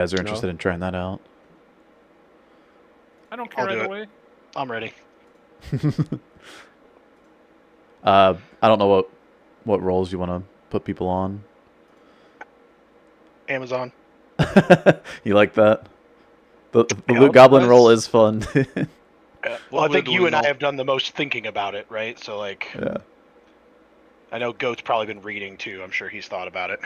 guys are interested in trying that out. I don't care either way. I'm ready. I don't know what roles you want to put people on. Amazon. You like that? The Loot Goblin role is fun. Well, I think you and I have done the most thinking about it, right? So, like, yeah. I know Goat's probably been reading too. I'm sure he's thought about it.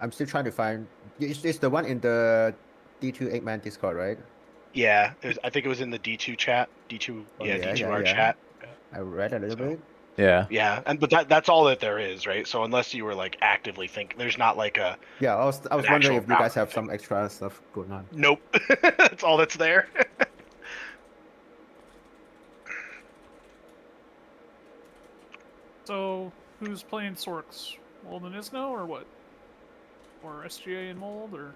I'm still trying to find. It's the one in the D2 8-man Discord, right? Yeah, I think it was in the D2 chat. D2, D2R chat. I read a little bit. Yeah. Yeah, but that's all that there is, right? So unless you were like actively thinking, there's not like a. Yeah, I was wondering if you guys have some extra stuff going on. Nope, that's all that's there. So, who's playing Sorks? Mold and Isno, or what? Or SGA and Mold, or?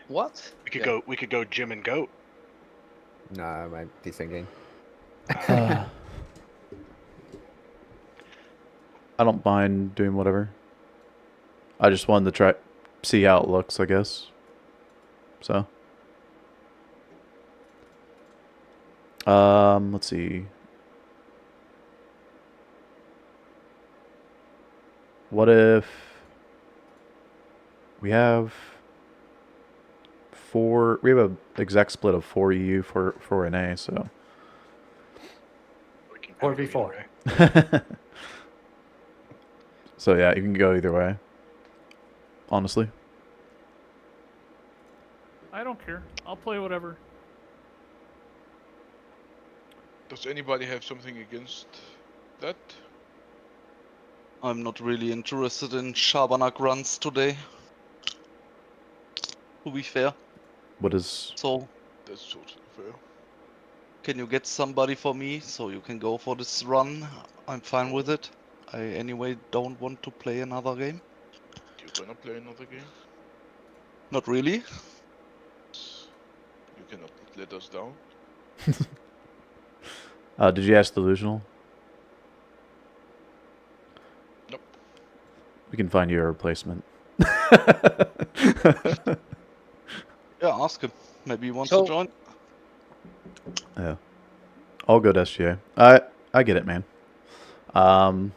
What? We could go Jim and Goat. Nah, my decent game. I don't mind doing whatever. I just wanted to see how it looks, I guess. So. Let's see. What if we have we have a exec split of 4 EU, 4 NA, so 4v4. So yeah, you can go either way. Honestly. I don't care. I'll play whatever. Does anybody have something against that? I'm not really interested in Schabernack runs today. To be fair. What is... So... That's totally fair. Can you get somebody for me so you can go for this run? I'm fine with it. I anyway don't want to play another game. You gonna play another game? Not really. You cannot let us down. Did you ask Delusional? Nope. We can find you a replacement. Yeah, ask him. Maybe he wants to join. Yeah. All good, SGA. I get it, man.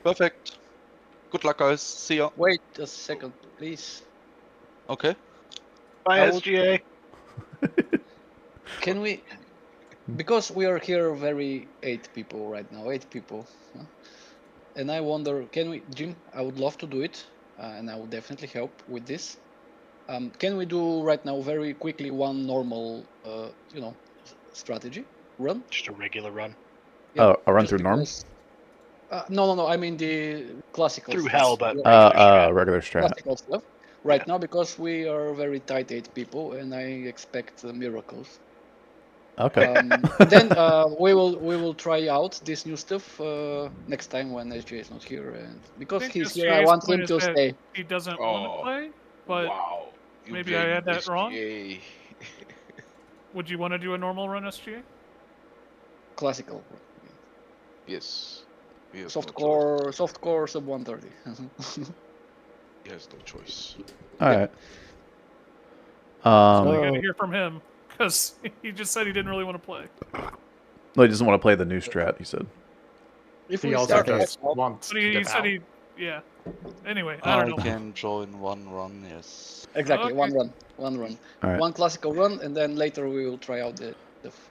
Perfect. Good luck, guys. See ya. Wait a second, please. Okay. Bye, SGA. Can we... Because we are here 8 people right now, 8 people. Huh? And I wonder, can we... Jim, I would love to do it. And I will definitely help with this. Can we do right now very quickly one normal, strategy run? Just a regular run. Yeah, a run through norm? No. I mean the classical. Through hell, but regular strat. Classical stuff. Right now, because we are very tight 8 people, and I expect miracles. Okay. Then we will try out this new stuff next time when SJ is not here, and because he's here, I want him to stay. He doesn't want to play, but wow. maybe I had that wrong. SGA. Would you want to do a normal run, SGA? Classical. Yes. Softcore sub 130. He has no choice. Alright. So we gotta hear from him, because he just said he didn't really want to play. No, he doesn't want to play the new strat, he said. If he also just wants but he said he... Yeah. Anyway, I don't know. I can join one run, yes. Exactly, Okay. one run. Alright. One classical run, and then later we will try out the stuff.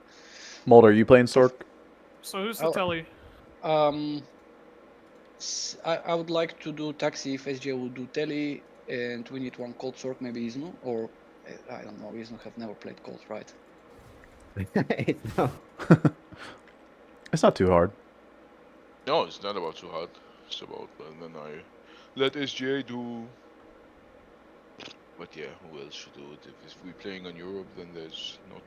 Mulder, are you playing Sork? So who's the telly? I would like to do taxi if SJ will do telly, and we need one cold Sork, maybe Isno, or I don't know, Isno have never played cold, right? It's not too hard. No, it's not about too hard. It's about then I let SGA do. But yeah, who else should do it? If we're playing on Europe, then there's not.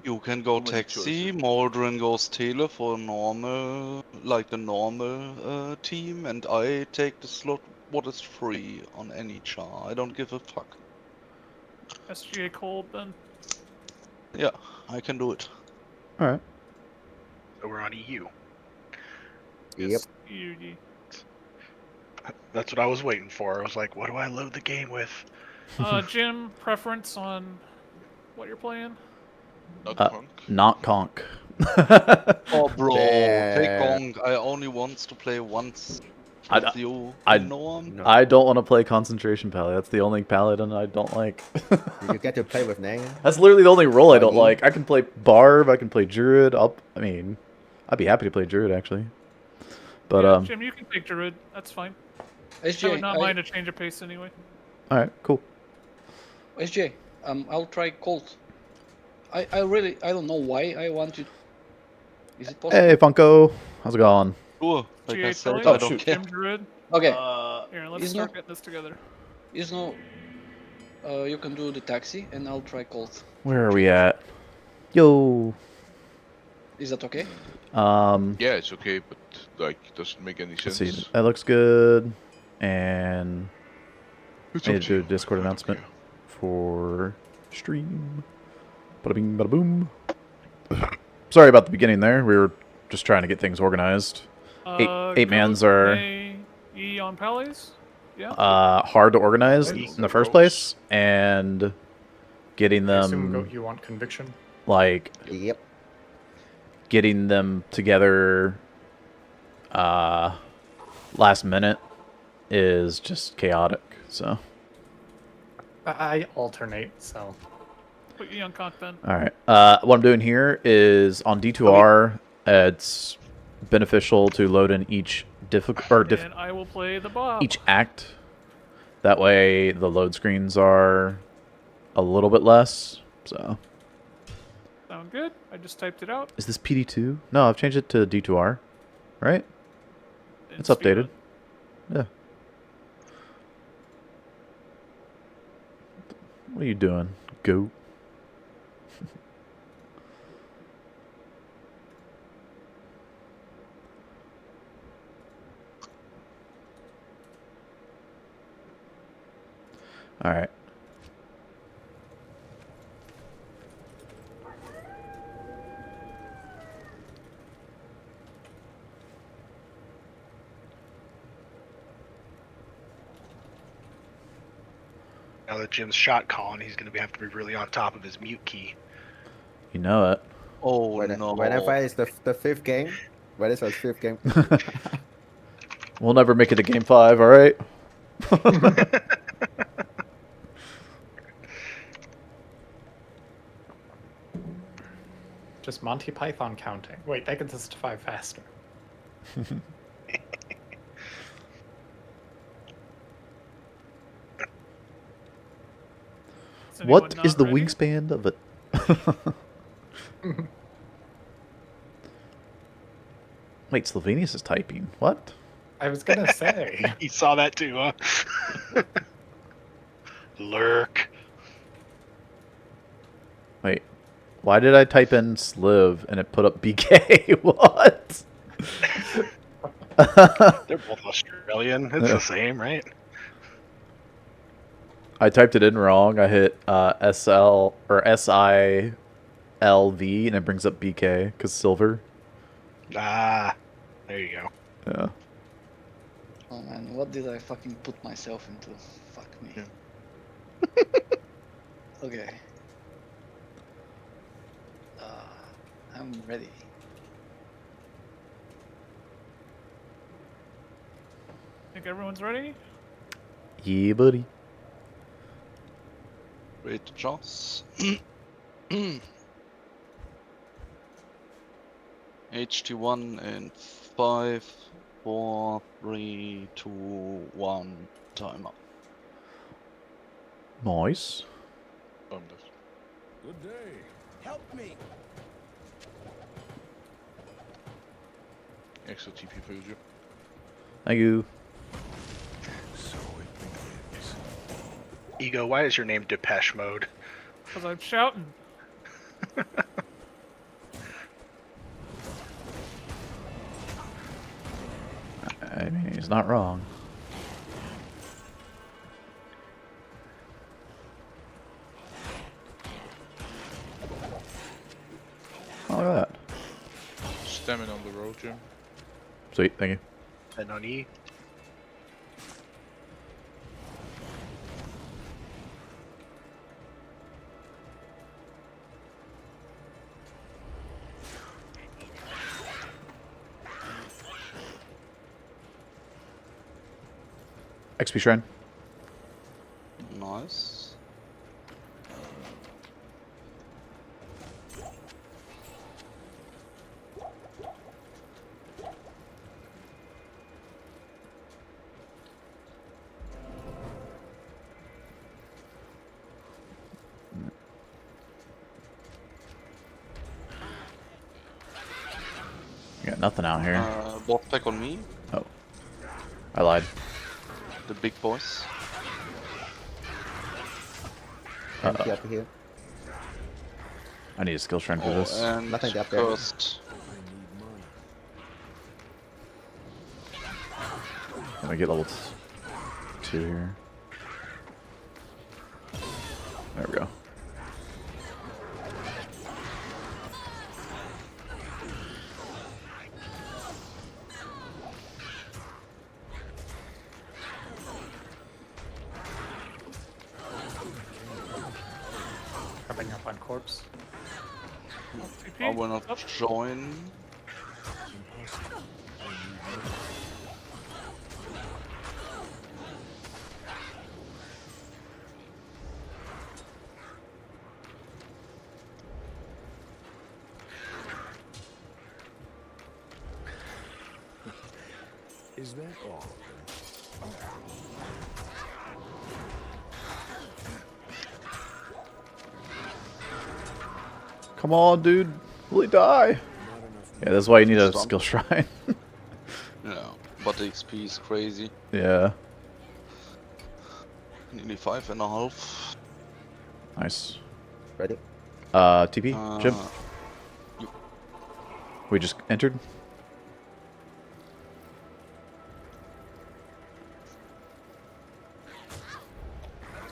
You can go Too many taxi, choices. Maldron goes tele for normal, like the normal team, and I take the slot what is free on any char. I don't give a fuck. SGA cold, then? Yeah, I can do it. Alright. So we're on EU. Yep. EUD. That's what I was waiting for. I was like, what do I load the game with? Jim, preference on what you're playing? Not Uh, punk. Not conk. Oh, bro, take Damn. Gong. I only wants to play once I- with you, I- Norm. No. I don't want to play concentration paladin. That's the only paladin I don't like. You get to play with Nang. That's literally the only role I don't Nani? like. I can play barb. I can play druid. I'd be happy to play druid actually. But Yeah, Jim, you can take Druid. That's fine. I SJ, would not mind a change of pace anyway. all right, cool. SJ, I'll try Colt. I don't know why I want you. Is it possible? Hey Funko, how's it going? Sure, like I GA said, Tilly, I don't care. Jim Druid. Okay, Here, let's Is start not- getting this together. is no. You can do the taxi, and I'll try Colt. Where are we at? Yo. Is that okay? Yeah, it's okay, but like, it doesn't make any Let's sense. see. That looks good. And It's I up need to do a you. Discord I don't announcement care. for stream. Bada bing, bada boom. Sorry about the beginning there. We were just trying to get things organized. Eight mans are E on Pallies? Yeah? hard to organize Nice. in the first place, and getting I assume them you want conviction. like Yep. getting them together last minute is just chaotic. So I alternate, so Put E on Conk then. all right, what I'm doing here is on D2R. It's beneficial to load in each And I will play the Bob. each act. That way the load screens are a little bit less. So Sound good? I just typed it out. is this PD2? No, I've changed it to D2R. Right? in It's updated. speedrun. Yeah. What are you doing? Go. All right. Now that Jim's shot calling, he's going to have to be really on top of his mute key. You know it. Oh no. Whenever it's the fifth game, when it's the fifth game, We'll never make it to game 5, all right? just Monty Python counting. Wait, that gets us to 5 faster. Is anyone What not is the ready? wingspan of it? Wait, Slovenius is typing. What? I was gonna say. He saw that too, huh? Lurk. Wait. Why did I type in Sliv and it put up BK? What? They're both Australian. It's the same, right? I typed it in wrong. I hit SL or SILV and it brings up BK because silver. Ah, there you go. Yeah. Oh man, what did I fucking put myself into? Fuck me. Okay. I'm ready. Think everyone's ready? Yeah, buddy. Great chance. HT1 in 5, 4, 3, 2, 1. Timer. Nice. I'm just- Good day. Help me. Extra TP for you, Jim. Thank you. So it begins. Ego, why is your name Depeche Mode? Because I'm shouting. I mean, he's not wrong. Look at that. Stamina on the road, Jim. Sweet, thank you. And on E. XP shrine. Nice. You got nothing out here. Bot back on me. Oh. I lied. The big boys. Empty up here. I need a skill shrine for Oh, this. and Nothing up there. cursed. Let me get level 2 here. There we go. Coming up on corpse. TP. I will not join. Is that all? Come on, dude. Will he die? Yeah, that's why you need a Stun. skill shrine. Yeah, but the XP is crazy. Yeah. Nearly 5.5. Nice. Ready? TP? Jim? Yep. We just entered?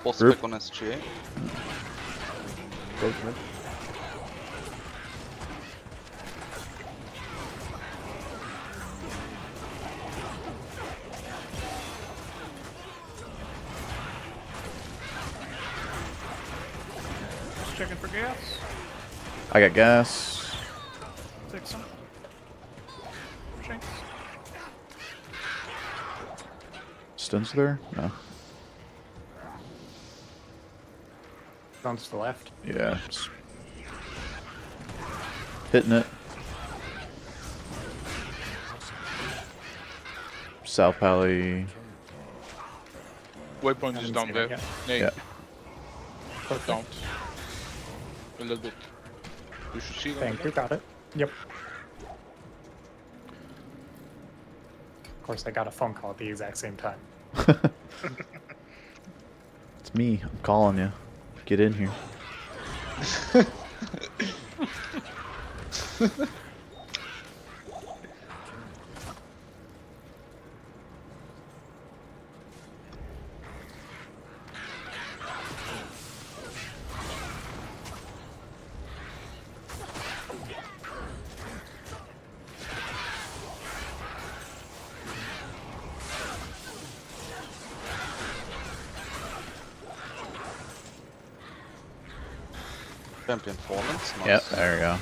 Boss Group. back on SGA. Go, man. Just checking for gas. I got gas. Take some. Shanks. Stuns there? No. Guns to the left. Yeah. Just hitting it. South Pally. Waypoint is Haven't down seen there. it yet. Nate, Yeah. Perfect. down. A little bit. You should see Thank you, got it. Yep. Of course, I got a phone call at the exact same time. It's me. I'm calling you. Get in here. Champion Fallen's nice. Yep, there we go.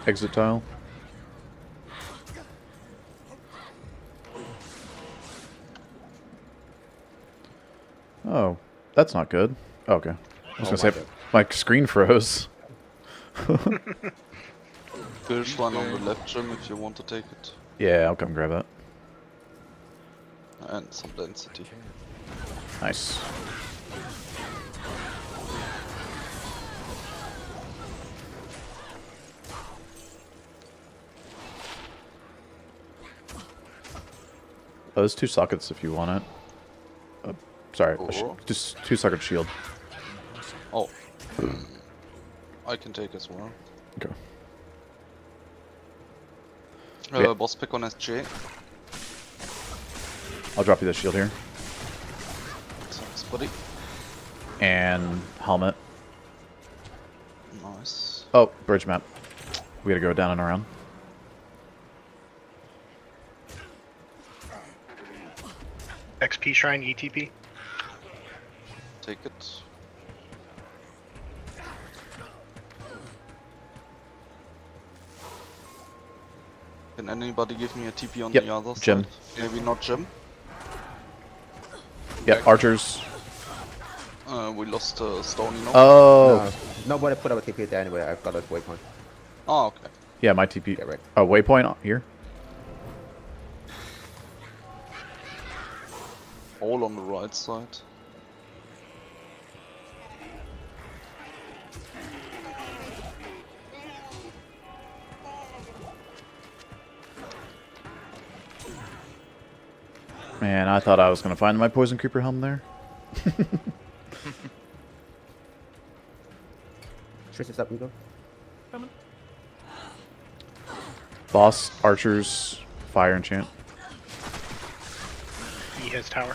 Exit tile. Oh, that's not good. Oh, okay. I was Oh gonna my say God. my screen froze. There's one on the left, Jim, if you want to take it. Yeah, I'll come grab that. And some density. Nice. Oh, there's 2 sockets if you want it. Sorry, Oh. just 2 socket shield. Oh. I can take as well. Okay. Yeah. Boss pick on SJ. I'll drop you the shield here. Thanks, buddy. And helmet. Nice. Oh, bridge map. We gotta go down and around. XP shrine ETP. Take it. Can anybody give me a TP on Yep, the other Jim. side? Maybe not Jim. Yep, archers. We lost Stony now. Oh, No, nobody put up a TP there anyway. I've got a waypoint. Oh, okay. yeah, my TP. Yeah, right. Oh, waypoint here. All on the right side. Man, I thought I was gonna find my poison creeper helm there. Trace this up, Eagle. Coming. Boss, archers, fire enchant. He has tower.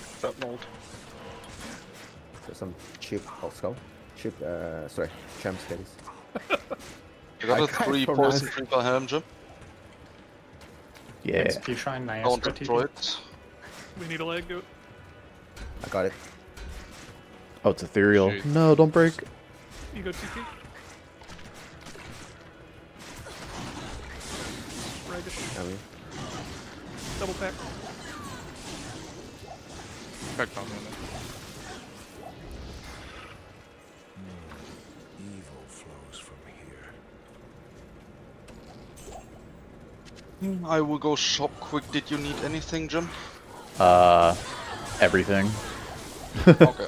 What's up, mold? There's some cheap skull. Cheap, sorry, champ studies. I got I a can't 3 pronounce- poison creeper helm, Jim. Yeah. XP shrine, I want to Maestro throw TP. it. We need a leg. Do it. I got it. Oh, it's ethereal. Shit. No, don't break. Ego TP. Ragish. I mean, Double pack. Back down there. Evil flows from here. I will go shop quick. Did you need anything, Jim? Everything. Okay.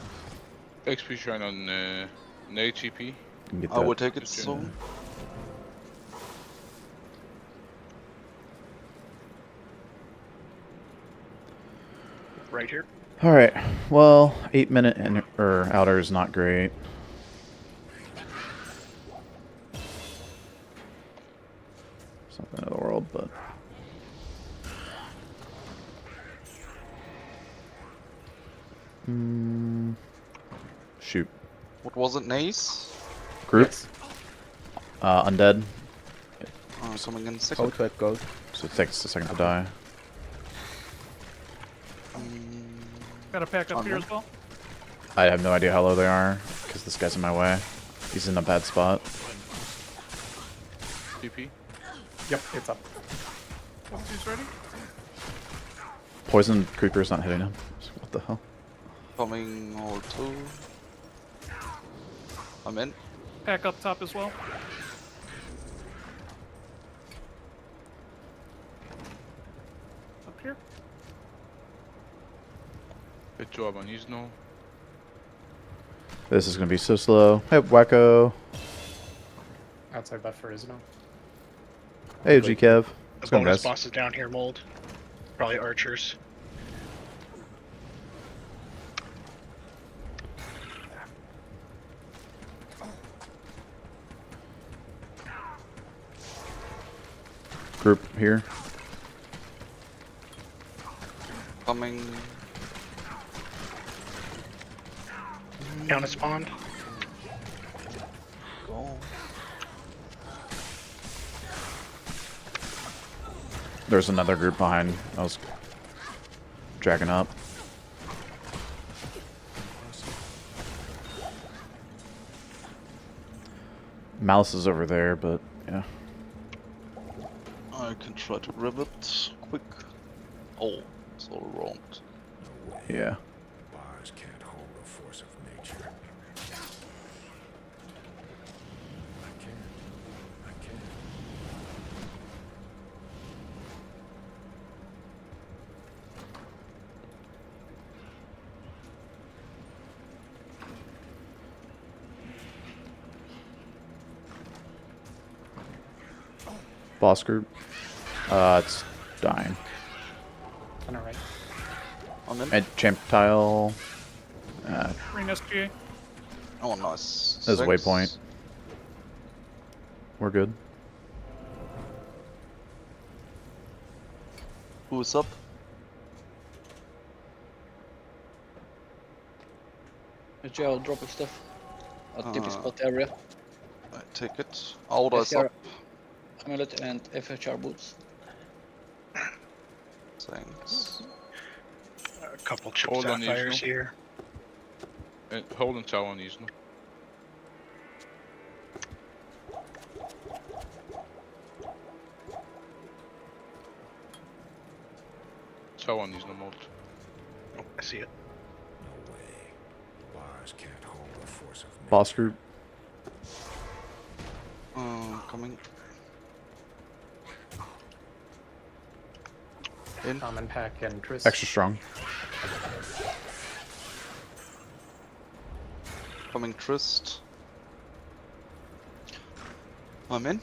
XP shrine on an HCP. You can get I will that. take it Okay. soon. Right here. All right. Well, 8-minute or outer is not great. It's not the end of the world, but shoot. What was it, Nace? Group. Yes. Undead. Coming in go second. to it, go. So it takes a second to die. Got a pack up On here them. as well. I have no idea how low they are because this guy's in my way. He's in a bad spot. TP. Yep, it's up. Who's ready? Poison creeper's not hitting him. What the hell? Coming all two. I'm in. Pack up top as well. Up here. Good job on his no. This is gonna be so slow. Hey, wacko. Outside left for Isno. Hey, G Kev. The What's going on, bonus guys? boss is down here, mold. Probably archers. Group here. Coming. Down a spawn. Go. There's another group behind. I was dragging up. Malice is over there, but yeah. I can try to grab it quick. Oh, it's all wrong. No way. Yeah. Bars can't hold the force of nature. I can. I can. Boss group. It's dying. On our right. I'm in. And champ tile. Green SGA. Oh, nice. There's a Thanks. waypoint. We're good. Who's up? Actually, I'll drop his stuff. I'll tip his spot area. I take it. Out Yes, is up. amulet and FHR boots. Thanks. A couple chip Hold on, sapphires Isno. here. And hold on tower on Isno. Tower on Isno mode. Oh, I see it. No way. Bars can't hold the force of nature. Boss group. Coming. In. Common pack and Tris. Extra strong. Coming Trist. I'm in.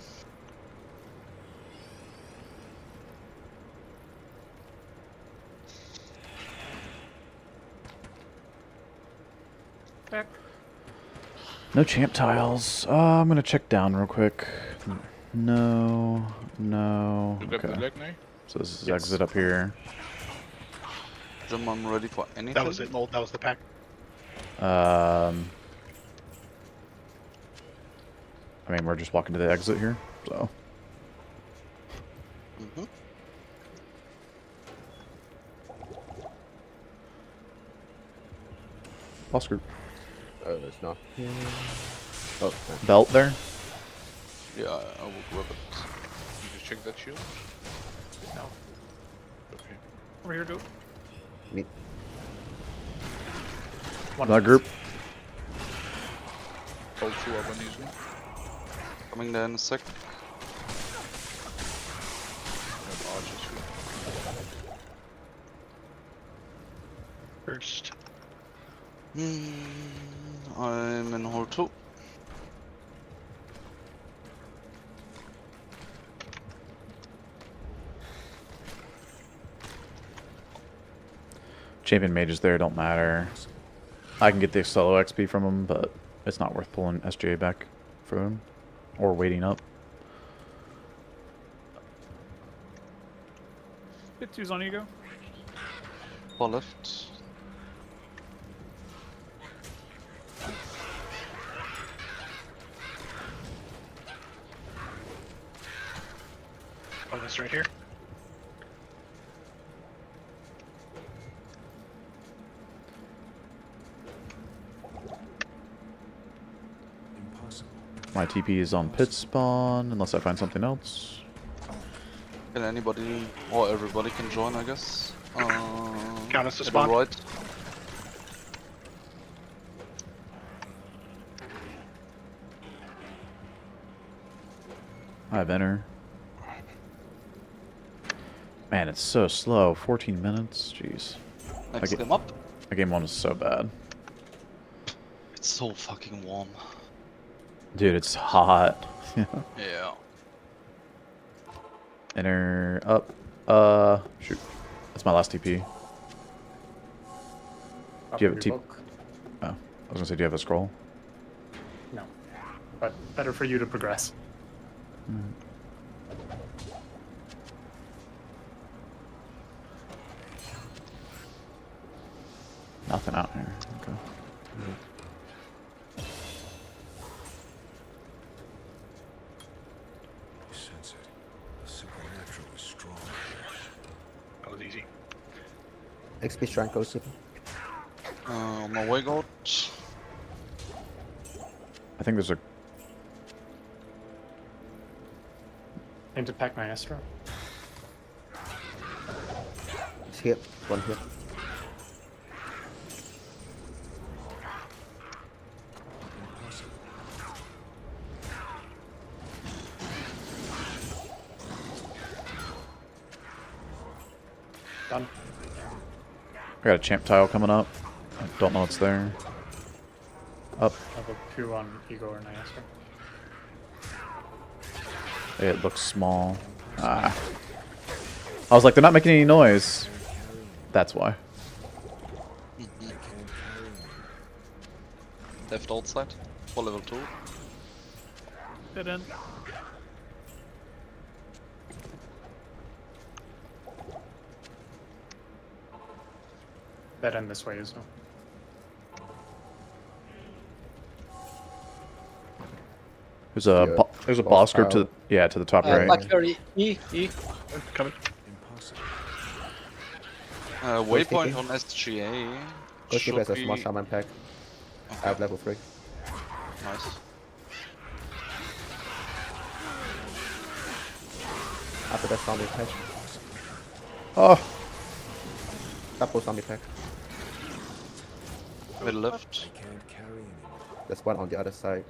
Back. No champ tiles. I'm gonna check down real quick. No. You grab the Okay. leg now? So this is Yes. exit up here. Jim, I'm ready for anything. That was it, Mold. That was the pack. I mean, we're just walking to the exit here, so. Mm-hmm. Boss group. It's not. Oh, okay. Belt there. Yeah, I will grab it. You just check that shield? No. Okay. Over here, go. Me. One Another group. Hold 2 up on Isno. Coming there in a sec. Grab archers here. First. I'm in hole 2. Champion mages there don't matter. I can get the solo XP from them, but it's not worth pulling SGA back for them. Or waiting up. PD2's on ego. Far left. Oh, this right here. Impossible. My TP is on pit spawn, unless I find something else. Can anybody or everybody can join, I guess. Count us to to the spawn. right. I have enter. Man, it's so slow. 14 minutes. Jeez. Next get- game up. The game 1 was so bad. It's so fucking warm. Dude, it's hot. Yeah. Enter up. Shoot. That's my last TP. Up Do you have a your T- book. Oh, I was gonna say, do you have a scroll? No. But better for you to progress. Nothing out here. Okay. You sense it. The supernatural is strong here. That was easy. XP strength goes. On my way out. I think there's a. Aim to pack Maestro. It's here. One here. Done. I got a champ tile coming up. I don't know what's there. Up. Level 2 on Ego or Maestro. It looks small. Ah. I was like, they're not making any noise. That's why. Left outside for level 2. Dead end. Dead end this way as well. There's a Yeah, there's a boss boss group to tower. the top right. Back here, E. Coming. Impossible. Waypoint TP. on SGA. Go skip as Should a small be shaman pack. I have level 3. nice. After that zombie pack. Oh, Double zombie pack. Middle left. I can't carry anymore. There's one on the other side.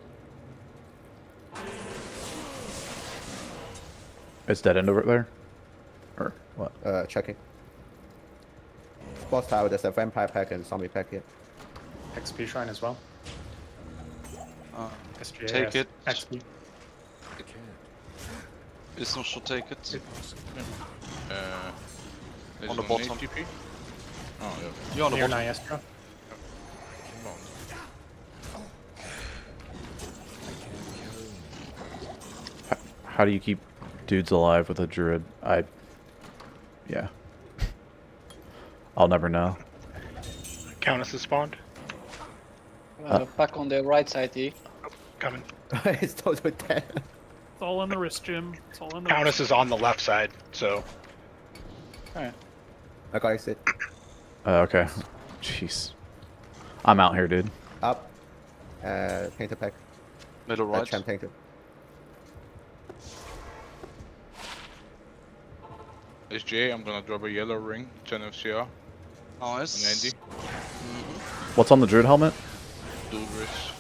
it's dead end over there. Or what? Checking. Boss tower, there's a vampire pack and zombie pack here. XP shrine as well. SGA Take has it. XP. I can't. Isno should take it. Impossible. Is On the it bottom. ATP? Oh, yeah. You're on the Near bottom. Niestra. Come on. I can't carry anymore. How do you keep dudes alive with a druid? Yeah. I'll never know. Countess has spawned. Back on the right side, E. Coming. It's totally dead. It's all in the wrist, Jim. It's all in the Countess wrist. is on the left side, so I got exit. Okay. Jeez. I'm out here, dude. Up. Painter pack. Middle right. Champ painter. SJ, I'm gonna drop a yellow ring, 10 FCR on Nice. Andy. What's on the druid helmet? Dual wrist.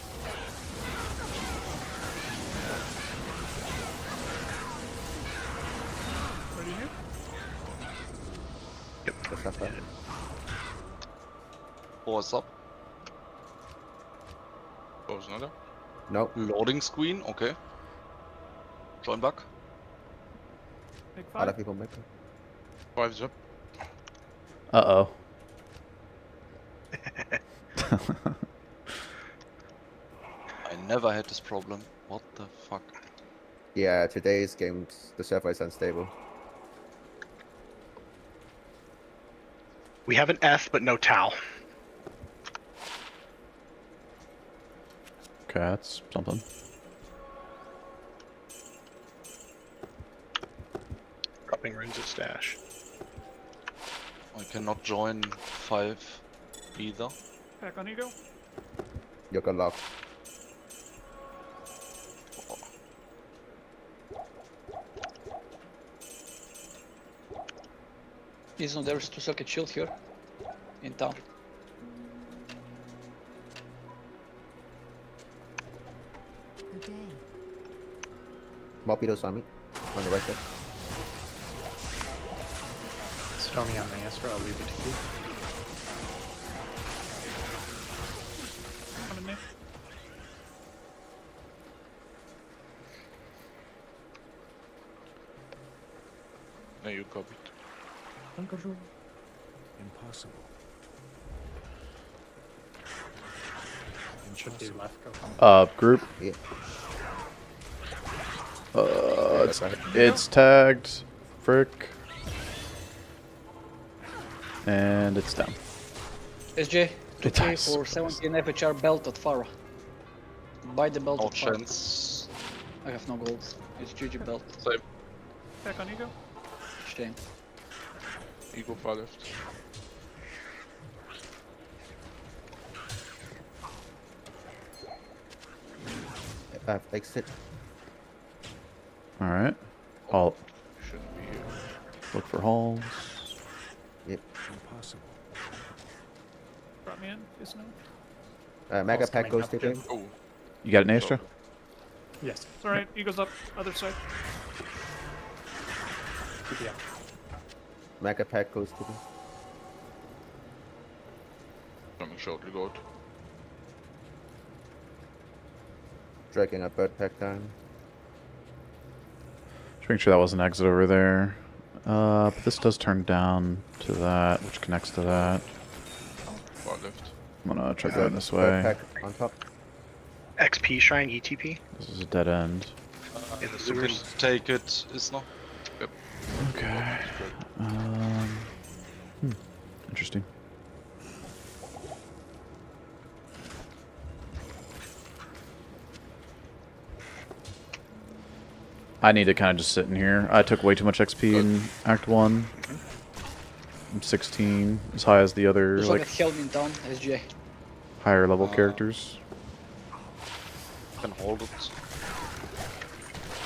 Ready here? Just left side. What's up? Oh, it's not up. Nope. Loading screen. Okay. Join back. Take Other 5. people make it. 5's up. Uh-oh. I never had this problem. What the fuck? Yeah, today's games, the server is unstable. we have an F but no Tau. Okay, that's something. Dropping runes at stash. I cannot join 5 either. Back on ego. You got locked. Isno, there's 2 circuit shield here. In town. Good day. More beetles on me. On the right side. Stormy on Niestra, I'll leave it to you. Coming in. No, you copied. Impossible. Should be left. Go. Group. Yeah. It's tagged. Frick. And it's down. SJ, It 2K does. for 17 FHR belt at Farah. Buy the belt No at Farah. chance. I have no gold. It's GG belt. Same. Back on ego. Shame. Ego far left. I have exit. Alright. I'll Shouldn't be here. look for halls. Impossible. Brought me in. Isno. Mega Boss pack coming goes up, to Jim. game. Oh, You got an Astra? Yes. It's alright. Ego's up. Other side. Yeah. Mega pack goes to game. coming shortly, God. Dragging a bird pack down. Just make sure that was an exit over there. But this does turn down to that, which connects to that. Far left. I'm gonna try Bird going this way. pack on top. XP shrine ETP This is a dead end. in the You can sewers. take it, Isno. Okay. Interesting. I need to kind of just sit in here. I took way too much XP in Act 1. I'm 16, as high as the other, Also like, get help in town, SGA. higher level characters. Can hold it.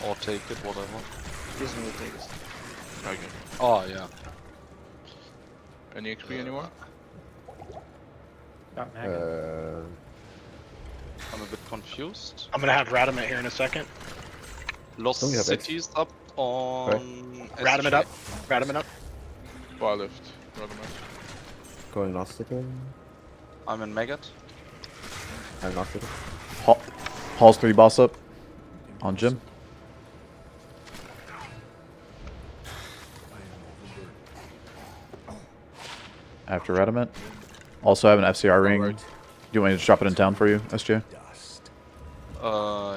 Or take it, whatever. Disney will take it. Okay. Oh, yeah. Any XP anyone? Got Megan. I'm a bit confused. I'm gonna have Radamant here in a second. Lost Don't you have Cities up on... Radamant up. Radamant up. Far left. Radamant. Going Lost City. I'm in Maggot. I'm Lost City. Hall's 3 boss up on Jim. After Radamant. Also have an FCR ring. Alright. Do you want me to drop it in town for you, SJ?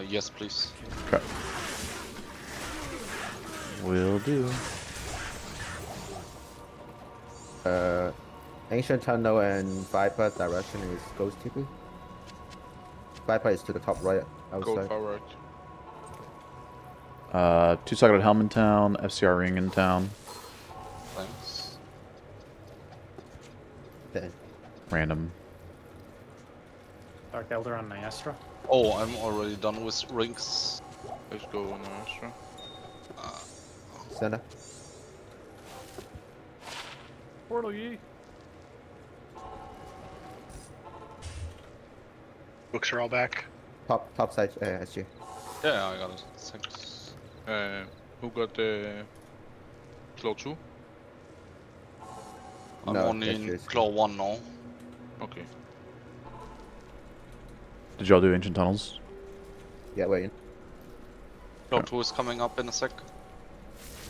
Yes, please. Okay. Will do. Ancient Tunnel and Viper direction is Ghost TP. Viper is to the top right Go outside. far right. 2-sided helm in town, FCR ring in town. Thanks. Then Random. Dark Elder on Maestro. Oh, I'm already done with rings. Let's go on Astra. center. Portal ye. Books are all back. Top side SG. Yeah, I got it. Thanks. Who got the claw 2? I'm No, only that's in yours. claw 1 now. Okay. Did y'all do ancient tunnels? Yeah, wait. Claw 2 is coming up in a sec.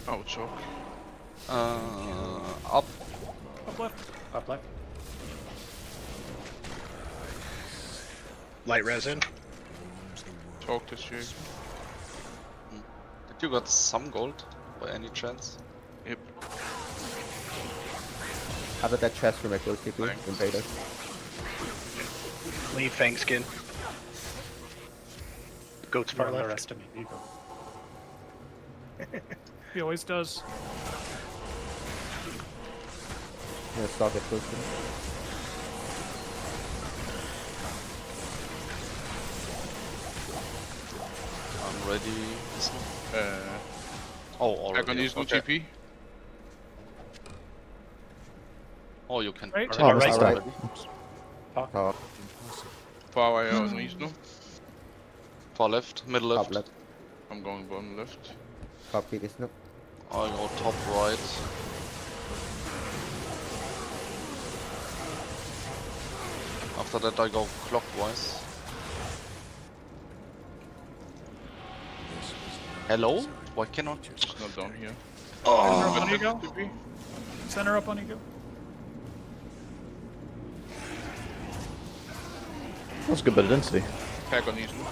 Oh, choke. Up. Up left. Up left. Light resin. Choke this year. Did you got some gold by any chance? Yep. After that chest from my Ghost TP Thanks. in beta. Leave Fang skin. Goats far You left. underestimate Eagle. He always does. Yeah, stop it close to me. I'm ready. Oh, already. Back on these no okay. TP. Oh, you can. Right? Oh, right missed side. that. Oops. Top, Far away on these no. Far left, middle top left. left. I'm going bottom left. Top feet is no. I go top right. After that I go clockwise. Hello? Why cannot? It's not down here. Center up on But Ego. TP. Center up on Ego. That's a good bit of density. Pack on these no.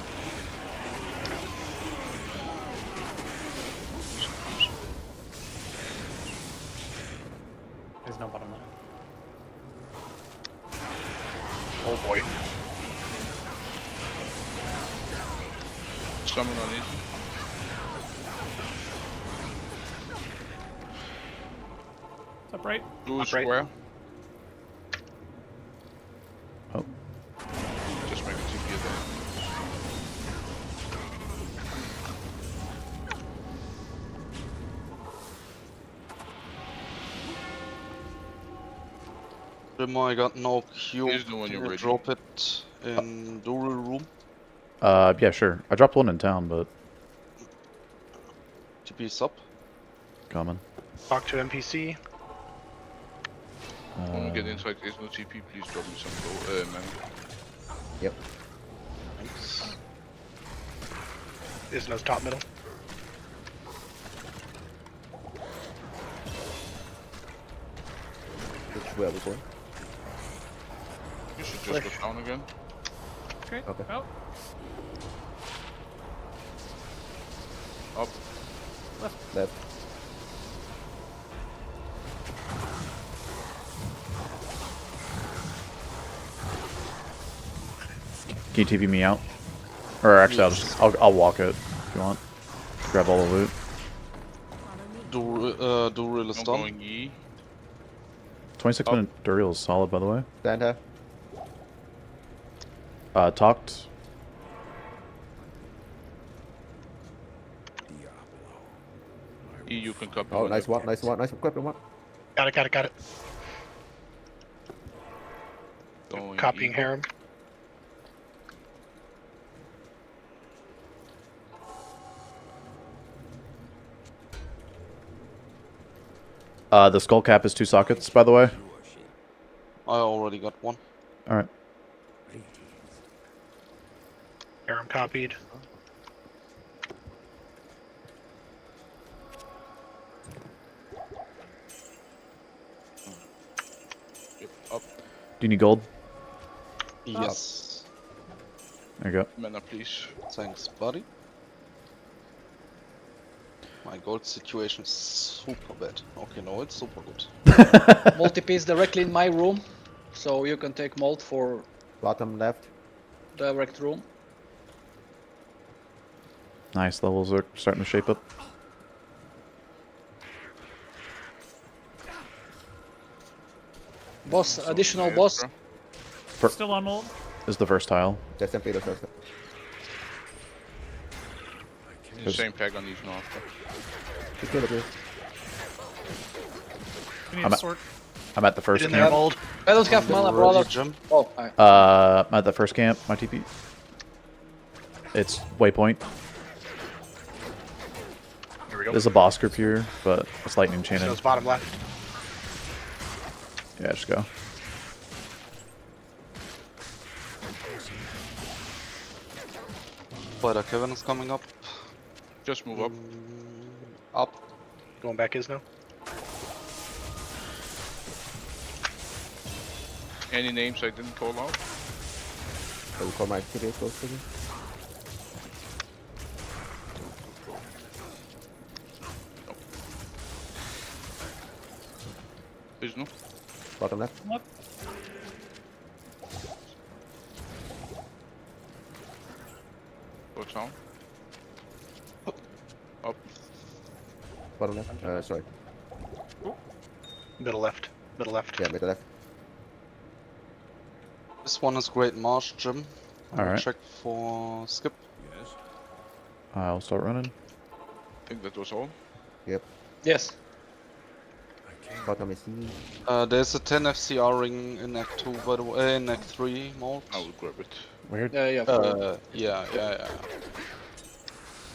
There's no bottom left. Oh boy. Summon on these. Up right. Blue is Upright. square. Oh. Just make a TP at that. I got no cube. Here's the one Can you're you ready. drop it in Dural room? Yeah, sure. I dropped one in town, but TP's up. coming. Talk to NPC. When we get inside there's no TP, please drop me some gold, mana. Yep. Thanks. Isno's top middle. Which way are we going? You should just go down again. Okay. Okay. Out. Up. Left. Can you TP me out? Or actually, I'll walk it if you want. Grab all the loot. Duril is I'm done. going E. 26 minute Duriel is solid, by the way. Stand here. Talked. E, you can copy. Oh, nice left. one, nice one, nice one. Grab the one. Got it, got it, got it. Going Copying E. harem. The skull cap is 2 sockets, by the way. I already got one. Alright. Harem copied. Yep, up. Do you need gold? Yes. There you go. Mana, please. Thanks, buddy. My gold situation is super bad. Okay, no, it's super good. Multi-P is directly in my room, so you can take Molt for Bottom left. direct room. Nice, levels are starting to shape up. Boss, additional Yeah, boss. bro. Still on mold. Is the first tile. Just simply the first. The same tag on these now after. Just kill the blue. We need I'm a at- sword. I'm at the first In there, camp. mold. I don't have mana, Ready, brother. Jim? Oh, I'm at the first camp, my TP. It's waypoint. Here we go. There's a boss group here, but it's lightning So chaining. it's bottom left. Yeah, just go. Spider Kevin is coming up. Just move up. Up. Going back is now. Any names I didn't call out? I will call my TP close to me. There's no. Bottom left. What? Go down. Up. Bottom left. Sorry. Middle left. Middle left. Yeah, middle left. This one is Great Marsh, Jim. I'll Alright. check for skip. I'll start running. I think that was all. yes. Bottom is E. There's a 10 FCR ring in Act 2, by the way, in Act 3 mode. I will grab it. Weird. Yeah. Yeah.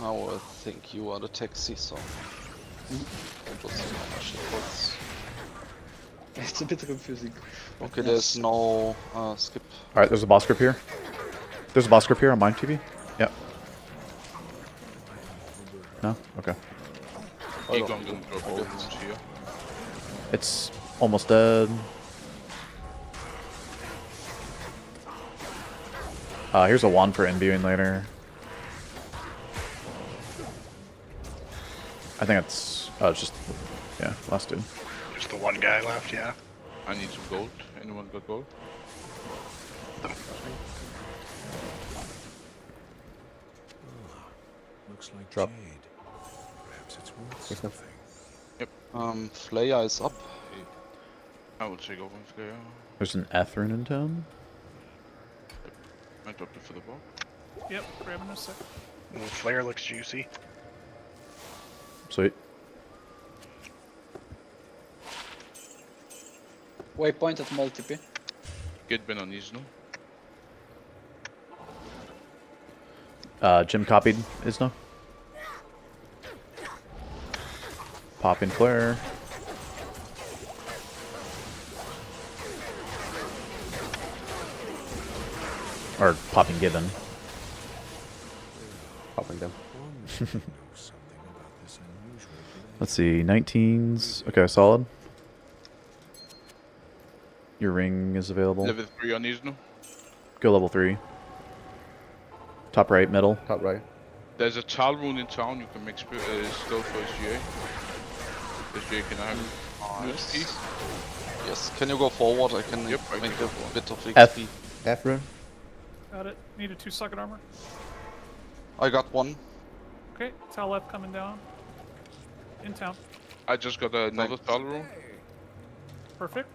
I will think you are the taxi, so. I'll just see how much it costs. It's a bit confusing. Okay, there's no skip. Alright, there's a boss group here. There's a boss group here on my TV. Yep. No? Okay. Egon didn't drop all rooms here. It's almost dead. Here's a wand for imbuing later. I think it's just yeah, last dude. Just the one guy left, yeah. I need some gold. Anyone got gold? Looks like Drop. jade. Perhaps it's worth Yes, no. something. Flaya is up. I will take over if they are. There's an F rune in town. I dropped it for the ball. Yep, grabbing a sec. Ooh, flare looks juicy. Sweet. Waypoint at multi-P. Get Ben on these now. Jim copied Isno. Popping flare. Or popping given. Popping them. One knows something about this unusual blade. Let's see, 19s. Okay, solid. Your ring is available. Level 3 on these now. Go level 3. Top right, middle. Top right. There's a Tal rune in town. You can make skill for SGA. SGA, can I have USP? Yes, can you go forward? I can Yep, I make can go a forward. bit of F. XP. F rune. Got it. Need a 2 socket armor. I got one. Okay, Tal left coming down. In town. I just got another Thanks. spell room. Perfect.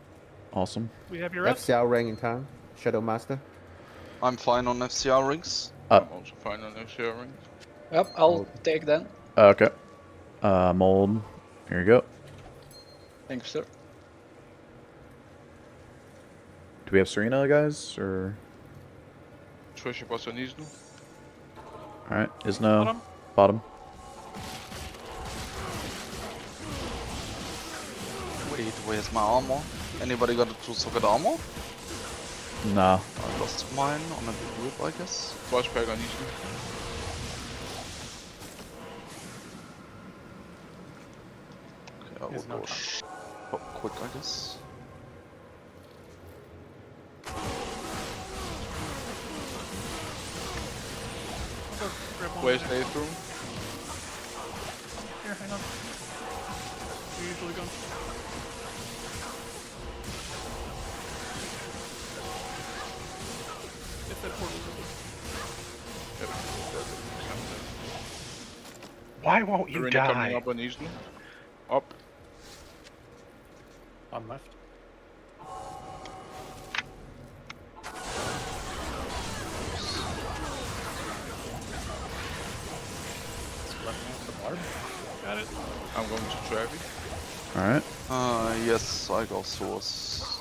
Awesome. We have your rest. FCR rank in town. Shadow Master. I'm fine on FCR rings. I'm also fine on next sharing. Yep, I'll take then. Okay. Mold. Here you go. Thank you, sir. Do we have Serena, guys? Or Treasure boss on Isno. alright, Isno. Bottom. Bottom. Wait, where's my armor? Anybody got a 2-socket armor? Nah. I lost mine on a big rip, I guess. Boss pack on Isno. Okay, I will There's no go time. quick, I guess. I'll go grab one. Where's of them. Nate's room? Here, hang on. We usually go. If that portal's open. Why won't you Serena coming die? up on Isno. Up. On left. Got it. I'm going to Travi. Alright. Yes, I go source.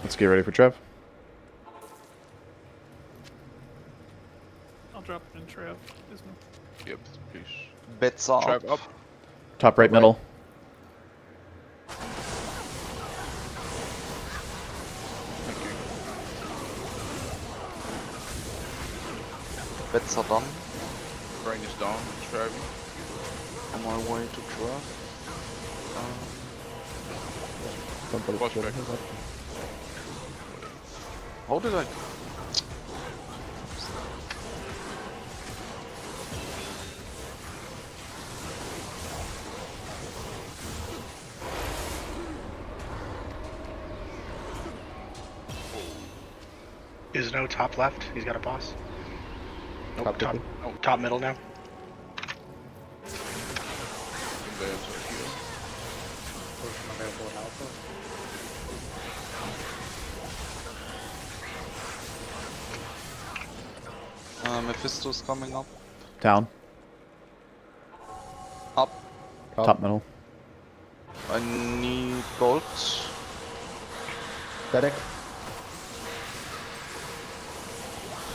Let's get ready for Trev. I'll drop it in Trav. Isn't it? Yep, please. Bets are Trav up. Top right, middle. Thank you. Bets are done. Brain is down. Travi. On my way to draft. Boss pack. How did I? Is no top left? He's got a boss. Nope, Top top, middle. oh, top middle now. There's a heal. Potion available in Alpha. Mephisto's coming up. Down. Up. Top middle. I need gold. Static.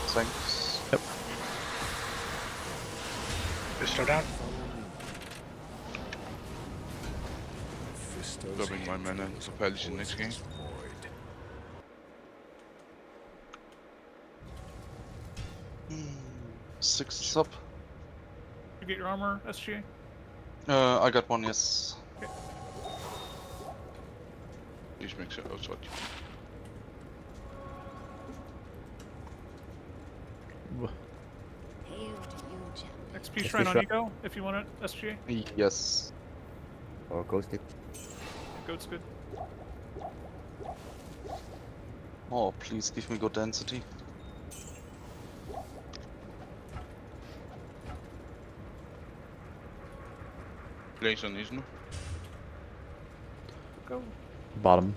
Thanks. Yep. Fisto down. Dubbing my mana to Paladin next game. 6 is up. You get your armor, SGA? I got one, yes. Please make sure outside. Hail to you, champion. XP Shrine on Eco, if you want it, SGA. Yes. Or Ghost Dip. Goat's good. Oh, please give me good density. Place on Isno. Go. Bottom.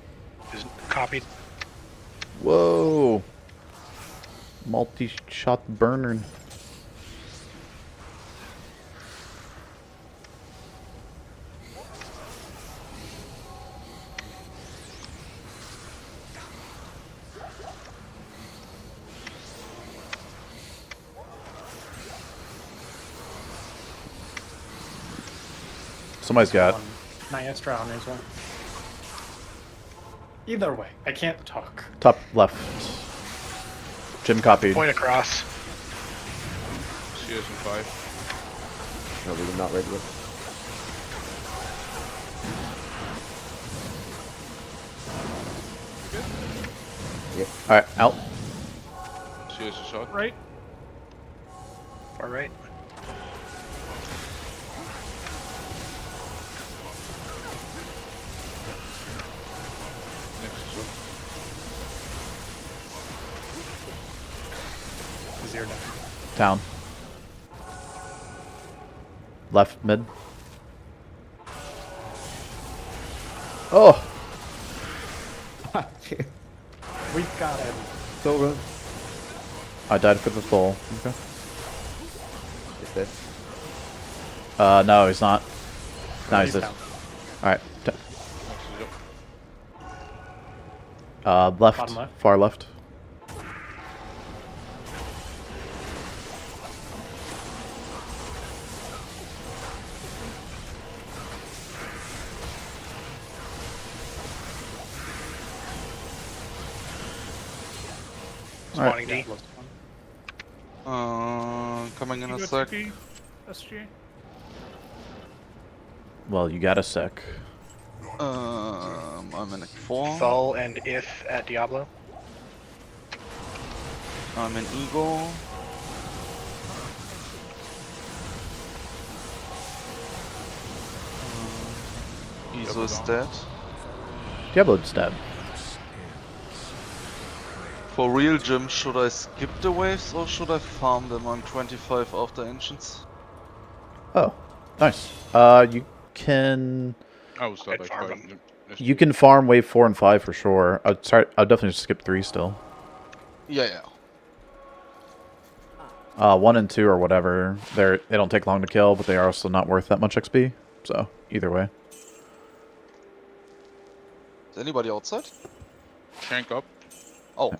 Is copied. Whoa. Multi-shot burner. Somebody's got. Niastra on as well. Either way, I can't talk. Top left. Jim copied. Point across. CS in 5. No, we're not ready yet. Alright, out. CS is out. Right. Far right. Next is up. Zero down. Down. Left mid. Oh! We've got him. So good. I died for the full. Okay. Is that? No, he's not. No, he's this. down. Alright. Left. Bottom left. Far left. Spawning D. Coming in You a go sec. TP, SGA. Well, you got a sec. I'm in a 4. Thull and if at Diablo. I'm in Eagle. Iso is dead. Diablo's dead. For real, Jim, should I skip the waves or should I farm them on 25 after Ancients? Oh, nice. You can... I will start I'd by farm 5. him. You can farm wave 4 and 5 for sure. I'd definitely skip 3 still. Yeah. 1 and 2 or whatever. They don't take long to kill, but they are also not worth that much XP. So, either way. Is anybody outside? Tank up. Oh.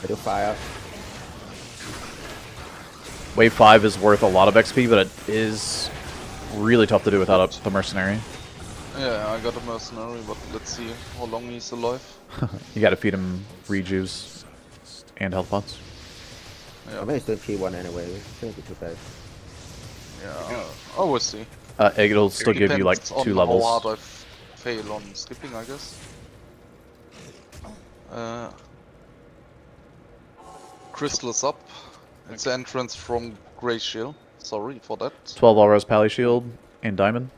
I do fire. Wave 5 is worth a lot of XP, but it is really tough to do without the mercenary. Yeah, I got a mercenary, but let's see how long he's alive. You gotta feed him rejuice and health pots. I mean, it's still P1 anyway. It shouldn't be too bad. Yeah, I will see. It'll still give you like Depends 2 on levels. how hard I fail on skipping, I guess. Crystal is up. It's the entrance from Grey Shield. Sorry for that. 12 Alros Pally Shield and Diamond.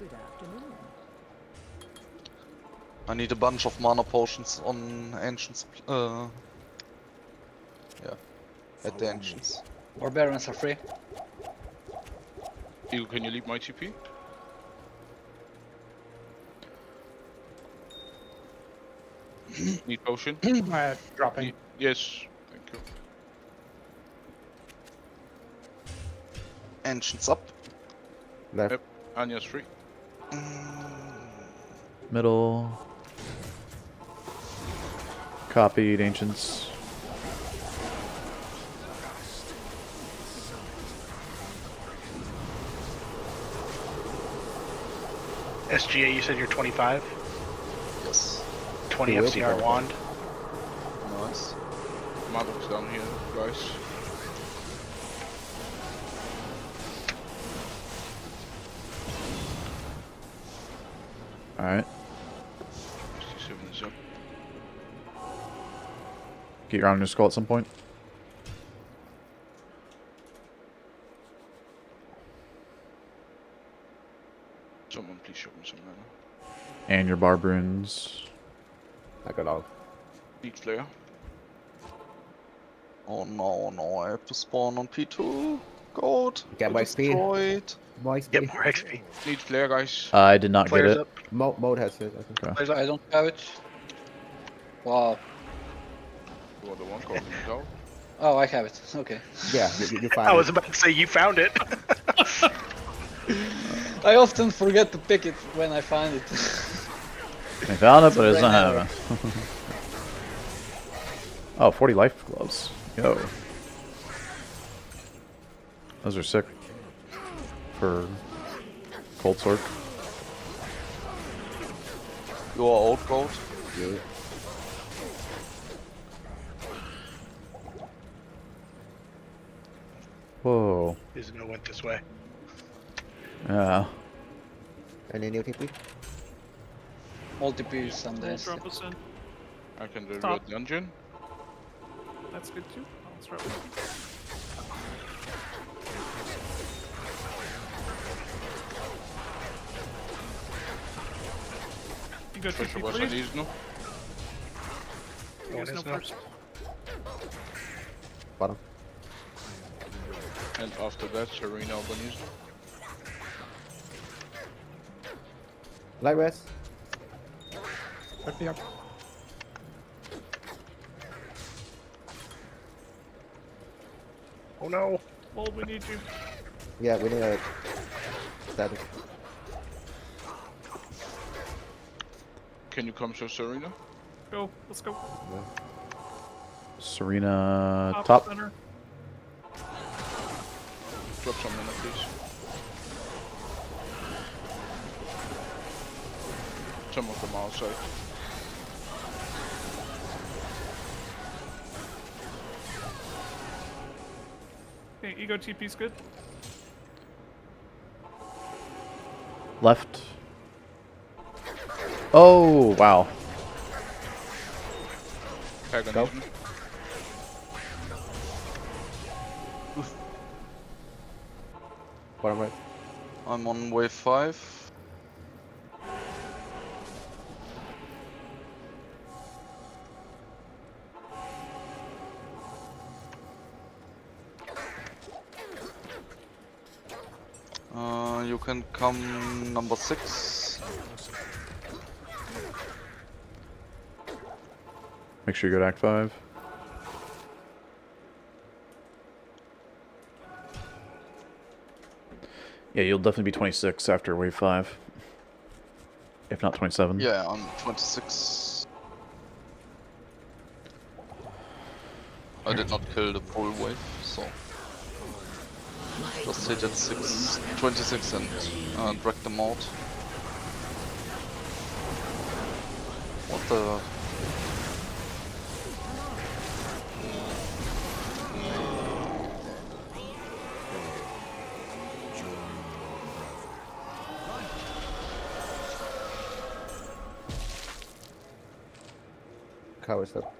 I need a bunch of mana potions on Ancients. Yeah, at the Ancients. Barbarians are free. Eagle, can you leave my TP? Need potion? Dropping. Yes. Thank you. Ancients up. Left. Yep. Anya's free. Middle. Copied Ancients. SGA, you said you're 25? Yes. 20 He will be FCR 25. wand. Nice. Maddox down here, guys. Alright. 67 is up. Get your honor skull at some point. Someone please show me some mana. And your barb runes. I got all. Need flare. Oh no, I have to spawn on P2. God. Get my speed. Destroyed. More Get XP. more XP. Need flare, guys. I did not get Flares it. up. Mode has it, I think. Okay. Flares up. I don't have it. Wow. You want the one calling it out? Oh, I have it. Okay. Yeah, you find I it. was about to say you found it. I often forget to pick it when I find it. I found it, but it's Right not now. happening. Oh, 40 life gloves. Yo. Those are sick. For cold sword. You are old gold. Yeah. Whoa. Isn't it went this way? Yeah. Any new TP? Multi-piece and We'll this. drop us in. I can do Stop. red dungeon. That's good too. Let's drop it. You go Pressure TP, was please. these, no? You guys know Yes, no. first. Bottom. And after that, Serena Organism. Light rest. Quickly up. Oh no! Well, we need you. Yeah, we need a status. Can you come to Serena? Go. Let's go. Serena Top, top. center. Drop some mana, please. Some of them outside. Okay, ego TP's good. Left. Oh, wow. Paganism. Bottom right. I'm on wave 5. You can come number 6. Make sure you go to Act 5. Yeah, you'll definitely be 26 after Wave 5. If not 27. Yeah, I'm 26. I did not kill the full wave, so just hit at 26 and drag them out. What the? Cowers up.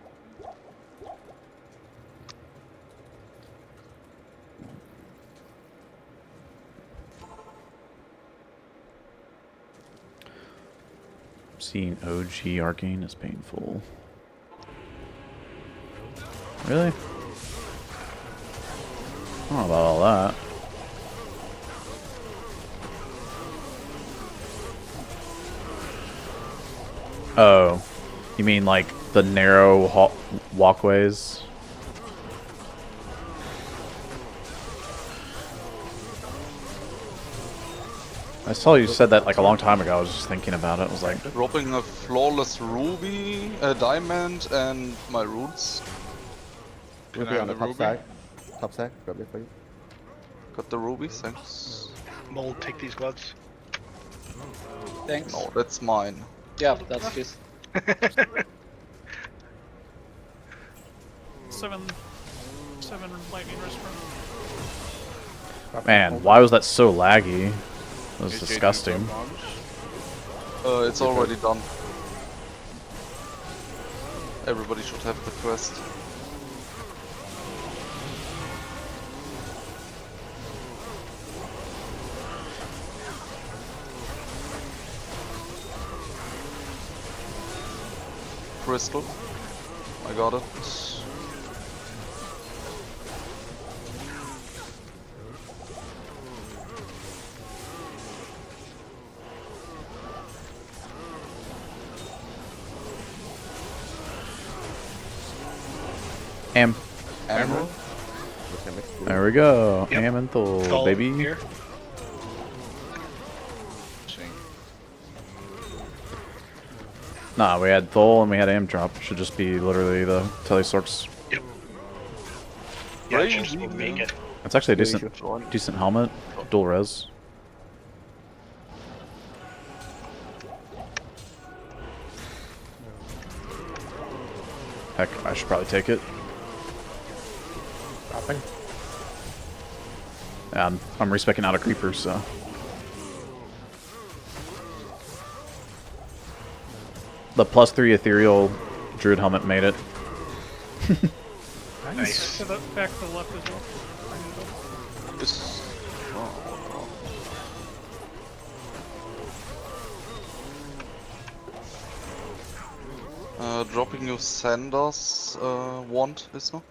Seeing OG Arcane is painful. Really? I don't know about all that. Oh, you mean like the narrow walkways? I saw you said that like a long time ago. I was just thinking about it. I was like, Dropping a flawless ruby, a diamond, and my roots. Can Ruby I on the have top a ruby? side. Top side. Grab it for you. Got the ruby, thanks. Mold, take these gloves. Thanks. No, that's mine. Yeah, that's his. Seven lightning restaurant. man, why was that so laggy? That was Is it disgusting. bombs? It's already done. Everybody should have the quest. Crystal. I got it. Am. Emerald. There we go. Yep. Amenthal, Skull baby. Here. Sing. Nah, we had Thol and we had Am drop. Should just be literally the Telesorks. Yep. Yeah, it should just make it. It's actually a Yeah, you decent, should. decent helmet. Dual res. Heck, I should probably take it. Dropping. Yeah, I'm respecing out a creeper, so. The +3 ethereal druid helmet made it. Nice. To the back to the left as well. It's... dropping you Sanders wand, isn't it?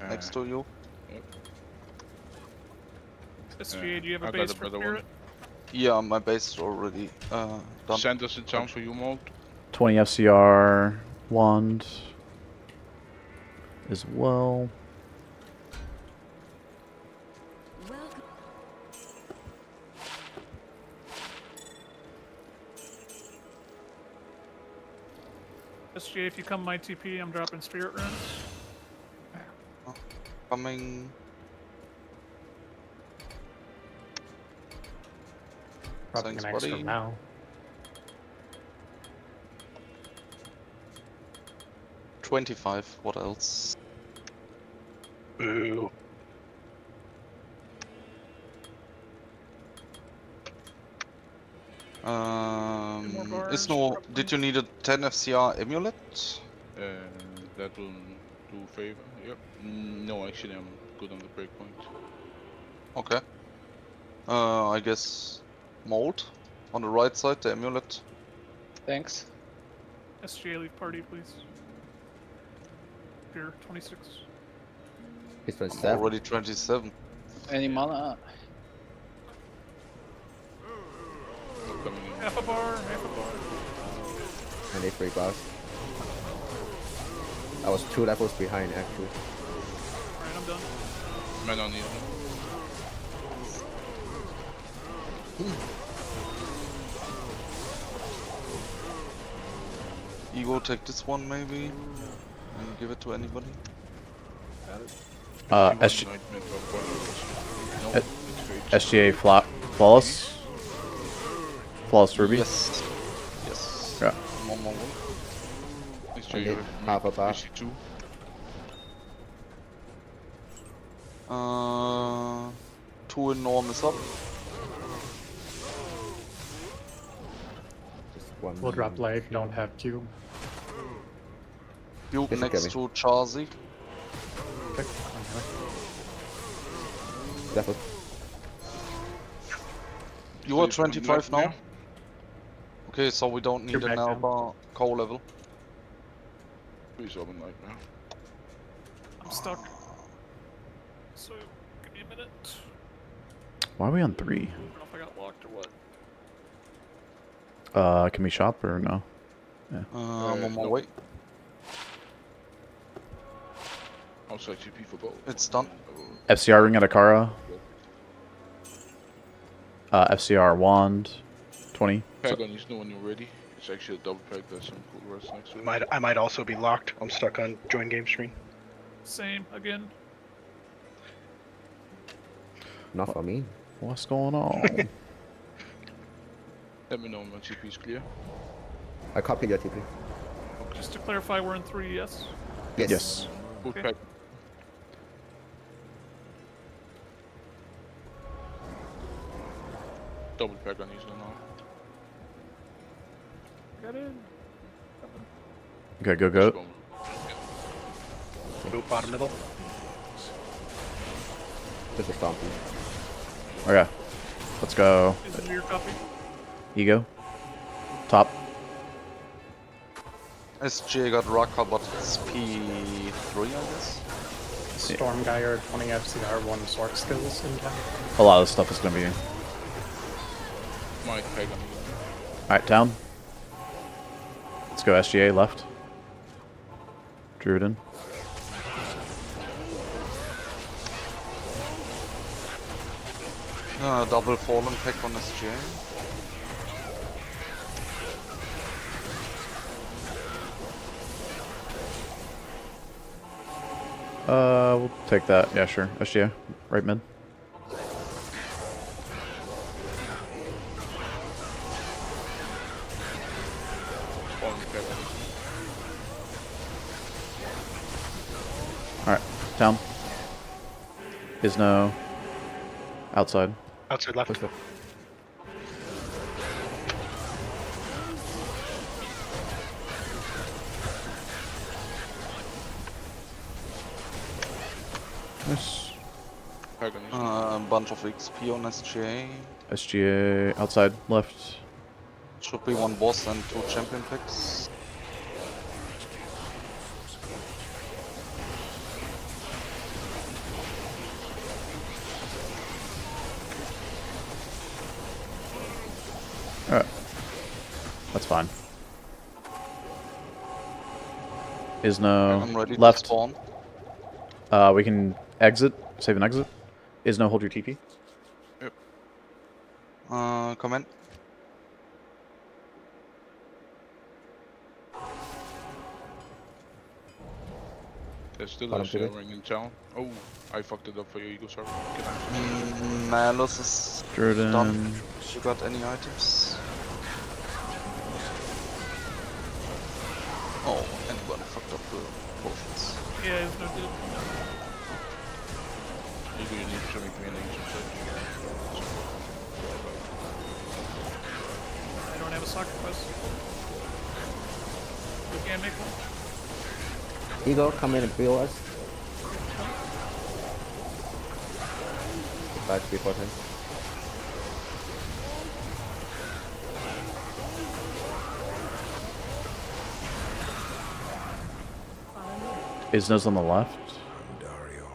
Next to you. Yep. SGA, do you have a I got base a for better one. Spirit? Yeah, my base is already done. Center's in town for you, Malt. 20 FCR wand as well. Welcome. SGA, if you come my TP, I'm dropping Spirit runes. Coming. Dropping Thanks, an extra buddy. now. $25. What else? Boo. bars, Isno, probably. did you need a 10 FCR amulet? That will do favor. Yep. No, actually, I'm good on the breakpoint. Okay. I guess mold on the right side, the amulet. Thanks. SGA, leave party, please. Here, 26. He's I'm 27. already 27. Any mana? I'm coming in. Half a bar, half a bar. And they 3 bars. I was 2 levels behind actually. Alright, I'm done. Man on you. Ego, take this one maybe, and give it to anybody. SG No, Uh, it's great. SGA flawless. Flawless ruby. Yes. Yes. Yeah. One more one. It's I you did have half a bar. SG2. Two enormous up. Just one. We'll drop leg, don't have cube. Cube This is next Kevin. to Charzy. Okay. Level. You are So you 25 now? now? Okay, so we don't need You're back an down. Alba core level. Please open light now. I'm stuck. So, give me a minute. Why are we on 3? I don't know if I got locked or what. Can we shop or no? One more no. way. Also TP for both. It's done. FCR ring at Akara. FCR wand. 20. Pack on Isno when you're ready. It's actually a double pack. There's some cool rest next to it. I might also be locked. I'm stuck on join game screen. Same, again. Not for me. What's going on? Let me know when TP is clear. I copied your TP. Just to clarify, we're in 3, yes? Yes. Yes. Good Okay. pack. Double pack on Isno now. Got in. Okay, go, Let's go. Boot bottom middle. Just a stompy. Okay. Let's go. Is it your copy? Ego. Top. SJ got Raka, but it's P3, I guess. Storm Gyre, 20 FCR, 1 Sork skills in town. A lot of this stuff is going to be... Might pack on Isno. Alright, down. Let's go SGA left. Druiden. Double fallen pack on SJ. We'll take that. Yeah, sure. SGA. Right mid. Falling pack on Isno. Alright, down. Is no outside. Outside left. Push the. Nice. Pack on Isno. A bunch of XP on SJ. SGA outside left. Should be 1 boss and 2 champion packs. That's fine. Isno I'm ready left. to spawn. We can exit. Save and exit. Isno, hold your TP. Come in. There's still Bottom a TV. ring in town. Oh, I fucked it up for you, Ego, sorry. Can I Malus is Jordan. done. You got any items? Oh, anyone fucked up the potions. Yeah, it's no good. Ego, you need to make me an ancient I don't have a soccer quest. We can't make one. Eagle, come in and heal us. Back before him. Isno's on the left. Dario,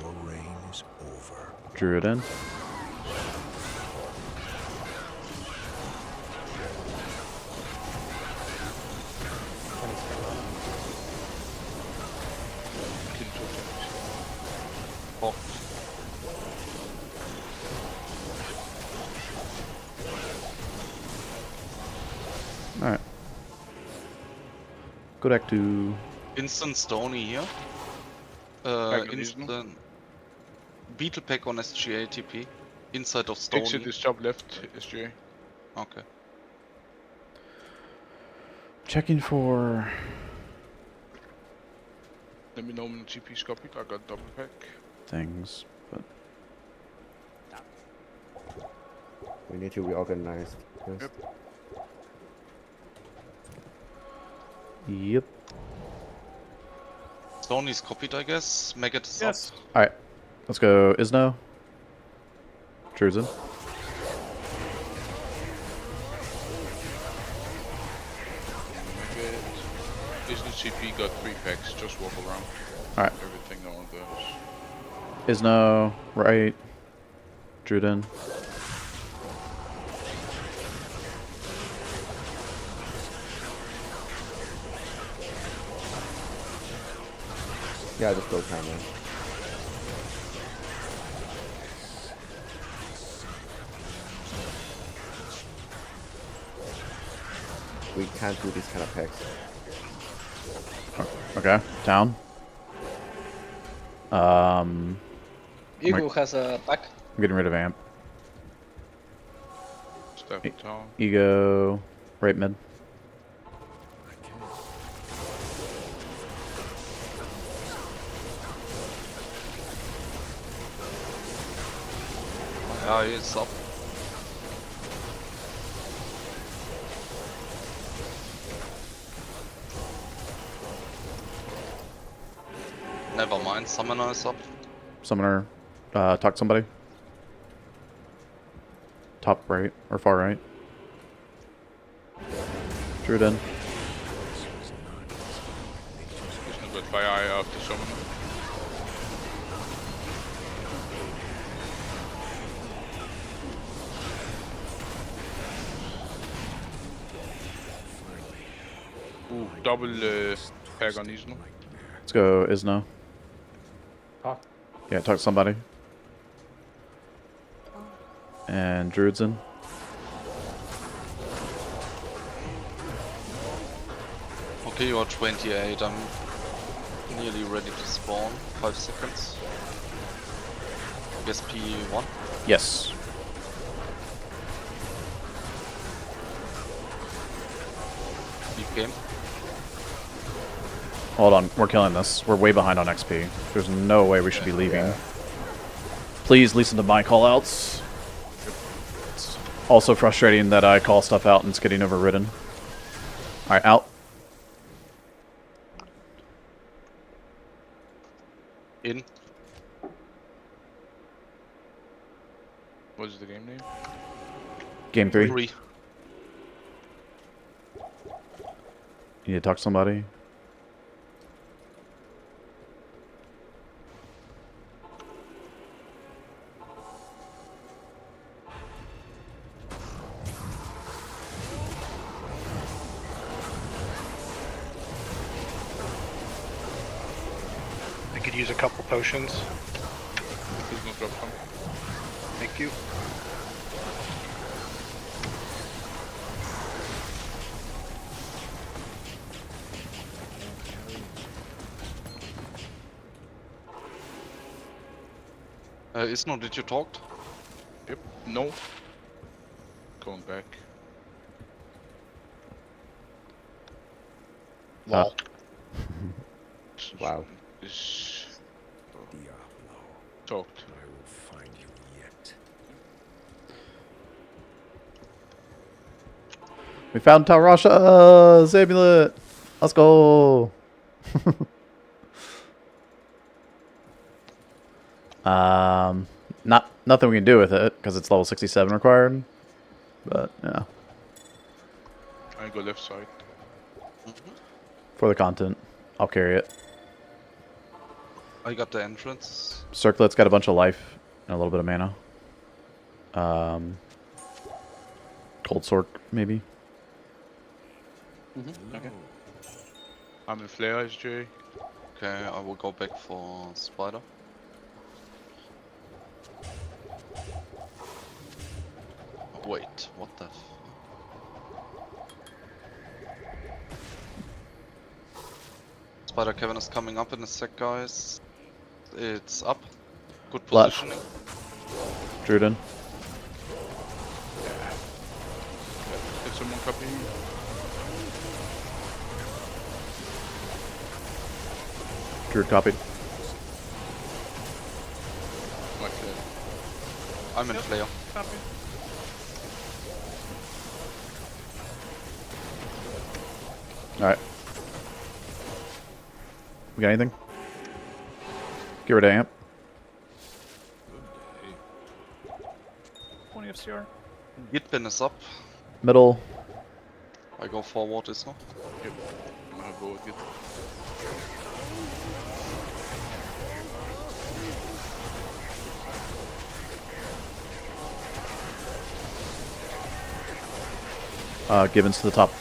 your reign is over. Druid in. kill totems. Oh, Alright. Go back to... instant Stony here. Back on Instant Beetle Pack on SGA TP. Inside of Stony. Exit is top left, SJ. Okay. Checking for... Let me know when the TP's copied. I got double pack. things, but... We need to reorganize. Yes. Yep. Yep. Stony's copied, I guess. Maggot is Yes. up. Alright. Let's go Isno. Druid's in. Is the CP got 3 packs, just walk around. Alright. Everything on those. Isno, right. Druid in. Yeah, just go camera. We can't do these kind of packs. Okay, down. Eagle has a pack. I'm getting rid of Amp. Step in town. Ego, right mid. Yeah, it's up. Never mind, Summoner is up. Summoner, talk to somebody. Top right, or far right. Druid in. Is not got fire eye after summoner. Ooh, double pack on Isno. Let's go Isno. Talk. Yeah, talk to somebody. And Druid's in. Okay, you are 28. I'm nearly ready to spawn. 5 seconds. Guess P1. Yes. Deep game. Hold on, we're killing this. We're way behind on XP. There's no way we should be leaving. Yeah. Please listen to my callouts. It's also frustrating that I call stuff out and it's getting overridden. Alright, out. In. What is the game name? Game 3. 3. You need to talk to somebody. could use a couple potions. Please no drop some. Thank you. Isno, did you talk? Yep. No. Going back. Lol. Wow. Is Diablo, talked. I will find you yet. We found Taurasha's amulet. Let's go. Nothing we can do with it because it's level 67 required. But yeah, I go left side. for the content, I'll carry it. I got the entrance. Circlet's got a bunch of life and a little bit of mana. Cold Sword, maybe. Okay. I'm in flare, SJ. Okay, I will go back for Spider. Wait, what the f... Spider Kevin is coming up in a sec, guys. It's up. Good Left. positioning. Druden. Is someone copying? Druid copied. My flare. I'm in flare. Copy. Alright. We got anything? Get rid of amp. 20 FCR. Gitpin is up. Middle. I go forward, Isno. Yep. I'm gonna go with it. Gibbons to the top.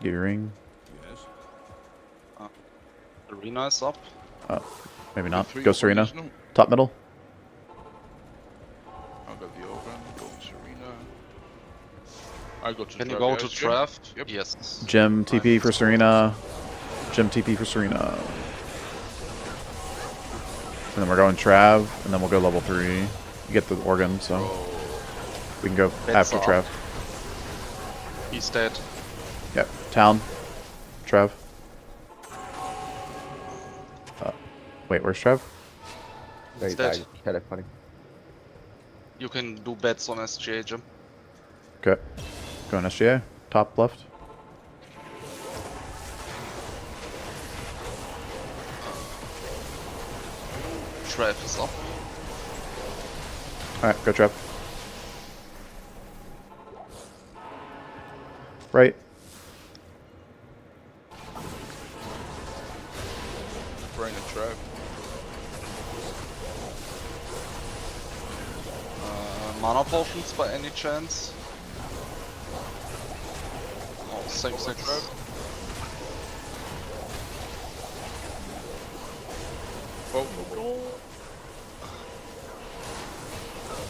Get your ring. Yes. Arena is up. Maybe not. Three Go of Serena. these, no? Top middle. I got the Open, go to Serena. I go to Can you Trav, go yeah, to SJ? Trav? Yep. Yes. Gem TP for Serena. Gem TP for Serena. And then we're going Trav, and then we'll go level 3. You get the organ, so we can go That's after up. Trav. He's dead. Yep. Town. Trav. Wait, where's Trav? Very dead. died. Telephonic. You can do bets on SJ, Jim. Okay. Going SGA. Top left. Trav is up. Alright, go Trav. Right. Brain and Trav. Mana potions by any chance? Oh, same.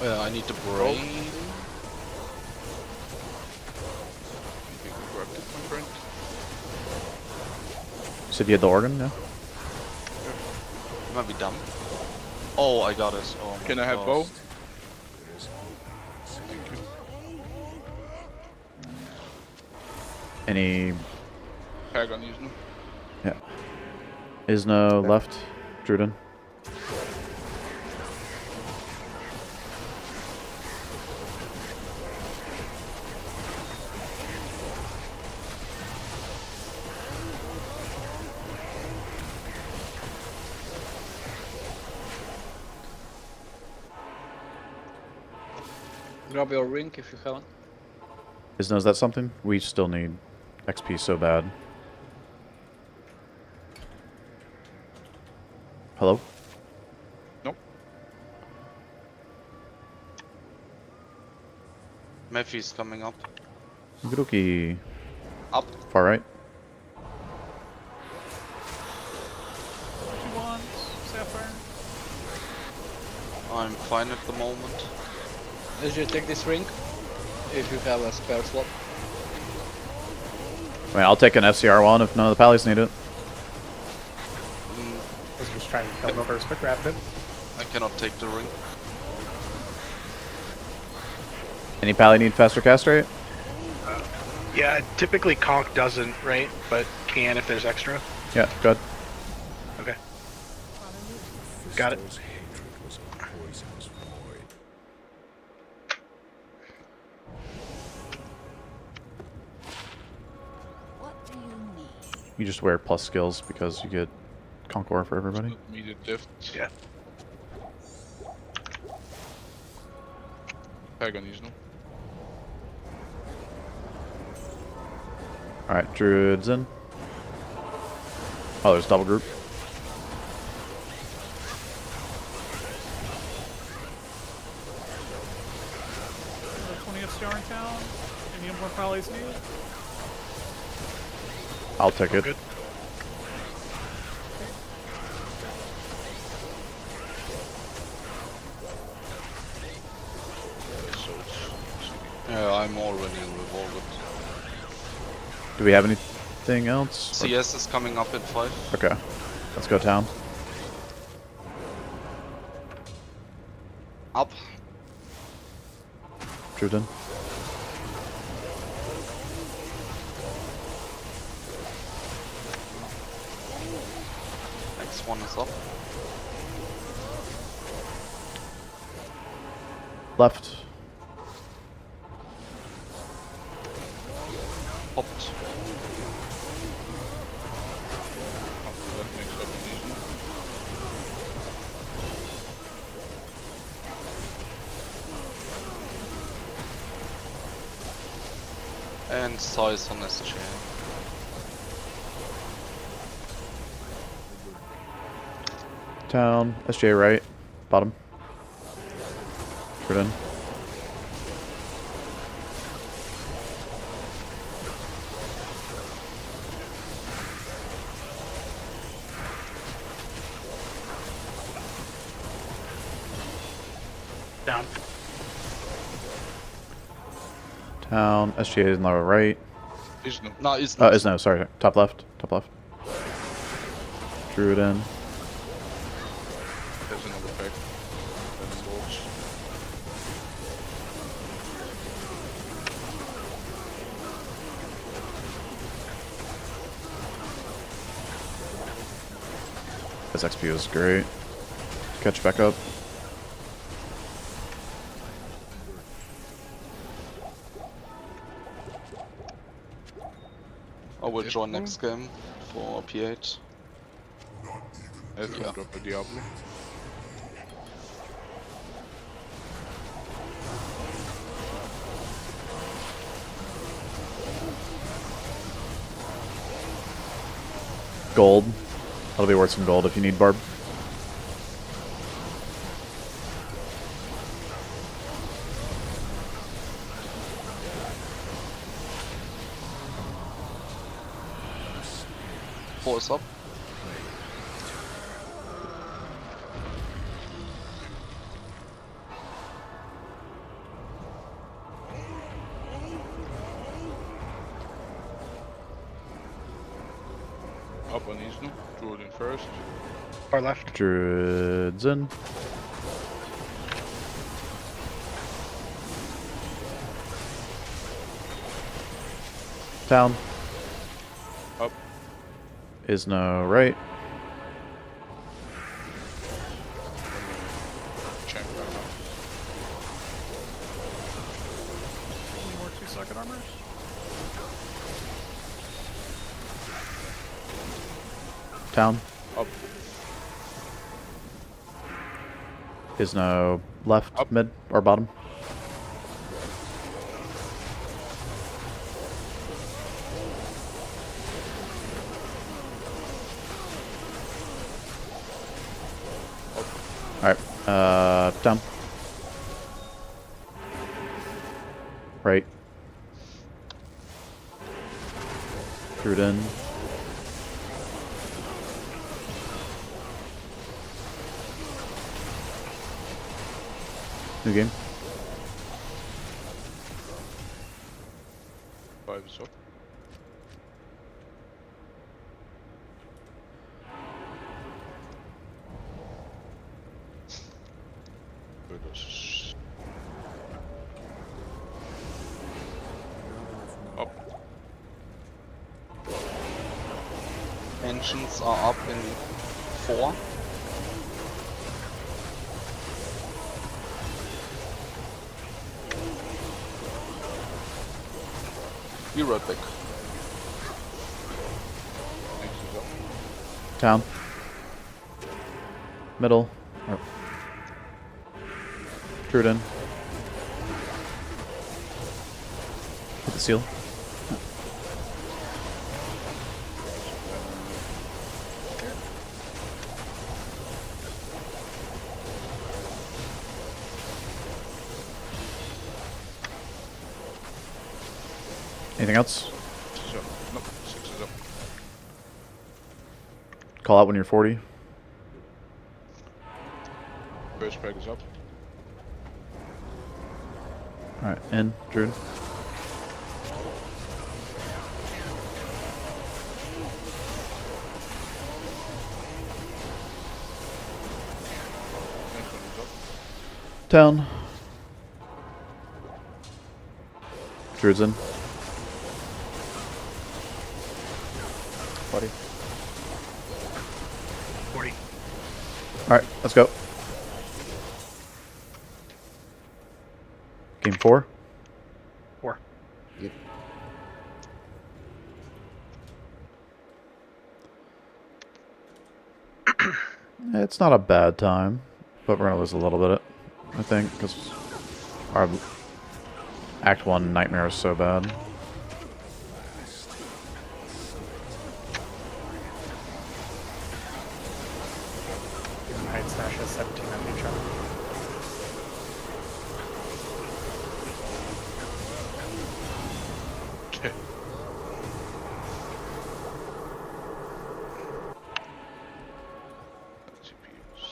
Oh, I need the brain. you can grab it, my friend. Said you had the organ, yeah? You might be dumb. Oh, I got it. Oh my Can I have gosh. bow? Yes. Thank you. Any... Paragon use no? Yeah. Isno left. Druden. Grab your ring if you haven't. Isno, is that something? We still need XP so bad. Hello? Nope. Mephi's coming up. Okie Up. Far right. 2 wands, sapphire. I'm fine at the moment. As you take this ring, if you have a spare slot. I mean, I'll take an FCR one if none of the pallies need it. I was just trying to kill him first, but grabbed it. I cannot take the ring. Any pally need faster cast rate? Yeah, typically conk doesn't, right? But can if there's extra. Yeah, good. Okay. Got it. Crystal's hatred was a poisonous void. What do you need? You just wear plus skills because you get Conqueror for everybody. Immediate death. Yeah. Paganism. Alright, druids in. Oh, there's double group. Another 20 FCR in town. Any more pallies needed? I'll take it. Good. Yeah, I'm already revolved. Do we have anything else? CS is coming up in 5. Okay. Let's go town. Up. Druid in. Next one is up. Left. Popped. That makes paganism. And size on SJ. Town. SJ right. Bottom. Druid in. Down. Town. SGA is in lower right. Isnum. No, it's Oh, not. is no, sorry. Top left. Top left. Druid in. There's another pack. That involves. This XP is great. Catch back up. I will join next game for P8. Let's Yeah. drop a Diablo. Gold. That'll be worth some gold if you need Barb. Force up. Up on Isnu. Druid in first. Far left. Druids in. Town. Up. Is no right. Champ right now. Any more 2-second armors? Town. Up. Is no left, Up. mid, or bottom. Alright, down. Right. Screwed in. New game. 5 is up. Goodness. Up. Engines are up in 4. Be right back. Next is up. Town. Middle. Oh. Screwed in. Hit the seal. Anything else? 6 is up. No, 6 is up. Call out when you're 40. First pack is up. Alright, in. Druid. Next one is up. Town. Druid's in. 40. 40. Alright, let's go. Game 4. 4. Yep. It's not a bad time, but we're gonna lose a little bit, I think, because our Act 1 nightmare is so bad. Night Slash is 17 on each other. Okay. CPUs.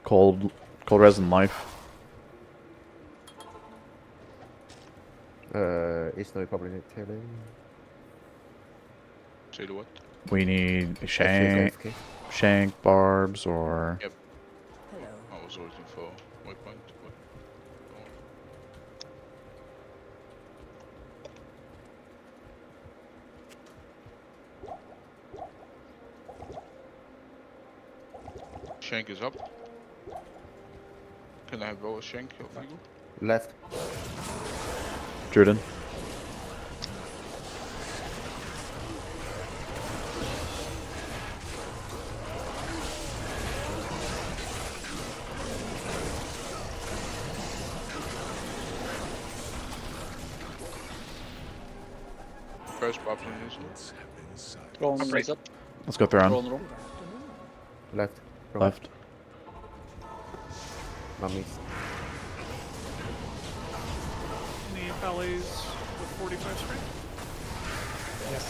Cold resin life. East North Republic tailing. Say the what? We need shank, HCSSF. shank barbs, or Yep. Hello. I was waiting for waypoint. But... Shank is up. Can I have our shank, Vigo? Left. Druid in. First pops on this. Throne is up. Let's go Thrawn. Throne room. Left. From Left. Mummies. Any ballets with 45 strength? Yes.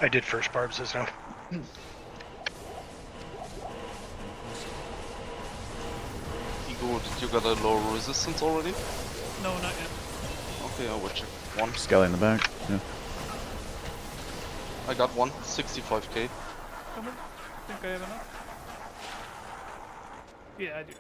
I did first barbs just now. Ego, did you get a low resistance already? No, not yet. Okay, I will check one. Skelly in the back. Yeah. I got one, 65k. Come on. Think I have enough? Yeah, I do.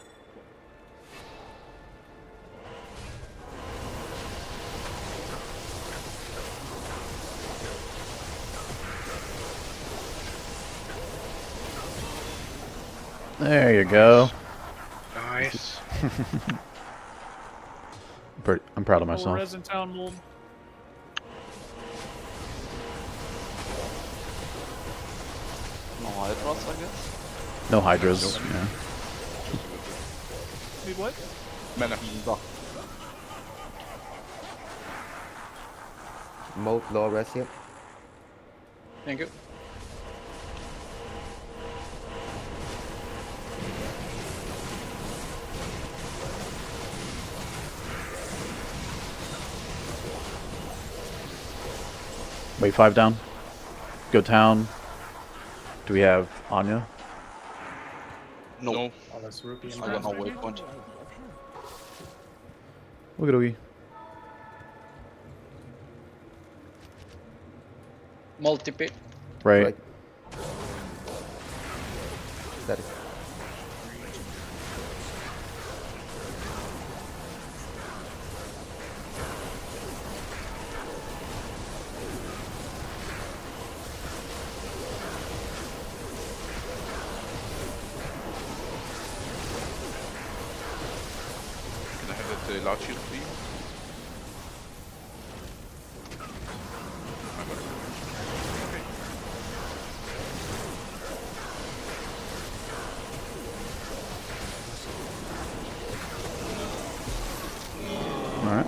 There you go. Nice. I'm proud of Oh, myself. res in town mold. No hydras, I guess. No hydras. Yeah. Need what? Mana. Mode low res here. Thank you. Wait, 5 down. Go town. Do we have Anya? No. No. Oh, there's Ruby in I there. got no waypoint. Look at we. Multi-pit. Right. That is. Can I have that large shield, please? I got it. Alright.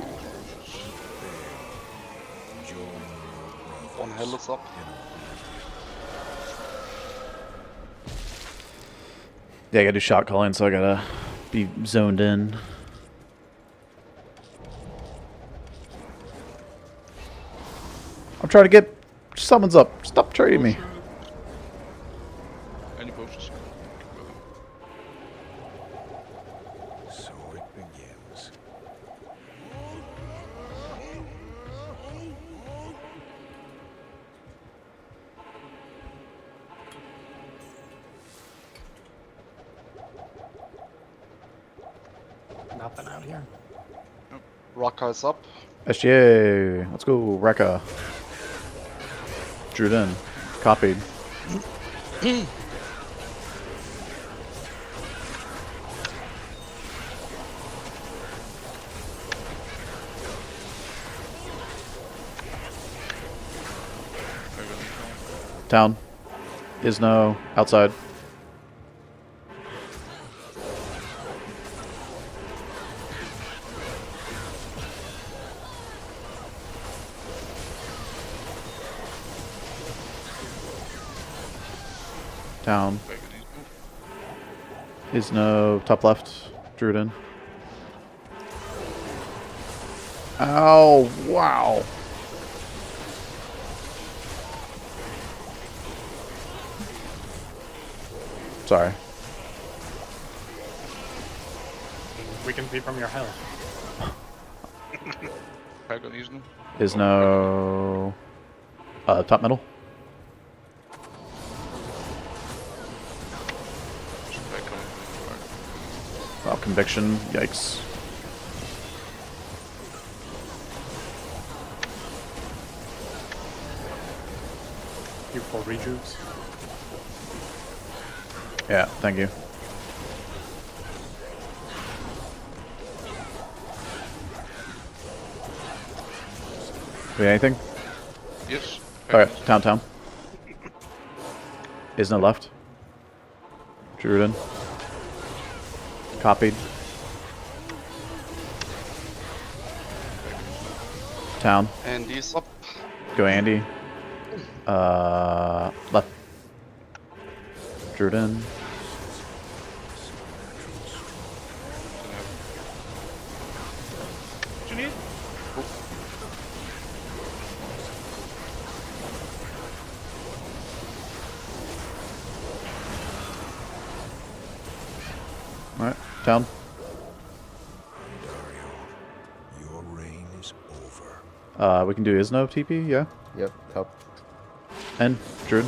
One hell is up. Yeah, I gotta do shot calling, so I gotta be zoned in. I'm trying to get summons up. Stop trading me. Any potions? So it begins. Nothing out here. Raka is up. SGA. Let's go, Rekka. Drew it in. Copied. Town. Isno. Outside. Town. Isno. Top left. Drew it in. Oh, wow. Sorry. We can see from your health. Pack on Isno. Isno. Top middle. Pack on. Oh, conviction. Yikes. You full rejuves. Yeah, thank you. Wait, anything? Yes. Alright, town. Isno left. Drew it in. Copied. Town. And he's up. Go Andy. Left. Drew it in. What you need? Alright, town. Dario, your reign is over. We can do Isno TP, yeah? Yep. Help. And Druid.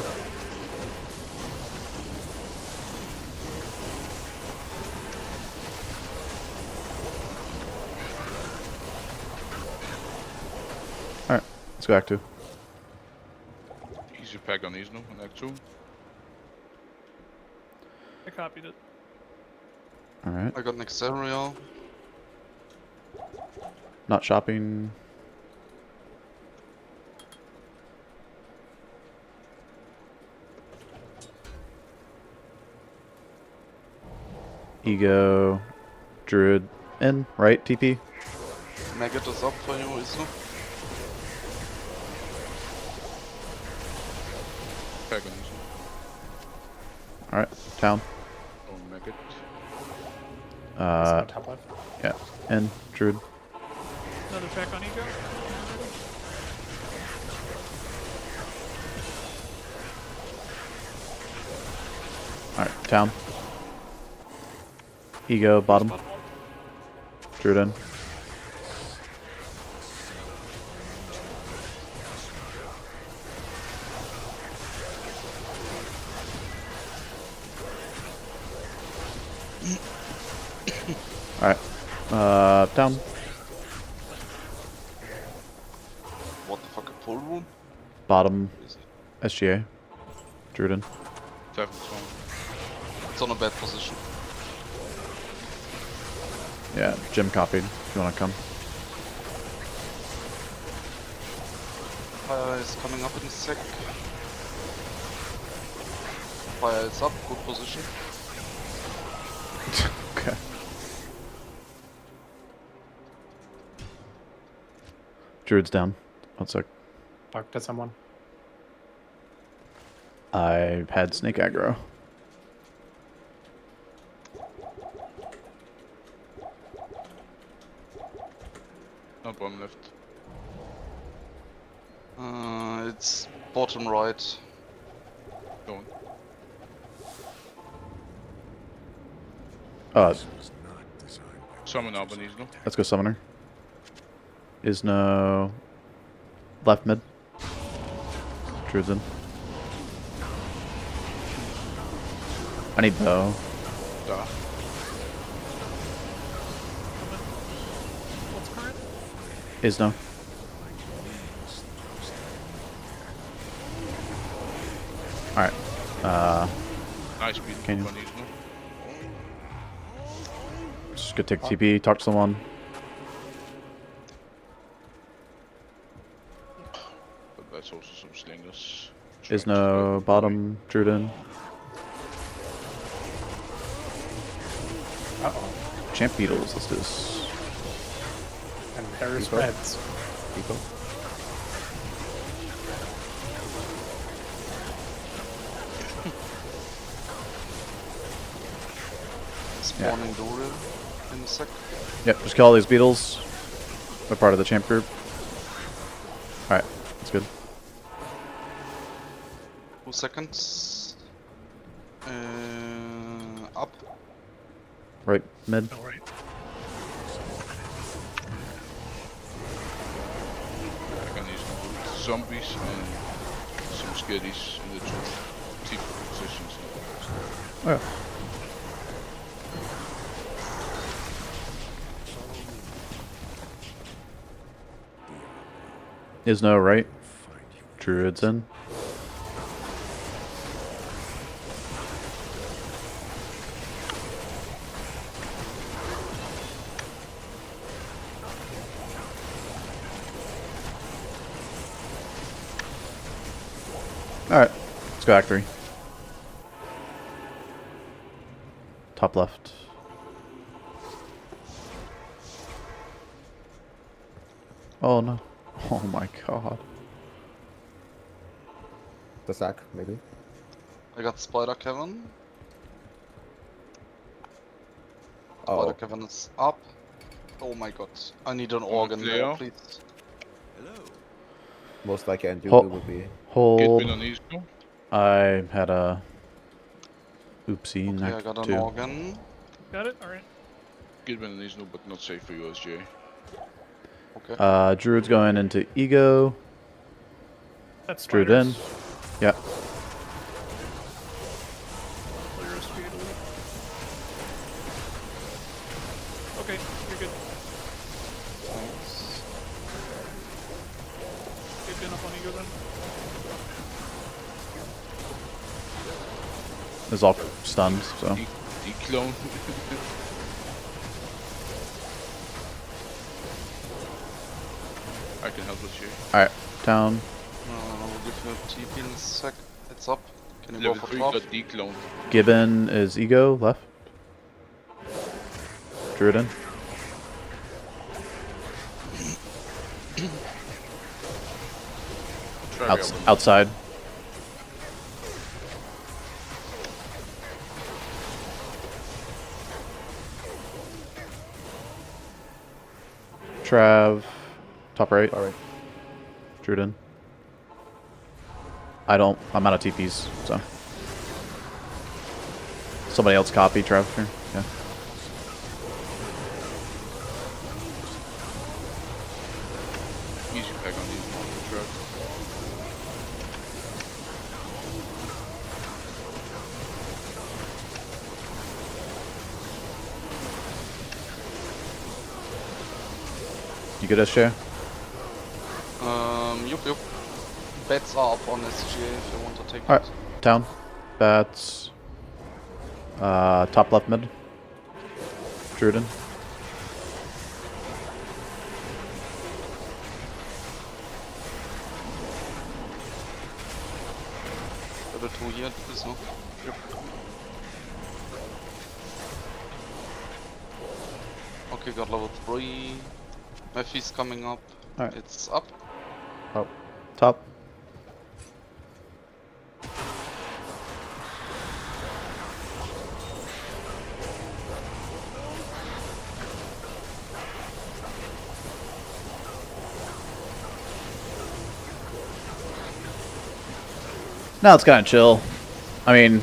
Alright, let's go Act 2. Easy pack on Isno on Act 2. I copied it. Alright. I got next area. Not shopping. Ego. Druid. In, right? TP? Maggot is up for you, is it? Pack on Isno. Alright. Town. Oh, maggot. Top left. Yeah. In. Druid. Another check on ego. Alright. Town. Ego. Bottom. Druid in. Alright. Down. What the fuck, a full room? Bottom. Is it? SGA. Druid in. 7 strong. It's on a bad position. Yeah, Jim copied if you want to come. Fire is coming up in a sec. Fire is up, good position. Okay. Druid's down. 1 sec. Talk to someone. I had snake aggro. Not bomb left. It's bottom right. Don't. This was not designed by Summon up on Isno. Let's go summoner. Is no left mid. Druid's in. I need bow. Da. What's current? Is no. Alright. Nice speed Can you- on Isno. Just go take TP, talk to someone. But that's also some slingers. Is Trying to no spread bottom, Druid in. Uh-oh. Champ Beetles, let's do this. And there's People. reds. People. Spawning Dorian in a sec. Yep, just kill all these beetles. They're part of the champ group. Alright, that's good. 2 seconds. Up. Right, mid. Alright. Pack on Isno. Zombies and some skitties in the two positions. Oh, yeah. Is no right. Druid's in. Alright, let's go Act 3. Top left. Oh no. Oh my god. The sack, maybe. I got Spider Kevin. Oh, Spider Kevin is up. Oh my god. I need an organ there, Leo? please. most likely and Hol- will be. Get Hold. win on Isno. I had a oopsie. Okay, I Act got an 2. organ. Got it? Alright. Get win on Isno, but not safe for you, SJ. Okay. Druid's going into Ego. That's Druid in. spiders. Yeah. Clear a speed. Okay, you're good. Thanks. Get Jin up on ego then. It's all stunned, so. Declone. I can help with you. Alright, down. I'll give you a TP in a sec. It's up. Can you Level go for 3 top? got decloned. Gibbon is ego, left. Druiden. Try me up. Outside. Trav. Top right. All right. Druiden. I'm out of TPs, so. Somebody else copy Trav here. Yeah. Easy pack on these monster trucks. You good, SJ? Yup. Bets are up on SGA if you want to take Alright, it. down. Bats. Top left mid. Druiden. Level 2 here, is no? Yep. Okay, got level 3. Mephi's coming up. Alright. It's up. Oh. Top. Now it's kind of chill. I mean,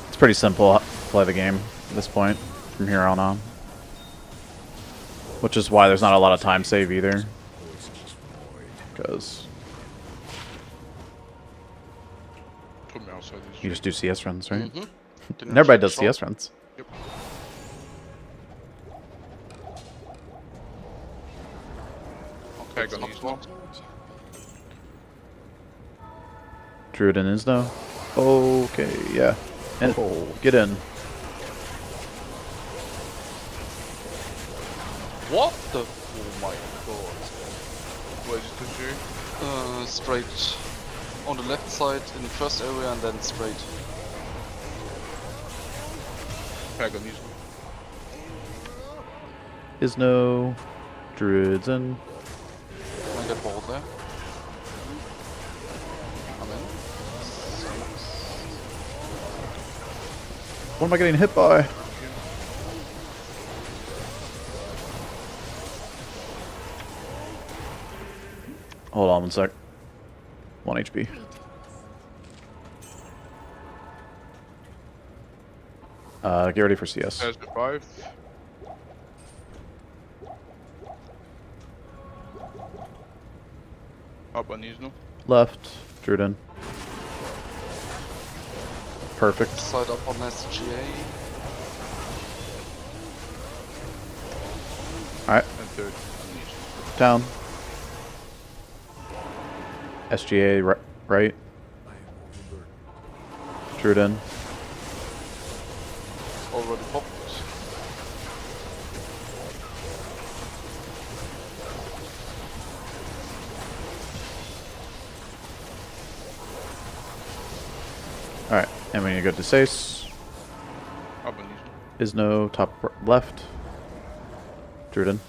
it's pretty simple to play the game at this point from here on. Which is why there's not a lot of time save either. Because From outside this you just do CS runs, right? Mm-hmm. And everybody does CS runs. Yep. Okay, Pack on these not ones. Druiden is now. Okay, yeah. And get in. What the? Oh my god. Where is it this year? Straight on the left side in the first area and then straight. Pack on these ones. Is no druids in. Can I get ball there? I'm in. What am I getting hit by? Hold on one sec. 1 HP. Get ready for CS. Has the 5. Up on these, no? Left. Druiden. Perfect. Side up on SGA. Alright. And third on these. Down. SGA right. Druiden. Already popped. Alright. And we need to go to Sace. Up on these. Is no top left. Druiden.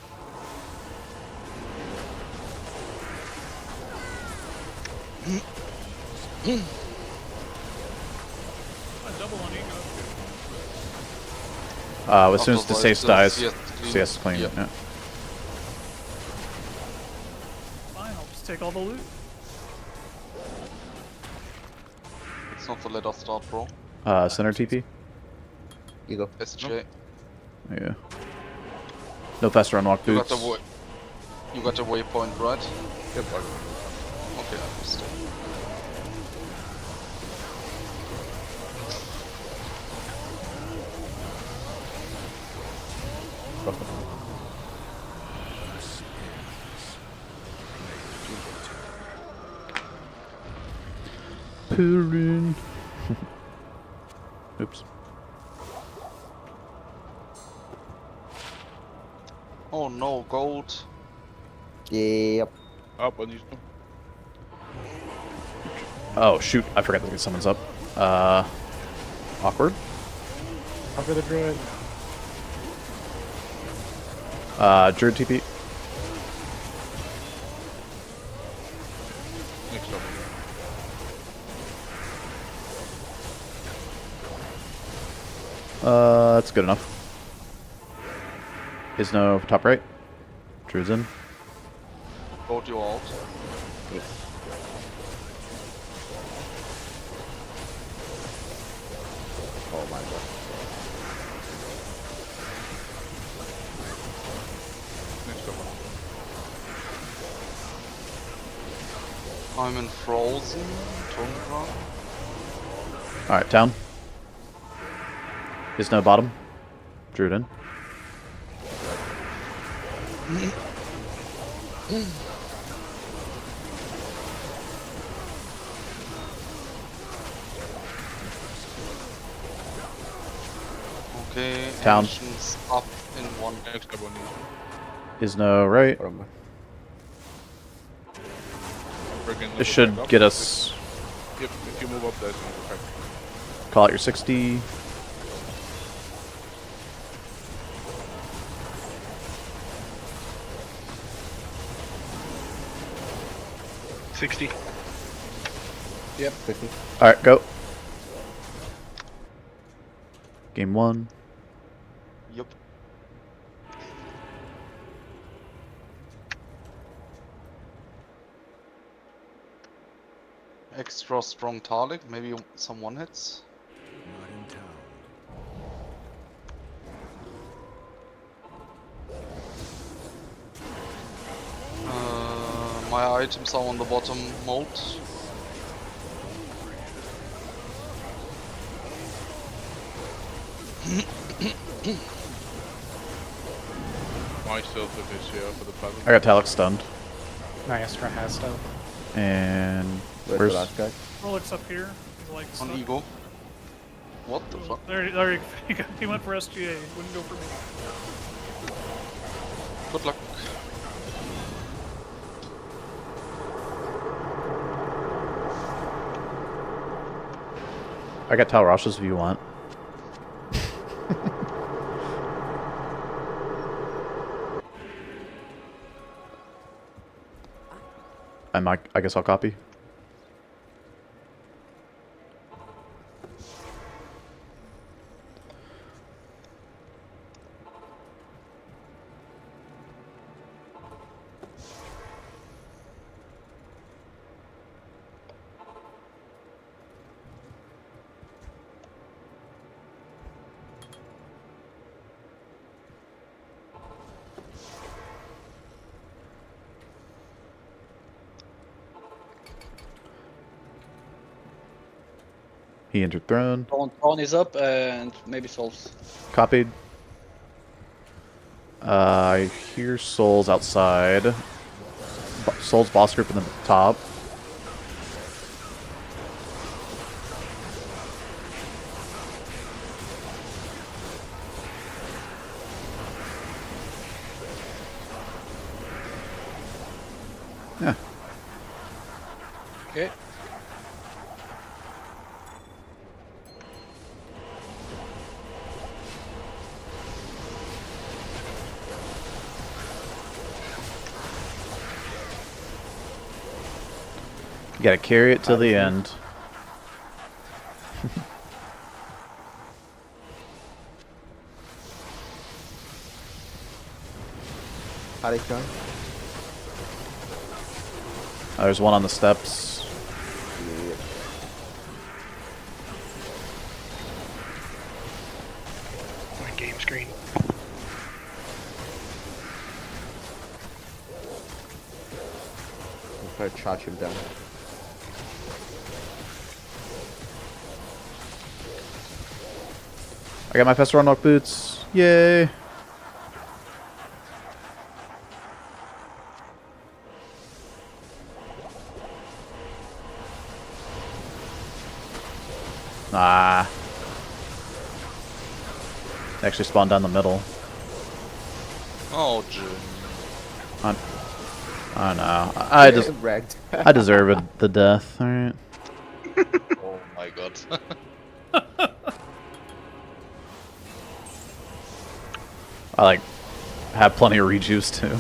A double on ego. As soon as the Sace dies, CS is clean. Yeah. Yeah. Fine, I'll just take all the loot. It's not to let us start, bro. Center TP. Ego. SGA. Yeah. No faster unlock You got boots. you got the waypoint, right? Yep. Okay, I understand. Purin. Oops. Oh no, gold. Yep. Up on these. Oh shoot! I forgot to get summons up. Awkward. Cover the druid. Druid TP. Next up. That's good enough. Is no top right. Druid's in. Go to your alt. Oh my god. Next up. I'm in Frozen. Tundra. Alright, town. Is no bottom. Druid in. Okay. Town. Ancients up in one. Next up on these. Is no right. Bottom. Freaking This should back up. get us. Yep, if you move up, that's gonna affect. Call out your 60. $60. Yep. 50. Alright, go. Game 1. Yup. Extra strong Talik, maybe some one hits. Not in town. My items are on the bottom mode. Myself with this here for the pattern. I got Talek stunned. Maestra has stuff. And Where's where's the last guy? Rolex up here. He's like On stuck. Ego. What the fuck? There he went for SGA. Wouldn't go for me. Good luck. I got Tal Roshes if you want. I guess I'll copy. He entered throne. Throne is up and maybe souls. Copied. I hear souls outside. Souls boss group in the top. Yeah. Okay. You gotta carry it till the end. Alex John. There's one on the steps. Yeah. My game screen. I'll try to charge him down. I got my Fester Unlock boots. Yay! Ah. Actually spawned down the middle. Oh, Jim. On. I know. I just Wrecked. I deserved the death. All right. Oh my god. I like have plenty of rejuice too.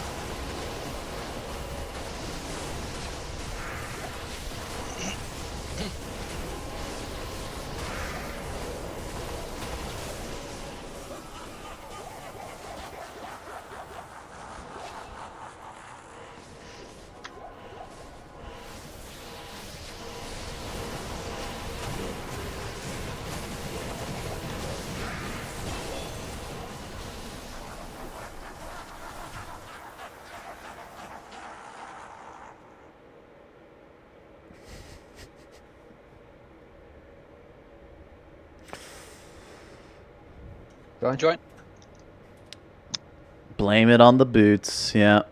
Join. Blame it on the boots. Yeah.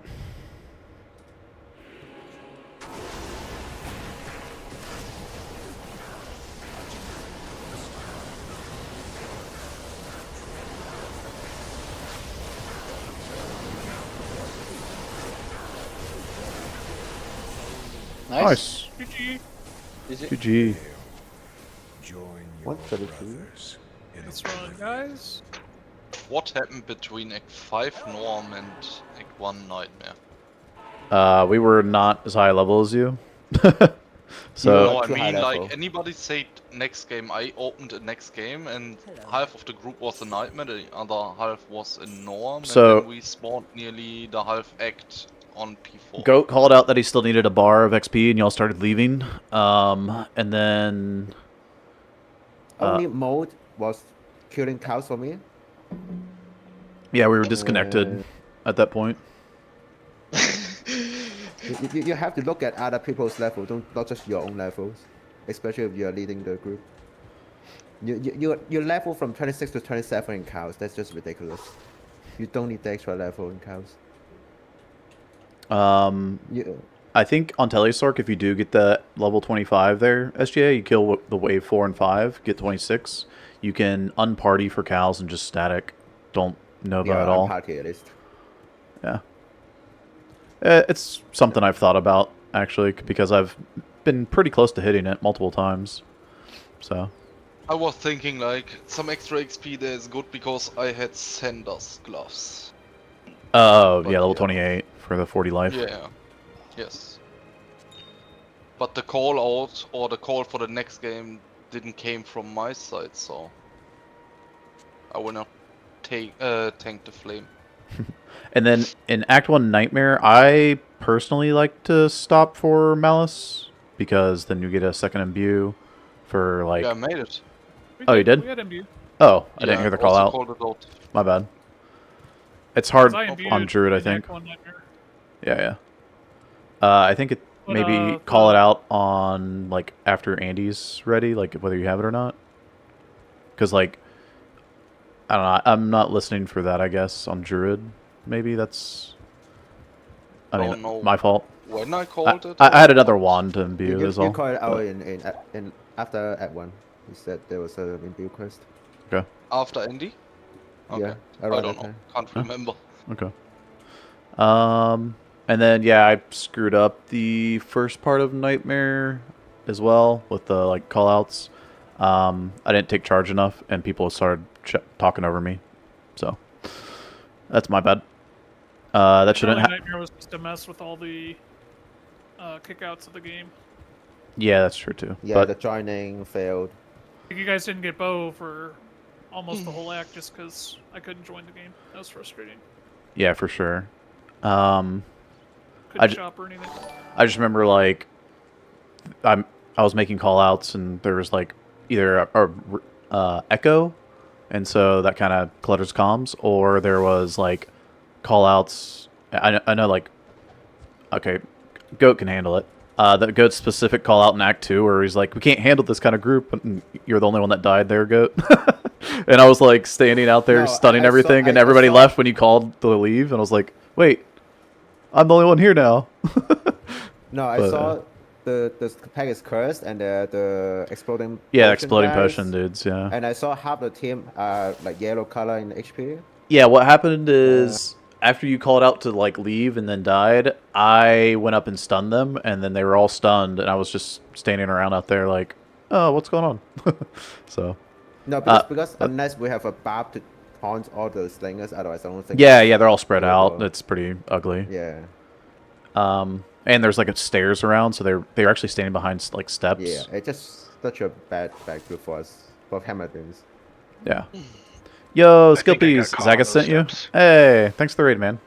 Nice. GG. Easy. GG. Join your 132. brothers in Let's run, guys. What happened between Act 5 Norm and Act 1 Nightmare? We were not as high level as you. So No, I too high mean, like, level. anybody said next game, I opened a next game, and half of the group was a Nightmare, the other half was a Norm, So- and then we spawned nearly the half act on P4. Goat called out that he still needed a bar of XP, and y'all started leaving. And then Only mode was killing cows for me. yeah, we were disconnected at that point. You have to look at other people's level, not just your own levels, especially if you're leading the group. You level from 26 to 27 in cows. That's just ridiculous. You don't need the extra level in cows. You, I think on Telesork, if you do get the level 25 there, SGA, you kill the wave 4 and 5, get 26. You can unparty for cows and just static. Don't know about at all. party at least. Yeah. It's something I've thought about, actually, because I've been pretty close to hitting it multiple times. So. I was thinking, like, some extra XP there is good because I had Sanders gloves. Oh, But yeah, level yeah. 28 for the 40 life. Yeah. Yes. But the call out or the call for the next game didn't came from my side, so I will not tank the flame. And then in Act 1 Nightmare, I personally like to stop for Malice, because then you get a second imbue for, like... Yeah, I made it. Oh, you did? We had imbue. Oh, I Yeah, didn't hear the also call out. called it out. My bad. It's hard 'Cause I imbued on Druid, I in think. Act 1 Nightmare. Yeah. I think it But, maybe call it out on, like, after Andy's ready, like, whether you have it or not. Because, like, I don't know, I'm not listening for that, I guess, on Druid. Maybe that's... I Don't mean, know my fault. When I called it. I had or another what? wand to imbue, that's You all. call it out But- in after Act 1. You said there was a imbue quest. Okay. After Andy? Okay. Yeah, I around don't that know. time. Can't remember. Okay. And then yeah, I screwed up the first part of Nightmare as well with the like callouts. I didn't take charge enough, and people started talking over me. So that's my bad. That shouldn't. Early Nightmare was just a mess with all the kickouts of the game. Yeah, that's true too. Yeah, But the joining failed. Like, you guys didn't get Bo for almost the whole act just because I couldn't join the game. That was frustrating. yeah, for sure. Couldn't I ju- shop or anything. I just remember like I was making callouts, and there was like either a echo, and so that kind of clutters comms, or there was like callouts. I know, like, okay, Goat can handle it. The Goat specific call out in Act 2 where he's like, we can't handle this kind of group, and you're the only one that died there, Goat. And I was like standing out there No, stunning I saw- everything, and I everybody saw- left when you called to leave, and I was like, wait, I'm the only one here now. No, I But, saw the pack is cursed and the exploding. Yeah, potion exploding guys, potion dudes, yeah. And I saw half the team are like yellow color in HP. Yeah, what happened is after you called out to like leave and then died, I went up and stunned them, and then they were all stunned, and I was just standing around out there like, oh, what's going on? So. No, because unless we have a barb to taunt all those slingers, otherwise I don't think. Yeah, they're all spread out. doable. It's pretty ugly. Yeah. And there's like stairs around, so they're actually standing behind like steps. Yeah, it's just such a bad group for us, for Hamiltons. Yeah. Yo, I Skill think I got Peas, caught on Zakas those sent you. steps. Hey, thanks for the raid, man.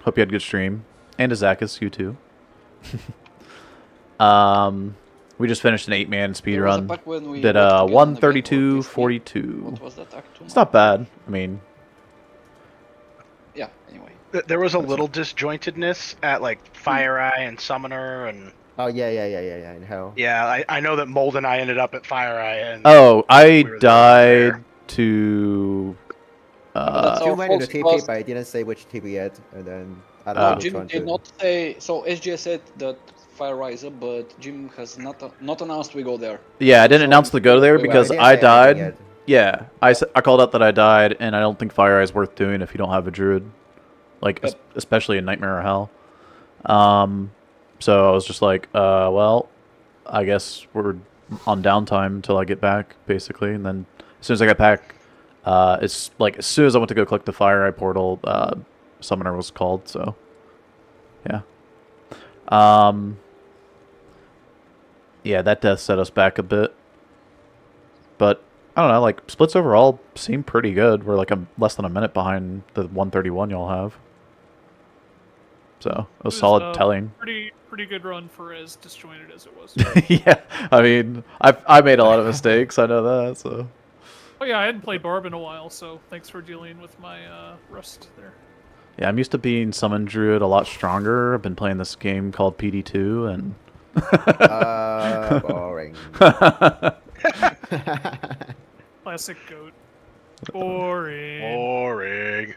Hope you had a good stream. And to Zakas, you too. We just finished an 8-man speed There was a run. pack when we Did worked together on the game, or 132.42. What was that, Act 2? It's not bad. I mean, Yeah, anyway. There was a little disjointedness at like Fire Eye and Summoner, and Oh yeah, in hell. yeah, I know that Mold and I ended up at Fire Eye. And oh, I we were there. died to. That's You our went into false TP, trust. but I didn't say which TP yet, and then other Oh. people Jim trying did to. not say. So SGS said that Fire Riser, but Jim has not announced we go there. Yeah, I didn't announce to go there Well, because didn't I say anything died. yet. Yeah, I called out that I died, and I don't think Fire Eye is worth doing if you don't have a druid, like Yep. especially in Nightmare or Hell. So I was just like, well, I guess we're on downtime until I get back, basically, and then as soon as I got back, it's like as soon as I went to go click the Fire Eye portal, Summoner was called. So, yeah. Yeah, that death set us back a bit. But, I don't know, like, splits overall seem pretty good. We're like less than a minute behind the 131 y'all have. So, it was solid telling. Pretty good run for as disjointed as it was. Yeah, I mean, I made a lot of mistakes, I know that, so. Oh yeah, I hadn't played Barb in a while, so thanks for dealing with my rust there. Yeah, I'm used to being Summon Druid a lot stronger. I've been playing this game called PD2, and... Boring. Classic goat. Boring. Boring.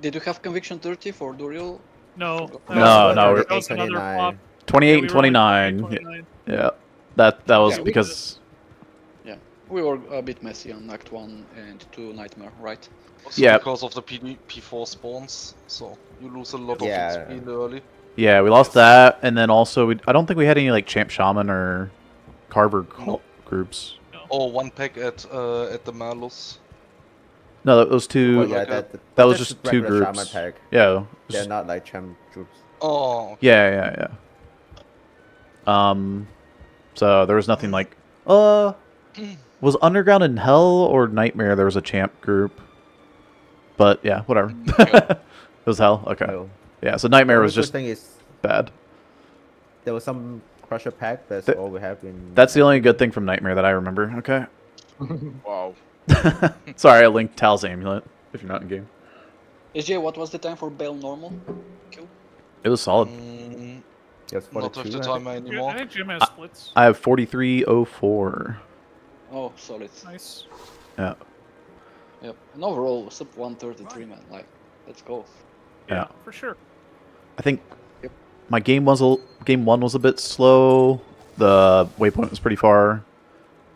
Did you have Conviction 30 for Duriel? No. No, no, That was another 29. flop. 28 Yeah, and we were like 29. 29. Yeah, that was Yeah, we because... Yeah, we were a bit messy on Act 1 and 2 Nightmare, right? Also Yeah. because of the P4 spawns, so you lose a lot of Yeah. XP early. Yeah, we lost that, and then also, I don't think we had any, like, Champ Shaman or Carver groups. Or one pack at the Malus. No, those two... Well, yeah, like a- that was that's just two regular groups. Shaman pack. Yeah. They're not like champ troops. Oh, okay. Yeah. So there was nothing like, was Underground in Hell or Nightmare? There was a champ group, but yeah, whatever. It was Hell. Okay. No. Yeah. So Nightmare was The just thing is, bad. there was some Crusher pack. That's Th- all we have in. That's the only good thing from Nightmare that I remember. Okay. Wow. Sorry, I linked Tal's amulet. If you're not in game, SJ, what was the time for Bell normal? Kill? it was solid. Just Not 42, with the I time think. anymore. I think Jim has splits. I have 4304. Oh, solid. Nice. Yeah. Yep. And overall, sub 133, man. Like, let's go. Yeah. For sure. I think Yep. my game one was a bit slow. The waypoint was pretty far,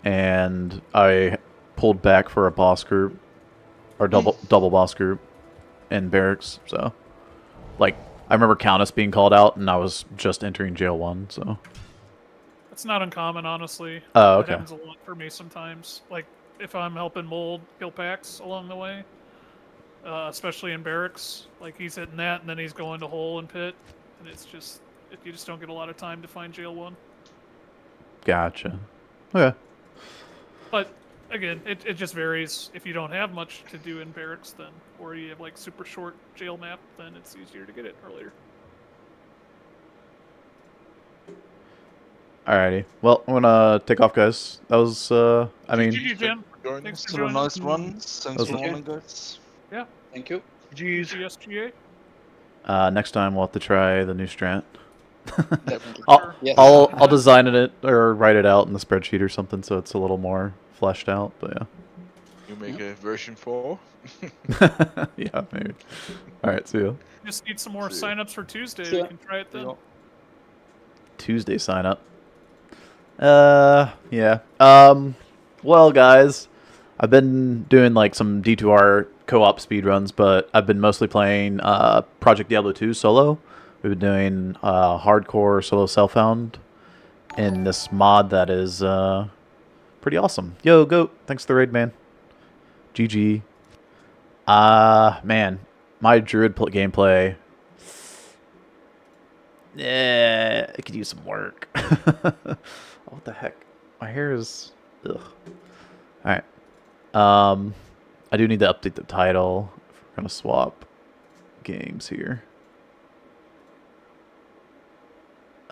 and I pulled back for a boss group or double boss group in barracks. So, like, I remember Countess being called out, and I was just entering jail 1. So, It's not uncommon, honestly. Oh, It okay. happens a lot for me sometimes. Like, if I'm helping Mold kill packs along the way, especially in barracks, like he's hitting that, and then he's going to hole and pit, and it's just, you just don't get a lot of time to find jail 1. gotcha. Okay. But again, it just varies. If you don't have much to do in barracks, then, or you have like super short jail map, then it's easier to get it earlier. Alrighty. Well, I'm gonna take off, guys. That was, I mean, GG, Jim. Join Thanks for Still a joining. nice run. Thanks was for okay. running, guys. Thank you. Jeez. GSGA. next time we'll have to try the new strat. Definitely. I'll, Yes. I'll design it or write it out in the spreadsheet or something so it's a little more fleshed out. But You make a version 4. yeah, yeah, maybe. All right, see you. Just need some more See ya. signups for Tuesday. See We ya. can try it then. Yeah. Tuesday sign up. Yeah. Well, guys, I've been doing like some D2R co-op speedruns, but I've been mostly playing Project Diablo 2 solo. We've been doing hardcore solo self-found in this mod that is pretty awesome. Yo, Goat, thanks for the raid, man. GG. Man, my druid gameplay. Yeah, it could use some work. What the heck? My hair is. Ugh. All right. I do need to update the title. If we're gonna swap games here.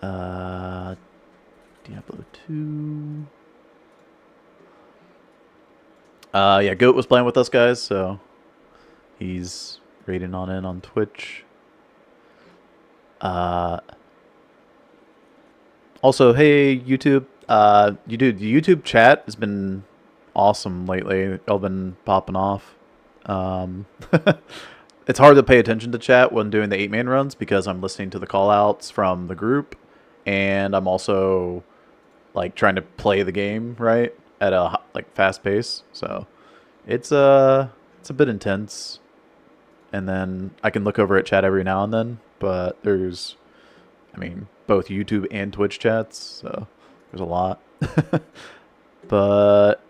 Diablo 2. Yeah, Goat was playing with us, guys, so he's raiding on in on Twitch. Also, hey, YouTube. The YouTube chat has been awesome lately. It's all been popping off. It's hard to pay attention to chat when doing the 8-man runs because I'm listening to the call-outs from the group, and I'm also like trying to play the game right at a like fast pace. So it's a bit intense. And then I can look over at chat every now and then, but there's, I mean, both YouTube and Twitch chats, so there's a lot. But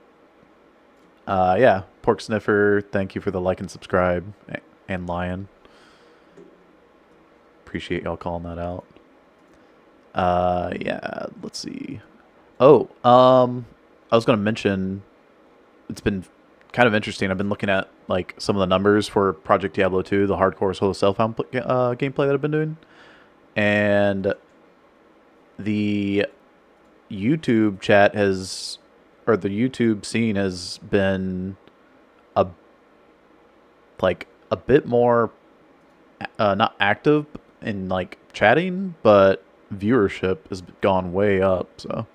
yeah, Pork Sniffer, thank you for the like and subscribe, and Lion. Appreciate y'all calling that out. Yeah, let's see. Oh, I was gonna mention, it's been kind of interesting. I've been looking at like some of the numbers for Project Diablo 2, the hardcore solo self-found gameplay that I've been doing, and the YouTube chat has, or the YouTube scene has been a bit more not active in like chatting, but viewership has gone way up. So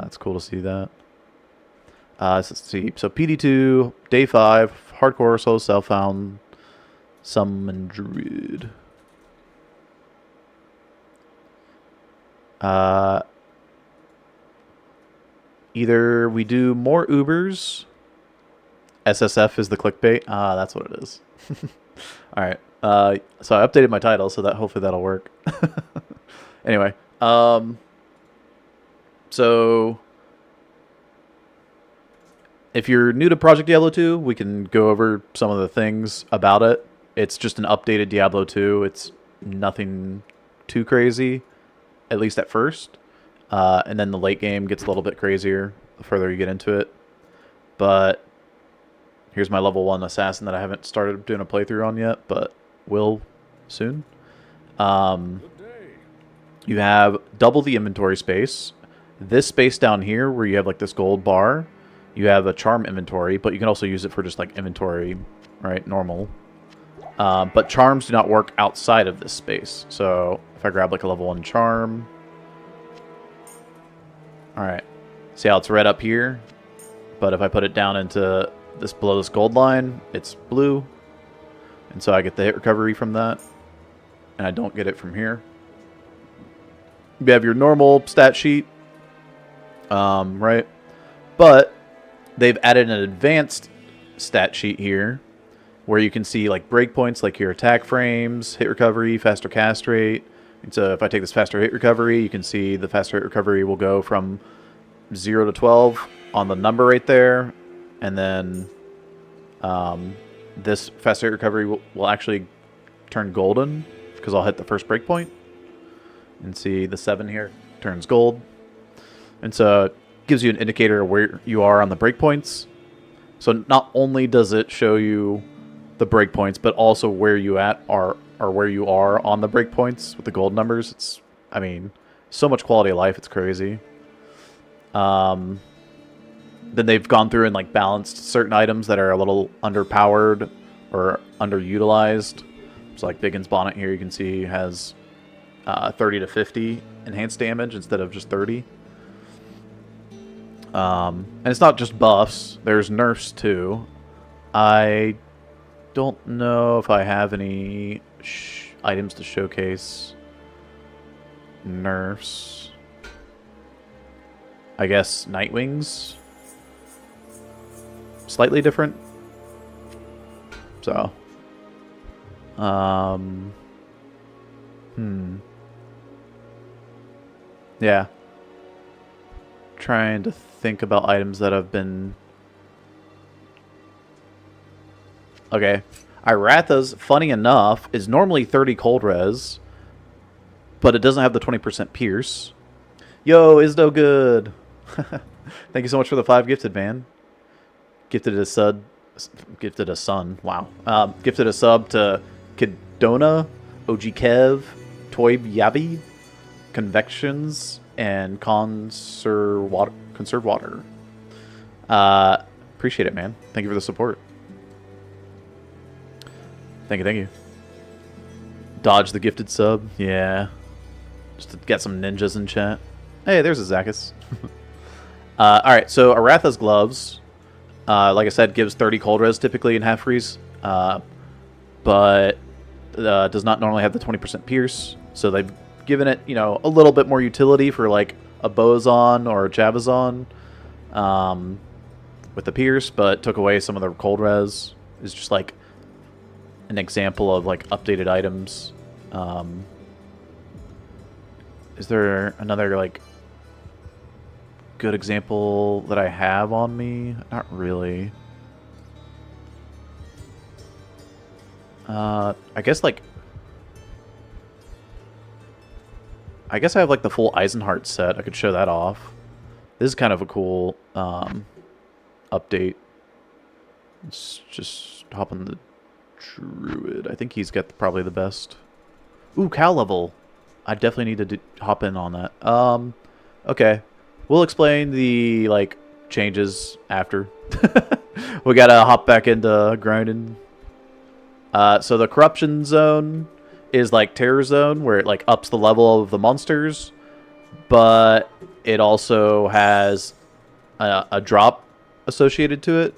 it's cool to see that. Let's see. So PD2, day 5, hardcore solo self-found, summon druid. Either we do more Ubers. SSF is the clickbait. Ah, that's what it is. All right. So I updated my title, so that hopefully that'll work. Anyway, so if you're new to Project Diablo 2, we can go over some of the things about it. It's just an updated Diablo 2. It's nothing too crazy, at least at first. And then the late game gets a little bit crazier the further you get into it. But here's my level 1 assassin that I haven't started doing a playthrough on yet, but will soon. You have double the inventory space. This space down here where you have like this gold bar, you have a charm inventory, but you can also use it for just like inventory, right? Normal. But charms do not work outside of this space. So if I grab like a level 1 charm. Alright. See how it's red up here? But if I put it down into this below this gold line, it's blue. And so I get the hit recovery from that. And I don't get it from here. You have your normal stat sheet. Right? But they've added an advanced stat sheet here where you can see like breakpoints like your attack frames, hit recovery, faster cast rate. And so if I take this faster hit recovery, you can see the faster hit recovery will go from 0 to 12 on the number right there. And then this faster hit recovery will actually turn golden because I'll hit the first breakpoint. And see the 7 here turns gold. And so it gives you an indicator of where you are on the breakpoints. So not only does it show you the breakpoints, but also where you are where you are on the breakpoints with the gold numbers. It's, I mean, so much quality of life. It's crazy. Then they've gone through and like balanced certain items that are a little underpowered or underutilized. So like Biggin's Bonnet here, you can see has 30 to 50 enhanced damage instead of just 30. And it's not just buffs. There's nerfs too. I don't know if I have any items to showcase nerfs. I guess Nightwings. slightly different. So, yeah. Trying to think about items that have been... Okay. Iratha's, funny enough, is normally 30 cold res, but it doesn't have the 20% pierce. Yo, is no good. Thank you so much for the 5 gifted, man. Gifted a sub. Gifted a son. Wow. Gifted a sub to Kidona, OG Kev, Toy Yavi, Convections, and Conserve Water. Appreciate it, man. Thank you for the support. Thank you. Dodge the gifted sub. Yeah. Just to get some ninjas in chat. Hey, there's a Zakis. Alright, so Aratha's gloves, like I said, gives 30 cold res typically in half freeze, but does not normally have the 20% pierce. So they've given it, you know, a little bit more utility for like a Bozon or a Javazon with the pierce, but took away some of the cold res. Is just like an example of like updated items. Is there another like good example that I have on me? Not really. I guess I have like the full Eisenhart set. I could show that off. This is kind of a cool update. Let's just hop on the Druid. I think he's got probably the best. Ooh, Cal level. I definitely need to hop in on that. Okay. We'll explain the, like, changes after. We gotta hop back into grinding. So the Corruption Zone is like Terror Zone, where it, like, ups the level of the monsters. But it also has a drop associated to it.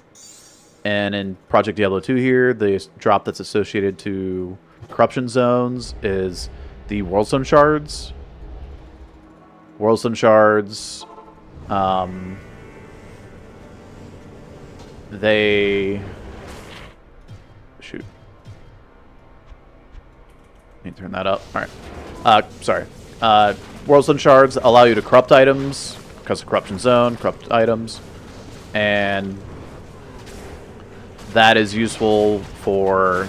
And in Project Diablo 2 here, the drop that's associated to Corruption Zones is the Worldstone Shards. Worldstone Shards, they... Shoot. Need to turn that up. Alright. Sorry. Worldstone Shards allow you to corrupt items, because of Corruption Zone, corrupt items, and that is useful for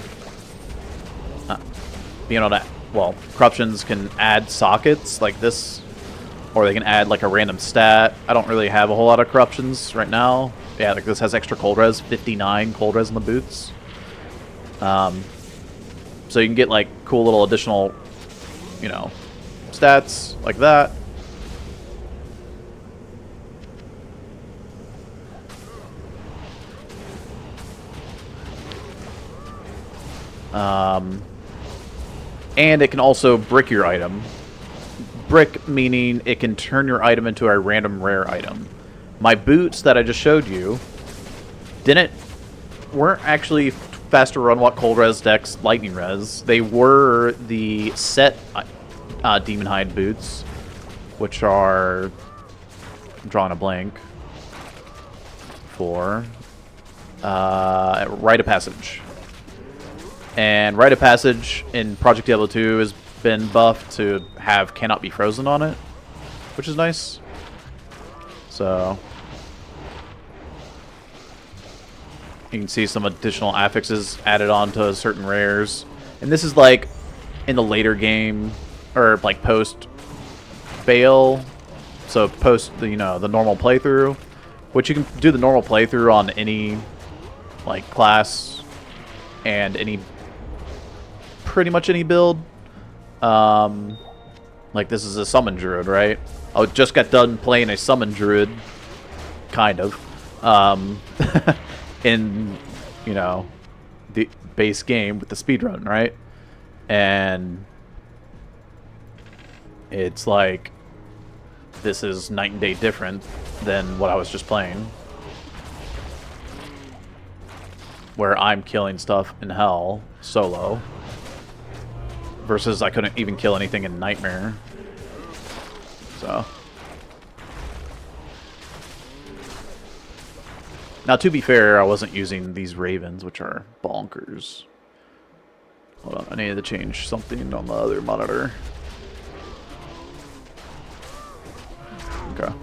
being able to... Well, corruptions can add sockets like this, or they can add like a random stat. I don't really have a whole lot of corruptions right now. Yeah, like this has extra cold res, 59 cold res in the boots. So you can get like cool little additional, you know, stats like that. And it can also brick your item. Brick meaning it can turn your item into a random rare item. My boots that I just showed you weren't actually faster run walk cold res dex lightning res. They were the set demon hide boots, which are, I'm drawing a blank for Rite of Passage. And Rite of Passage in Project Diablo 2 has been buffed to have cannot be frozen on it, which is nice. So you can see some additional affixes added onto certain rares. And this is like in the later game, or like post fail, so post the, you know, the normal playthrough, which you can do the normal playthrough on any like class and any pretty much any build. Like this is a summon druid, right? I just got done playing a summon druid, kind of, in, you know, the base game with the speedrun, right? And it's like, this is night and day different than what I was just playing, where I'm killing stuff in hell solo. Versus I couldn't even kill anything in Nightmare. So. Now, to be fair, I wasn't using these ravens, which are bonkers. Hold on, I needed to change something on the other monitor. Okay.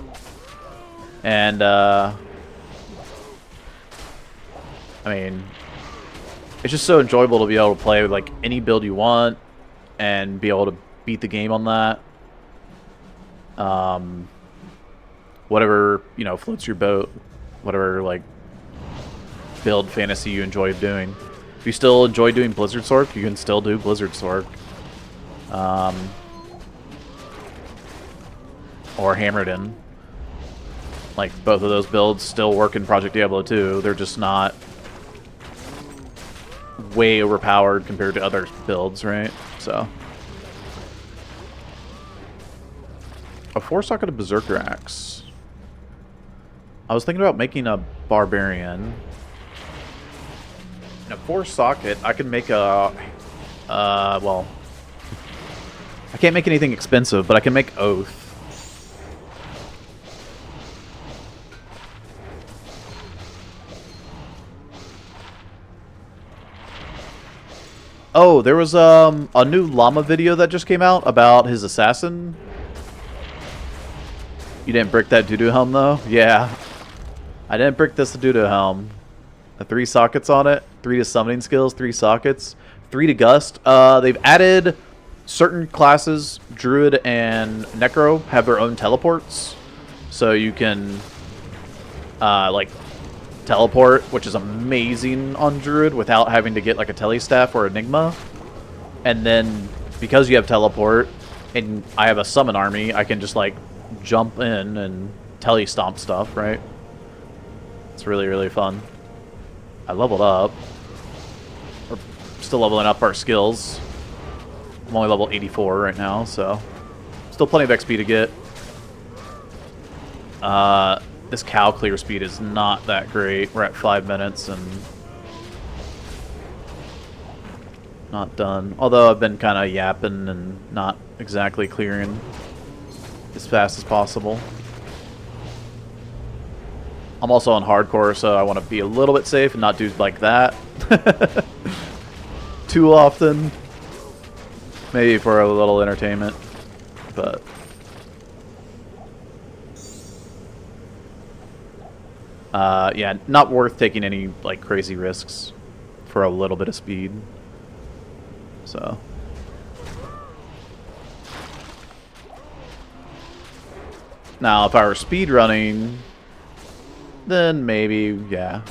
And, I mean, it's just so enjoyable to be able to play with, like, any build you want and be able to beat the game on that. Whatever, you know, floats your boat. Whatever, like, build fantasy you enjoy doing. If you still enjoy doing Blizzard Sork, you can still do Blizzard Sork. Or Hammerden. Like, both of those builds still work in Project Diablo 2. They're just not way overpowered compared to other builds, right? So. A 4-socket Berserker Axe. I was thinking about making a Barbarian. In a 4-socket, I could make a... well... I can't make anything expensive, but I can make Oath. Oh, there was a new llama video that just came out about his assassin. You didn't brick that doo-doo helm, though? Yeah. I didn't brick this doo-doo helm. The 3 sockets on it. 3 to summoning skills, 3 sockets. 3 to gust. They've added certain classes, Druid and Necro, have their own teleports. So you can, like, teleport, which is amazing on Druid without having to get, like, a Telestaff or Enigma. And then, because you have teleport, and I have a summon army, I can just, like, jump in and telestomp stuff, right? It's really, really fun. I leveled up. We're still leveling up our skills. I'm only level 84 right now, so still plenty of XP to get. This cow clear speed is not that great. We're at 5 minutes and not done. Although I've been kind of yapping and not exactly clearing as fast as possible. I'm also on hardcore, so I want to be a little bit safe and not do like that too often. Maybe for a little entertainment, but yeah, not worth taking any like crazy risks for a little bit of speed. So now, if I were speed running, then maybe, yeah.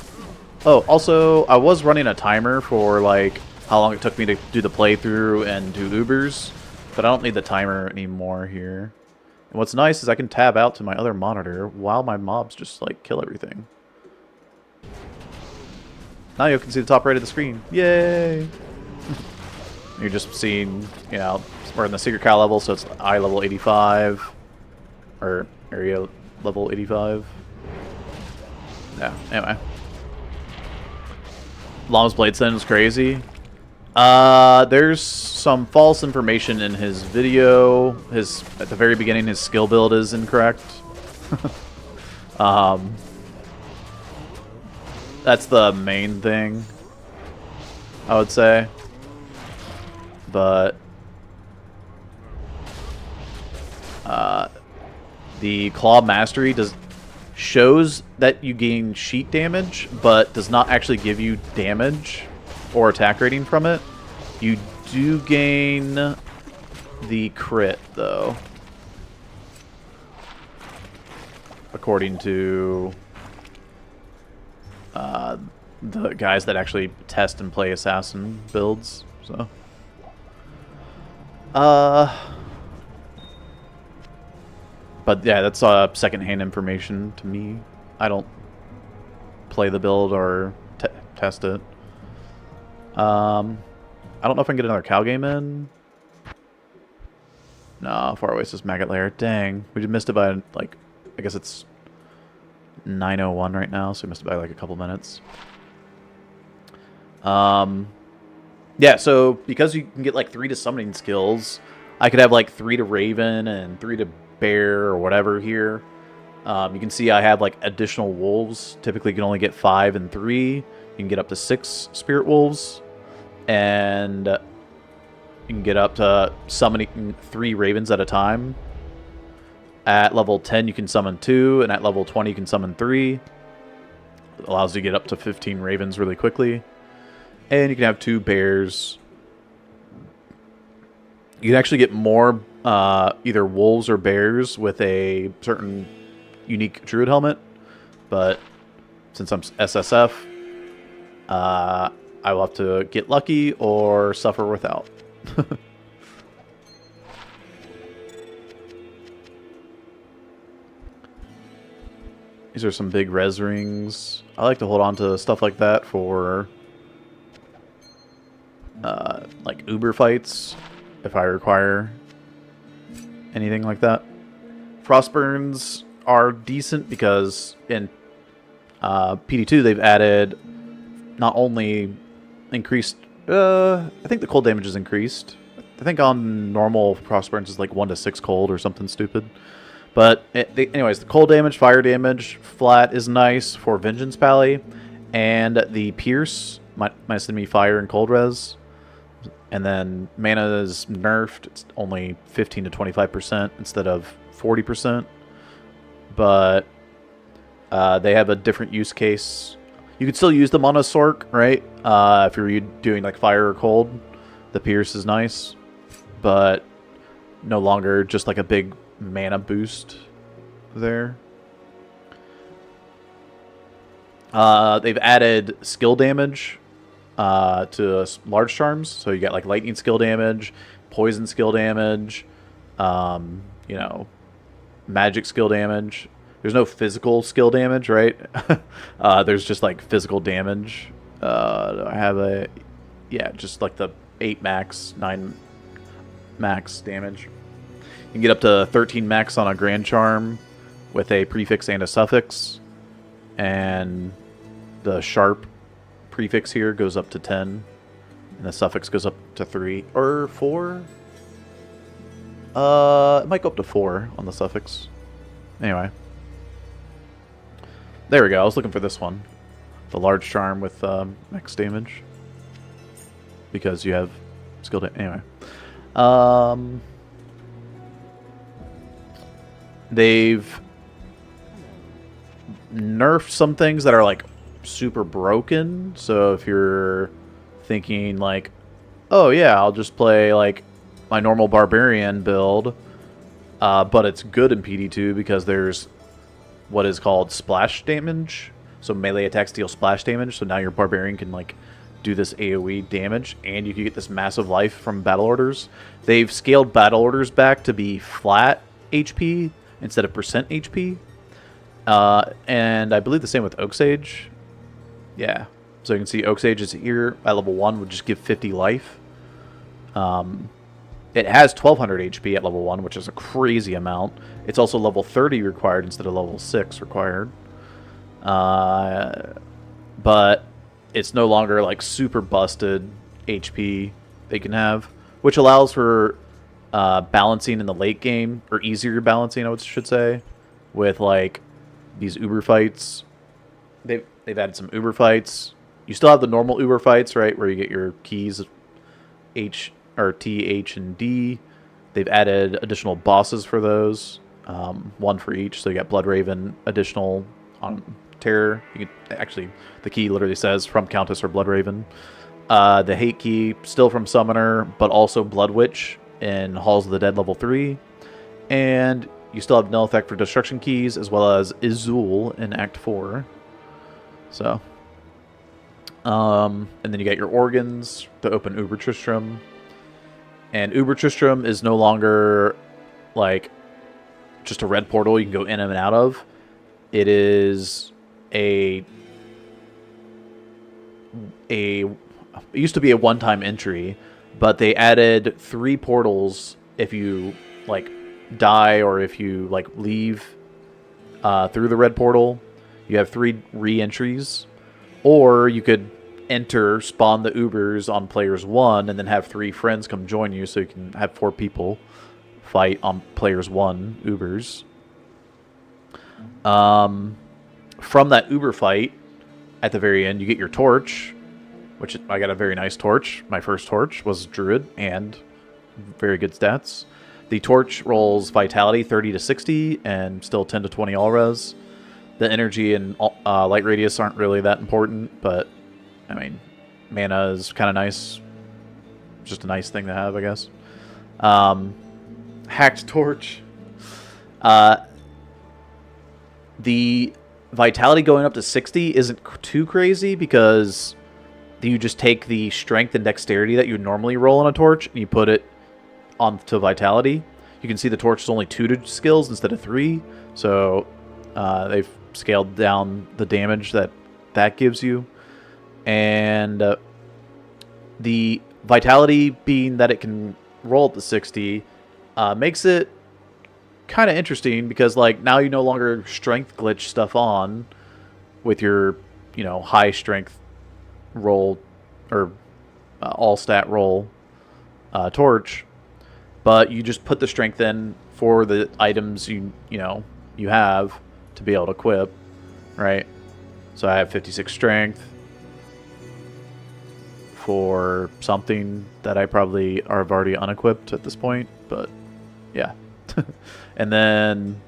Oh, also, I was running a timer for, like, how long it took me to do the playthrough and do Ubers, but I don't need the timer anymore here. And what's nice is I can tab out to my other monitor while my mobs just, like, kill everything. Now you can see the top right of the screen. Yay! You're just seeing, you know, we're in the secret cow level, so it's eye level 85, or area level 85. Yeah, anyway. Llama's Blade Sin was crazy. There's some false information in his video. At the very beginning, his skill build is incorrect. That's the main thing, I would say. But the Claw Mastery shows that you gain sheet damage, but does not actually give you damage or attack rating from it. You do gain the crit, though, according to the guys that actually test and play assassin builds. So, but yeah, that's secondhand information to me. I don't play the build or test it. I don't know if I can get another cow game in. No, far away is this maggot lair. Dang, we just missed it by, like, I guess it's 9:01 right now, so we missed it by like a couple minutes. Yeah, so because you can get like 3 to summoning skills, I could have like 3 to Raven and 3 to Bear or whatever here. You can see I have like additional wolves. Typically, you can only get 5 and 3. You can get up to 6 spirit wolves, and you can get up to summoning 3 ravens at a time. At level 10, you can summon 2, and at level 20, you can summon 3. It allows you to get up to 15 ravens really quickly. And you can have 2 bears. You can actually get more either wolves or bears with a certain unique druid helmet. But since I'm SSF, I will have to get lucky or suffer without. These are some big res rings. I like to hold on to stuff like that for like Uber fights if I require anything like that. Frostburns are decent because in PD2 they've added not only increased, I think the cold damage is increased. I think on normal Frostburns is like 1 to 6 cold or something stupid. But anyways, the cold damage, fire damage, flat is nice for Vengeance Pally, and the Pierce, minus enemy fire and cold res. And then mana is nerfed. It's only 15 to 25% instead of 40%. But they have a different use case. You could still use them on a Sork, right? If you're doing like fire or cold, the Pierce is nice. But no longer just like a big mana boost there. They've added skill damage to large charms, so you get like lightning skill damage, poison skill damage, you know, magic skill damage. There's no physical skill damage, right? There's just like physical damage. I have a, yeah, just like the 8 max, 9 max damage. You can get up to 13 max on a Grand Charm with a prefix and a suffix. And the sharp prefix here goes up to 10. And the suffix goes up to 3 or 4. It might go up to 4 on the suffix. Anyway. There we go. I was looking for this one. The large charm with max damage. Because you have skill damage. Anyway. They've nerfed some things that are like super broken. So if you're thinking like, oh yeah, I'll just play like my normal barbarian build, but it's good in PD2 because there's what is called splash damage. So melee attacks deal splash damage. So now your barbarian can like do this AoE damage, and you can get this massive life from battle orders. They've scaled battle orders back to be flat HP instead of percent HP. And I believe the same with Oak Sage. Yeah. So you can see Oak Sage is here at level 1 would just give 50 life. It has 1200 HP at level 1, which is a crazy amount. It's also level 30 required instead of level 6 required. But it's no longer like super busted HP they can have, which allows for balancing in the late game, or easier balancing, I should say, with like these Uber fights. They've added some Uber fights. You still have the normal Uber fights, right, where you get your keys H or T, H, and D. They've added additional bosses for those, 1 for each. So you got Blood Raven additional on Terror. You can, actually, the key literally says from Countess or Blood Raven. The Hate Key still from Summoner, but also Blood Witch in Halls of the Dead level 3. And you still have Null Effect for Destruction Keys, as well as Izul in Act 4. So. And then you got your organs to open Uber Tristram. And Uber Tristram is no longer like just a red portal you can go in and out of. It is it used to be a one-time entry, but they added 3 portals if you like die or if you like leave through the red portal. You have 3 re-entries, or you could enter, spawn the Ubers on players 1, and then have 3 friends come join you, so you can have 4 people fight on players 1 Ubers. From that Uber fight, at the very end, you get your torch, which I got a very nice torch. My first torch was Druid, and very good stats. The torch rolls Vitality 30 to 60, and still 10 to 20 all res. The energy and light radius aren't really that important, but, I mean, mana is kind of nice. Just a nice thing to have, I guess. Hacked torch. The Vitality going up to 60 isn't too crazy because you just take the strength and dexterity that you normally roll on a torch and you put it onto Vitality. You can see the torch is only 2 skills instead of 3, so they've scaled down the damage that gives you. And the Vitality being that it can roll up to 60 makes it kind of interesting because, like, now you no longer strength glitch stuff on with your, high strength roll or all stat roll torch, but you just put the strength in for the items you have to be able to equip, right? So I have 56 strength for something that I probably have already unequipped at this point, but yeah. And then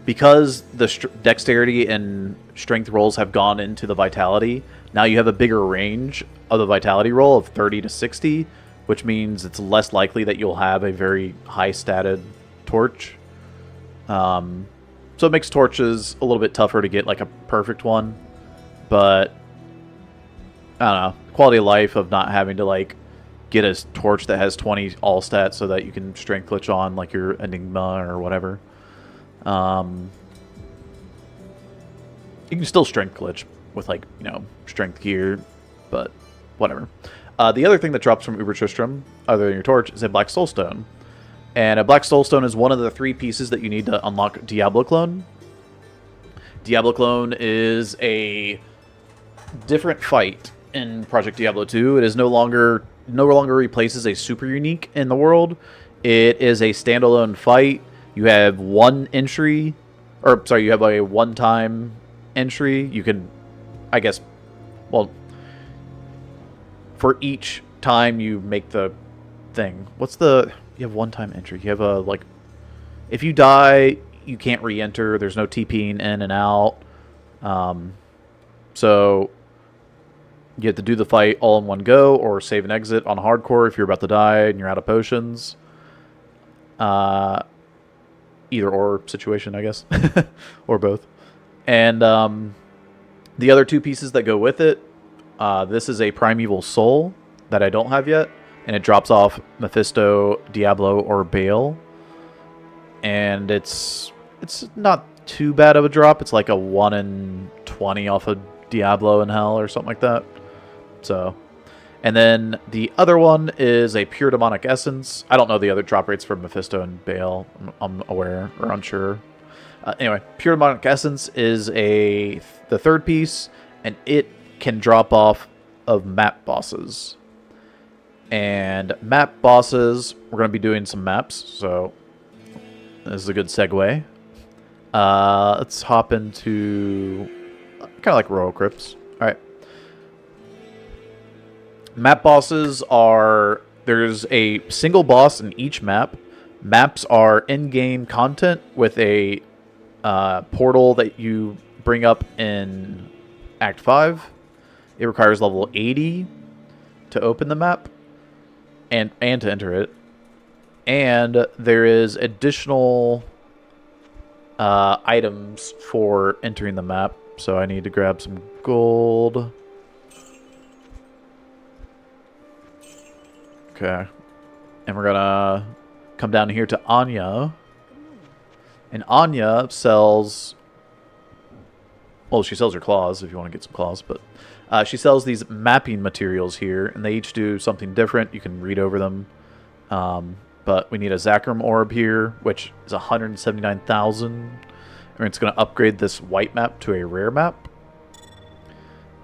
because the dexterity and strength rolls have gone into the Vitality, now you have a bigger range of the Vitality roll of 30 to 60, which means it's less likely that you'll have a very high statted torch. So it makes torches a little bit tougher to get like a perfect one, but I don't know, quality of life of not having to like get a torch that has 20 all stats so that you can strength glitch on like your Enigma or whatever. You can still strength glitch with like, strength gear, but whatever. The other thing that drops from Uber Tristram, other than your torch, is a Black Soulstone. And a Black Soulstone is one of the 3 pieces that you need to unlock Diablo Clone. Diablo Clone is a different fight in Project Diablo 2. It is no longer replaces a super unique in the world. It is a standalone fight. You have one entry, you have a one-time entry. You can, I guess, for each time you make the thing. You have one-time entry. You have if you die, you can't re-enter. There's no TPing in and out. So you have to do the fight all in one go, or save and exit on hardcore if you're about to die and you're out of potions. Either or situation, I guess, or both. And the other 2 pieces that go with it, this is a Primeval Soul that I don't have yet, and it drops off Mephisto, Diablo, or Baal. And it's not too bad of a drop. It's like a 1 in 20 off of Diablo in Hell or something like that. So, and then the other one is a Pure Demonic Essence. I don't know the other drop rates for Mephisto and Baal. I'm aware or unsure. Anyway, Pure Demonic Essence is the 3rd piece, and it can drop off of map bosses. And map bosses, we're going to be doing some maps, so this is a good segue. Let's hop into kind of like Royal Crypts. All right. Map bosses there's a single boss in each map. Maps are in-game content with a portal that you bring up in Act 5. It requires level 80 to open the map and to enter it. And there is additional items for entering the map. So I need to grab some gold. Okay. And we're gonna come down here to Anya. And Anya sells... Well, she sells her claws if you want to get some claws, but she sells these mapping materials here, and they each do something different. You can read over them. But we need a Zakram orb here, which is 179,000. And it's going to upgrade this white map to a rare map.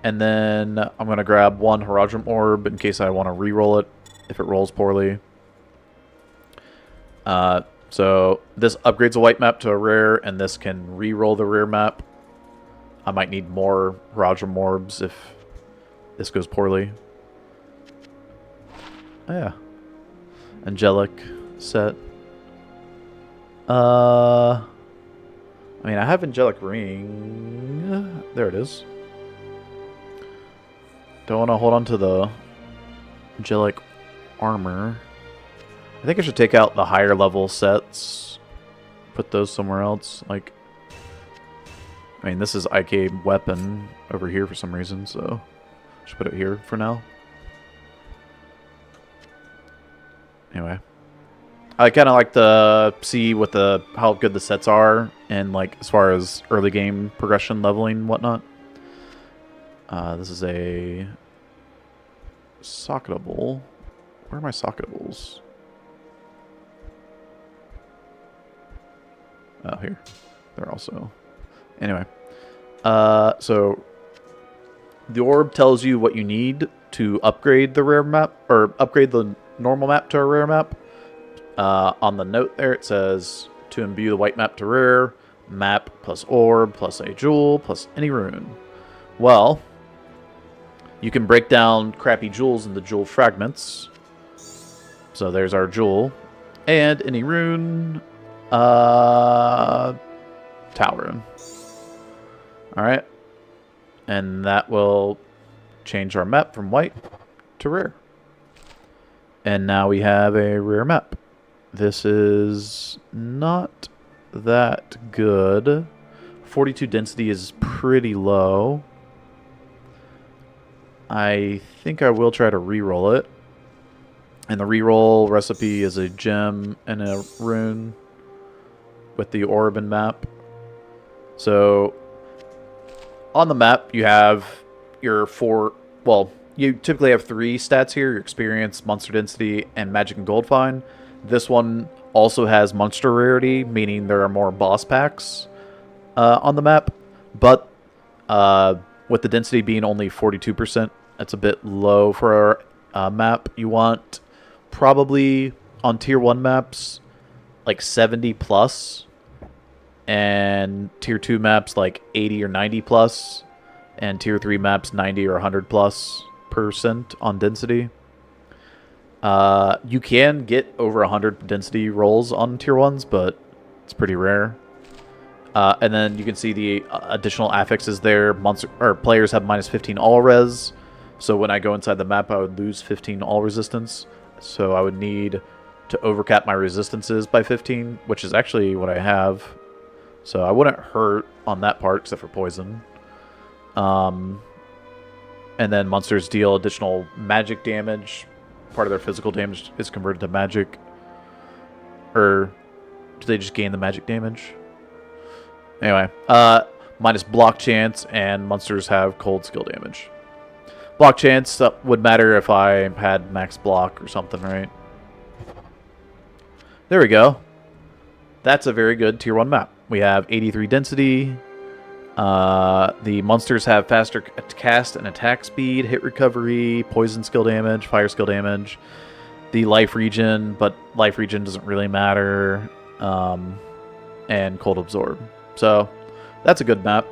And then I'm going to grab 1 Haradrim orb in case I want to re-roll it if it rolls poorly. So this upgrades a white map to a rare, and this can re-roll the rare map. I might need more Roger Morbs if this goes poorly. Oh, yeah. Angelic set. I mean, I have Angelic Ring. There it is. Don't want to hold on to the Angelic Armor. I think I should take out the higher level sets. Put those somewhere else. Like, I mean, this is IK Weapon over here for some reason, so I should put it here for now. Anyway. I kind of like to see what how good the sets are, and like as far as early game progression, leveling, and whatnot. This is a socketable. Where are my socketables? Oh, here. They're also. Anyway, so the orb tells you what you need to upgrade the rare map, or upgrade the normal map to a rare map. On the note there, it says to imbue the white map to rare, map plus orb plus a jewel plus any rune. Well, you can break down crappy jewels into jewel fragments. So there's our jewel. And any rune, Tau rune. Alright. And that will change our map from white to rare. And now we have a rare map. This is not that good. 42 density is pretty low. I think I will try to re-roll it. And the re-roll recipe is a gem and a rune with the orb and map. So on the map you have your you typically have 3 stats here: your experience, monster density, and magic and gold find. This one also has monster rarity, meaning there are more boss packs on the map. But with the density being only 42%, that's a bit low for our map. You want probably on tier 1 maps like 70 plus, and tier 2 maps like 80 or 90 plus, and tier 3 maps 90 or 100 plus % on density. You can get over 100 density rolls on tier 1s, but it's pretty rare. And then you can see the additional affixes there. Players have minus 15 all res, so when I go inside the map I would lose 15 all resistance. So I would need to overcap my resistances by 15, which is actually what I have. So I wouldn't hurt on that part except for poison. And then monsters deal additional magic damage. Part of their physical damage is converted to magic. Or do they just gain the magic damage? Anyway, minus block chance, and monsters have cold skill damage. Block chance would matter if I had max block or something, right? There we go. That's a very good tier 1 map. We have 83 density. The monsters have faster cast and attack speed, hit recovery, poison skill damage, fire skill damage. The life regen, but life regen doesn't really matter. And cold absorb. So that's a good map.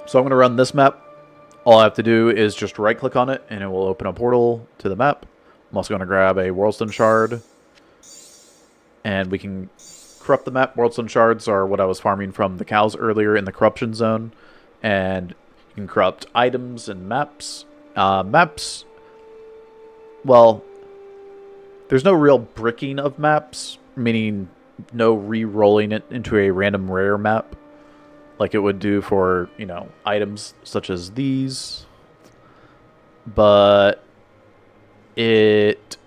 So I'm going to run this map. All I have to do is just right click on it and it will open a portal to the map. I'm also going to grab a Worldstone shard. And we can corrupt the map. Worldstone shards are what I was farming from the cows earlier in the corruption zone. And you can corrupt items and maps. Maps, well, there's no real bricking of maps, meaning no re-rolling it into a random rare map like it would do for, you know, items such as these. But it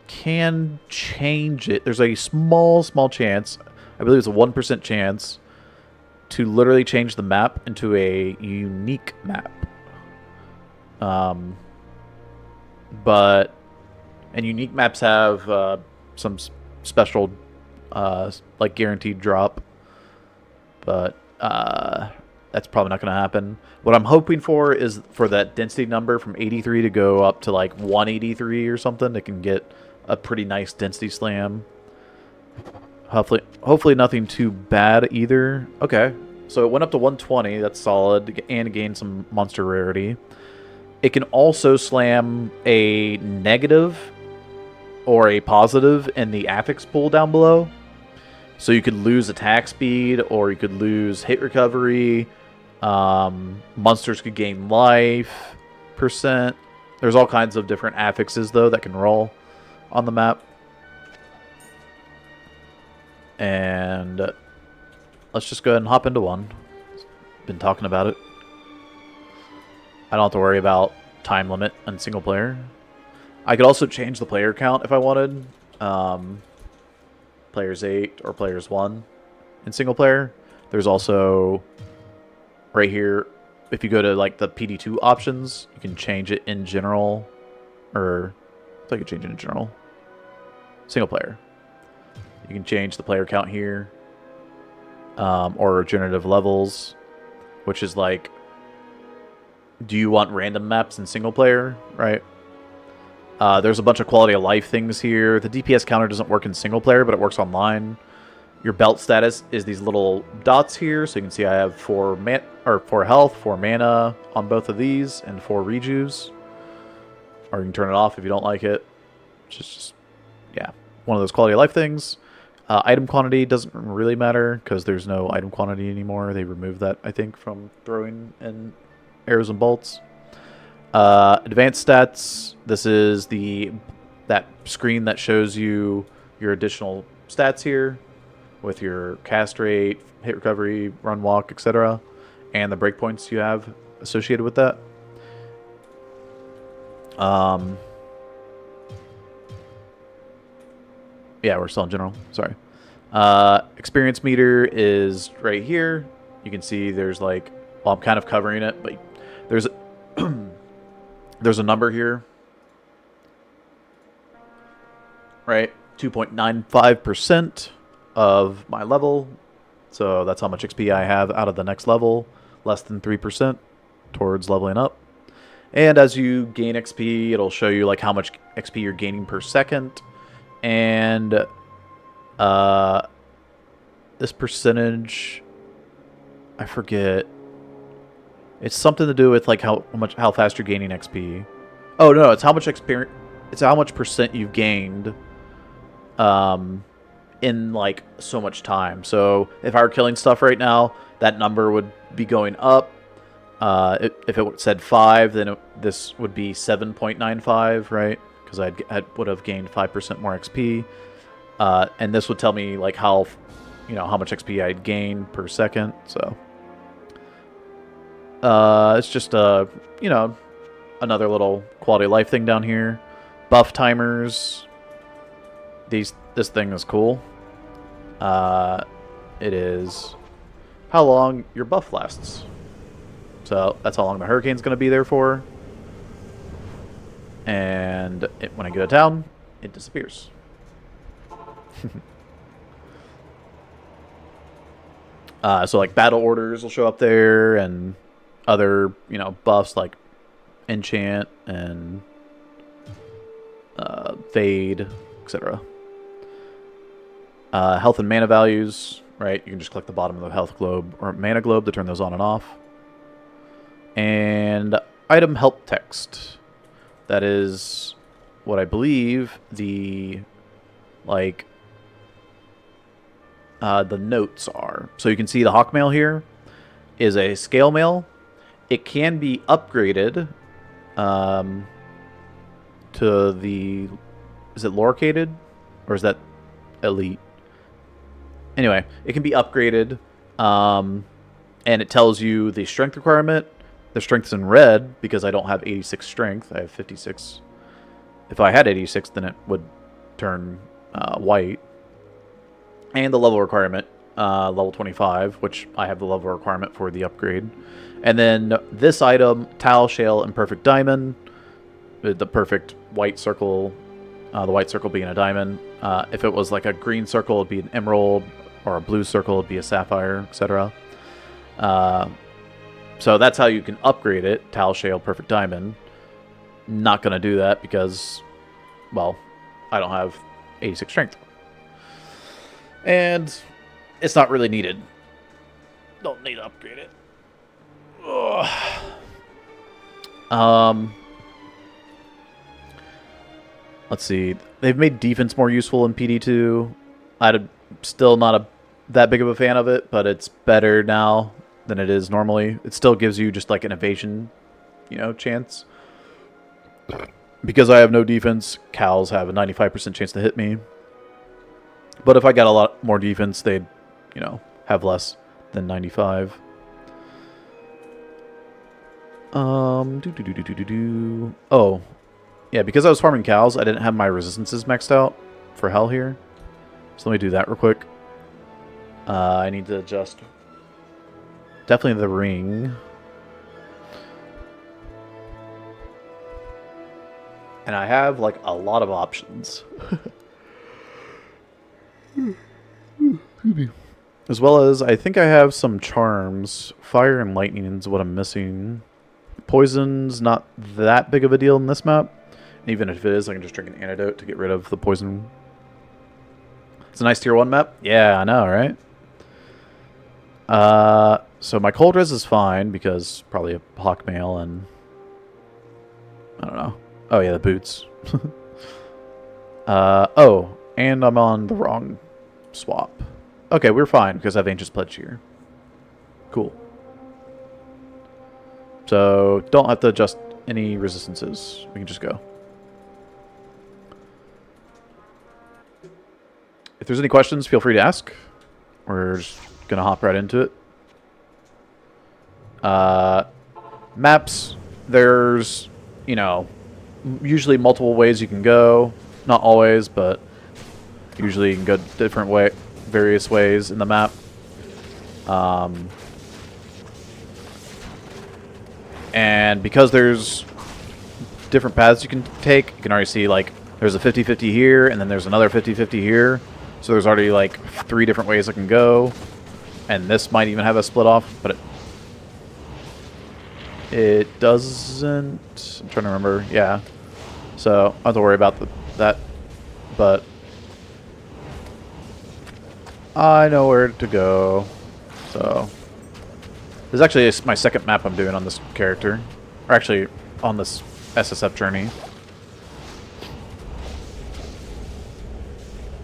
can change it. There's a small chance, I believe it's a 1% chance, to literally change the map into a unique map. And unique maps have some special like guaranteed drop, but that's probably not going to happen. What I'm hoping for is for that density number from 83 to go up to like 183 or something. It can get a pretty nice density slam. Hopefully nothing too bad either. Okay, so it went up to 120. That's solid, and gained some monster rarity. It can also slam a negative or a positive in the affix pool down below. So you could lose attack speed, or you could lose hit recovery. Monsters could gain life percent. There's all kinds of different affixes, though, that can roll on the map. And let's just go ahead and hop into one. Been talking about it. I don't have to worry about time limit on single player. I could also change the player count if I wanted. Players 8 or players 1 in single player. There's also right here, if you go to like the PD2 options, you can change it in general, or I thought you could change it in general. Single player. You can change the player count here, or regenerative levels, which is like, do you want random maps in single player, right? There's a bunch of quality of life things here. The DPS counter doesn't work in single player, but it works online. Your belt status is these little dots here, so you can see I have 4 health, 4 mana on both of these, and 4 rejuves. Or you can turn it off if you don't like it. It's just yeah, one of those quality of life things. Item quantity doesn't really matter because there's no item quantity anymore. They removed that, I think, from throwing in arrows and bolts. Advanced stats. This is that screen that shows you your additional stats here, with your cast rate, hit recovery, run walk, etc., and the breakpoints you have associated with that. Yeah, we're still in general. Sorry. Experience meter is right here. You can see there's like, well, I'm kind of covering it, but there's there's a number here, right? 2.95% of my level. So that's how much XP I have out of the next level. Less than 3% towards leveling up. And as you gain XP, it'll show you like how much XP you're gaining per second. And this percentage, I forget. It's something to do with like how fast you're gaining XP. Oh no, it's how much experience. It's how much percent you've gained. In like so much time. So if I were killing stuff right now, that number would be going up. If it said 5, then this would be 7.95, right? Because I would have gained 5% more XP. And this would tell me like how much XP I'd gain per second. So it's just another little quality of life thing down here. Buff timers. This thing is cool. It is how long your buff lasts. So that's how long the hurricane's going to be there for. And when I go to town, it disappears. So like battle orders will show up there, and other buffs like enchant and fade, etc. Health and mana values, right? You can just click the bottom of the health globe or mana globe to turn those on and off. And item help text. That is what I believe the notes are. So you can see the hawk mail here is a scale mail. It can be upgraded to the... Is it lorecated? Or is that elite? Anyway, it can be upgraded, and it tells you the strength requirement. The strength's in red because I don't have 86 strength. I have 56. If I had 86, then it would turn white. And the level requirement, level 25, which I have the level requirement for the upgrade. And then this item, Tile, Shale, and Perfect Diamond. The perfect white circle, the white circle being a diamond. If it was like a green circle, it'd be an emerald, or a blue circle, it'd be a sapphire, etc. So that's how you can upgrade it, Tile, Shale, Perfect Diamond. Not going to do that because, well, I don't have 86 strength. And it's not really needed. Don't need to upgrade it. Ugh. Let's see. They've made defense more useful in PD2. I'm still not that big of a fan of it, but it's better now than it is normally. It still gives you just like an evasion, chance. Because I have no defense, cows have a 95% chance to hit me. But if I got a lot more defense, they'd, have less than 95. Oh, yeah, because I was farming cows, I didn't have my resistances maxed out for hell here. So let me do that real quick. I need to adjust definitely the ring. And I have like a lot of options. As well as I think I have some charms. Fire and lightning is what I'm missing. Poison's not that big of a deal in this map. And even if it is, I can just drink an antidote to get rid of the poison. It's a nice tier 1 map. Yeah, I know, right? So my cold res is fine because probably a hawk mail and I don't know. Oh yeah, the boots. Oh, and I'm on the wrong swap. Okay, we're fine because I have Ancient's Pledge here. Cool. So don't have to adjust any resistances. We can just go. If there's any questions, feel free to ask. We're just gonna hop right into it. Maps, there's, usually multiple ways you can go. Not always, but usually you can go various ways in the map. And because there's different paths you can take, you can already see, like, there's a 50-50 here, and then there's another 50-50 here. So there's already, like, 3 different ways I can go. And this might even have a split off, but it doesn't. I'm trying to remember. Yeah. So I don't have to worry about that. But I know where to go. So this is actually my second map I'm doing on this character. Or actually, on this SSF journey.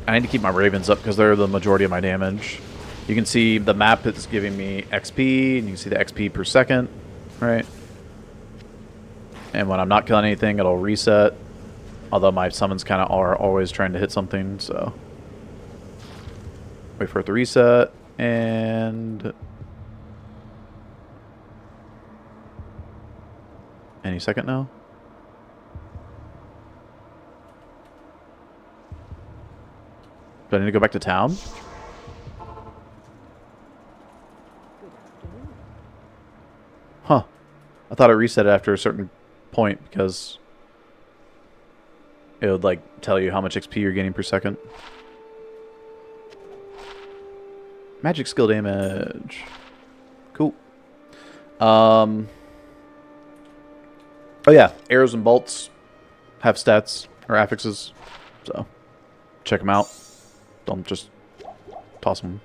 I need to keep my ravens up because they're the majority of my damage. You can see the map is giving me XP, and you can see the XP per second, right? And when I'm not killing anything, it'll reset. Although my summons kind of are always trying to hit something, so wait for it to reset, and any second now. Do I need to go back to town? Huh. I thought it reset after a certain point because it would, like, tell you how much XP you're gaining per second. Magic skill damage. Cool. Oh yeah, arrows and bolts have stats or affixes, so check them out. Don't just toss them.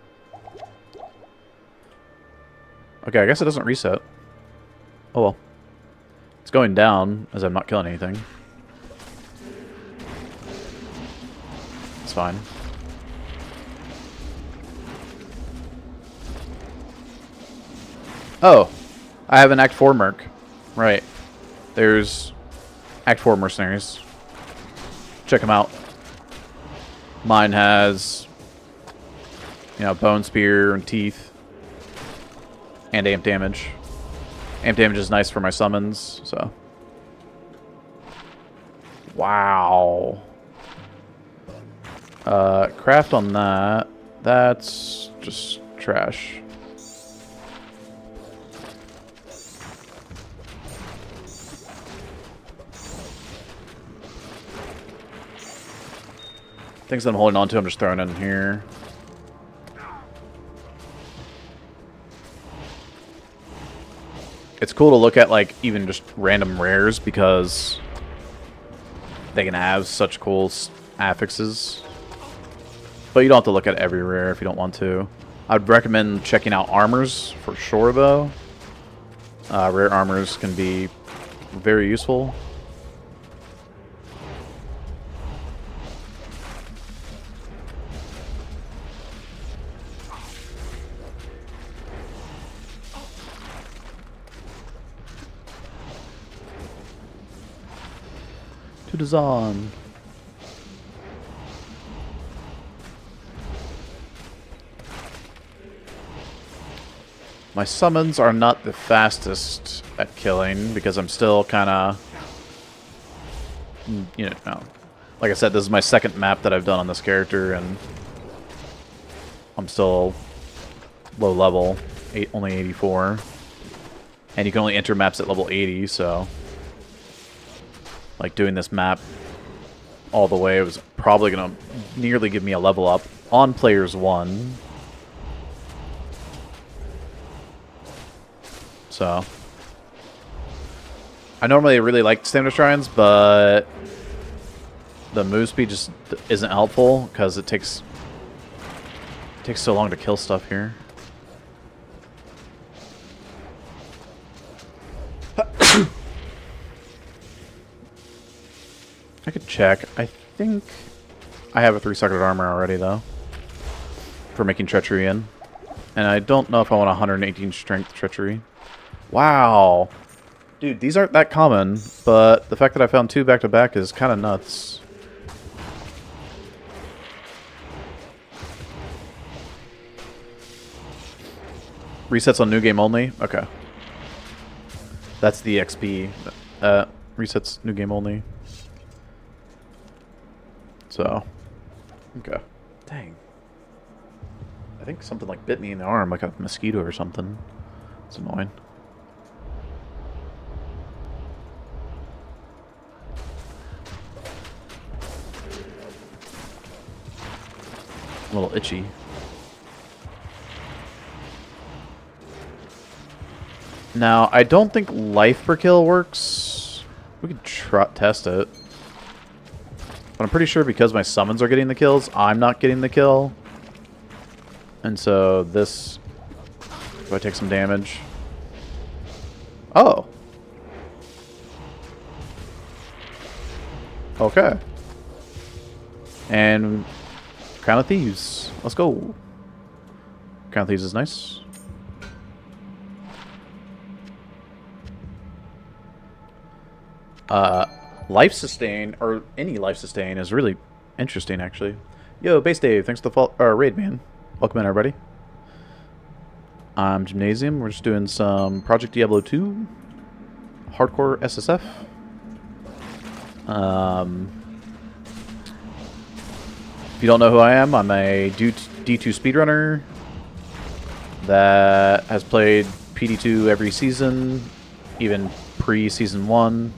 Okay, I guess it doesn't reset. Oh well. It's going down as I'm not killing anything. It's fine. Oh, I have an Act 4 merc. Right. There's Act 4 mercenaries. Check them out. Mine has, bone spear and teeth. And amp damage. Amp damage is nice for my summons, so. Wow. Craft on that. That's just trash. Things that I'm holding on to, I'm just throwing in here. It's cool to look at, like, even just random rares because they can have such cool affixes. But you don't have to look at every rare if you don't want to. I'd recommend checking out armors for sure, though. Rare armors can be very useful. To the Zon. My summons are not the fastest at killing because I'm still kind of, you know, like I said, this is my second map that I've done on this character, and I'm still low level, only 84, and you can only enter maps at level 80, so like doing this map all the way was probably gonna nearly give me a level up on players 1. So, I normally really like stamina shrines, but the move speed just isn't helpful because it takes so long to kill stuff here. I could check. I think I have a 3-socket armor already, though, for making treachery in. And I don't know if I want 118 strength treachery. Wow. Dude, these aren't that common, but the fact that I found 2 back-to-back is kind of nuts. Resets on new game only? Okay. That's the XP. Resets new game only. So. Okay. Dang. I think something like bit me in the arm, like a mosquito or something. It's annoying. A little itchy. Now, I don't think life per kill works. We could test it. But I'm pretty sure because my summons are getting the kills, I'm not getting the kill. And so this... Do I take some damage? Oh. Okay. And... Crown of Thieves. Let's go. Crown of Thieves is nice. Life sustain, or any life sustain, is really interesting, actually. Yo, Base Dave, thanks for the raid, man. Welcome in, everybody. I'm Gymnasium. We're just doing some Project Diablo 2. Hardcore SSF. If you don't know who I am, I'm a D2 speedrunner that has played PD2 every season, even pre-season 1.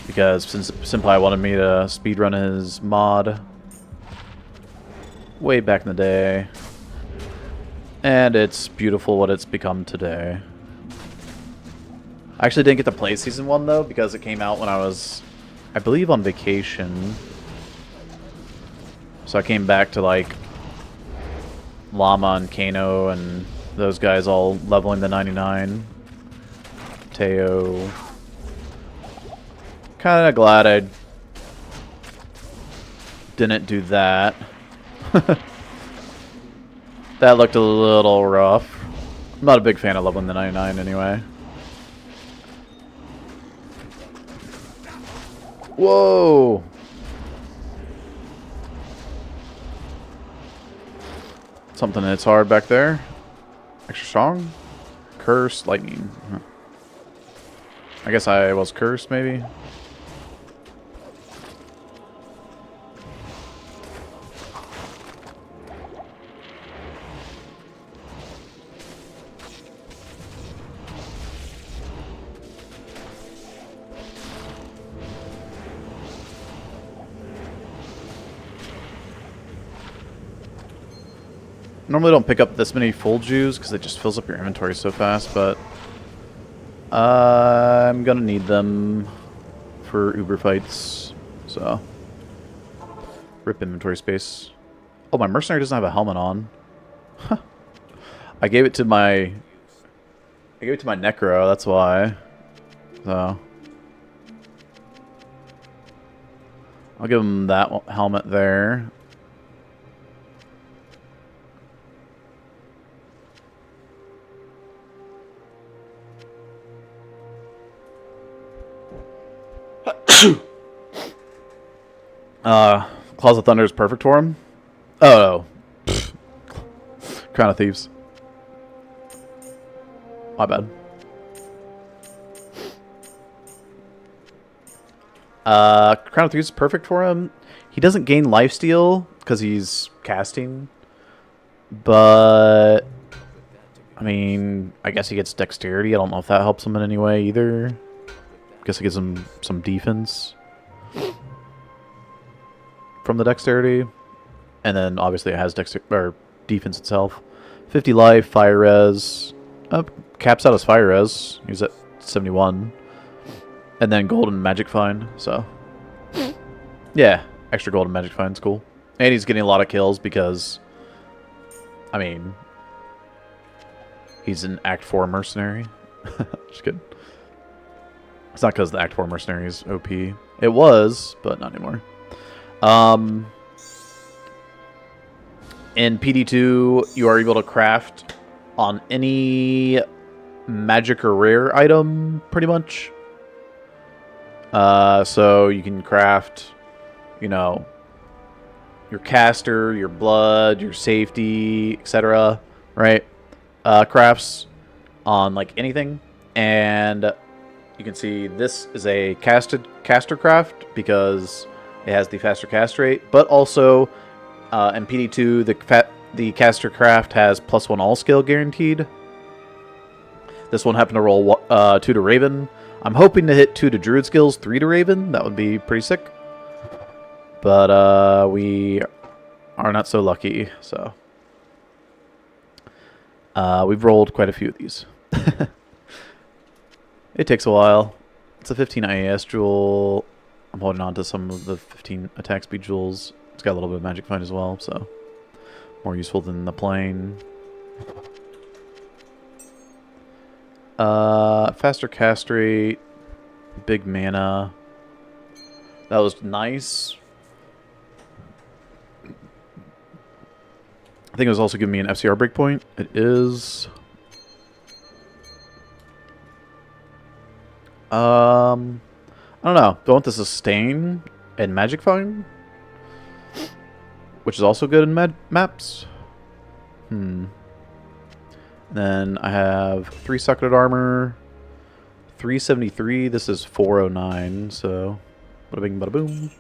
Because Senpai wanted me to speedrun his mod way back in the day. And it's beautiful what it's become today. I actually didn't get to play Season 1 though, because it came out when I was, I believe, on vacation. So I came back to like Llama and Kano and those guys all leveling the 99. Teo. Kind of glad I didn't do that. That looked a little rough. I'm not a big fan of leveling the 99 anyway. Whoa! Something that's hard back there. Extra strong? Curse, lightning. Huh. I guess I was cursed, maybe? Normally don't pick up this many full Jews because it just fills up your inventory so fast, but I'm gonna need them for Uber fights, so Rip inventory space. Oh, my mercenary doesn't have a helmet on. I gave it to my necro, that's why. So I'll give him that helmet there. Claws of Thunder is perfect for him. Oh, Crown of Thieves. My bad. Crown of Thieves is perfect for him. He doesn't gain lifesteal because he's casting. But, I mean, I guess he gets dexterity. I don't know if that helps him in any way either. I guess it gives him some defense from the dexterity. And then, obviously, it has defense itself. 50 life, fire res. Caps out his fire res. He's at 71. And then golden magic find, so yeah, extra golden magic find's cool. And he's getting a lot of kills because, I mean, he's an Act 4 mercenary. Just kidding. It's not because the Act 4 mercenary is OP. It was, but not anymore. In PD2, you are able to craft on any magic or rare item, pretty much. So you can craft, you know, your caster, your blood, your safety, etc. Right? Crafts on like anything, and you can see this is a caster craft because it has the faster cast rate, but also in PD2 the caster craft has +1 all skill guaranteed. This one happened to roll 2 to Raven. I'm hoping to hit 2 to Druid skills, 3 to Raven. That would be pretty sick. But we are not so lucky, so we've rolled quite a few of these. It takes a while. It's a 15 IAS jewel. I'm holding on to some of the 15 attack speed jewels. It's got a little bit of magic find as well, so more useful than the plane. Faster cast rate, big mana. That was nice. I think it was also giving me an FCR breakpoint. It is. I don't know. Do I want the sustain and magic find, which is also good in maps. Then I have 3 sucketed armor, 373. This is 409, so bada bing, bada boom.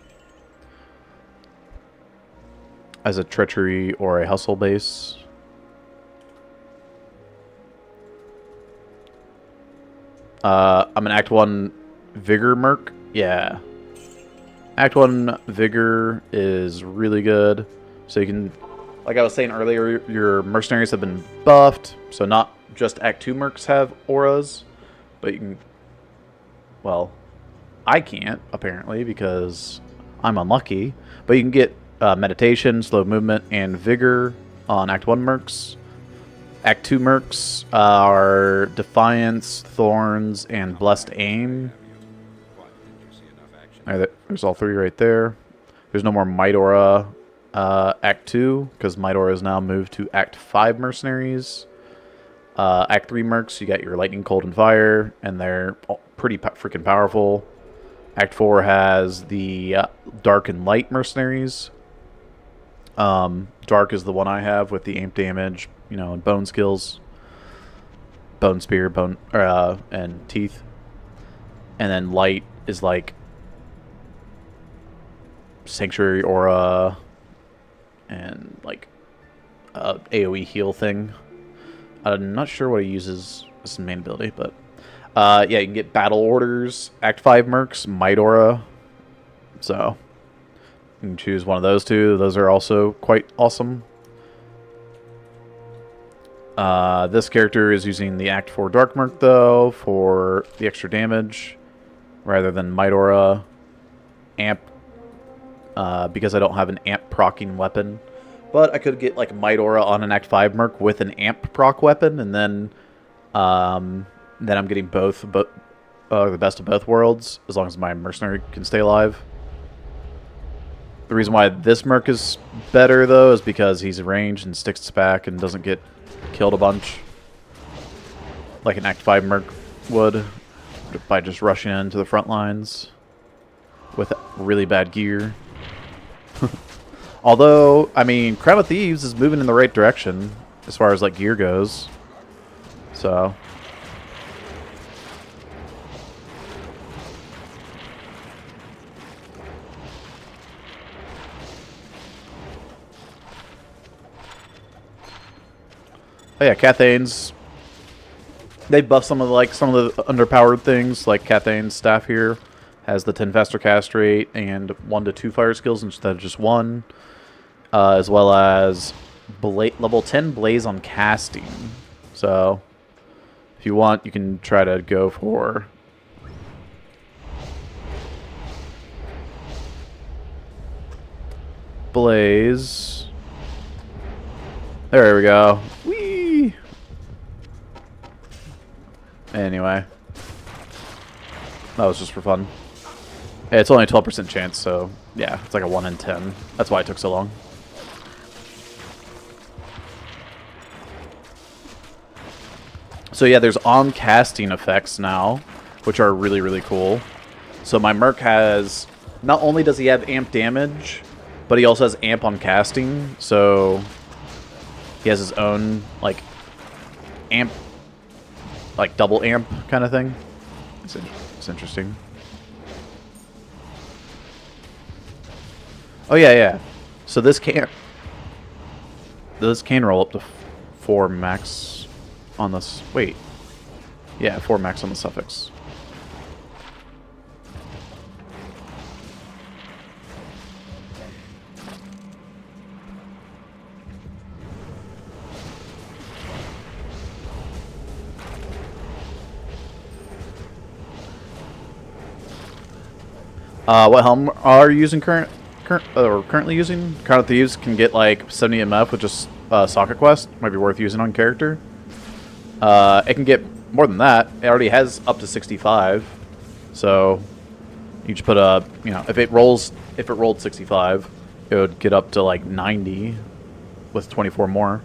As a treachery or a hustle base. I'm an Act 1 Vigor Merc. Yeah. Act 1 Vigor is really good. So you can, like I was saying earlier, your mercenaries have been buffed. So not just Act 2 mercs have auras. But you can, well, I can't, apparently, because I'm unlucky. But you can get meditation, slow movement, and vigor on Act 1 mercs. Act 2 mercs are Defiance, Thorns, and Blessed Aim. There's all 3 right there. There's no more Might Aura Act 2, because Might Aura is now moved to Act 5 mercenaries. Act 3 mercs, you got your Lightning, Cold, and Fire, and they're pretty freaking powerful. Act 4 has the Dark and Light mercenaries. Dark is the one I have with the amp damage, you know, and bone skills, bone spear, and teeth. And then light is like sanctuary aura and like AoE heal thing. I'm not sure what he uses as his main ability, but yeah, you can get battle orders, Act 5 mercs, Might Aura. So you can choose one of those 2. Those are also quite awesome. This character is using the Act 4 Dark Merc, though, for the extra damage, rather than Might Aura. Amp because I don't have an amp procking weapon. But I could get like Might Aura on an Act 5 Merc with an amp proc weapon, and then I'm getting both, but the best of both worlds, as long as my mercenary can stay alive. The reason why this Merc is better, though, is because he's ranged and sticks back and doesn't get killed a bunch, like an Act 5 Merc would, by just rushing into the front lines with really bad gear. Although, I mean, Crown of Thieves is moving in the right direction as far as like gear goes. So oh yeah, Cathane's, they buff some of the underpowered things, like Cathane's staff here has the 10 faster cast rate and 1 to 2 fire skills instead of just 1. As well as level 10 Blaze on casting. So, if you want, you can try to go for Blaze. There we go. Whee! Anyway. That was just for fun. Yeah, it's only a 12% chance, so yeah, it's like a 1 in 10. That's why it took so long. So yeah, there's on casting effects now, which are really, really cool. So my Merc has, not only does he have amp damage, but he also has amp on casting. So he has his own like amp, like double amp kind of thing. It's interesting. Oh yeah, yeah. So this can roll up to 4 max on this. Wait. Yeah, 4 max on the suffix. What helm are you using currently using? Crown of Thieves can get like 70 MF with just Socket Quest. Might be worth using on character. It can get more than that. It already has up to 65. So you just put a, you know, if it rolled 65, it would get up to like 90 with 24 more.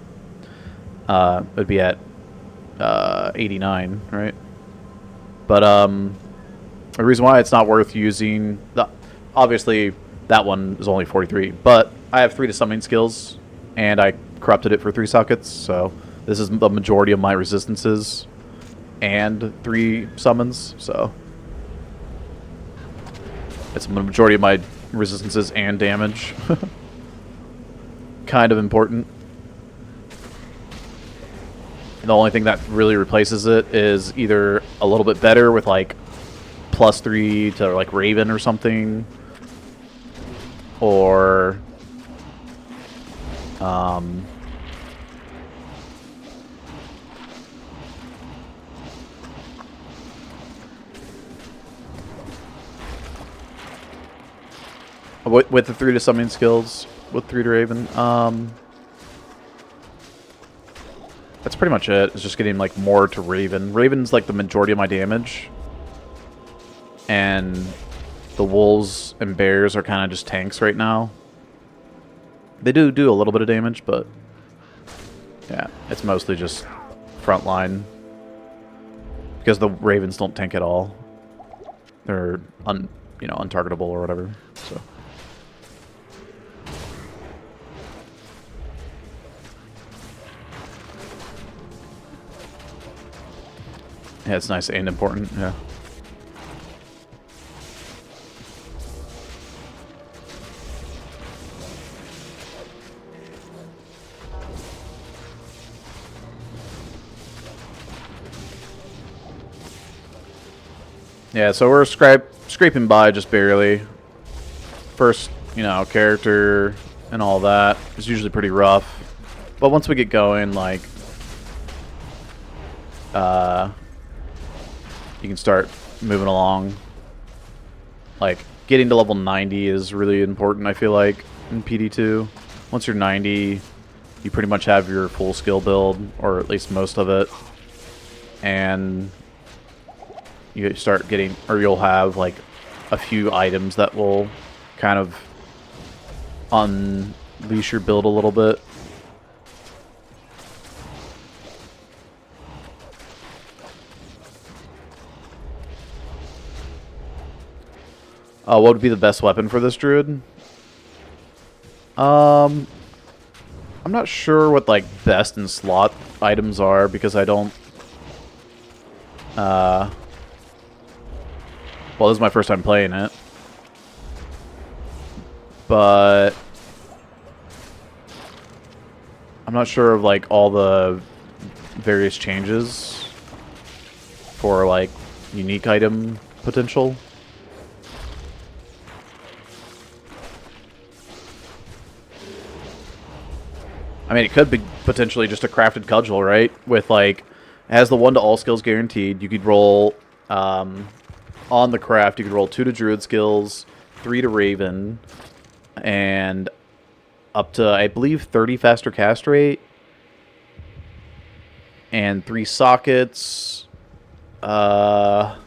It would be at 89, right? But the reason why it's not worth using, obviously that one is only 43, but I have 3 to summoning skills, and I corrupted it for 3 sockets, so this is the majority of my resistances and 3 summons, so it's the majority of my resistances and damage. Kind of important. The only thing that really replaces it is either a little bit better with like +3 to like Raven or something, or with the 3 to summoning skills, with 3 to Raven. That's pretty much it. It's just getting like more to Raven. Raven's like the majority of my damage, and the wolves and bears are kind of just tanks right now. They do a little bit of damage, but yeah, it's mostly just frontline because the ravens don't tank at all. They're untargetable or whatever. So. Yeah, it's nice and important, yeah. Yeah, so we're scraping by just barely. First, character and all that is usually pretty rough. But once we get going, like, you can start moving along. Like, getting to level 90 is really important, I feel like, in PD2. Once you're 90, you pretty much have your full skill build, or at least most of it. And you start getting, or you'll have like a few items that will kind of unleash your build a little bit. What would be the best weapon for this druid? I'm not sure what like best and slot items are because I don't. Well, this is my first time playing it, but I'm not sure of like all the various changes for like unique item potential. I mean, it could be potentially just a crafted cudgel, right? With like, it has the 1 to all skills guaranteed. You could roll, on the craft, you could roll 2 to druid skills, 3 to raven, and up to, I believe, 30 faster cast rate, and 3 sockets. I'm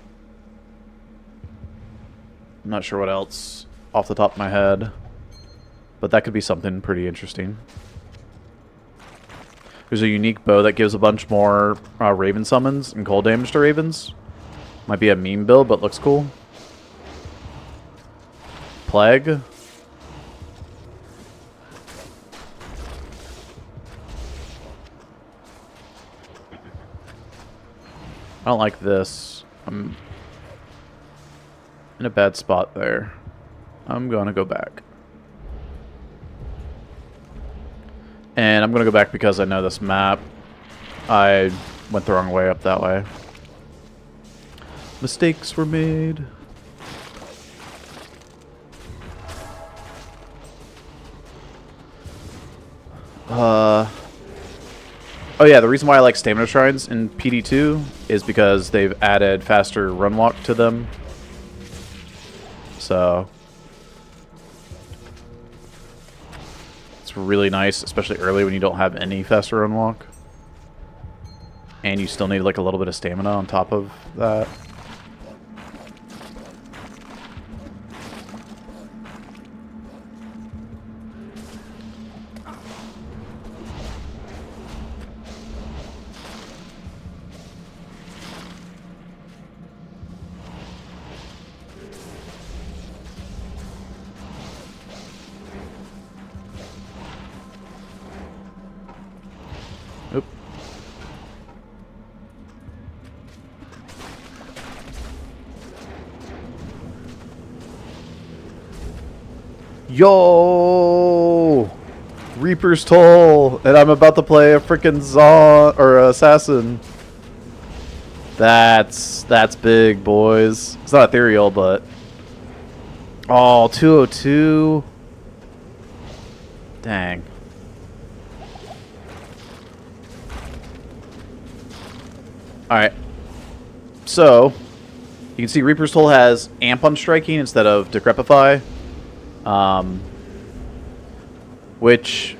not sure what else off the top of my head, but that could be something pretty interesting. There's a unique bow that gives a bunch more raven summons and cold damage to ravens. Might be a meme build, but looks cool. Plague. I don't like this. I'm in a bad spot there. I'm gonna go back. And I'm going to go back because I know this map. I went the wrong way up that way. Mistakes were made. Oh yeah, the reason why I like stamina shrines in PD2 is because they've added faster run walk to them. So it's really nice, especially early when you don't have any faster run walk. And you still need like a little bit of stamina on top of that. Oop. Yo! Reaper's Toll! And I'm about to play a freaking Zon or Assassin. That's big, boys. It's not ethereal, but oh, 202. Dang. Alright. So, you can see Reaper's Toll has Amp on striking instead of Decrepify. Which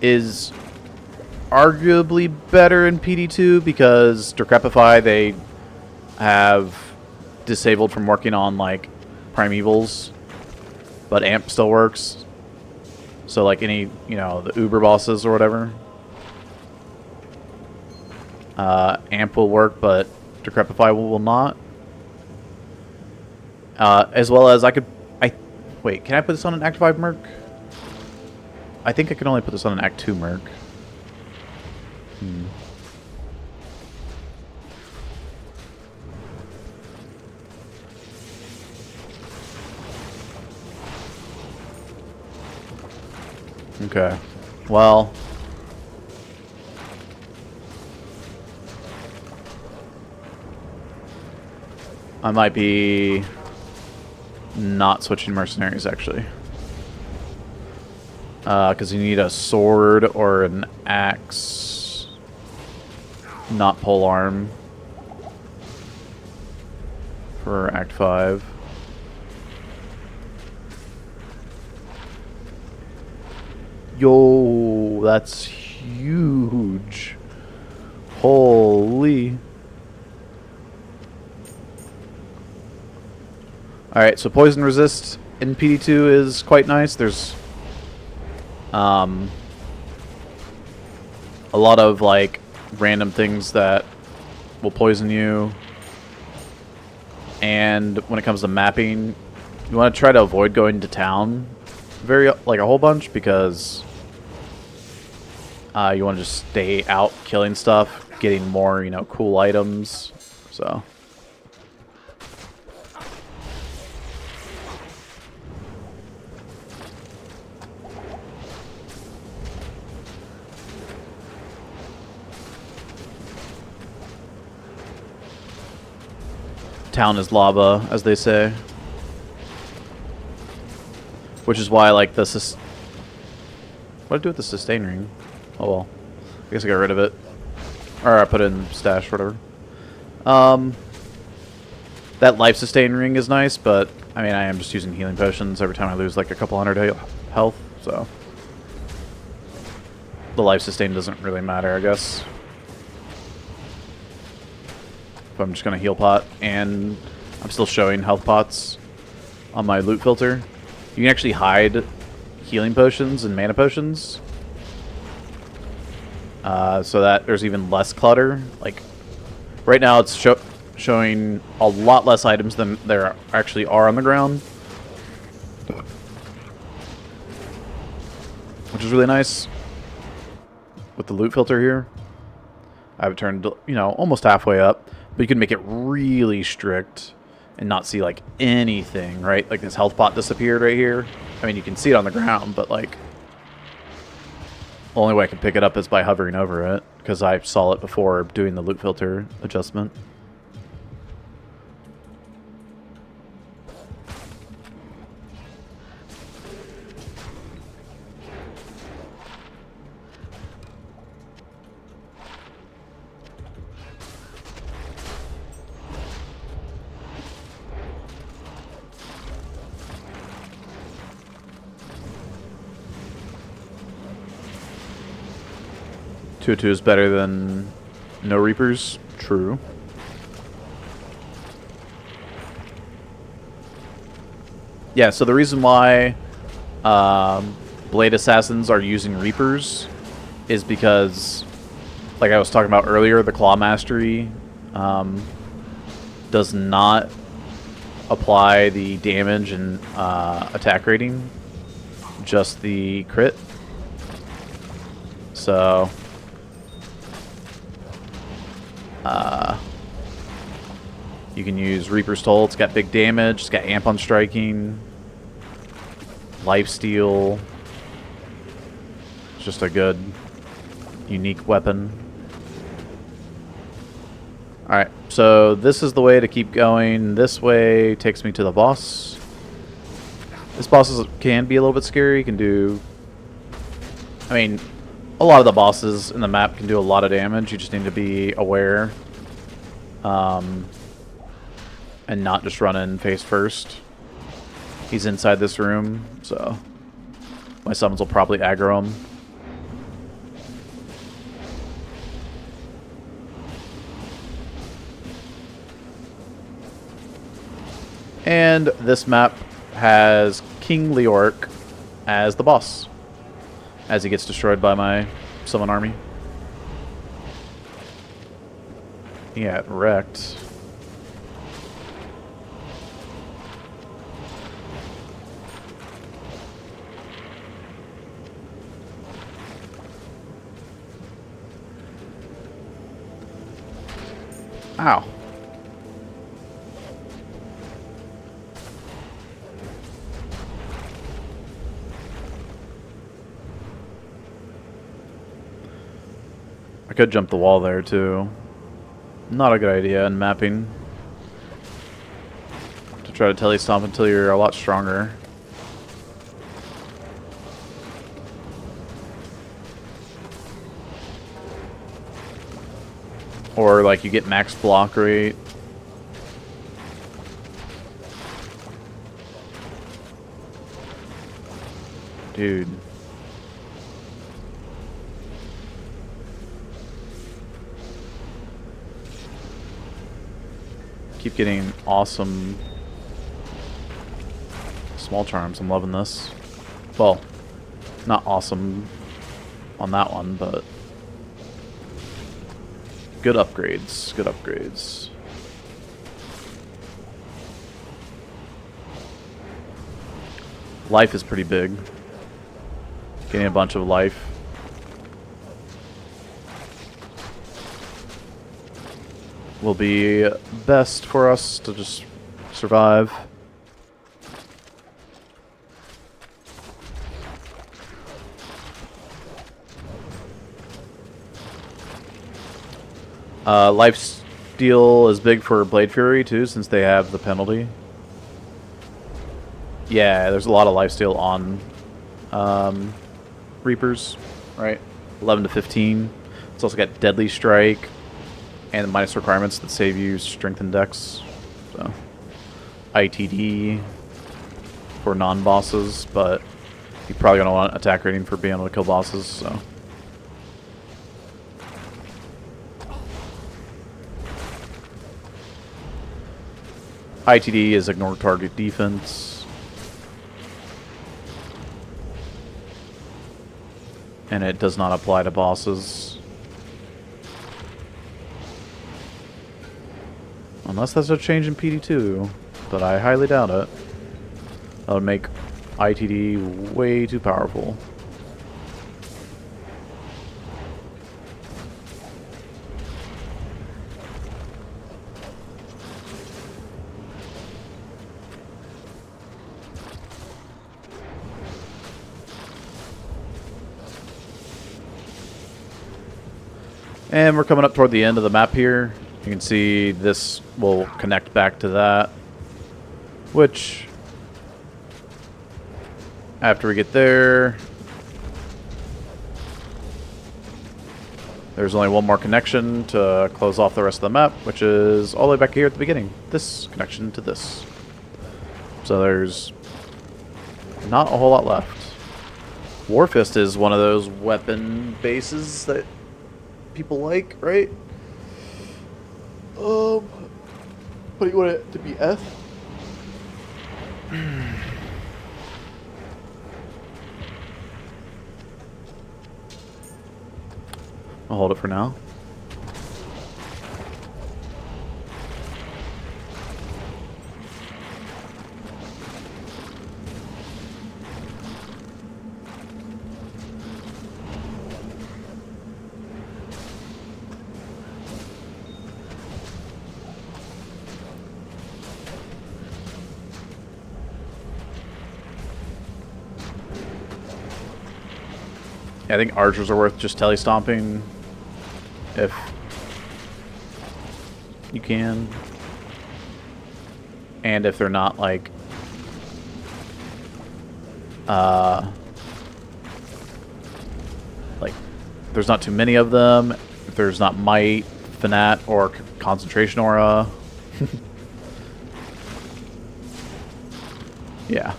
is arguably better in PD2 because Decrepify they have disabled from working on like Primevals, but Amp still works. So like any, you know, the Uber bosses or whatever, Amp will work, but Decrepify will not. As well as wait, can I put this on an Act 5 Merc? I think I can only put this on an Act 2 Merc. Okay. Well, I might be not switching mercenaries, actually. Because you need a sword or an axe, not polearm, for Act 5. Yo, that's huge. Holy. Alright, so poison resist in PD2 is quite nice. There's a lot of like random things that will poison you. And when it comes to mapping, you want to try to avoid going to town like a whole bunch, because you want to just stay out killing stuff, getting more, cool items. So town is lava, as they say. Which is why I like the what do I do with the sustain ring? Oh well. I guess I got rid of it. Or I put it in stash, whatever. That life sustain ring is nice, but I mean I am just using healing potions every time I lose like a couple hundred health, so the life sustain doesn't really matter, I guess. If I'm just gonna heal pot, and I'm still showing health pots on my loot filter. You can actually hide healing potions and mana potions, so that there's even less clutter. Like right now, it's showing a lot less items than there actually are on the ground, which is really nice with the loot filter here. I have it turned, almost halfway up, but you can make it really strict and not see like anything, right? Like this health pot disappeared right here. I mean, you can see it on the ground, but like the only way I can pick it up is by hovering over it, because I saw it before doing the loot filter adjustment. 202 is better than no Reapers. True. Yeah, so the reason why Blade Assassins are using Reapers is because, like I was talking about earlier, the Claw Mastery does not apply the damage and attack rating, just the crit. So you can use Reaper's Toll. It's got big damage. It's got amp on striking, lifesteal. It's just a good, unique weapon. Alright, so this is the way to keep going. This way takes me to the boss. This boss can be a little bit scary. You can do... I mean, a lot of the bosses in the map can do a lot of damage. You just need to be aware. And not just run in face first. He's inside this room, so my summons will probably aggro him. And this map has King Leoric as the boss, as he gets destroyed by my summon army. He got wrecked. Ow. I could jump the wall there too. Not a good idea in mapping. To try to telestomp until you're a lot stronger. Or like you get max block rate. Dude. Keep getting awesome small charms. I'm loving this. Well, not awesome on that one, but good upgrades. Good upgrades. Life is pretty big. Getting a bunch of life. Will be best for us to just survive. Lifesteal is big for Blade Fury too, since they have the penalty. Yeah, there's a lot of lifesteal on Reapers, right? 11 to 15. It's also got Deadly Strike and the minus requirements that save you Strength and Dex. So, ITD for non-bosses, but you're probably going to want attack rating for being able to kill bosses, so. ITD is ignore target defense. And it does not apply to bosses. Unless that's a change in PD2, but I highly doubt it. That would make ITD way too powerful. And we're coming up toward the end of the map here. You can see this will connect back to that, which after we get there, there's only one more connection to close off the rest of the map, which is all the way back here at the beginning. This connection to this. So there's not a whole lot left. Warfist is one of those weapon bases that people like, right? What do you want it to be, F? I'll hold it for now. I think archers are worth just tele-stomping if you can. And if they're not like there's not too many of them, if there's not might, fanat, or concentration aura. Yeah.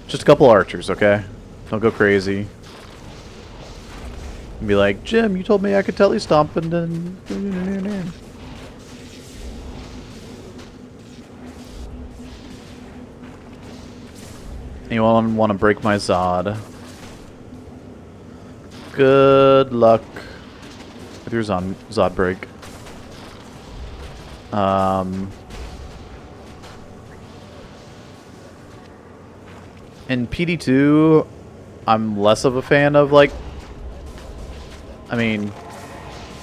Just a couple archers, okay? Don't go crazy. And be like, Jim, you told me I could tele-stomp and then... Anyone want to break my Zod? Good luck with your Zod break. In PD2, I'm less of a fan of, like... I mean,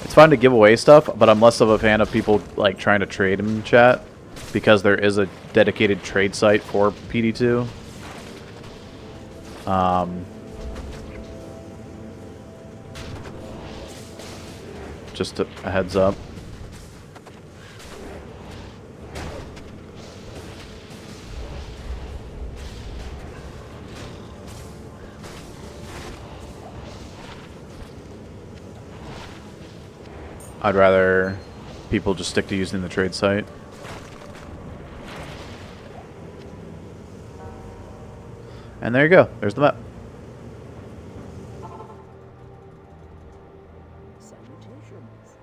it's fine to give away stuff, but I'm less of a fan of people, like, trying to trade in chat. Because there is a dedicated trade site for PD2. Just a heads up. I'd rather people just stick to using the trade site. And there you go. There's the map. Salutations.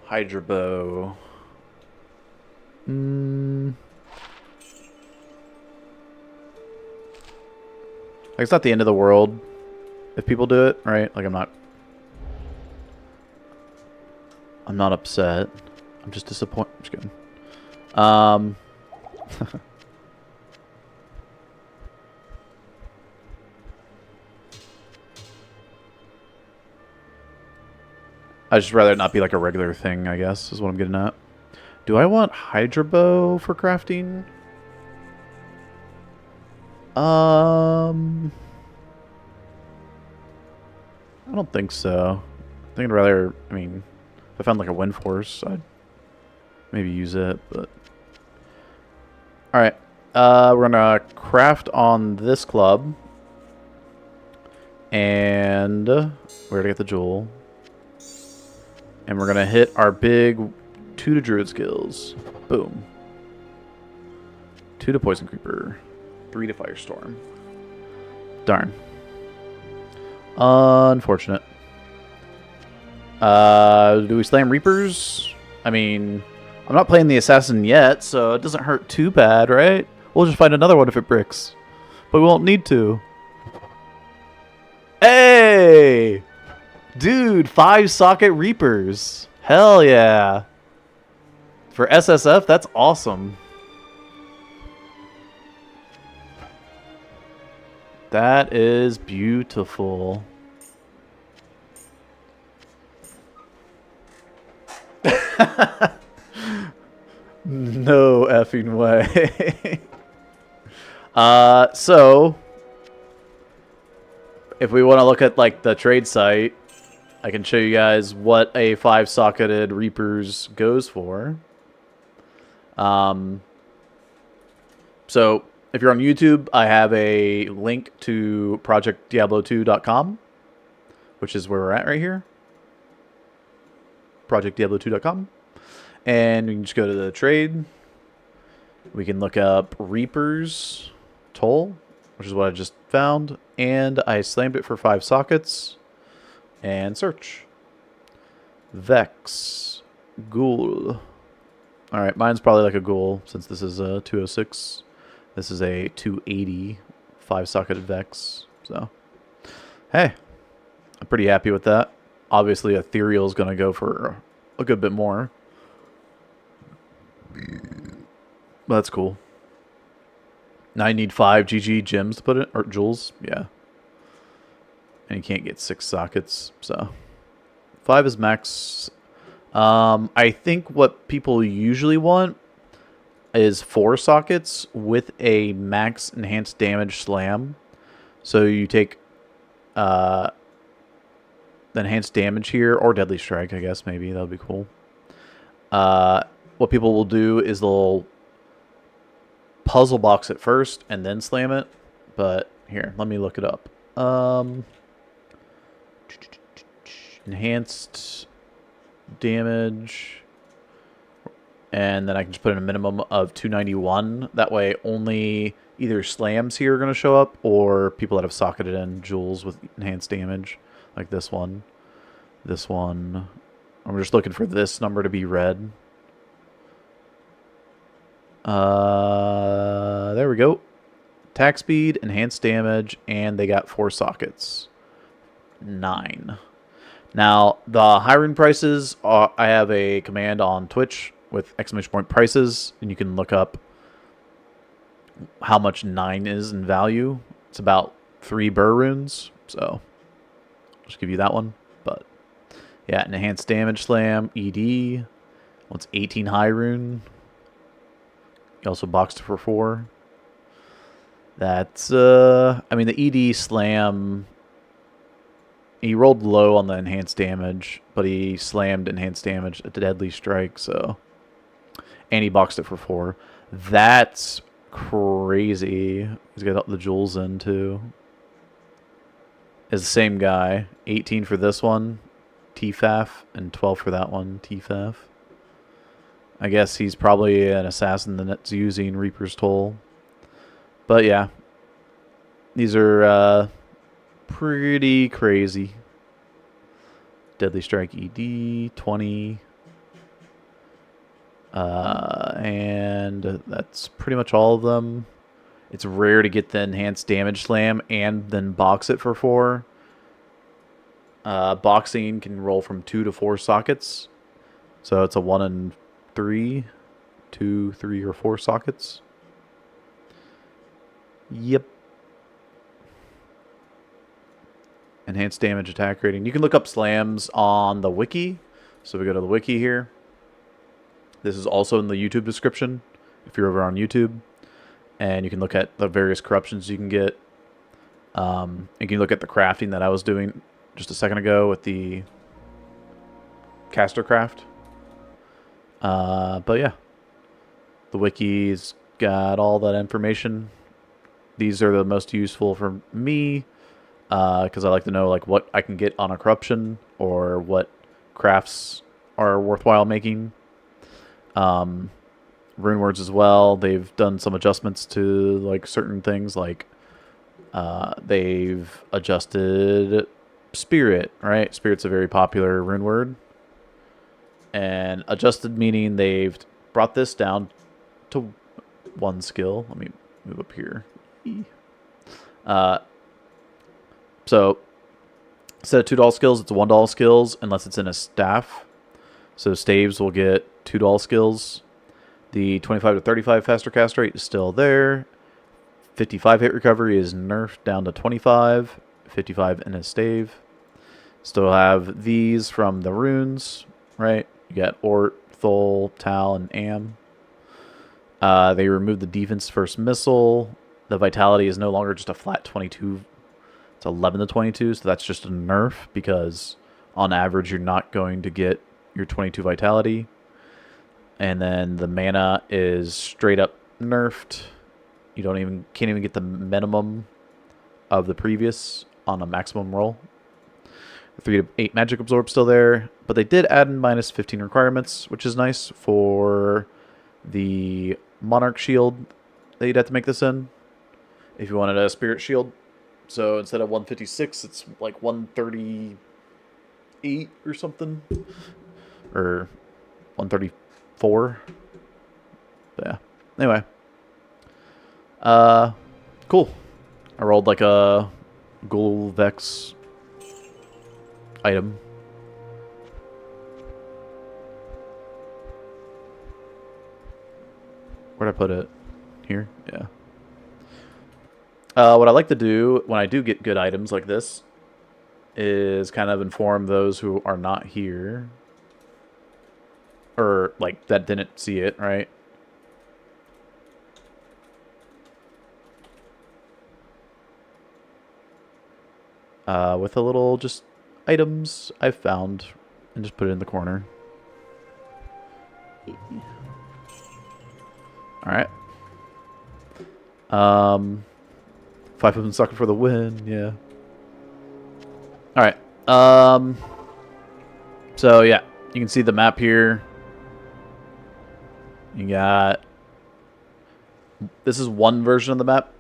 Hydra bow. Like, it's not the end of the world if people do it, right? Like, I'm not upset. I'm just disappointed. I'm just kidding. I'd just rather it not be like a regular thing, I guess, is what I'm getting at. Do I want Hydra Bow for crafting? I don't think so. I think I'd rather, I mean, if I found like a Wind Force, I'd maybe use it, but... Alright, we're gonna craft on this club. And we're gonna get the jewel. And we're gonna hit our big 2 to Druid skills. Boom. 2 to Poison Creeper. 3 to Firestorm. Darn. Unfortunate. Do we slam Reapers? I mean, I'm not playing the Assassin yet, so it doesn't hurt too bad, right? We'll just find another one if it bricks. But we won't need to. Hey! Dude, 5-socket Reapers. Hell yeah. For SSF, that's awesome. That is beautiful. No effing way. So if we want to look at like the trade site, I can show you guys what a 5-socketed Reapers goes for. So if you're on YouTube, I have a link to projectdiablo2.com, which is where we're at right here. projectdiablo2.com. And we can just go to the trade. We can look up Reapers Toll, which is what I just found. And I slammed it for 5 sockets. And search. Vex. Ghoul. Alright, mine's probably like a ghoul, since this is a 206. This is a 280 5-socketed Vex. So, hey. I'm pretty happy with that. Obviously, Ethereal is going to go for a good bit more. But that's cool. Now I need 5 GG gems to put it, or jewels, yeah. And you can't get 6 sockets, so 5 is max. I think what people usually want is 4 sockets with a max enhanced damage slam. So you take the enhanced damage here, or deadly strike, I guess, maybe that would be cool. What people will do is they'll puzzle box it first and then slam it. But here, let me look it up. Enhanced damage, and then I can just put in a minimum of 291. That way only either slams here are going to show up, or people that have socketed in jewels with enhanced damage, like this one. This one. I'm just looking for this number to be red. There we go. Attack speed, enhanced damage, and they got 4 sockets. 9. Now, the hiring prices, I have a command on Twitch with !! prices, and you can look up how much 9 is in value. It's about 3 burr runes, so I'll just give you that one. But yeah, an enhanced damage slam, ED. What's 18 high rune? You also boxed it for 4. That's I mean, the ED slam, he rolled low on the enhanced damage, but he slammed enhanced damage at the deadly strike, so, and he boxed it for 4. That's crazy. He's got the jewels in too. Is the same guy. 18 for this one, TFAF, and 12 for that one, TFAF. I guess he's probably an assassin that's using Reaper's Toll. But yeah, these are pretty crazy. Deadly Strike ED, 20. And And that's pretty much all of them. It's rare to get the enhanced damage slam and then box it for 4. Boxing can roll from 2 to 4 sockets. So it's a 1 and 3, 2, 3, or 4 sockets. Yep. Enhanced damage attack rating. You can look up slams on the wiki. So we go to the wiki here. This is also in the YouTube description if you're over on YouTube. And you can look at the various corruptions you can get. You can look at the crafting that I was doing just a second ago with the caster craft. But yeah, the wiki's got all that information. These are the most useful for me because I like to know like what I can get on a corruption or what crafts are worthwhile making. Rune words as well. They've done some adjustments to like certain things, like they've adjusted spirit. Right, spirit's a very popular rune word, and adjusted meaning they've brought this down to 1 skill. Let me move up here. So instead of $2 skills, it's $1 skills unless it's in a staff. So staves will get $2 skills. The 25 to 35 faster cast rate is still there. 55 hit recovery is nerfed down to 25. 55 in a stave. Still have these from the runes, right? You got Ort, Thol, Tal, and Am. They removed the defense first missile. The vitality is no longer just a flat 22. It's 11 to 22, so that's just a nerf because on average you're not going to get your 22 vitality. And then the mana is straight up nerfed. You can't even get the minimum of the previous on a maximum roll. The 3 to 8 magic absorb still there, but they did add in minus 15 requirements, which is nice for the monarch shield that you'd have to make this in if you wanted a spirit shield. So instead of 156, it's like 138 or something, or 134. But yeah. Anyway. Cool. I rolled like a Ghoul Vex item. Where'd I put it? Here? Yeah. What I like to do when I do get good items like this is kind of inform those who are not here. Or, like, that didn't see it, right? With a little just items I've found and just put it in the corner. Alright. 5 of them sucking for the win, yeah. Alright. So yeah, you can see the map here. You got... This is one version of the map.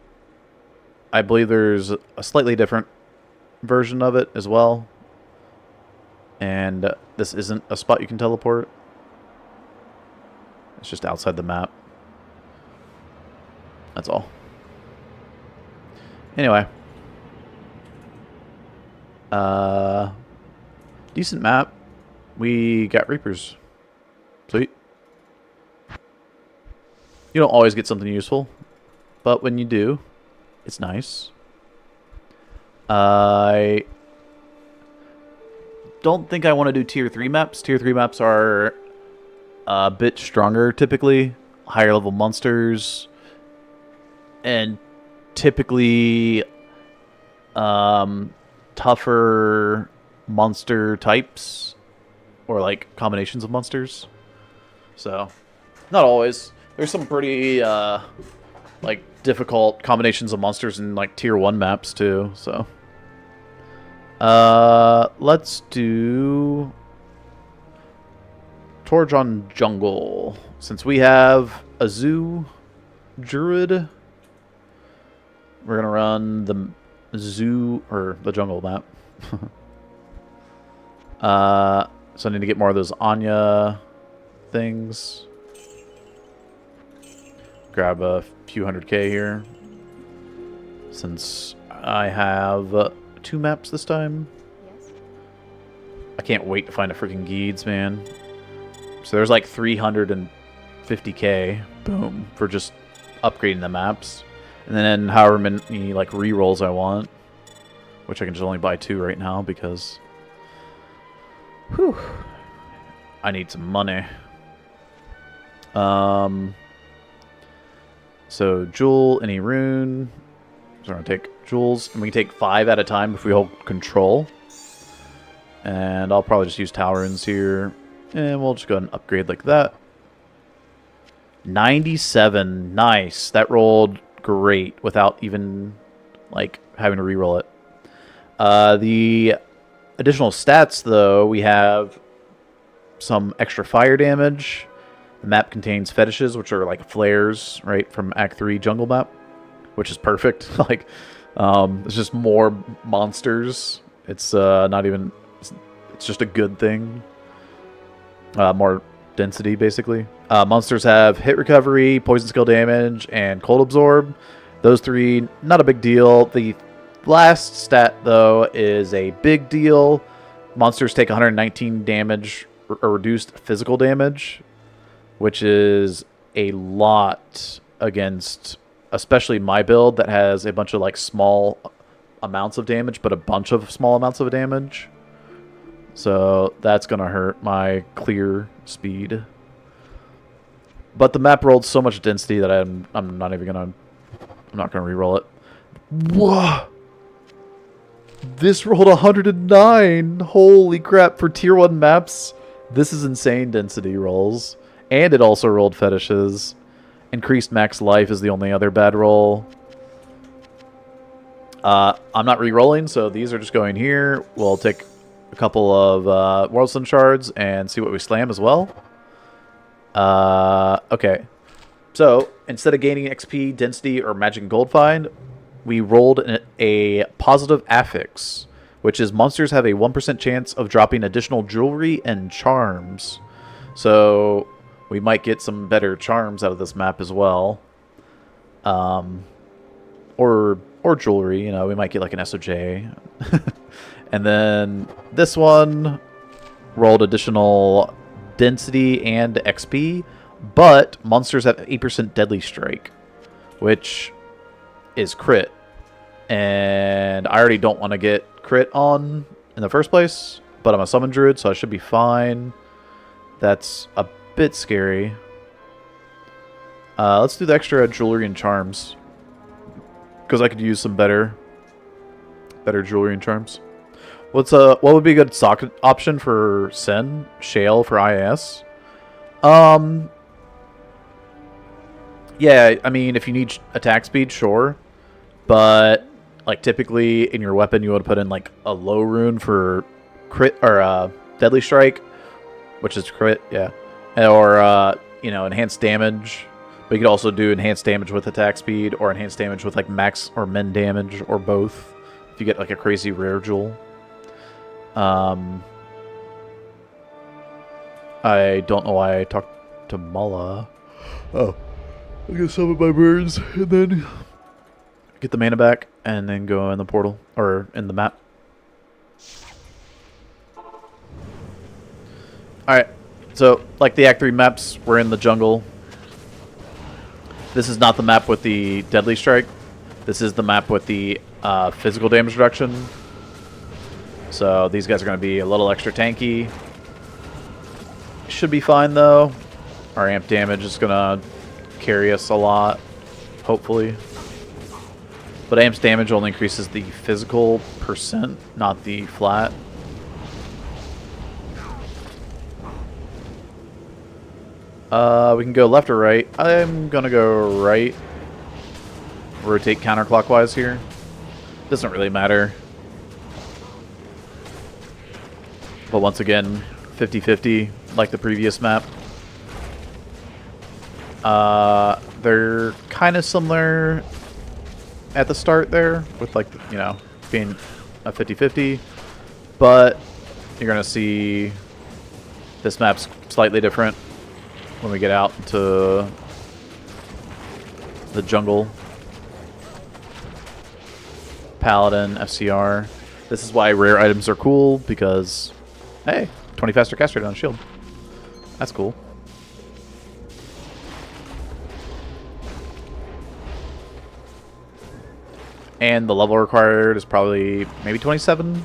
I believe there's a slightly different version of it as well. And this isn't a spot you can teleport. It's just outside the map. That's all. Anyway. Decent map. We got Reapers. Sweet. You don't always get something useful, but when you do, it's nice. I don't think I want to do tier 3 maps. Tier 3 maps are a bit stronger typically, higher level monsters, and typically tougher monster types or like combinations of monsters. So, not always. There's some pretty like difficult combinations of monsters in like tier 1 maps too, so let's do Torjon Jungle. Since we have a zoo druid, we're gonna run the zoo or the jungle map. So I need to get more of those Anya things. grab a few 100K here. Since I have 2 maps this time. Yes. I can't wait to find a freaking Geeds, man. So there's like 350K, boom, for just upgrading the maps. And then however many like rerolls I want. Which I can just only buy 2 right now because... Whew. I need some money. So Jewel, any rune. So we're gonna take jewels, and we can take 5 at a time if we hold control. And I'll probably just use tower runes here. And we'll just go ahead and upgrade like that. 97, nice. That rolled great without even like having to reroll it. The additional stats though, we have some extra fire damage. The map contains fetishes, which are like flares, right, from Act 3 jungle map, which is perfect. Like, it's just more monsters. It's not even, it's just a good thing. More density, basically. Monsters have hit recovery, poison skill damage, and cold absorb. Those 3, not a big deal. The last stat, though, is a big deal. Monsters take 119 damage, or reduced physical damage, which is a lot against, especially my build that has a bunch of like small amounts of damage, but a bunch of small amounts of damage. So that's going to hurt my clear speed. But the map rolled so much density that I'm not even going to, I'm not going to reroll it. Whoa! This rolled 109! Holy crap, for tier 1 maps, this is insane density rolls. And it also rolled fetishes. Increased max life is the only other bad roll. I'm not re-rolling, so these are just going here. We'll take a couple of Worldstone shards and see what we slam as well. Okay. So, instead of gaining XP, density, or magic and gold find, we rolled a positive affix, which is monsters have a 1% chance of dropping additional jewelry and charms. So, we might get some better charms out of this map as well. Or jewelry, you know, we might get like an SOJ. And then this one rolled additional density and XP, but monsters have 8% deadly strike, which is crit. And I already don't want to get crit on in the first place, but I'm a summon druid, so I should be fine. That's a bit scary. Let's do the extra jewelry and charms, because I could use some better jewelry and charms. What would be a good socket option for Sin? Shale for IAS? Yeah, I mean, if you need attack speed, sure. But, like, typically in your weapon, you would put in, like, a low rune for crit, or, deadly strike, which is crit, yeah. Or, you know, enhanced damage. But you could also do enhanced damage with attack speed, or enhanced damage with, like, max or min damage, or both. If you get, like, a crazy rare jewel. I don't know why I talked to Mala. Oh. I'm gonna summon my birds, and then get the mana back, and then go in the portal, or in the map. Alright, so, like the Act 3 maps, we're in the jungle. This is not the map with the Deadly Strike. This is the map with the physical damage reduction. So these guys are going to be a little extra tanky. Should be fine though. Our amp damage is going to carry us a lot, hopefully. But amp's damage only increases the physical percent, not the flat. We can go left or right. I'm going to go right. Rotate counterclockwise here. Doesn't really matter. But once again, 50-50, like the previous map. They're kind of similar at the start there, with like, you know, being a 50-50. But you're going to see this map's slightly different when we get out into the jungle. Paladin, FCR. This is why rare items are cool, because, hey, 20 faster cast rate on a shield. That's cool. And the level required is probably maybe 27?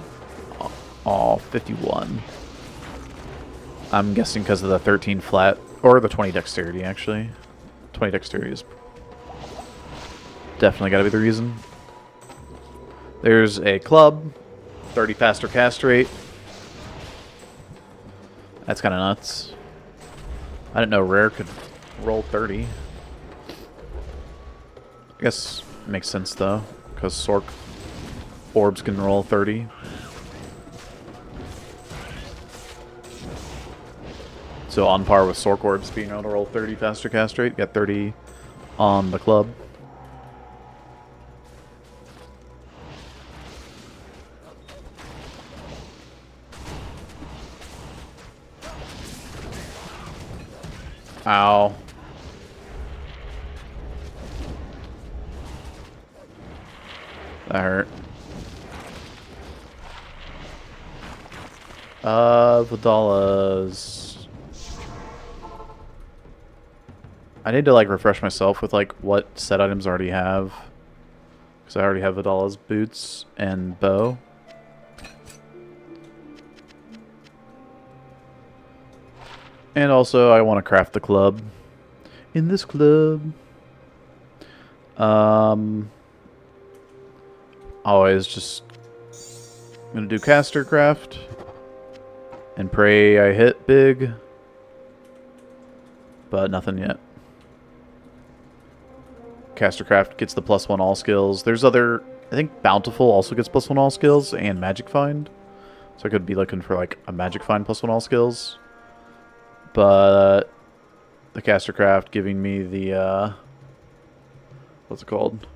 Oh, 51. I'm guessing because of the 13 flat, or the 20 dexterity, actually. 20 dexterity is definitely got to be the reason. There's a club, 30 faster cast rate. That's kind of nuts. I didn't know rare could roll 30. I guess it makes sense though, because Sork orbs can roll 30. So on par with Sork orbs being able to roll 30 faster cast rate, get 30 on the club. Ow. That hurt. Vidala's. I need to like refresh myself with like what set items I already have. Because I already have Vidala's boots and bow. And also, I want to craft the club. In this club. Always just gonna do caster craft. And pray I hit big. But nothing yet. Caster craft gets the +1 all skills. There's other... I think Bountiful also gets +1 all skills. And Magic Find. So I could be looking for like a Magic Find +1 all skills. But the caster craft giving me the what's it called?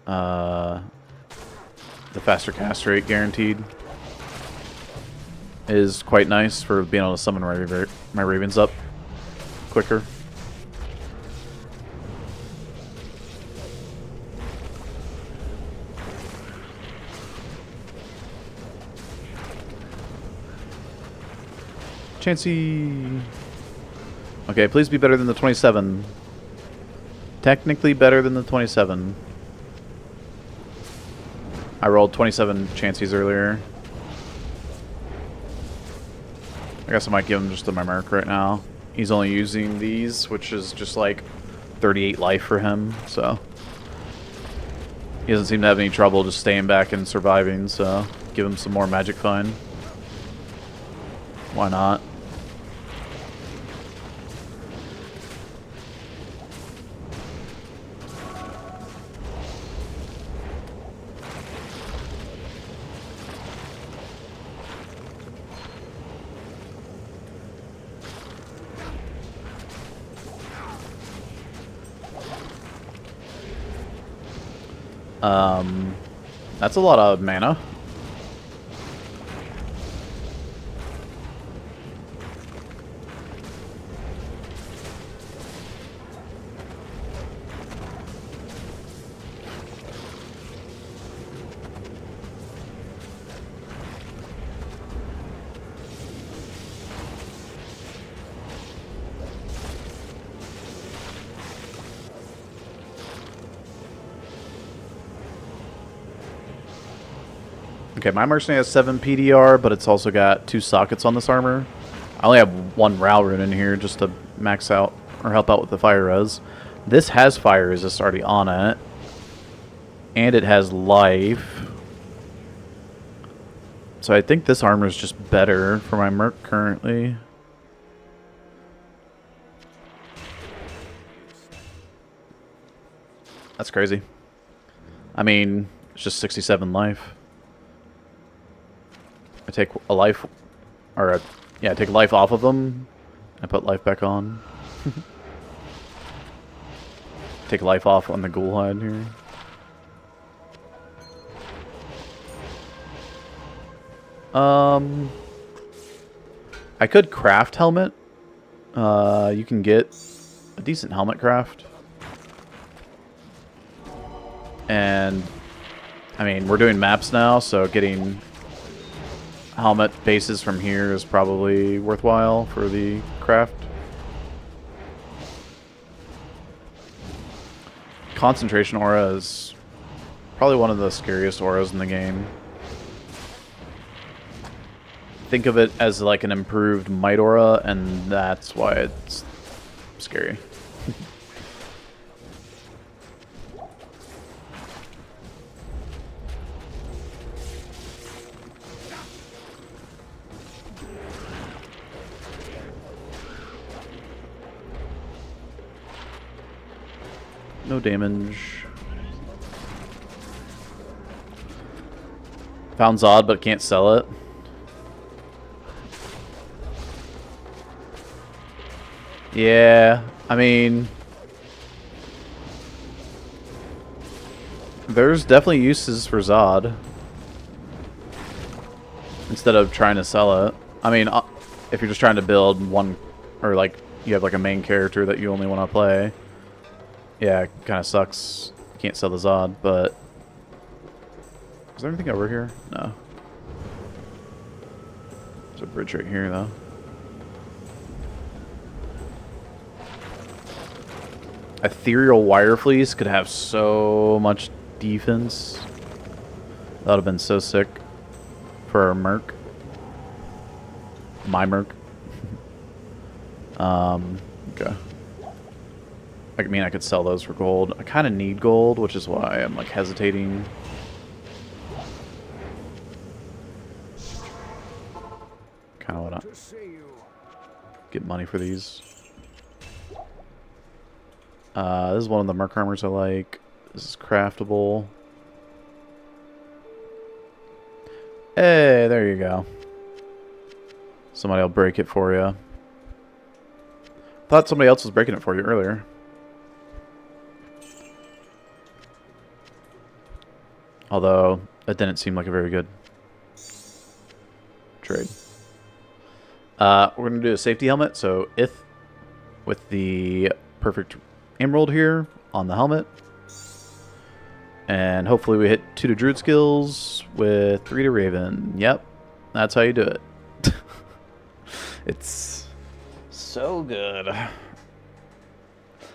The faster cast rate guaranteed is quite nice for being able to summon my ravens up quicker. Chansey. Okay, please be better than the 27. Technically better than the 27. I rolled 27 Chanseys earlier. I guess I might give him just the Mimeric right now. He's only using these, which is just like 38 life for him, so... He doesn't seem to have any trouble just staying back and surviving, so... Give him some more Magic Find. Why not? That's a lot of mana. Okay, my mercenary has 7 PDR, but it's also got 2 sockets on this armor. I only have 1 Ral rune in here just to max out or help out with the fire res. This has fire resist already on it. And it has life. So I think this armor is just better for my merc currently. That's crazy. I mean, it's just 67 life. I take a life, or yeah, I take life off of them. I put life back on. Take life off on the ghoul hide here. I could craft helmet. You can get a decent helmet craft. And, I mean, we're doing maps now, so getting helmet bases from here is probably worthwhile for the craft. Concentration aura is probably one of the scariest auras in the game. Think of it as like an improved might aura, and that's why it's scary. No damage. Found Zod, but can't sell it. Yeah, I mean, there's definitely uses for Zod instead of trying to sell it. I mean, if you're just trying to build one, or like you have like a main character that you only want to play, yeah, it kind of sucks. You can't sell the Zod, but is there anything over here? No. There's a bridge right here, though. Ethereal Wire Fleece could have so much defense. That would have been so sick for our Merc. My Merc. Okay. I mean, I could sell those for gold. I kind of need gold, which is why I'm like hesitating. Kind of want to get money for these. This is one of the Merc armors I like. This is craftable. Hey, there you go. Somebody will break it for you. Thought somebody else was breaking it for you earlier. Although, it didn't seem like a very good trade. We're going to do a safety helmet. So, Ith with the perfect emerald here on the helmet. And hopefully we hit 2 to Druid skills with 3 to Raven. Yep, that's how you do it. It's so good.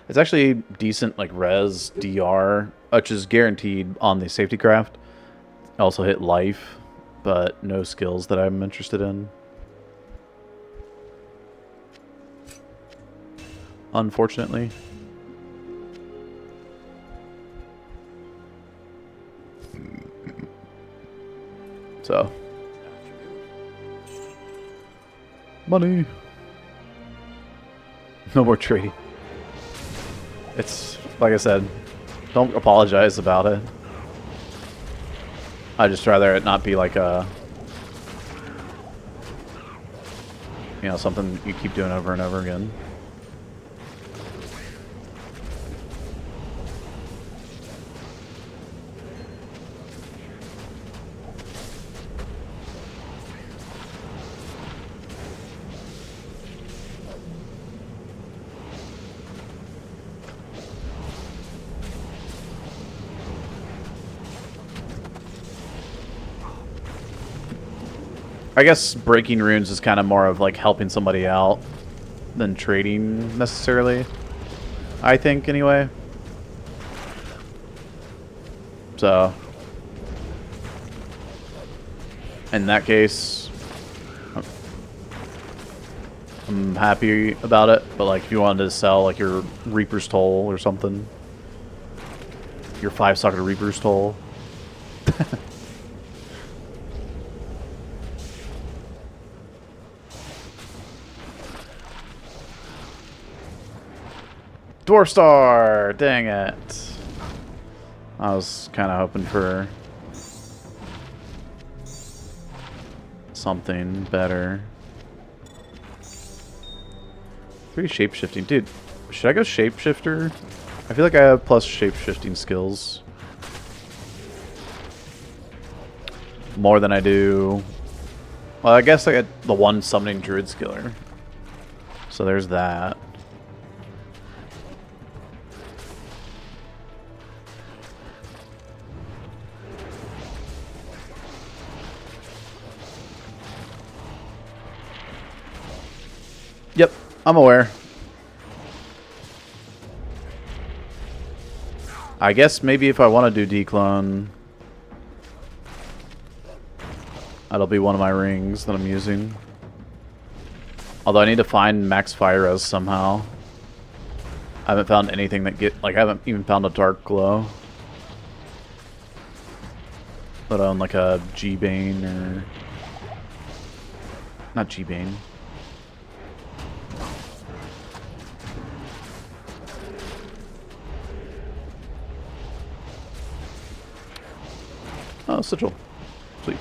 It's actually decent, like res DR, which is guaranteed on the safety craft. Also hit life, but no skills that I'm interested in. Unfortunately. So. Money. No more trading. It's, like I said, don't apologize about it. I'd just rather it not be like a, you know, something you keep doing over and over again. I guess breaking runes is kind of more of like helping somebody out than trading necessarily. I think, anyway. So, in that case, I'm happy about it. But like, if you wanted to sell like your Reaper's Toll or something, your 5-socket Reaper's Toll. Dwarf Star! Dang it. I was kind of hoping for something better. 3 shapeshifting. Dude, should I go shapeshifter? I feel like I have plus shapeshifting skills. More than I do. Well, I guess I get the one summoning druid skiller. So there's that. Yep, I'm aware. I guess maybe if I want to do declone, that'll be one of my rings that I'm using. Although I need to find max fire res somehow. I haven't found anything that I haven't even found a dark glow. Let alone like a G-Bane or... Not G-Bane. Oh, sigil. Sweet.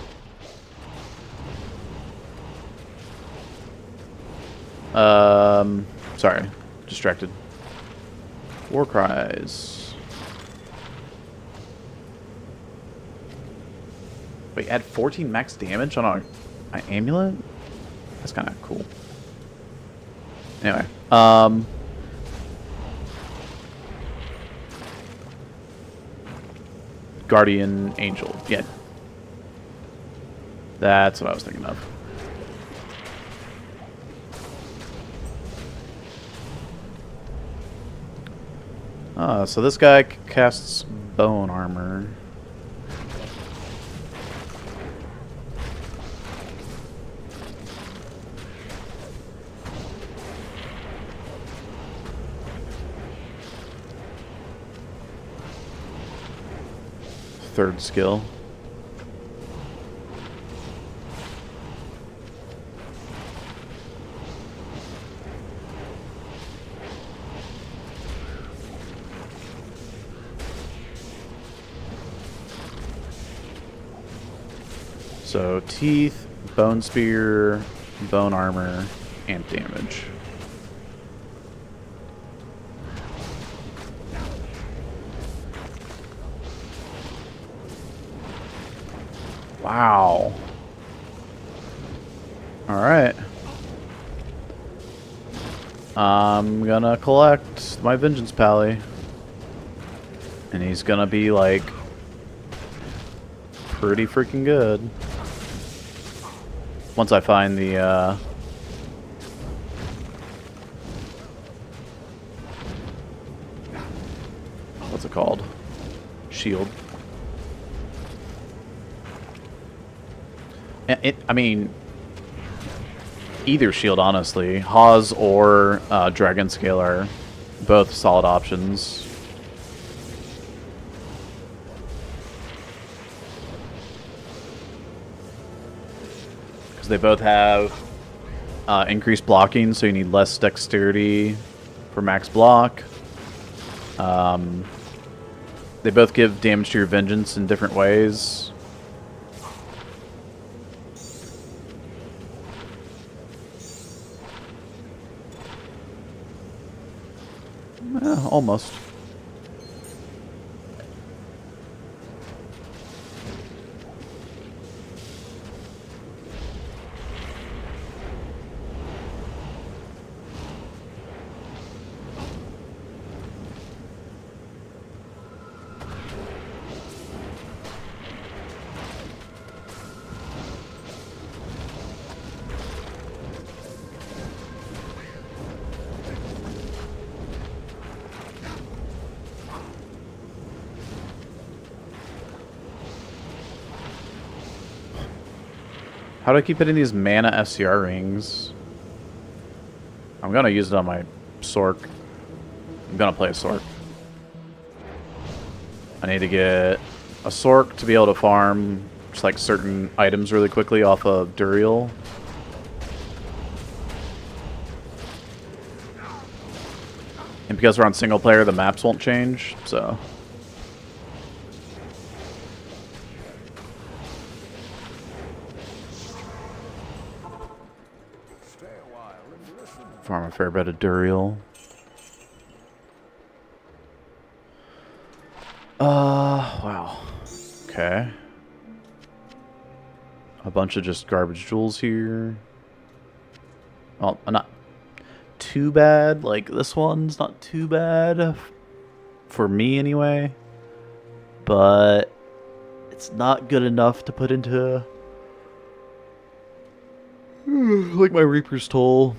Sorry. Distracted. War cries. Wait, add 14 max damage on an amulet? That's kind of cool. Anyway, Guardian Angel. Yeah. That's what I was thinking of. So this guy casts bone armor. Third skill. So teeth, bone spear, bone armor, and damage. Wow. Alright. I'm gonna collect my Vengeance Pally. And he's gonna be like pretty freaking good. Once I find the what's it called? Shield. I mean, either shield, honestly. Hawes or Dragon Scale are both solid options. Because they both have increased blocking, so you need less dexterity for max block. They both give damage to your vengeance in different ways. Almost. How do I keep hitting these mana SCR rings? I'm gonna use it on my Sork. I'm gonna play a Sork. I need to get a Sork to be able to farm just like certain items really quickly off of Duriel. And because we're on single player, the maps won't change, so... Farm a fair bit of Duriel. Wow. Okay. A bunch of just garbage jewels here. Well, not too bad. Like, this one's not too bad. For me, anyway. But it's not good enough to put into... like my Reaper's Toll.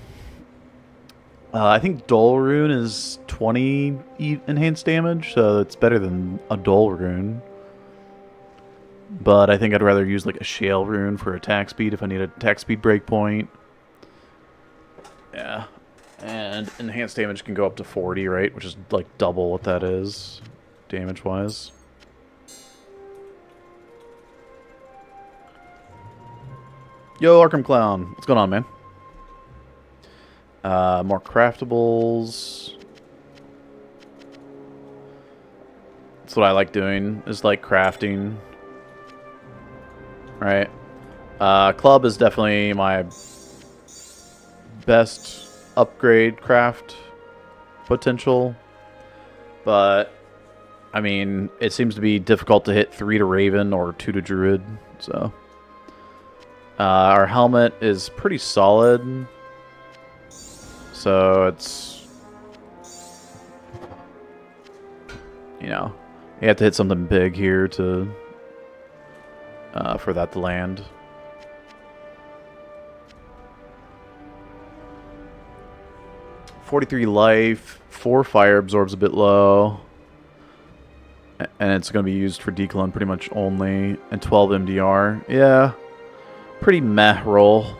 I think Dull Rune is 20 enhanced damage, so it's better than a Dull Rune. But I think I'd rather use like a Shale Rune for attack speed if I need an attack speed breakpoint. Yeah. And enhanced damage can go up to 40, right? Which is like double what that is, damage-wise. Yo, Arkham Clown. What's going on, man? More craftables. That's what I like doing, is like crafting. Right. Club is definitely my best upgrade craft potential. But, I mean, it seems to be difficult to hit 3 to Raven or 2 to Druid, so... our helmet is pretty solid. So it's... you know, you have to hit something big here to... for that to land. .43 life, 4 fire absorbs a bit low. And it's going to be used for declone pretty much only. And 12 MDR. Yeah. Pretty meh roll.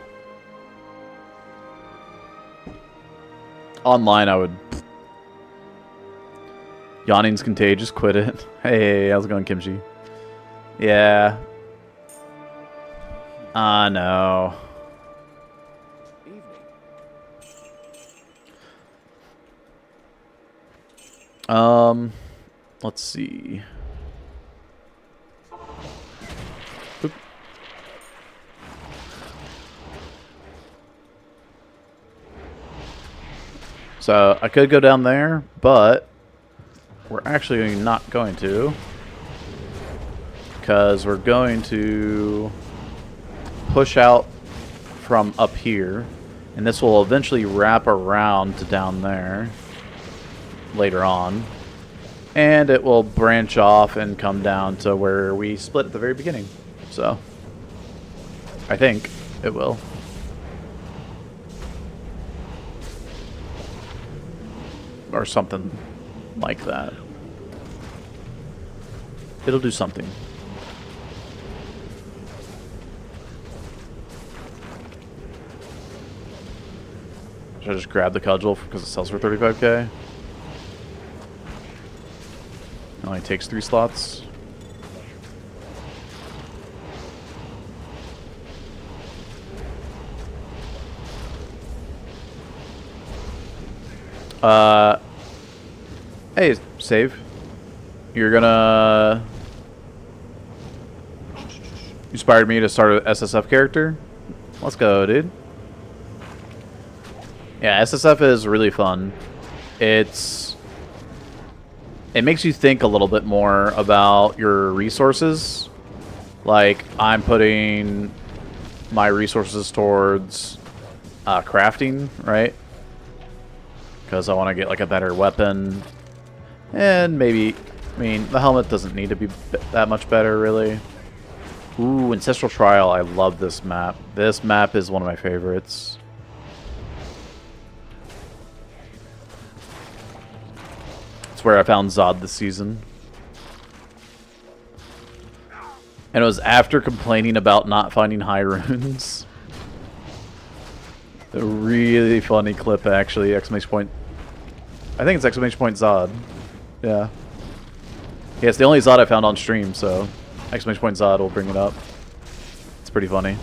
Online, I would... Yawning's contagious, quit it. Hey, how's it going, Kimchi? Yeah. No. Let's see. Oop. So, I could go down there, but we're actually not going to. Because we're going to push out from up here. And this will eventually wrap around to down there later on. And it will branch off and come down to where we split at the very beginning. So, I think it will. Or something like that. It'll do something. Should I just grab the cudgel because it sells for 35k? It only takes 3 slots. Hey, save. You're gonna... You inspired me to start an SSF character? Let's go, dude. Yeah, SSF is really fun. It makes you think a little bit more about your resources. Like, I'm putting my resources towards crafting, right? Because I want to get like a better weapon. And maybe, I mean, the helmet doesn't need to be that much better, really. Ooh, Ancestral Trial. I love this map. This map is one of my favorites. It's where I found Zod this season. And it was after complaining about not finding high runes. A really funny clip, actually. Exclamation point. I think it's exclamation point Zod. Yeah. Yeah, it's the only Zod I found on stream, so exclamation point Zod will bring it up. It's pretty funny.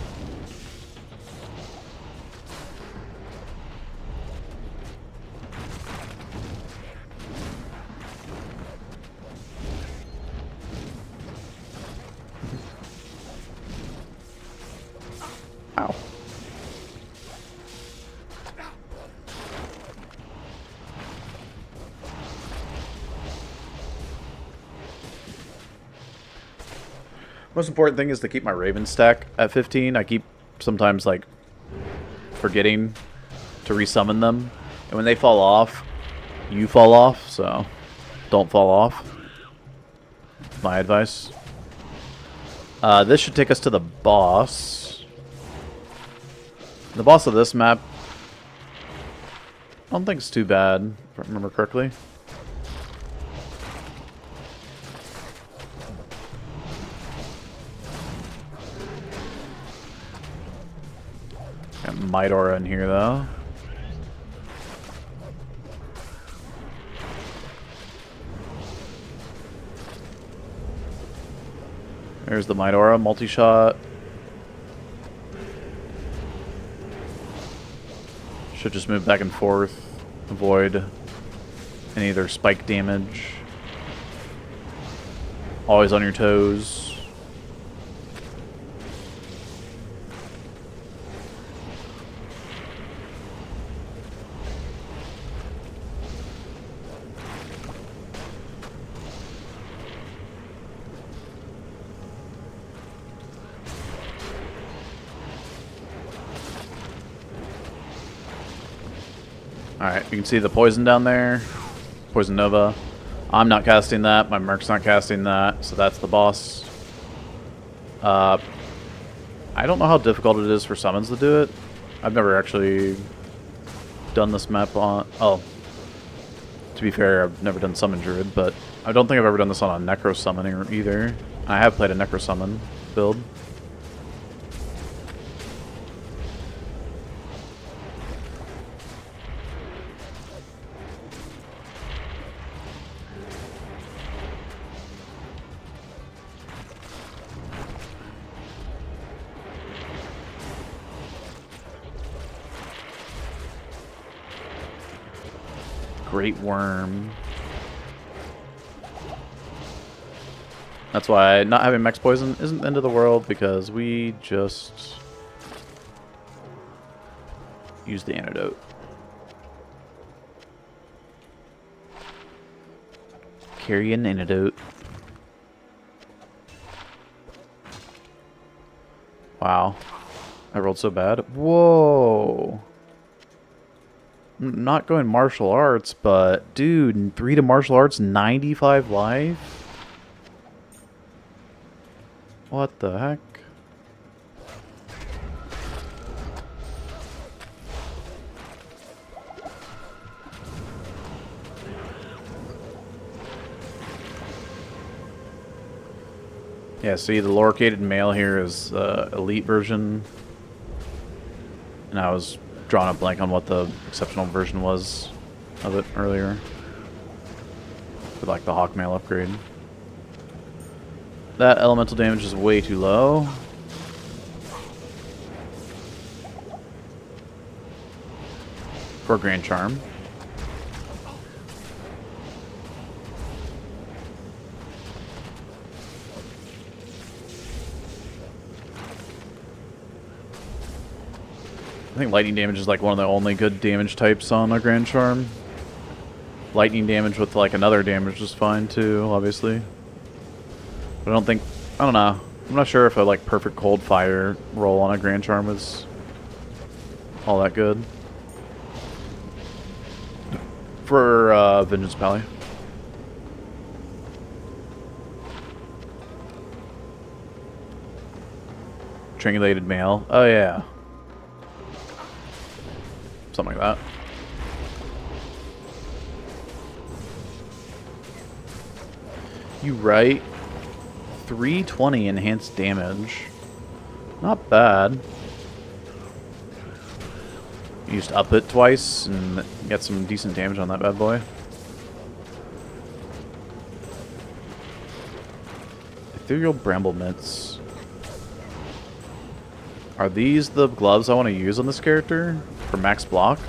Ow. Most important thing is to keep my Raven stack at 15. I keep sometimes like forgetting to resummon them. And when they fall off, you fall off, so don't fall off. My advice. This should take us to the boss. The boss of this map, I don't think it's too bad, if I remember correctly. Got Might Aura in here, though. There's the Might Aura, multi-shot. Should just move back and forth, avoid any of their spike damage. Always on your toes. Alright, you can see the poison down there. Poison Nova. I'm not casting that. My Merc's not casting that. So that's the boss. I don't know how difficult it is for summons to do it. I've never actually done this map on... Oh. To be fair, I've never done Summon Druid, but I don't think I've ever done this on a Necro Summoning either. I have played a Necro Summon build. Great Worm. That's why not having Max Poison isn't the end of the world, because we just use the antidote. Carry an antidote. Wow. I rolled so bad. Whoa. I'm not going martial arts, but dude, 3 to martial arts, 95 life? What the heck? Yeah, see, the lower-cated male here is the elite version. And I was drawing a blank on what the exceptional version was of it earlier. For like the Hawkmail upgrade. That elemental damage is way too low. For Grand Charm. I think lightning damage is like one of the only good damage types on a Grand Charm. Lightning damage with like another damage is fine too, obviously. But I don't know. I'm not sure if a like perfect cold fire roll on a Grand Charm is all that good. For Vengeance Pally. Triangulated Male. Oh yeah. Something like that. You right. 320 enhanced damage. Not bad. You just up it twice and get some decent damage on that bad boy. Ethereal Bramble Mitts. Are these the gloves I want to use on this character? For max block?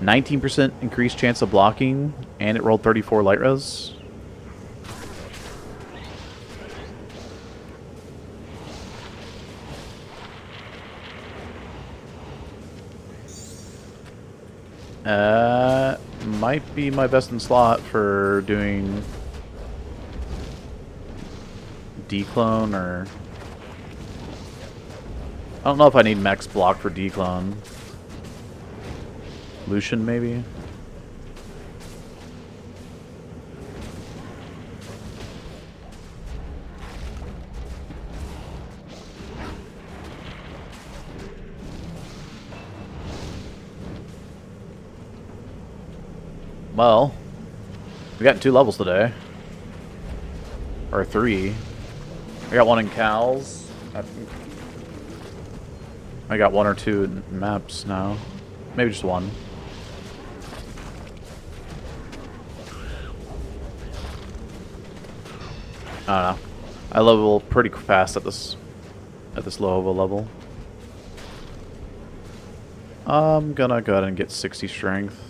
%, increased chance of blocking, and it rolled 34 light res. Might be my best in slot for doing declone or I don't know if I need max block for declone. Lucian, maybe? Well, we got 2 levels today. Or 3. I got 1 in cows. I got 1 or 2 in maps now. Maybe just 1. I don't know. I level pretty fast at this low of a level. I'm gonna go ahead and get 60 strength.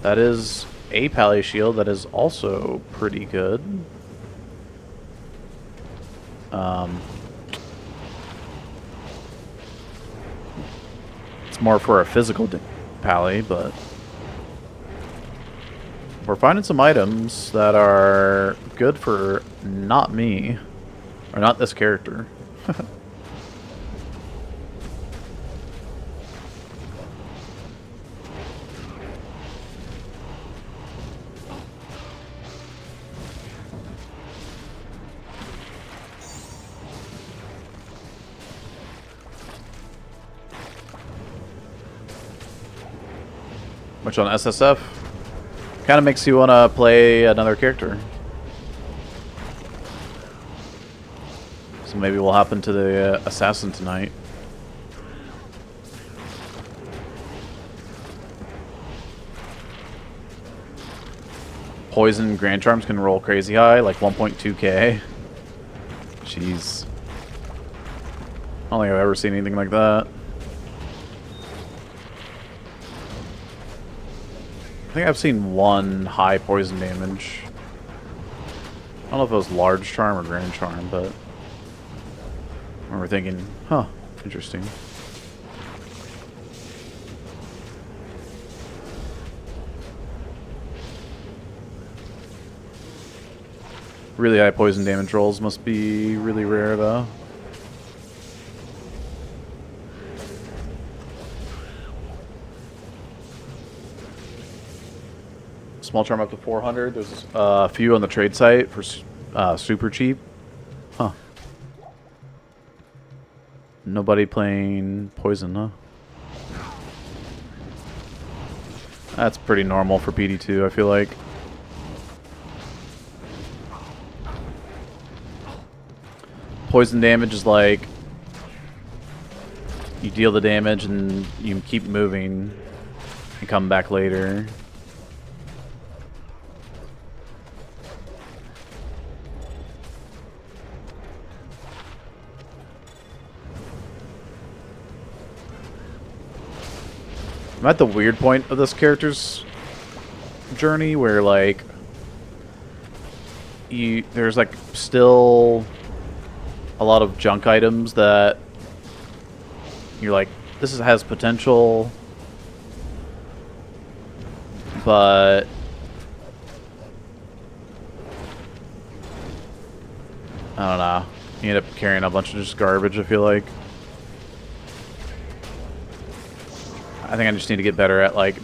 That is a pally shield that is also pretty good. It's more for a physical pally, but we're finding some items that are good for not me, or not this character. Which on SSF kind of makes you want to play another character. So maybe we'll happen to the assassin tonight. Poison Grand Charms can roll crazy high, like 1.2k. Jeez. I don't think I've ever seen anything like that. I think I've seen 1 high poison damage. I don't know if it was large charm or grand charm, but I remember thinking, huh, interesting. Really high poison damage rolls must be really rare though. Small charm up to 400. There's a few on the trade site for super cheap. Huh. Nobody playing poison, huh? That's pretty normal for PD2, I feel like. Poison damage is like you deal the damage and you keep moving and come back later. I'm at the weird point of this character's journey where, like, there's, like, still a lot of junk items that you're like, this has potential, but I don't know. You end up carrying a bunch of just garbage, I feel like. I think I just need to get better at, like,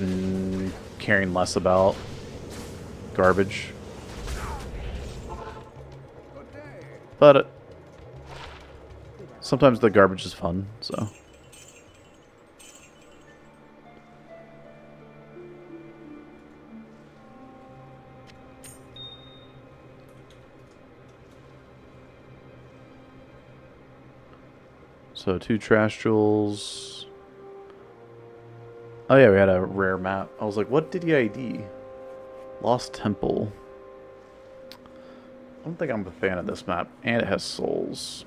caring less about garbage. But sometimes the garbage is fun, so. So 2 trash jewels. Oh yeah, we had a rare map. I was like, what did he ID? Lost Temple. I don't think I'm a fan of this map. And it has souls.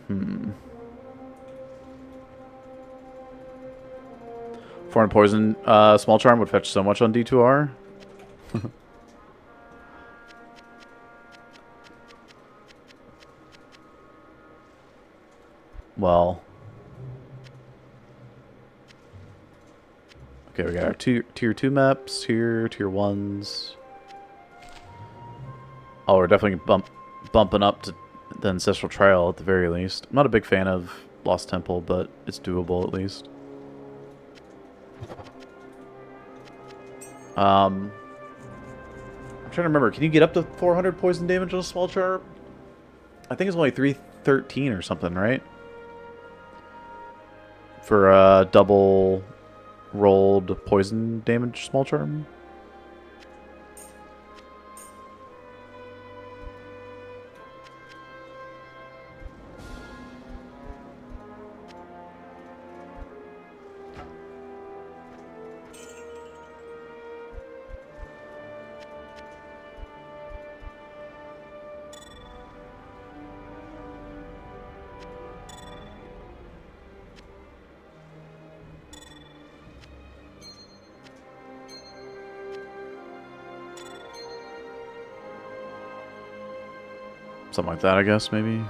Foreign Poison Small Charm would fetch so much on D2R. Well. Okay, we got our tier 2 maps here, tier 1s. Oh, we're definitely bumping up to the Ancestral Trail at the very least. I'm not a big fan of Lost Temple, but it's doable at least. I'm trying to remember. Can you get up to 400 poison damage on a small charm? I think it's only 313 or something, right? For a double rolled poison damage small charm. Something like that, I guess, maybe.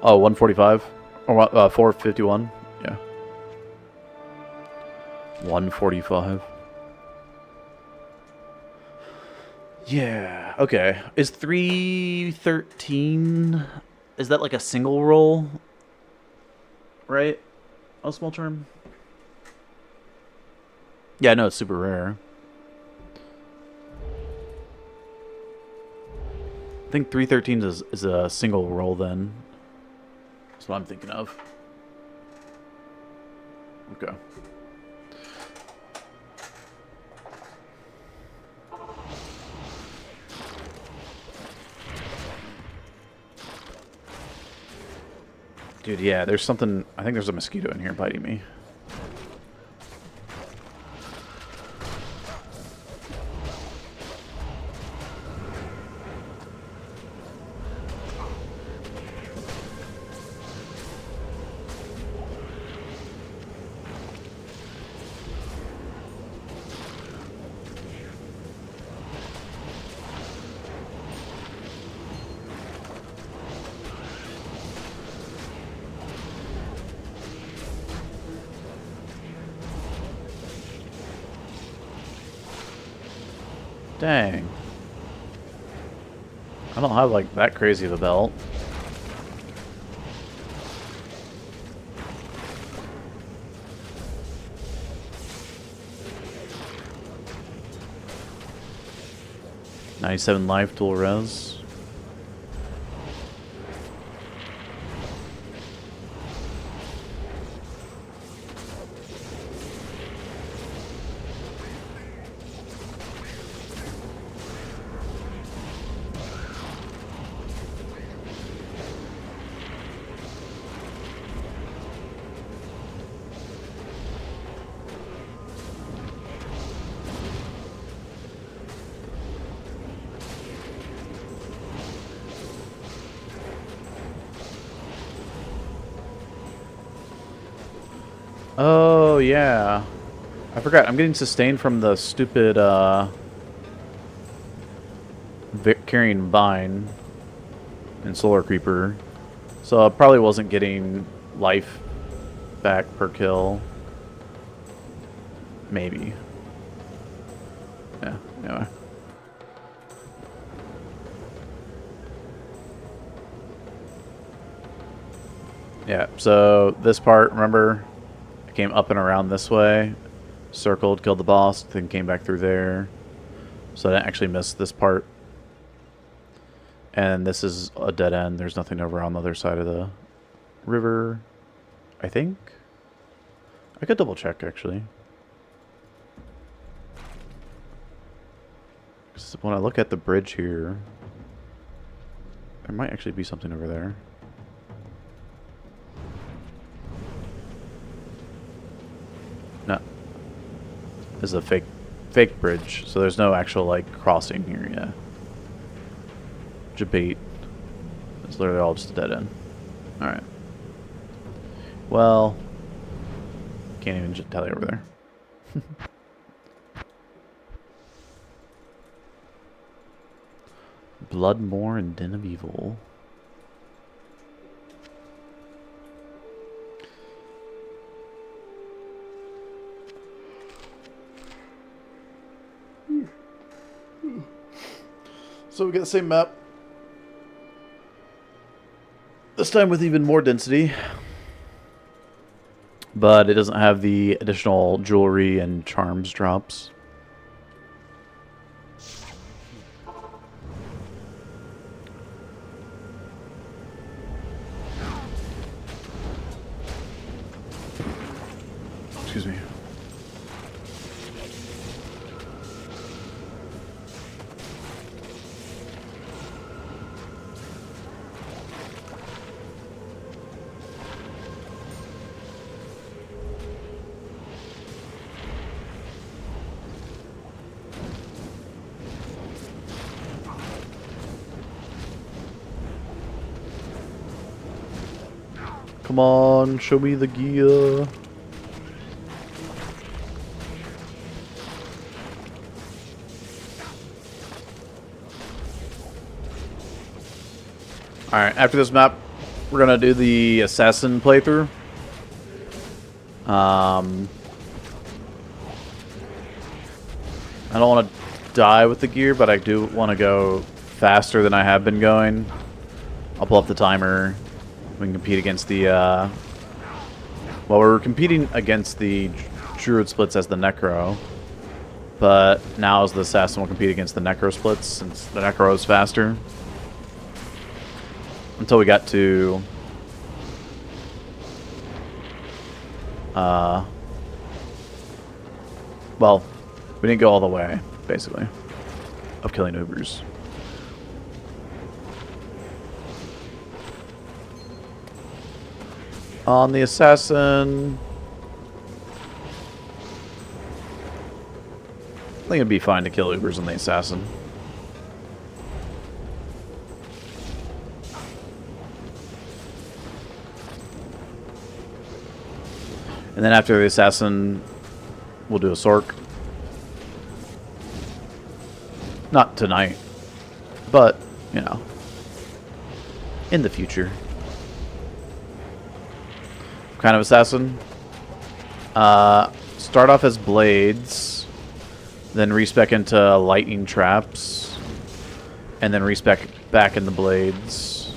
Oh, 145? Or 451? Yeah. 145. Yeah, okay. Is 313... Is that like a single roll? Right? Oh, small charm? Yeah, no, it's super rare. I think 313 is a single roll then. That's what I'm thinking of. Okay. Dude, yeah, there's something... I think there's a mosquito in here biting me. Dang. I don't have like that crazy of a belt. $97 life dual res. Oh, yeah. I forgot. I'm getting sustained from the stupid, carrying Vine and Solar Creeper. So I probably wasn't getting life back per kill. Maybe. Yeah, anyway. Yeah, so this part, remember, I came up and around this way, circled, killed the boss, then came back through there. So I didn't actually miss this part. And this is a dead end. There's nothing over on the other side of the river, I think. I could double check, actually. 'Cause when I look at the bridge here, there might actually be something over there. No. This is a fake bridge, so there's no actual, like, crossing here yet. Debate. It's literally all just a dead end. Alright. Well, can't even tally over there. Bloodmore and Den of Evil. So we get the same map. This time with even more density. But it doesn't have the additional jewelry and charms drops. Excuse me. Come on, show me the gear. Alright, after this map, we're gonna do the assassin playthrough. I don't want to die with the gear, but I do want to go faster than I have been going. I'll pull up the timer. We can compete against the, well, we're competing against the Druid splits as the Necro. But now as the Assassin, we'll compete against the Necro splits, since the Necro is faster. Until we got to... well, we didn't go all the way, basically, of killing Ubers. On the Assassin, I think it'd be fine to kill Ubers on the Assassin. And then after the Assassin, we'll do a Sork. Not tonight, but, you know, in the future. Kind of Assassin. Start off as Blades, then respec into Lightning Traps, and then respec back into Blades.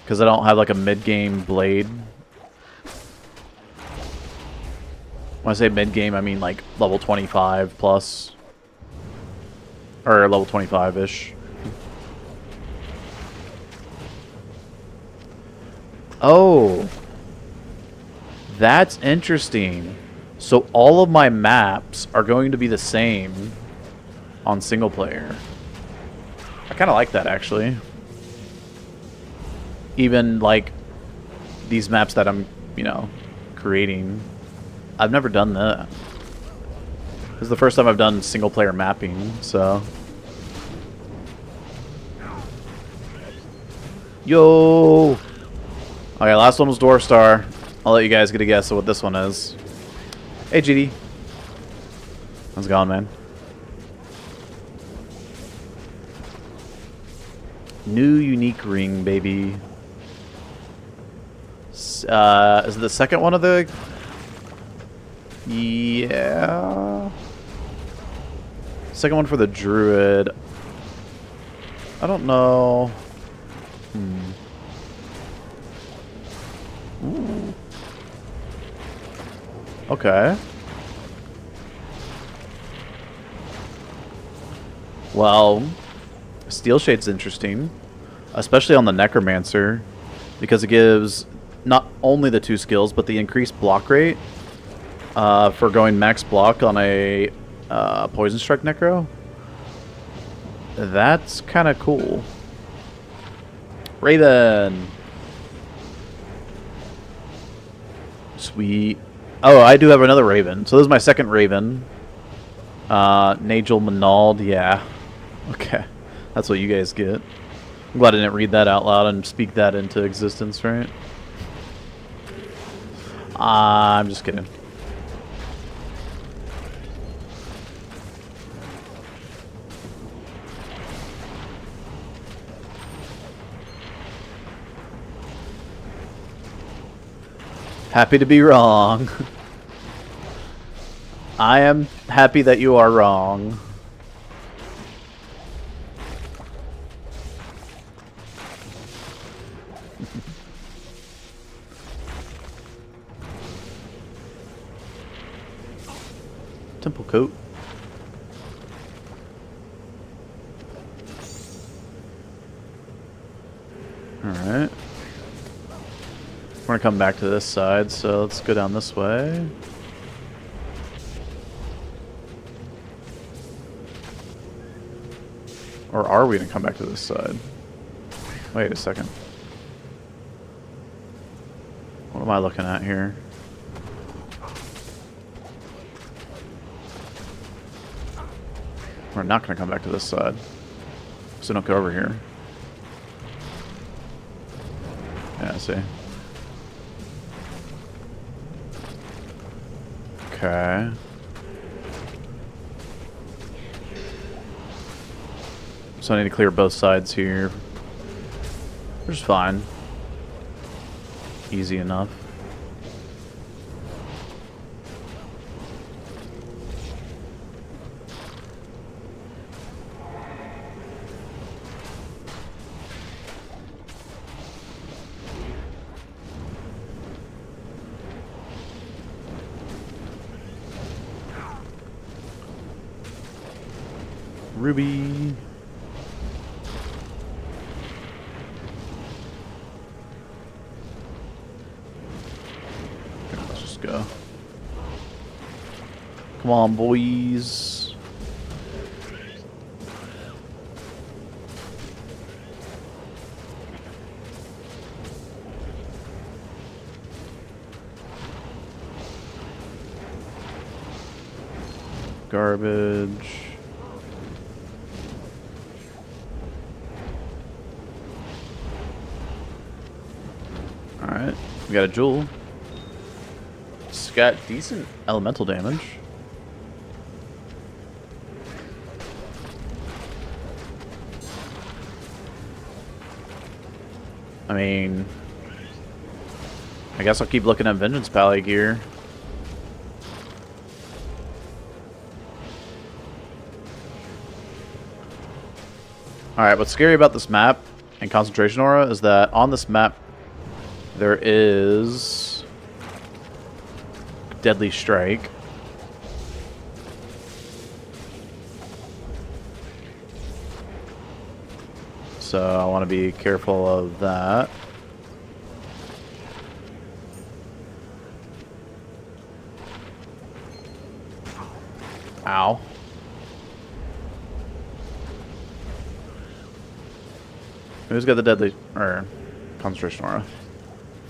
Because I don't have like a mid-game Blade. When I say mid-game, I mean like level 25 plus. Or level 25-ish. Oh, that's interesting. So all of my maps are going to be the same on single player. I kind of like that, actually. Even like these maps that I'm, you know, creating. I've never done that. This is the first time I've done single player mapping, so. Yo! Okay, last one was Dwarf Star. I'll let you guys get a guess of what this one is. Hey, GD. How's it going, man? New unique ring, baby. Is it the second one of the... Yeah... Second one for the Druid. I don't know... Ooh. Okay. Well, Steel Shade's interesting, especially on the Necromancer, because it gives not only the 2 skills, but the increased block rate for going max block on a Poison Strike Necro. That's kind of cool. Raven! Sweet. Oh, I do have another Raven. So this is my second Raven. Nagel Manald, yeah. Okay. That's what you guys get. I'm glad I didn't read that out loud and speak that into existence, right? I'm just kidding. Happy to be wrong. I am happy that you are wrong. temple coat. Alright. We're gonna come back to this side, so let's go down this way. Or are we gonna come back to this side? Wait a second. What am I looking at here? We're not gonna come back to this side. So don't go over here. Yeah, I see. Okay. So I need to clear both sides here. Which is fine. Easy enough. Ruby. Okay, let's just go. Come on, boys. Garbage. Alright, we got a jewel. It's got decent elemental damage. I mean, I guess I'll keep looking at Vengeance Pally gear. Alright, what's scary about this map and Concentration Aura is that on this map there is Deadly Strike. So I want to be careful of that. Ow. Who's got the Deadly or Concentration Aura?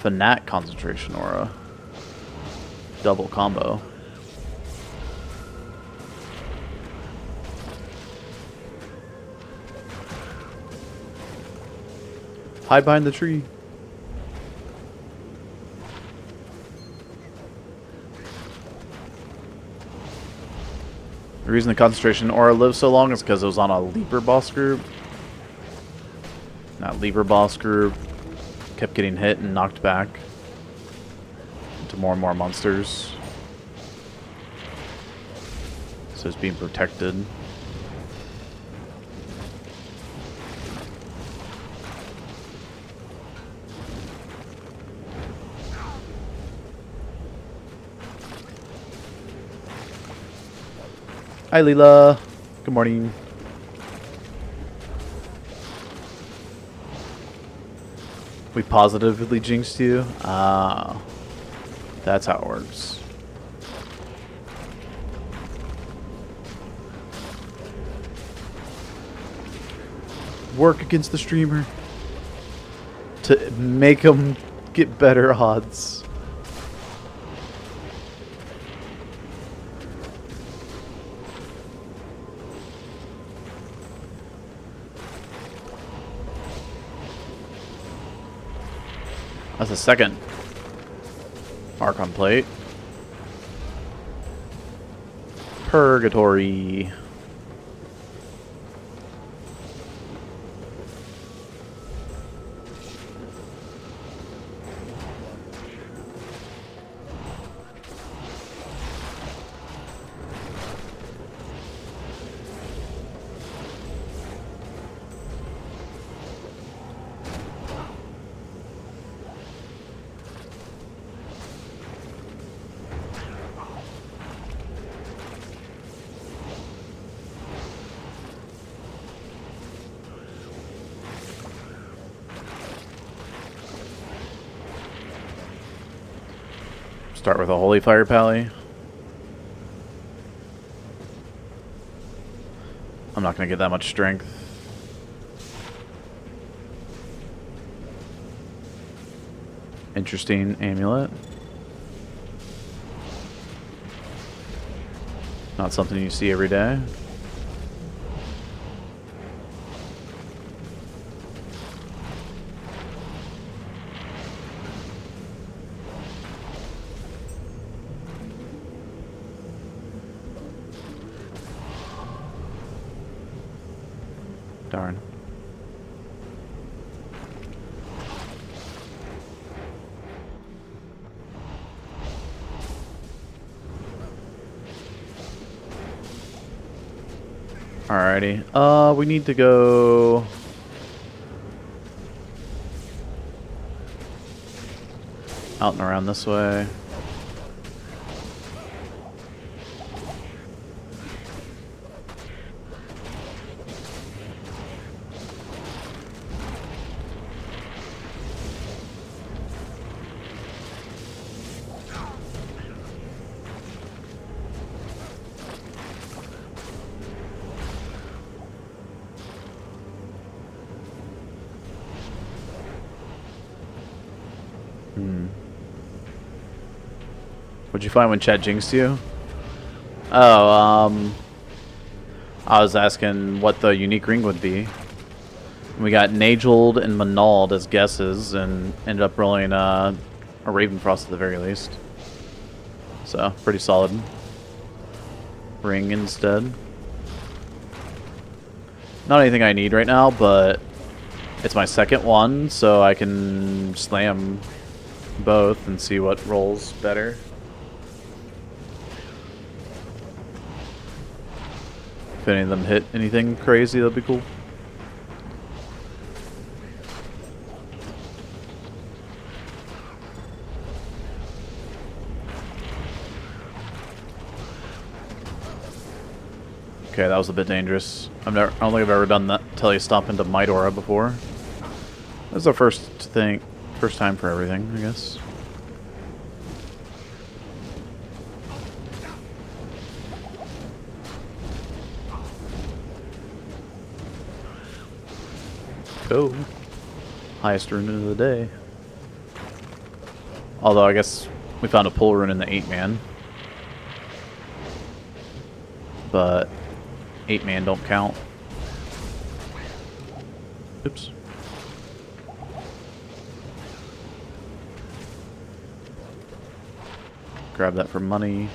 Fanat Concentration Aura. Double combo. Hide behind the tree. The reason the Concentration Aura lived so long is because it was on a Leaper boss group. That Leaper boss group kept getting hit and knocked back into more and more monsters. So it's being protected. Hi Leela. Good morning. We positively jinxed you? Ah. That's how it works. Work against the streamer to make them get better odds. That's a second Archon plate. Purgatory. Start with a Holy Fire Pally. I'm not going to get that much strength. Interesting amulet. Not something you see every day. Darn. Alrighty. We need to go... out and around this way. What'd you find when chat jinxed you? Oh, I was asking what the unique ring would be. We got Nageled and Manald as guesses, and ended up rolling a Ravenfrost at the very least. So, pretty solid. Ring instead. Not anything I need right now, but it's my second one, so I can slam both and see what rolls better. If any of them hit anything crazy, that'd be cool. Okay, that was a bit dangerous. I don't think I've ever done that telestomp into Midora before. This is the first time for everything, I guess. Go. Highest rune of the day. Although I guess we found a pull rune in the 8-man. But 8-man don't count. Oops. Grab that for money.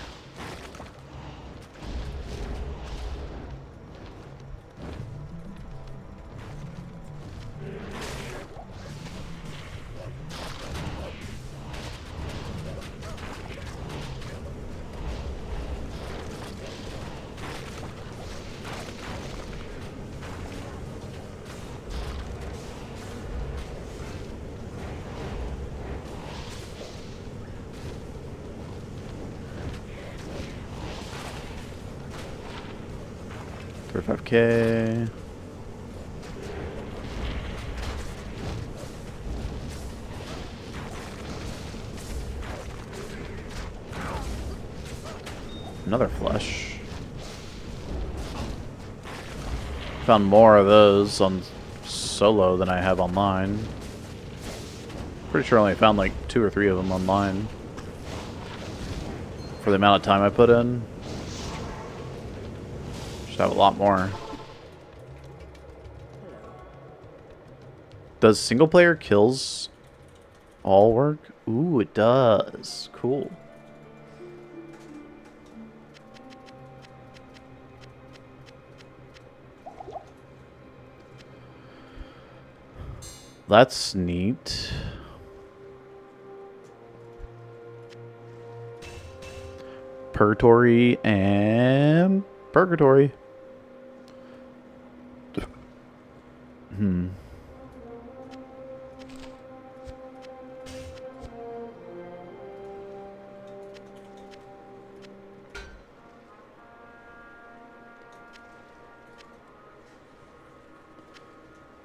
For 5K. Another flush. Found more of those on solo than I have online. Pretty sure I only found like 2 or 3 of them online. For the amount of time I put in. Should have a lot more. Does single player kills all work? Ooh, it does. Cool. That's neat. Purgatory and Purgatory.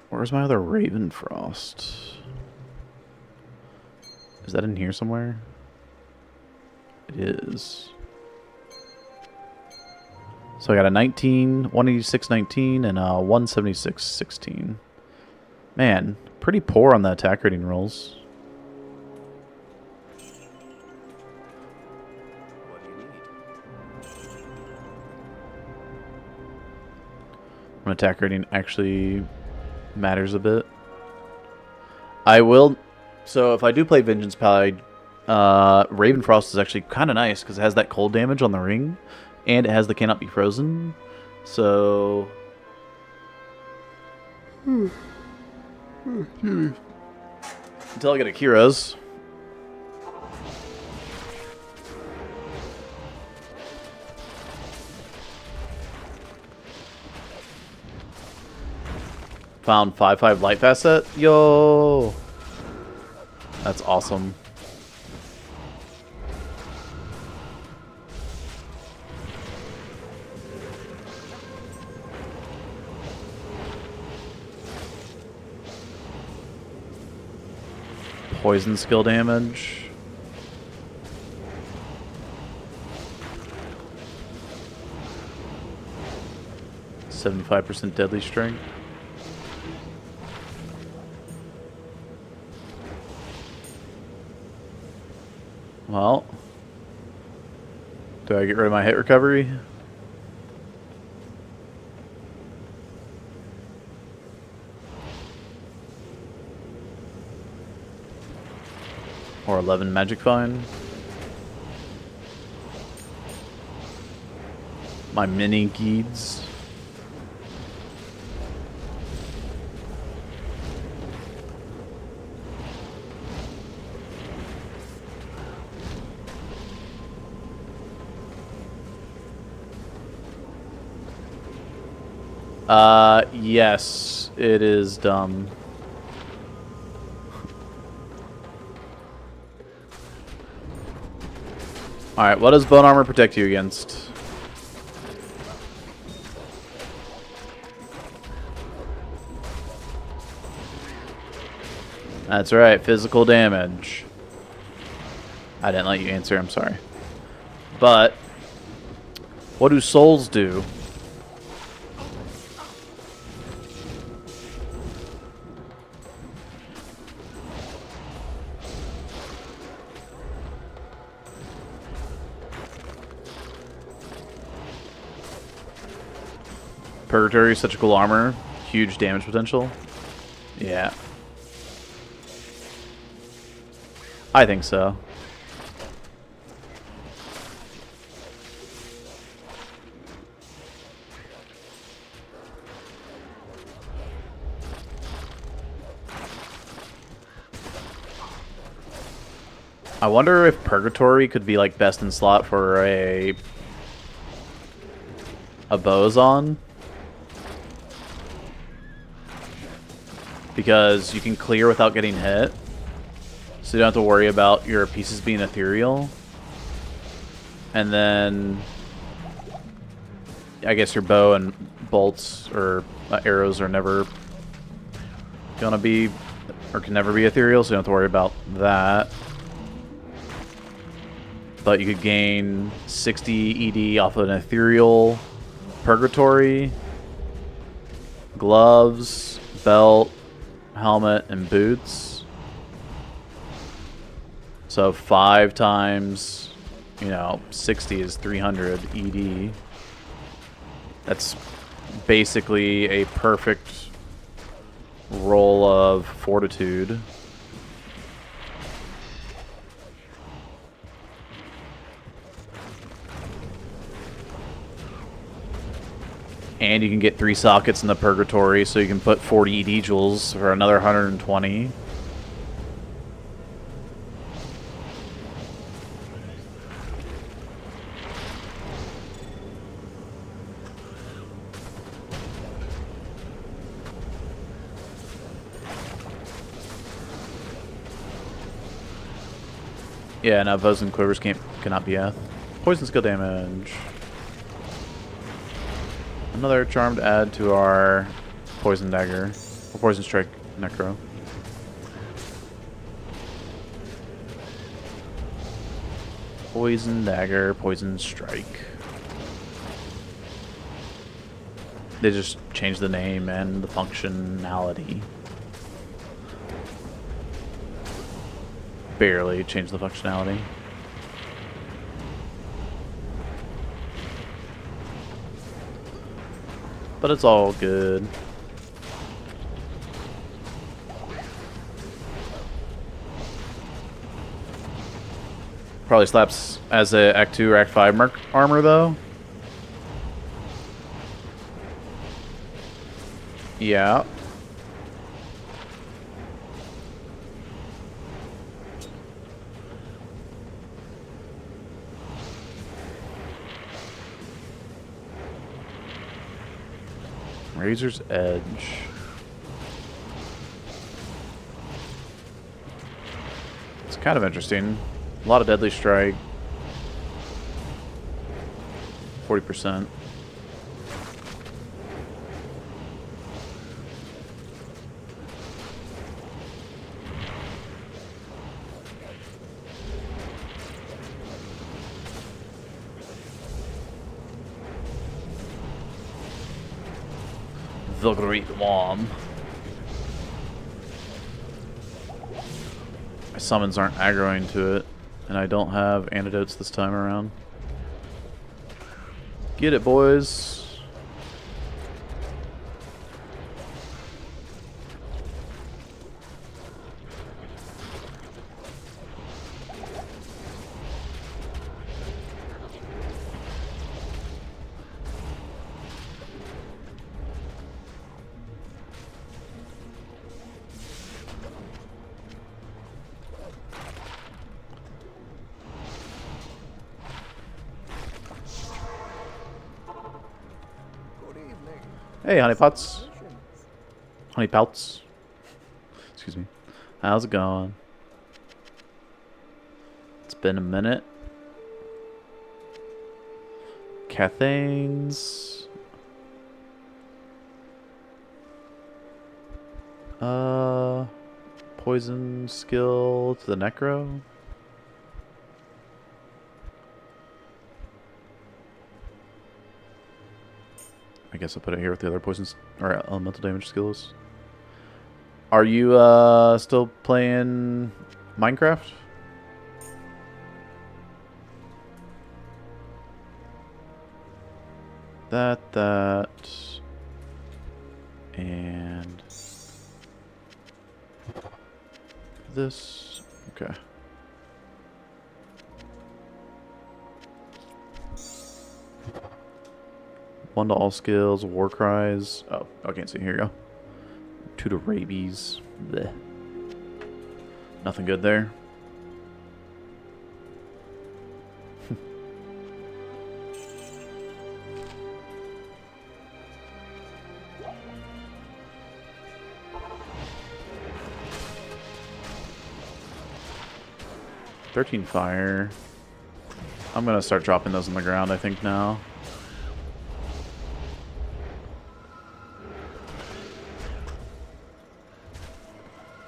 Where's my other Ravenfrost? Is that in here somewhere? It is. So I got a 19, 186, 19, and a 176, 16. Man, pretty poor on the attack rating rolls. What do you need? When attack rating actually matters a bit. I will. So if I do play Vengeance Pally, Ravenfrost is actually kind of nice because it has that cold damage on the ring, and it has the cannot be frozen. So. Until I get Akira's. Found 5/5 light facet. Yo, that's awesome. Poison skill damage. %75 deadly strength. Well, do I get rid of my hit recovery? Or 11 magic fine? My mini Geeds. Yes, it is dumb. Alright, what does bone armor protect you against? That's right, physical damage. I didn't let you answer, I'm sorry. But, what do souls do? Purgatory is such a cool armor. Huge damage potential. Yeah. I think so. I wonder if Purgatory could be like best in slot for a Bozon. Because you can clear without getting hit. So you don't have to worry about your pieces being ethereal. And then I guess your bow and bolts or arrows are never gonna be, or can never be ethereal, so you don't have to worry about that. But you could gain 60 ED off of an ethereal Purgatory, gloves, belt, helmet, and boots. So 5 times, 60 is 300 ED. That's basically a perfect roll of fortitude. And you can get 3 sockets in the Purgatory, so you can put 40 ED jewels for another 120. Yeah, no, bows and quivers cannot be F. Poison skill damage. Another charm to add to our poison dagger, or poison strike necro. Poison dagger, poison strike. They just changed the name and the functionality. Barely changed the functionality. But it's all good. Probably slaps as a Act 2 or Act 5 armor though. Yeah. Razor's Edge. It's kind of interesting. A lot of Deadly Strike. 40%. The Great Wom. My summons aren't aggroing to it, and I don't have antidotes this time around. Get it, boys. Hey, honeypots. Honeypouts. Excuse me. How's it going? It's been a minute. Cathanes. Poison skill to the Necro. I guess I'll put it here with the other poisons or elemental damage skills. Are you still playing Minecraft? That, and this. Okay. One to all skills, war cries. Oh, I can't see. Here you go. 2 to rabies. Blech. Nothing good there. $13 fire. I'm gonna start dropping those on the ground, I think, now.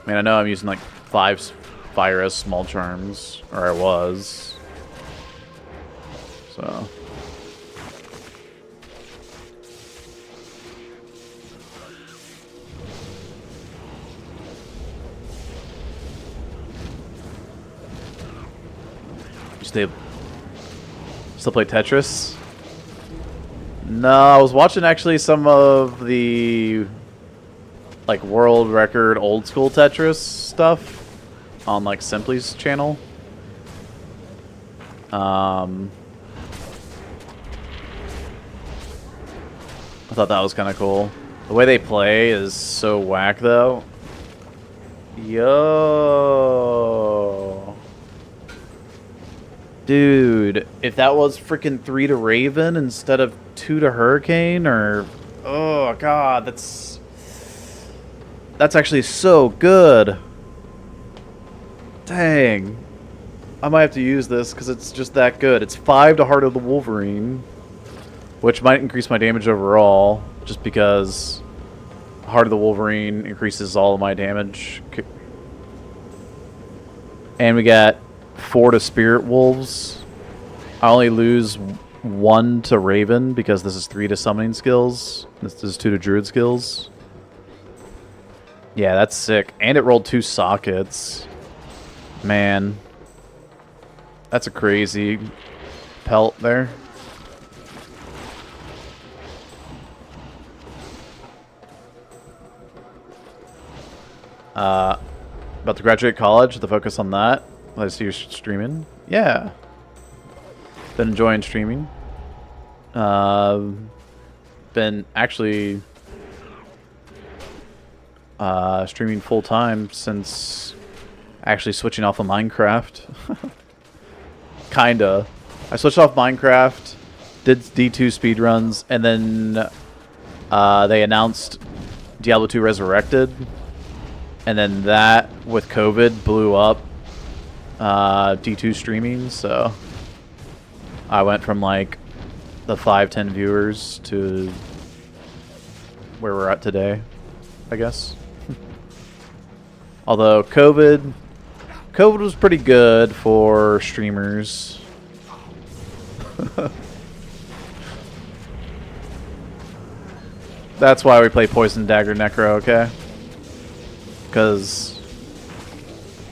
I mean, I know I'm using like 5 fire as small charms, or I was. So. You still play Tetris? No, I was watching actually some of the like world record old school Tetris stuff on like Simply's channel. I thought that was kind of cool. The way they play is so whack though. Yo. Dude, if that was freaking 3 to Raven instead of 2 to Hurricane, or oh god, that's actually so good. Dang. I might have to use this because it's just that good. It's 5 to Heart of the Wolverine, which might increase my damage overall, just because Heart of the Wolverine increases all of my damage. And we got 4 to Spirit Wolves, I only lose 1 to Raven because this is 3 to summoning skills. This is 2 to druid skills. Yeah, that's sick. And it rolled 2 sockets. Man. That's a crazy pelt there. About to graduate college, the focus on that. I see you streaming. Yeah. Been enjoying streaming. Been actually streaming full time since actually switching off of Minecraft. Kinda. I switched off Minecraft, did D2 speedruns, and then they announced Diablo 2 Resurrected. And then that, with COVID, blew up D2 streaming, so I went from like the 5-10 viewers to where we're at today, I guess. Although COVID was pretty good for streamers. That's why we play Poison Dagger Necro, okay? Because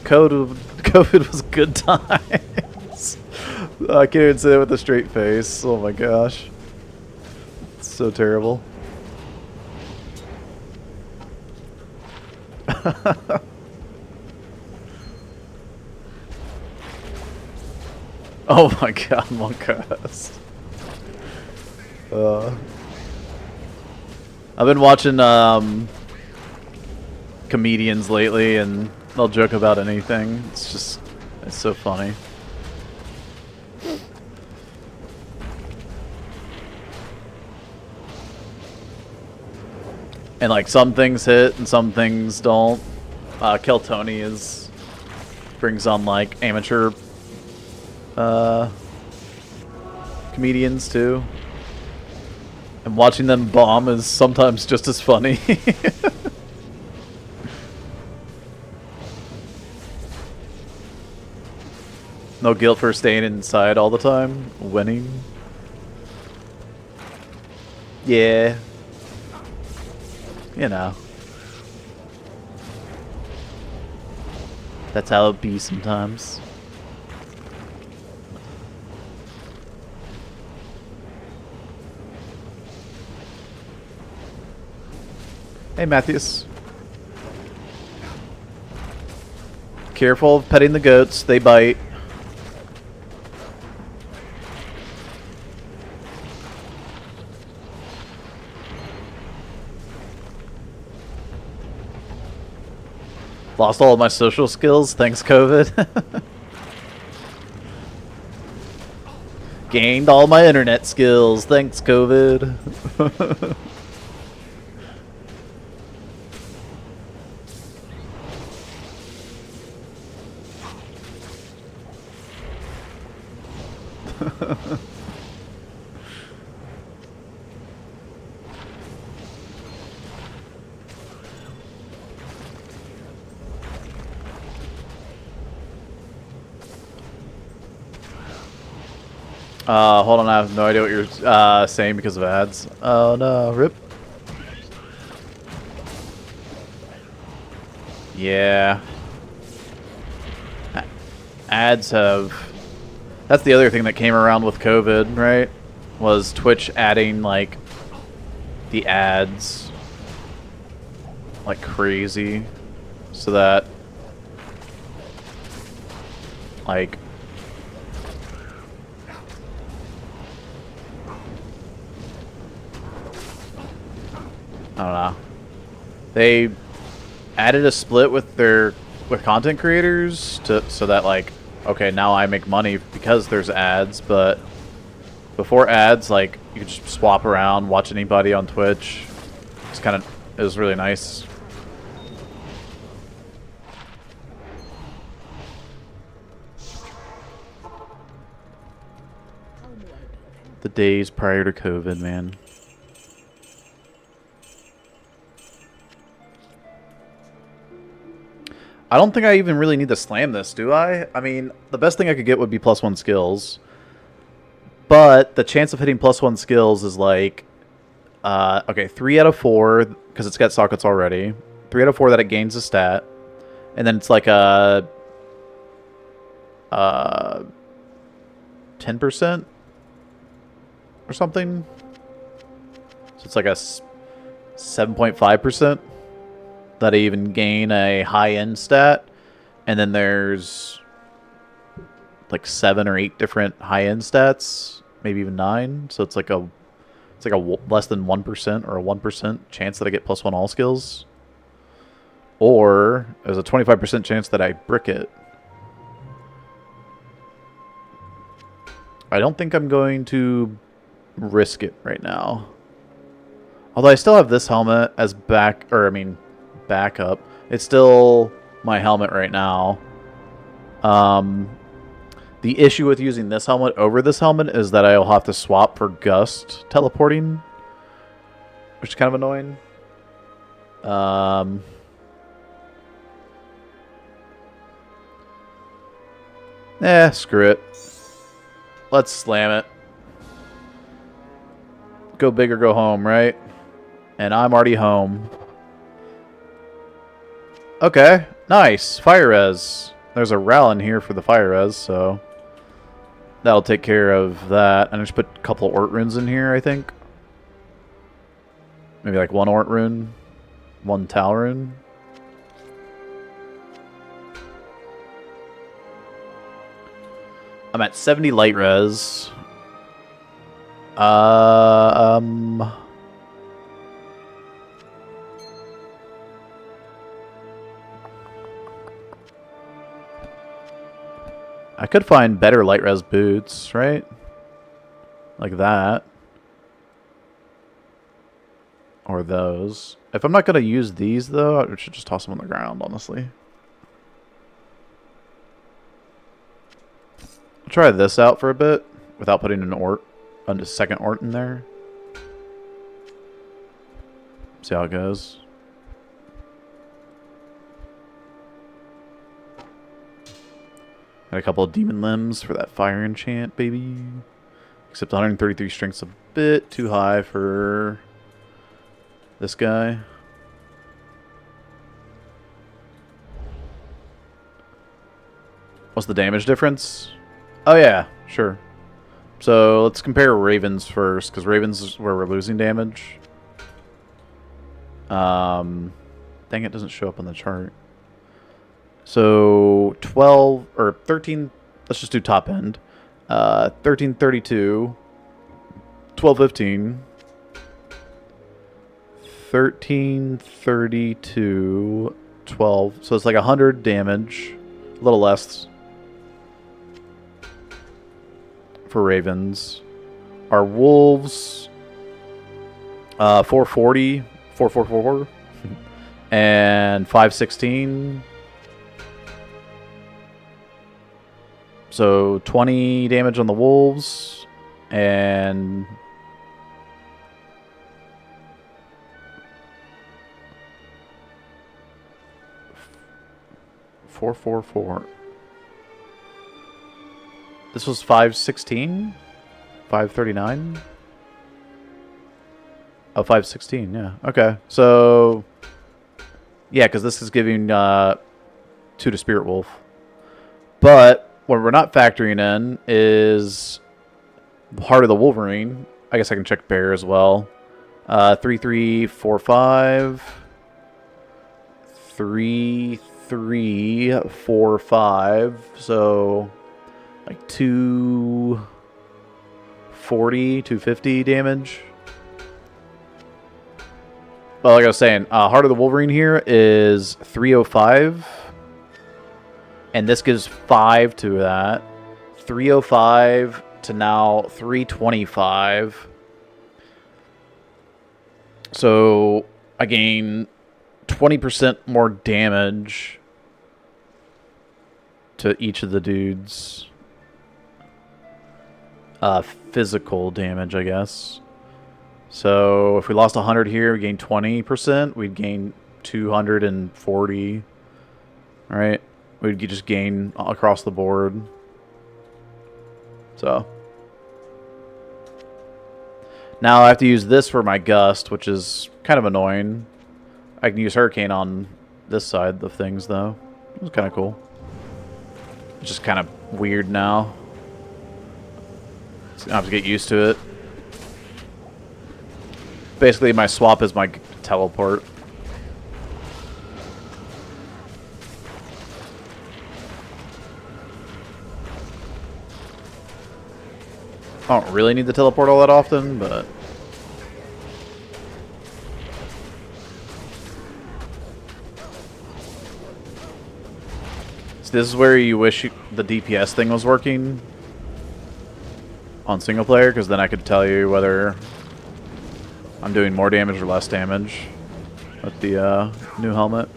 COVID was good times. I can't even say it with a straight face. Oh my gosh. It's so terrible. Oh my god, Moncast. I've been watching comedians lately, and they'll joke about anything. It's so funny. And like some things hit and some things don't. Kill Tony brings on like amateur comedians too. And watching them bomb is sometimes just as funny. No guilt for staying inside all the time. Winning. Yeah. You know. That's how it be sometimes. Hey, Matthews. Careful of petting the goats, they bite. Lost all of my social skills, thanks COVID. Gained all my internet skills, thanks COVID. Hold on, I have no idea what you're saying because of ads. Oh no, rip. Yeah. Ads have... That's the other thing that came around with COVID, right? Was Twitch adding, like, the ads like crazy. So that, like... I don't know. They added a split with content creators so that, like, okay, now I make money because there's ads, but before ads, like, you could just swap around, watch anybody on Twitch. It was really nice. The days prior to COVID, man. I don't think I even really need to slam this, do I? I mean, the best thing I could get would be +1 skills. But the chance of hitting +1 skills is like, okay, 3 out of 4 because it's got sockets already. 3 out of 4 that it gains a stat, and then it's like a 10% or something. So it's like a 7.5% that I even gain a high-end stat, and then there's like 7 or 8 different high-end stats, maybe even 9. So it's like a less than 1% or a 1% chance that I get +1 all skills, or there's a 25% chance that I brick it. I don't think I'm going to risk it right now. Although I still have this helmet as backup. It's still my helmet right now. The issue with using this helmet over this helmet is that I'll have to swap for Gust teleporting, which is kind of annoying. Screw it. Let's slam it. Go big or go home, right? And I'm already home. Okay, nice. Fire res. There's a RAL in here for the fire res, so that'll take care of that. And I just put a couple of Ort runes in here, I think. Maybe like 1 Ort rune, 1 Tal rune. I'm at 70 light res. I could find better light res boots, right? Like that. Or those. If I'm not going to use these, though, I should just toss them on the ground, honestly. I'll try this out for a bit without putting an Ort, a second Ort in there. See how it goes. Got a couple of demon limbs for that fire enchant, baby. Except 133 strength's a bit too high for this guy. What's the damage difference? Oh yeah, sure. So let's compare Ravens first, because Ravens is where we're losing damage. Dang, it doesn't show up on the chart. So 12 or 13. Let's just do top end. 1332, 1215, 1332, 12. So it's like 100 damage, a little less for Ravens. Our Wolves, 440, 444, and 516. So 20 damage on the Wolves, and $444. This was 516, 539. Oh, 516. Yeah. Okay. So yeah, because this is giving 2 to Spirit Wolf, but what we're not factoring in is Heart of the Wolverine. I guess I can check Bear as well. 3345. 3345. So like 240, 250 damage. Well, like I was saying, Heart of the Wolverine here is 305. And this gives 5 to that. 305 to now 325. So I gain 20% more damage to each of the dudes. Physical damage, I guess. So if we lost 100 here, we gain 20%. We'd gain 240. All right. We'd just gain across the board. So Now I have to use this for my gust, which is kind of annoying. I can use hurricane on this side of things, though. It was kind of cool. It's just kind of weird now. So I have to get used to it. Basically, my swap is my teleport. I don't really need to teleport all that often, but... So this is where you wish the DPS thing was working on single player, because then I could tell you whether I'm doing more damage or less damage with the new helmet.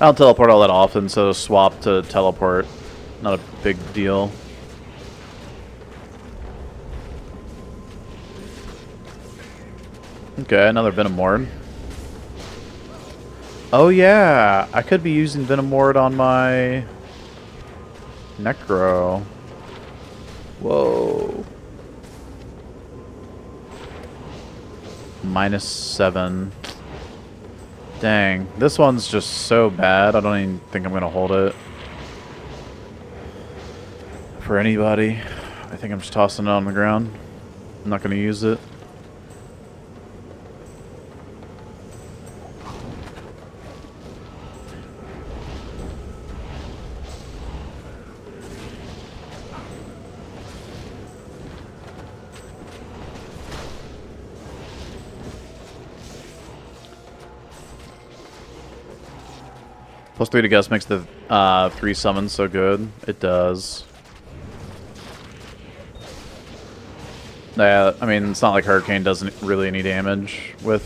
I don't teleport all that often, so swap to teleport. Not a big deal. Okay, another Venom Ward. Oh yeah, I could be using Venom Ward on my Necro. Whoa. -7. Dang, this one's just so bad. I don't even think I'm gonna hold it for anybody. I think I'm just tossing it on the ground. I'm not gonna use it. +3 to guess makes the 3 summons so good. It does. Yeah, I mean, it's not like Hurricane doesn't really any damage with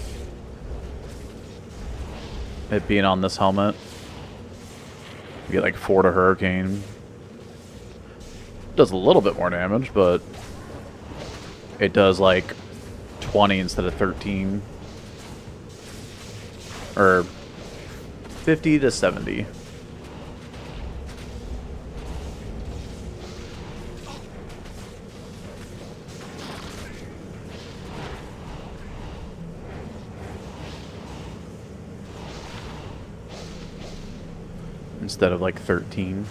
it being on this helmet. You get like 4 to Hurricane. Does a little bit more damage, but it does like 20 instead of 13. Or 50 to 70. Instead of like 13.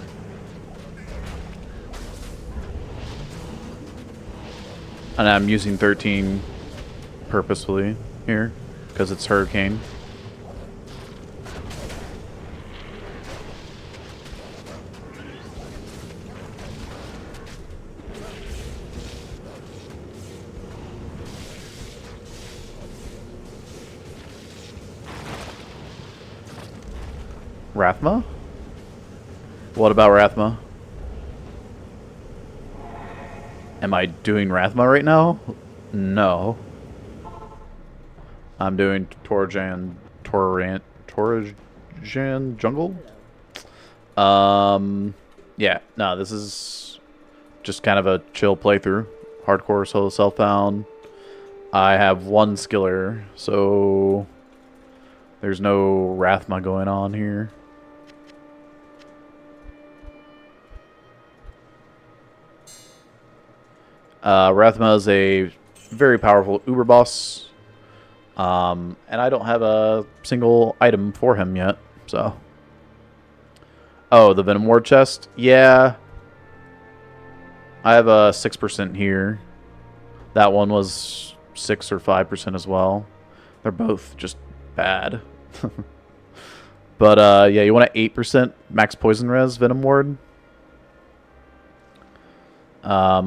And I'm using 13 purposefully here because it's Hurricane. Rathma? What about Rathma? Am I doing Rathma right now? No. I'm doing Torajan Jungle? Yeah, no, this is just kind of a chill playthrough. Hardcore solo self-found. I have 1 skiller, so there's no Rathma going on here. Rathma is a very powerful Uber boss, and I don't have a single item for him yet, so. Oh, the Venom Ward chest? Yeah. I have a 6% here. That one was 6 or 5% as well. They're both just bad. But, yeah, you want an 8% max poison res Venom Ward? I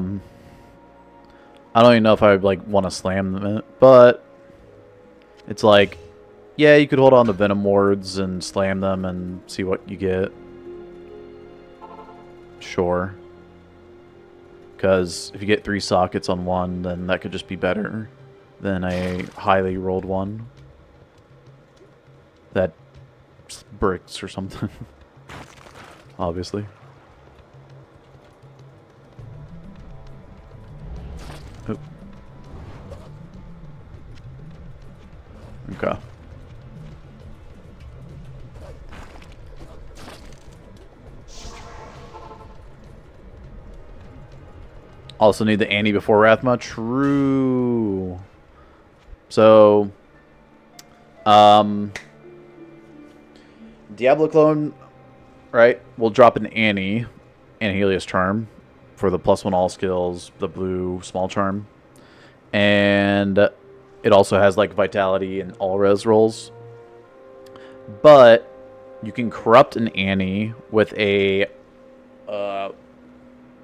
don't even know if I like want to slam them, but it's like, yeah, you could hold on to Venom Wards and slam them and see what you get. Sure. Because if you get 3 sockets on one, then that could just be better than a highly rolled one that bricks or something. Obviously. Oop. Okay. Also need the Annie before Rathma. True. So, Diablo clone, right? We'll drop an Annie and Helios charm for the +1 all skills, the blue small charm, and it also has like vitality and all res rolls. But you can corrupt an Annie with a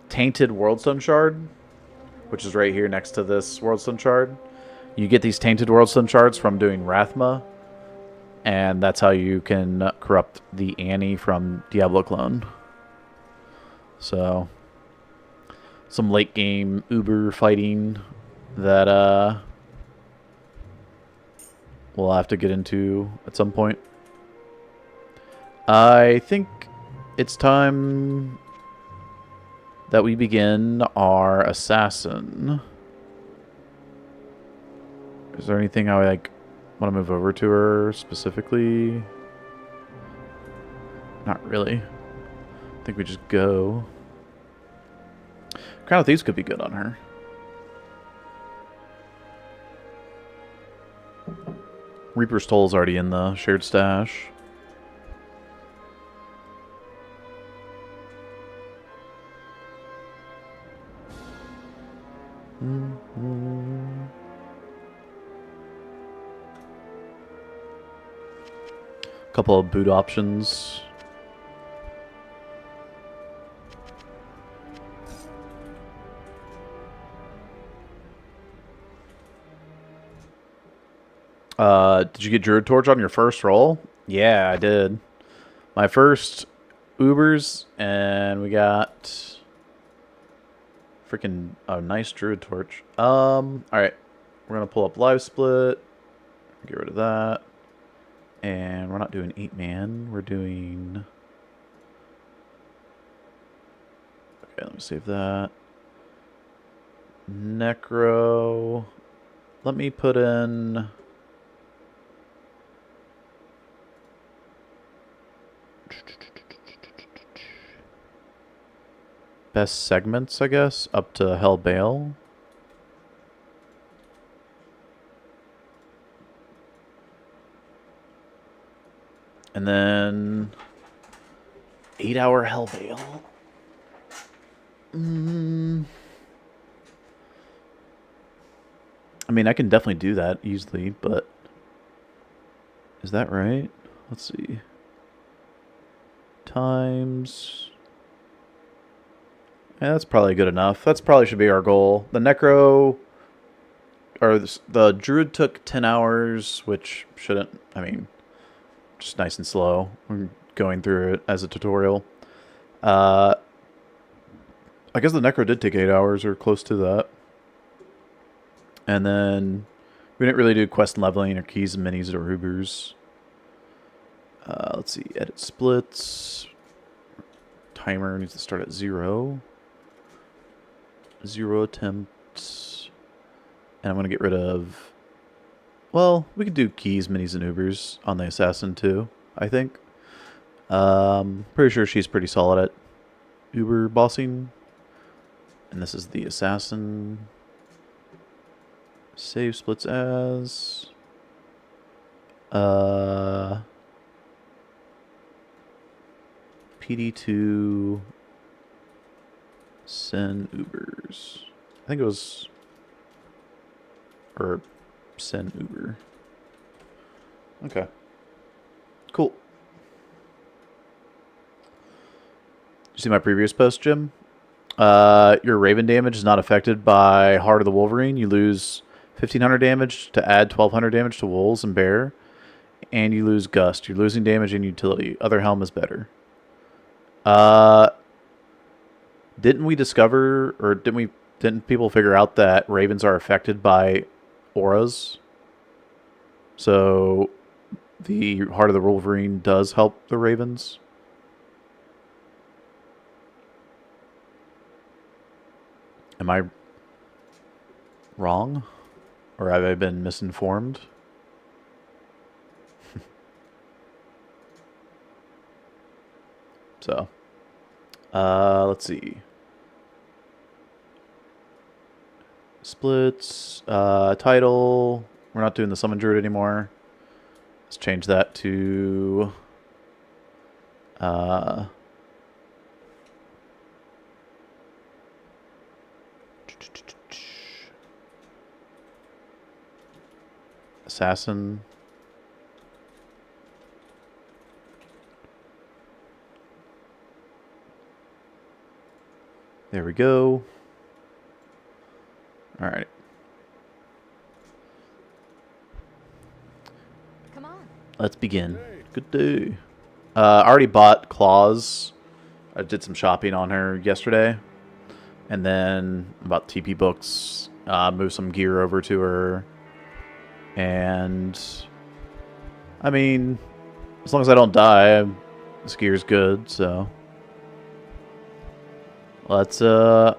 tainted Worldstone shard, which is right here next to this Worldstone shard. You get these tainted Worldstone shards from doing Rathma, and that's how you can corrupt the Annie from Diablo clone. So, some late game Uber fighting that we'll have to get into at some point. I think it's time that we begin our assassin. Is there anything I want to move over to her specifically? Not really. I think we just go. Crown of Thieves could be good on her. Reaper's Toll's already in the shared stash. Couple of boot options. Did you get Druid Torch on your first roll? Yeah, I did. My first Ubers, and we got freaking a nice Druid Torch. Alright. We're gonna pull up Live Split. Get rid of that. And we're not doing 8-man. We're doing... Okay, let me save that. Necro. Let me put in... Best segments, I guess, up to Hellbale. And then 8-hour Hellbale. I mean, I can definitely do that easily, but is that right? Let's see. Times. Yeah, that's probably good enough. That's probably should be our goal. The Necro, or the Druid took 10 hours, which shouldn't, I mean, just nice and slow. We're going through it as a tutorial. I guess the Necro did take 8 hours or close to that. And then we didn't really do quest and leveling or keys and minis or Ubers. Let's see, edit splits. Timer needs to start at 0. 0 attempts. And I'm going to get rid of... Well, we could do keys, minis, and Ubers on the assassin too, I think. Pretty sure she's pretty solid at Uber bossing. And this is the assassin. Save splits as... PD2 Sin Ubers. I think it was... Or Sin Uber. Okay. Cool. You see my previous post, Jim? Your Raven damage is not affected by Heart of the Wolverine. You lose 1500 damage to add 1200 damage to Wolves and Bear. And you lose Gust. You're losing damage in utility. Other helm is better. Didn't we discover, or didn't people figure out that Ravens are affected by auras? So the Heart of the Wolverine does help the Ravens. Am I wrong? Or have I been misinformed? So, let's see. Splits, title. We're not doing the Summon Druid anymore. Let's change that to Assassin. There we go. All right. Come on. Let's begin. Good day. I already bought Claws. I did some shopping on her yesterday. And then about TP books. Moved some gear over to her. And I mean, as long as I don't die, this gear's good, so let's I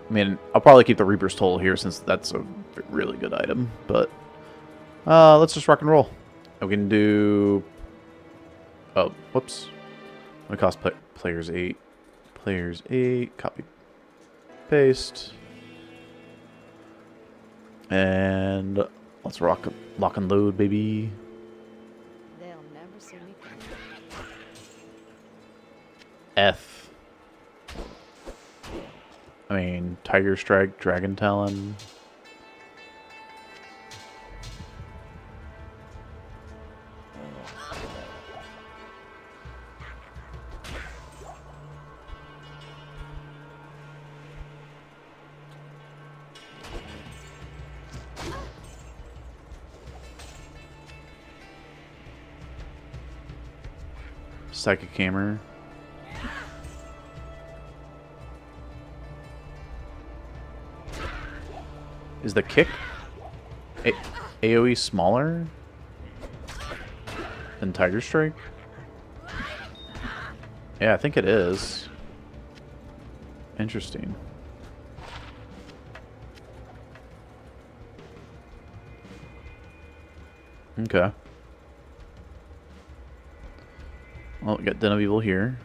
mean, I'll probably keep the Reaper's Toll here since that's a really good item, but let's just rock and roll. We can do whoops. It cost players 8. Players 8, copy paste. And let's lock and load, baby. They'll never see me coming. F. I mean, Tiger Strike, Dragon Talon. Psychic Hammer. Is the kick AoE smaller than Tiger Strike? Yeah, I think it is. Interesting. Okay. Well, we got Den of Evil here.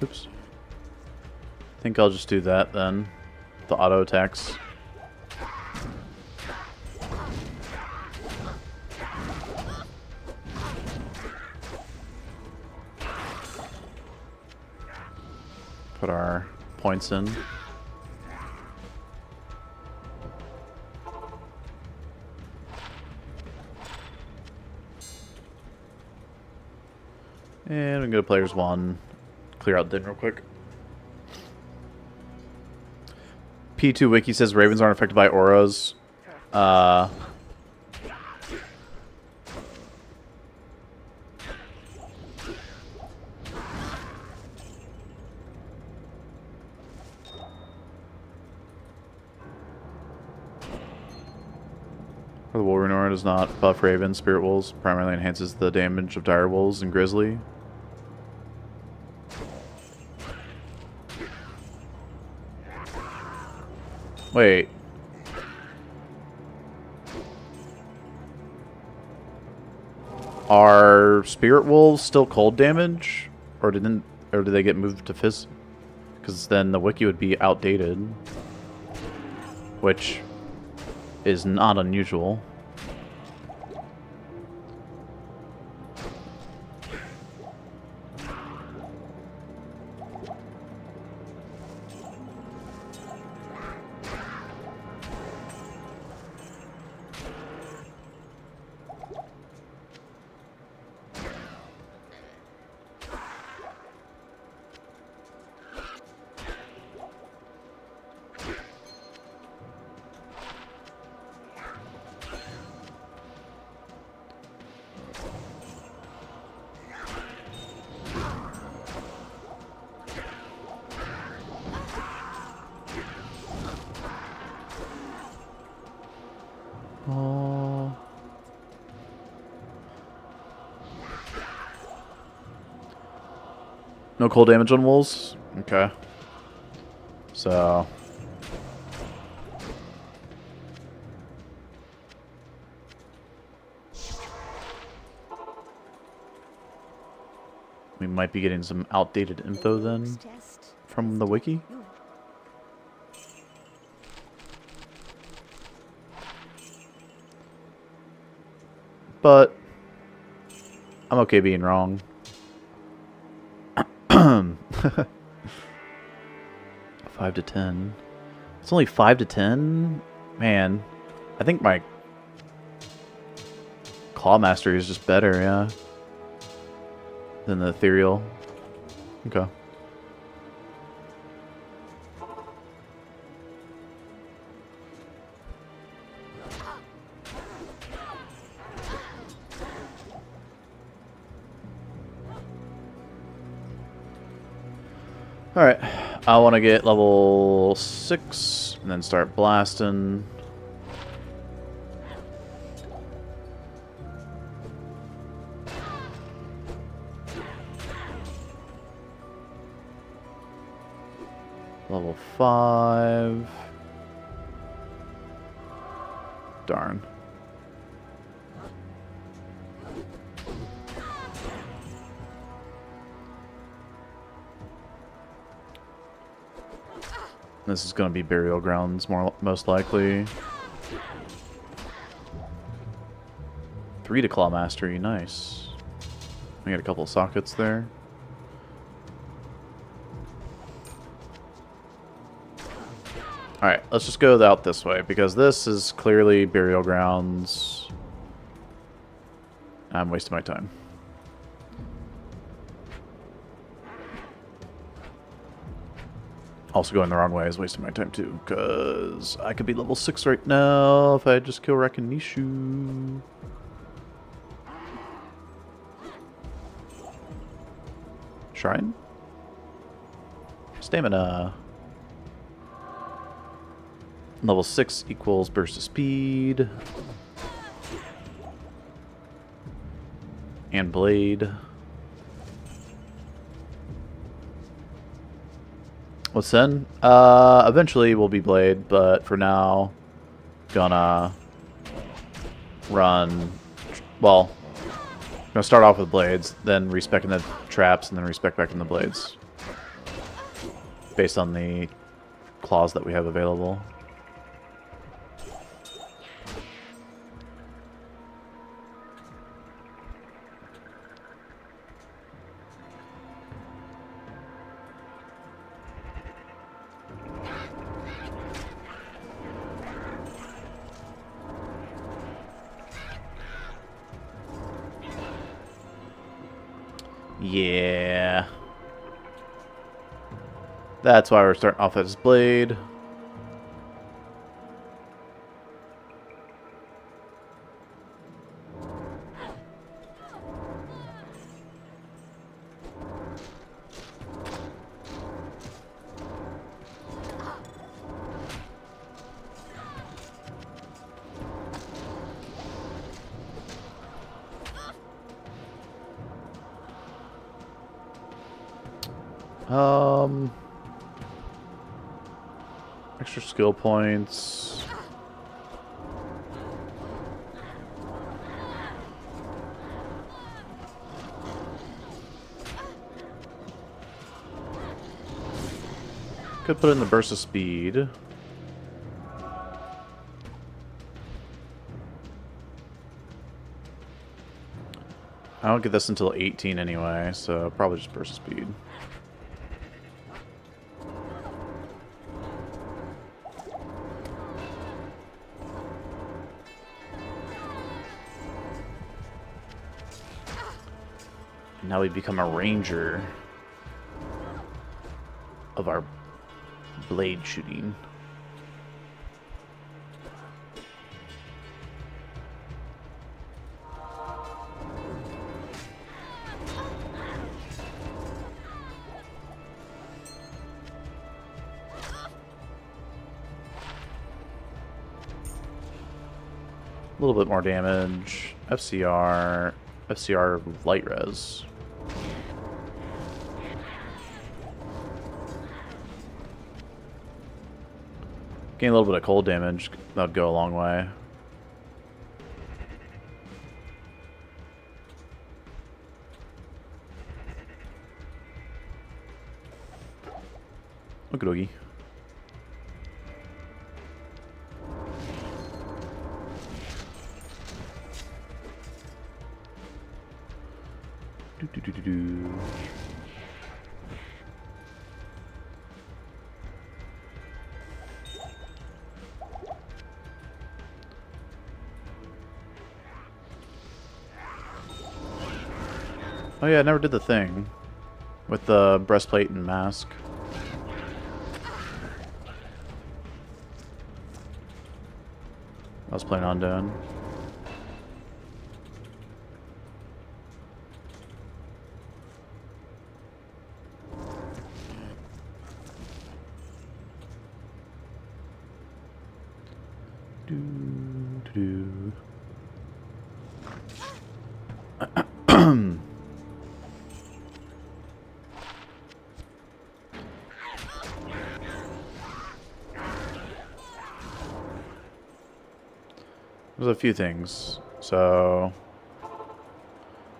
Oops. I think I'll just do that then. The auto attacks. Put our points in. And we can go to players 1. Clear out Den real quick. P2 Wiki says Ravens aren't affected by auras. The Wolverine aura does not buff Ravens. Spirit Wolves primarily enhances the damage of Dire Wolves and Grizzly. Wait. Are Spirit Wolves still cold damage? Or did they get moved to Fizz? Because then the wiki would be outdated. Which is not unusual. No cold damage on wolves? Okay. So... we might be getting some outdated info then from the wiki. But I'm okay being wrong. 5 to 10. It's only 5 to 10? Man, I think my Claw Mastery is just better, yeah, than the Ethereal. Okay. Alright, I want to get level 6 and then start blasting. Level 5. Darn. This is going to be Burial Grounds, most likely. 3 to Claw Mastery, nice. We got a couple of sockets there. Alright, let's just go out this way, because this is clearly Burial Grounds. I'm wasting my time. Also going the wrong way is wasting my time too, because I could be level 6 right now if I just kill Rakanishu. Shrine? Stamina. Level 6 equals burst of speed. And blade. What's then? Eventually we'll be blade, but for now, gonna run. Well, gonna start off with blades, then respec in the traps, and then respec back in the blades, based on the claws that we have available. Yeah. That's why we're starting off as blade. Extra skill points. Could put in the burst of speed. I don't get this until 18 anyway, so probably just burst of speed. Now we become a ranger of our blade shooting. A little bit more damage. FCR light res. Gain a little bit of cold damage. That would go a long way. Okie dokie. Do. Oh yeah, I never did the thing with the breastplate and mask. I was planning on doing. Do. There's a few things. So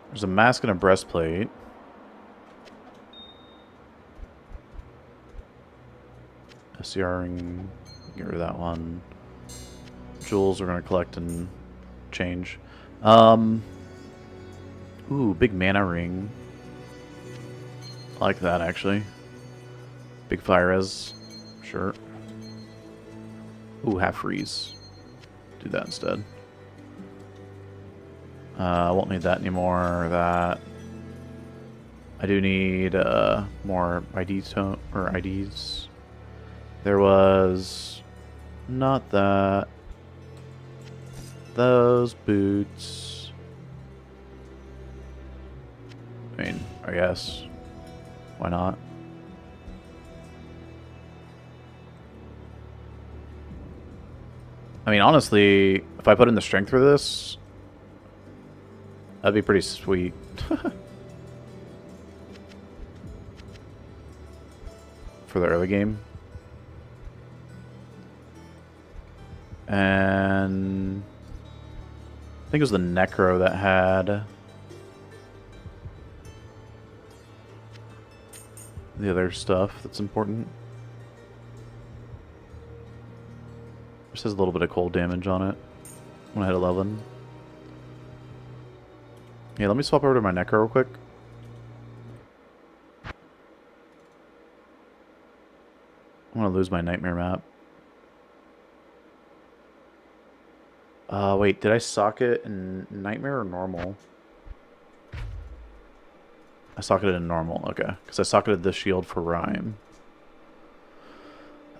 there's a mask and a breastplate. SCR ring, get rid of that one. Jewels we're gonna collect and change. Ooh, big mana ring. I like that actually. Big fire res, sure. Ooh, half freeze. Do that instead. I won't need that anymore. That I do need more IDs or IDs. There was not that. Those boots. I mean, I guess. Why not? I mean, honestly, if I put in the strength for this, that'd be pretty sweet. For the early game. And I think it was the Necro that had the other stuff that's important. Just has a little bit of cold damage on it when I hit 11. Yeah, let me swap over to my Necro real quick. I'm gonna lose my Nightmare map. Wait, did I socket in Nightmare or normal? I socketed in normal, okay. Because I socketed the shield for Rhyme.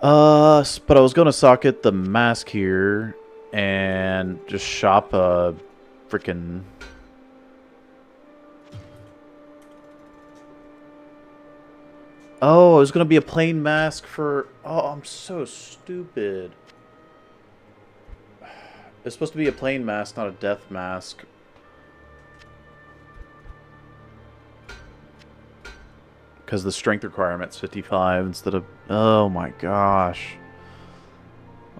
But I was gonna socket the mask here and just shop a freaking... Oh, it was gonna be a plain mask for... Oh, I'm so stupid. It's supposed to be a plain mask, not a death mask. Because the strength requirement's 55 instead of... Oh my gosh.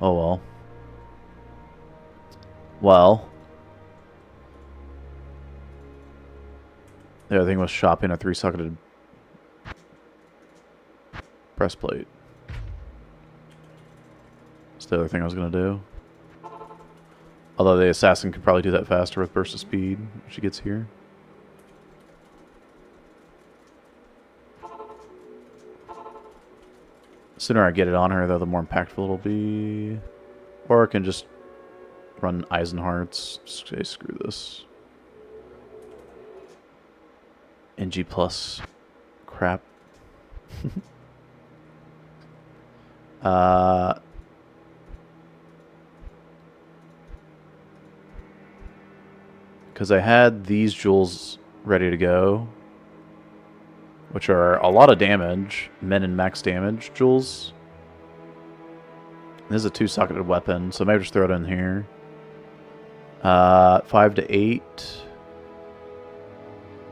Oh well. Well. The other thing was shopping a 3-socketed breastplate. That's the other thing I was going to do. Although the assassin could probably do that faster with burst of speed when she gets here. The sooner I get it on her, though, the more impactful it'll be. Or I can just run Eisenhart's. Say, screw this. NG plus crap. Because I had these jewels ready to go, which are a lot of damage, men and max damage jewels. This is a 2-socketed weapon, so maybe just throw it in here. 5 to 8.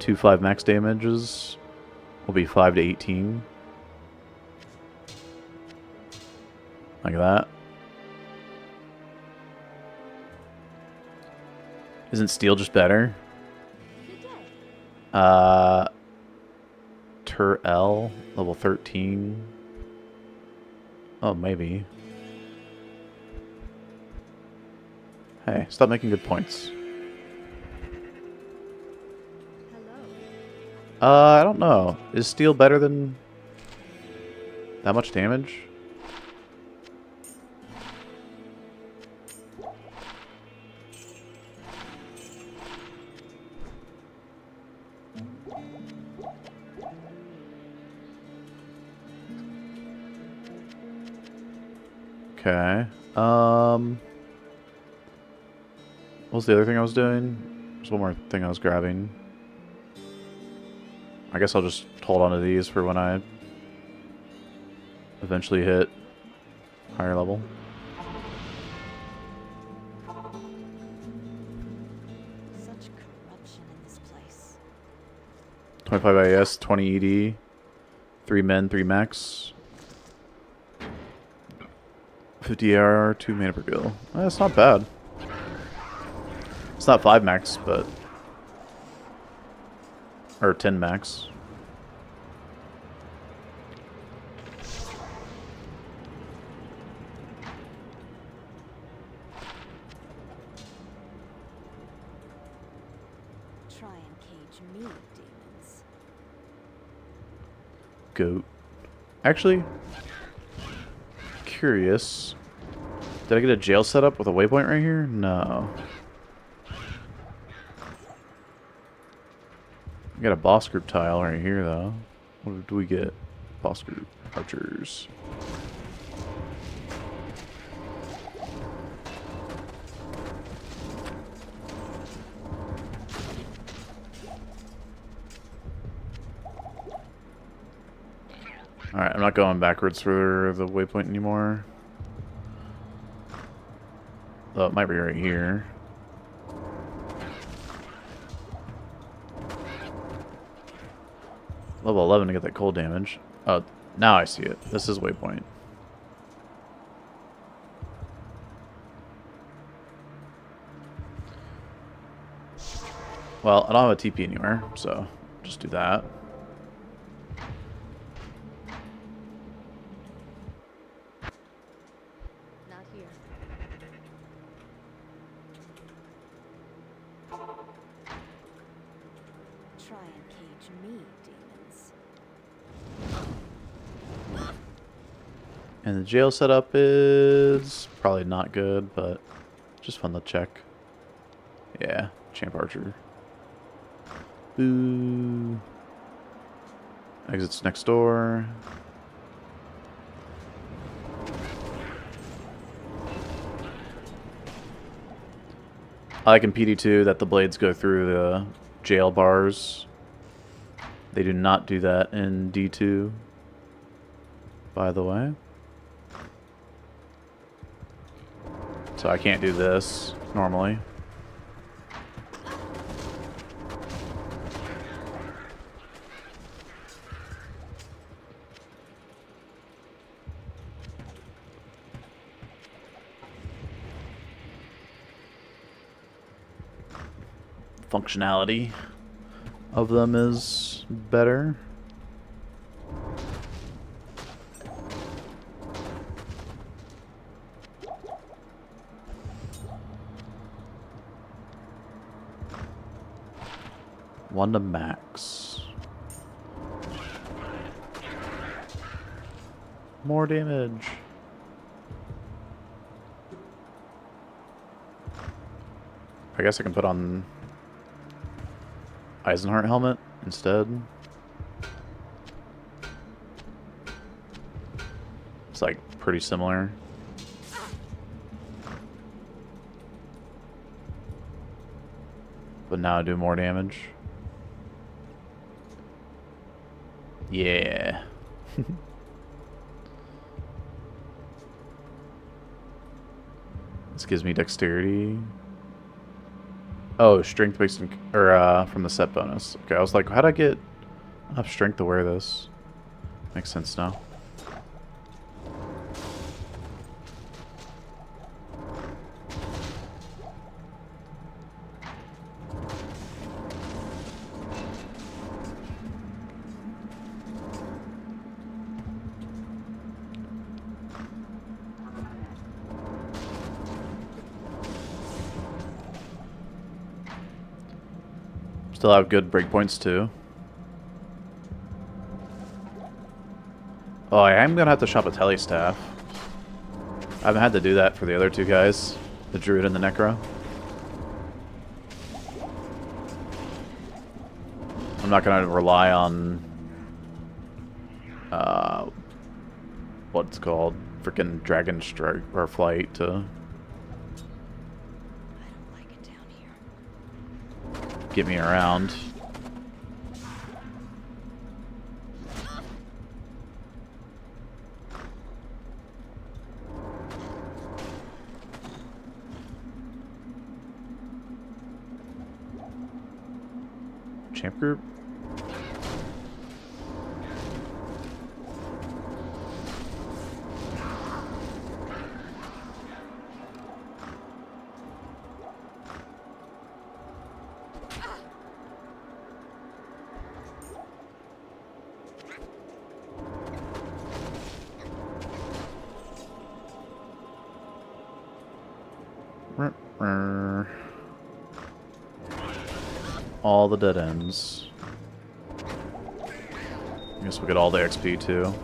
2 5 max damages will be 5 to 18. Like that. Isn't steel just better? Good day. Tur L, level 13. Oh, maybe. Hey, stop making good points. Hello. I don't know. Is steel better than that much damage? Okay. What was the other thing I was doing? There's one more thing I was grabbing. I guess I'll just hold on to these for when I eventually hit higher level. Such corruption in this place. 25 IS, 20 ED, 3 men, 3 max. 50 AR, 2 mana per kill. That's not bad. It's not 5 max, but... Or 10 max. Try and cage me, demons. Goat. Actually, curious. Did I get a jail set up with a waypoint right here? No. We got a boss group tile right here, though. What do we get? Boss group. Archers. Alright, I'm not going backwards for the waypoint anymore. Oh, it might be right here. Level 11 to get that cold damage. Oh, now I see it. This is waypoint. Well, I don't have a TP anywhere, so just do that. Not here. Try and cage me, demons. And the jail setup is probably not good, but just fun to check. Yeah, Champ Archer. Boo. Exits next door. I like in PD2 that the blades go through the jail bars. They do not do that in D2, by the way. So I can't do this normally. Functionality of them is better. One to max. More damage. I guess I can put on Eisenhart helmet instead. It's like pretty similar. But now I do more damage. Yeah. This gives me dexterity. Oh, strength based or from the set bonus. Okay, I was like, how'd I get enough strength to wear this? Makes sense now. Still have good breakpoints too. Oh, I am gonna have to shop a telestaff. I haven't had to do that for the other two guys, the Druid and the Necro. I'm not gonna rely on what's called freaking Dragon Strike or Flight to I don't like it down here. get me around. Champ group. All the dead ends. I guess we'll get all the XP too.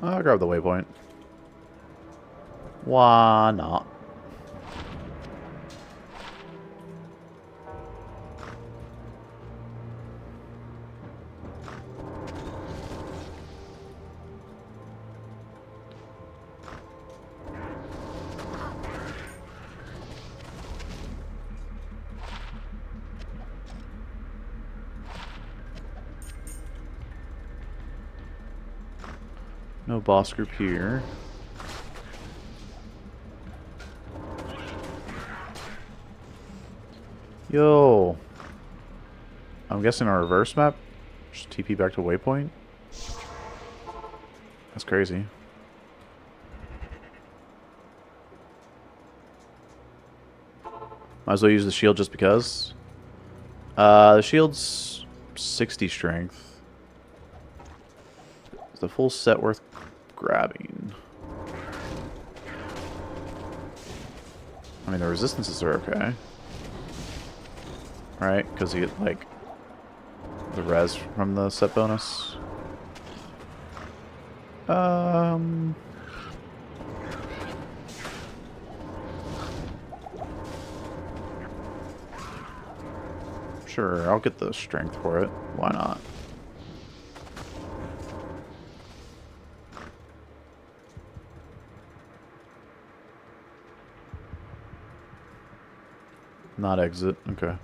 I'll grab the waypoint. Why not? No boss group here. Yo. I'm guessing a reverse map? Just TP back to waypoint? That's crazy. Might as well use the shield just because. The shield's 60 strength. Is the full set worth grabbing? I mean, the resistances are okay. Right? Because you get, like, the res from the set bonus. Sure, I'll get the strength for it. Why not? Not exit. Okay.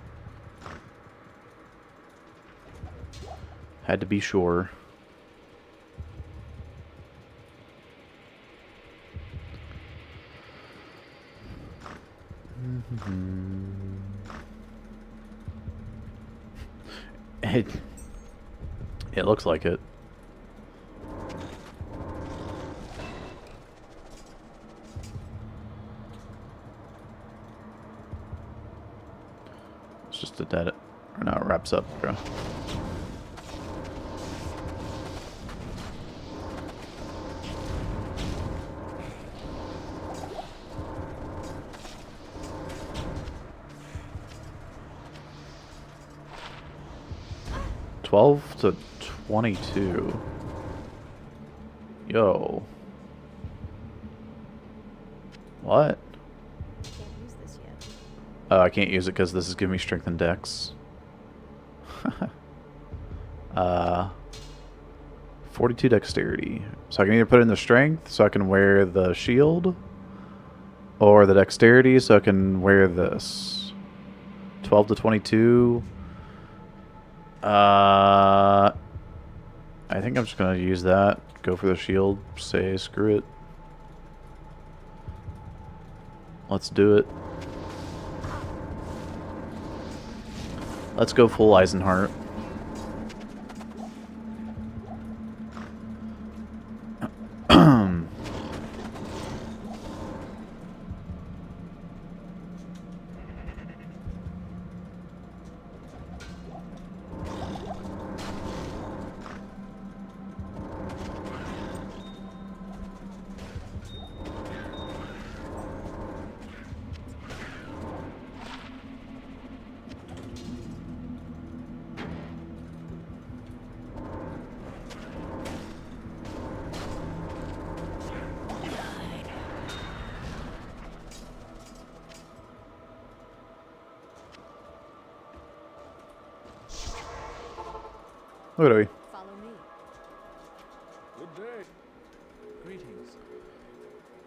Had to be sure. It looks like it. It's just a dead. Or no, it wraps up. Okay. to 22. Yo. What? Can't use this yet. Oh, I can't use it because this is giving me strength and dex. 42 dexterity. So I can either put in the strength so I can wear the shield, or the dexterity so I can wear this. 12 to 22. I think I'm just gonna use that. Go for the shield. Say screw it. Let's do it. Let's go full Eisenheart. What are we? Follow me. Good day. Greetings.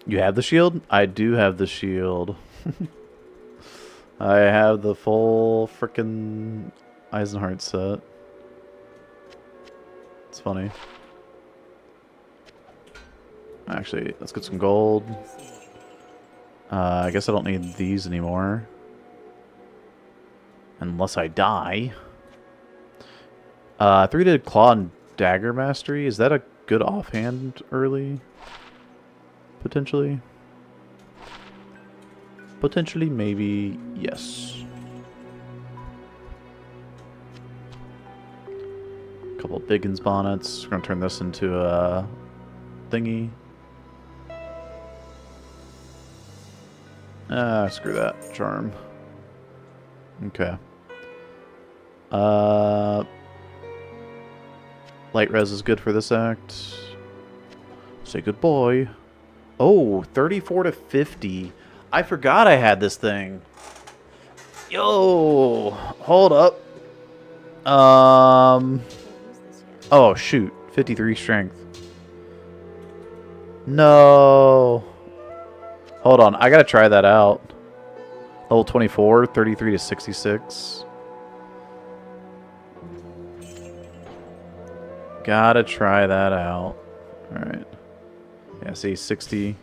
You have the shield? I do have the shield. I have the full frickin' Eisenheart set. It's funny. Actually, let's get some gold. I guess I don't need these anymore. Unless I die. 3-did Claw and Dagger Mastery. Is that a good offhand early? Potentially? Potentially, maybe, yes. Couple of Biggins bonnets. We're gonna turn this into a thingy. Screw that. Charm. Okay. Light res is good for this act. Say good boy. Oh, 34 to 50. I forgot I had this thing. Yo, hold up. Oh shoot, 53 strength. No. Hold on, I gotta try that out. Level 24, 33 to 66. Gotta try that out. Alright. Yeah, see, 60.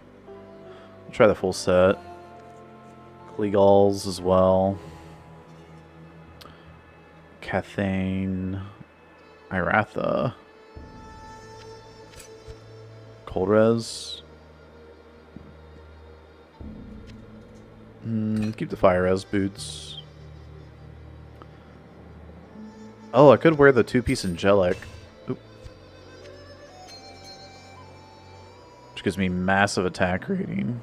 I'll try the full set. Legals as well. Cathane. Iratha. Cold res. Keep the fire res boots. Oh, I could wear the 2-piece angelic. Oop. Which gives me massive attack rating.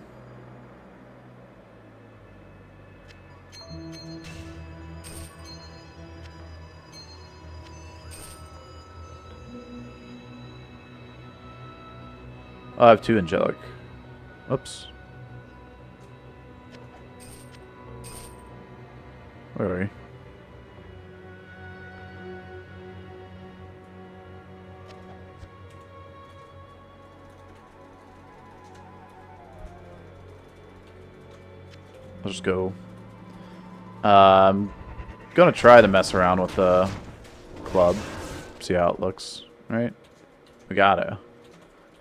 Oh, I have 2 angelic. Oops. Where are we? I'll just go. I'm gonna try to mess around with the club. See how it looks. Right? We gotta.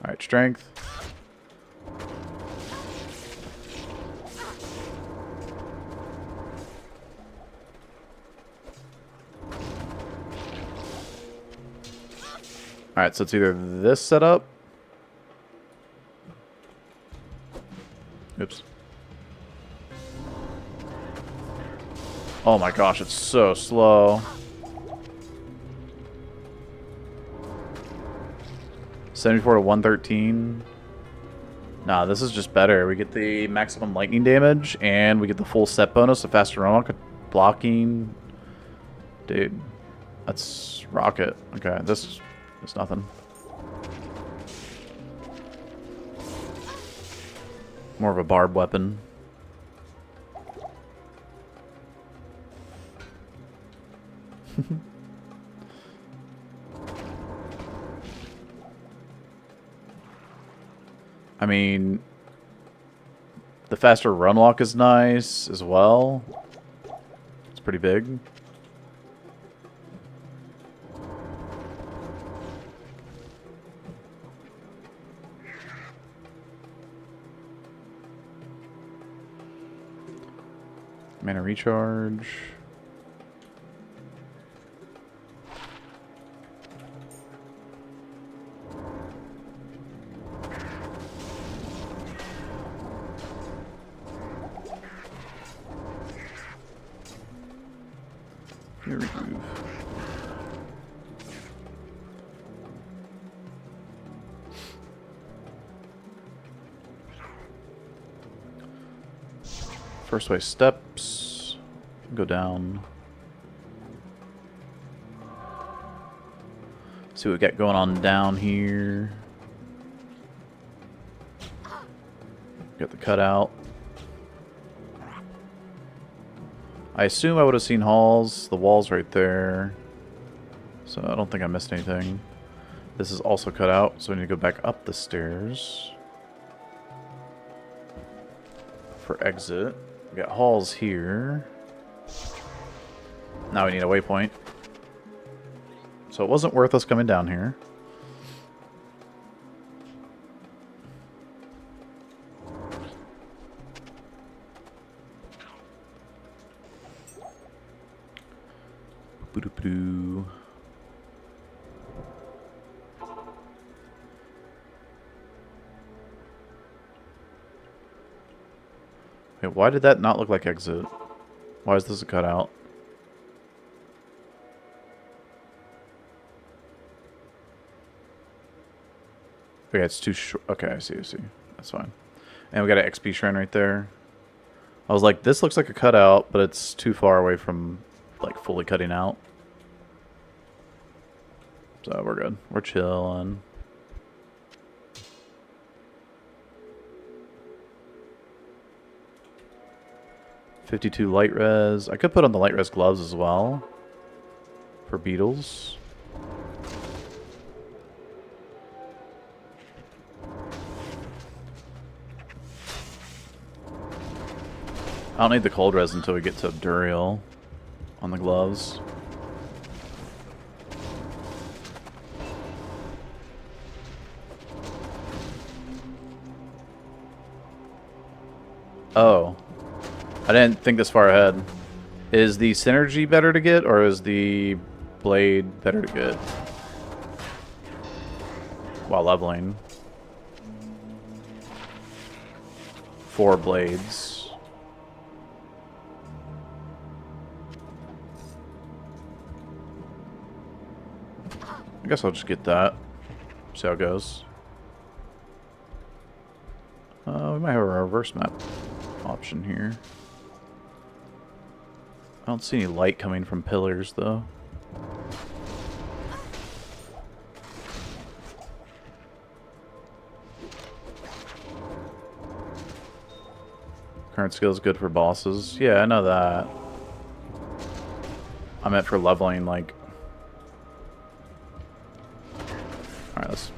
Alright, strength. Alright, so it's either this setup. Oops. Oh my gosh, it's so slow. 74 to 113. Nah, this is just better. We get the maximum lightning damage, and we get the full set bonus of faster run blocking. Dude, that's rocket. Okay, this is nothing. More of a barb weapon. I mean, the faster run walk is nice as well. It's pretty big. Mana recharge. Remove. First way steps. Go down. See what we got going on down here. Got the cutout. I assume I would have seen halls. The wall's right there. So I don't think I missed anything. This is also cut out, so we need to go back up the stairs for exit. We got halls here. Now we need a waypoint. So it wasn't worth us coming down here. Boo-doo-boo-doo. Wait, why did that not look like exit? Why is this a cutout? Okay, it's too short. Okay, I see, That's fine. And we got an XP shrine right there. I was like, this looks like a cutout, but it's too far away from, like, fully cutting out. So we're good. We're chilling. .52 light res. I could put on the light res gloves as well for beetles. I don't need the cold res until we get to Duriel on the gloves. Oh. I didn't think this far ahead. Is the synergy better to get, or is the blade better to get while leveling? 4 blades. I guess I'll just get that. See how it goes. We might have a reverse map option here. I don't see any light coming from pillars, though. Current skill is good for bosses. Yeah, I know that. I meant for leveling, like... Alright, let's...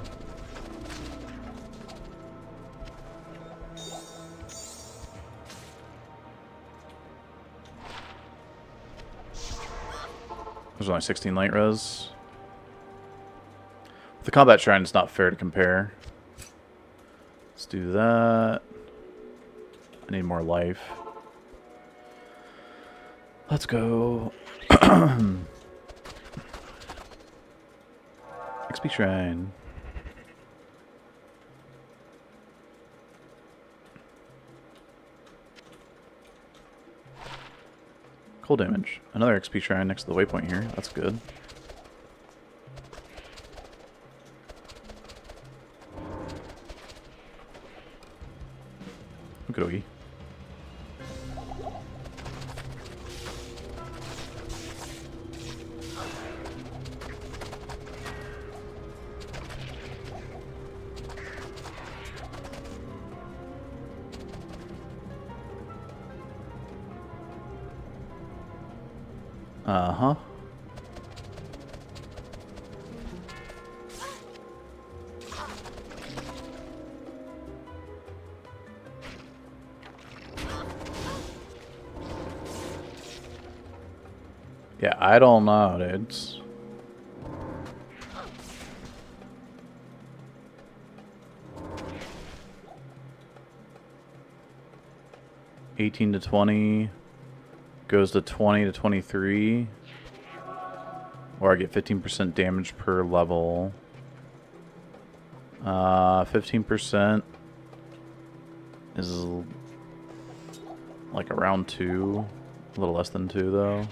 There's only 16 light res. With the combat shrine, it's not fair to compare. Let's do that. I need more life. Let's go. XP shrine. Cold damage. Another XP shrine next to the waypoint here. That's good. Okey-dokey. Uh-huh. Yeah, I don't know, dudes. $18 to $20 goes to $20 to $23, or I get 15% damage per level. 15% is like around 2, a little less than 2 though.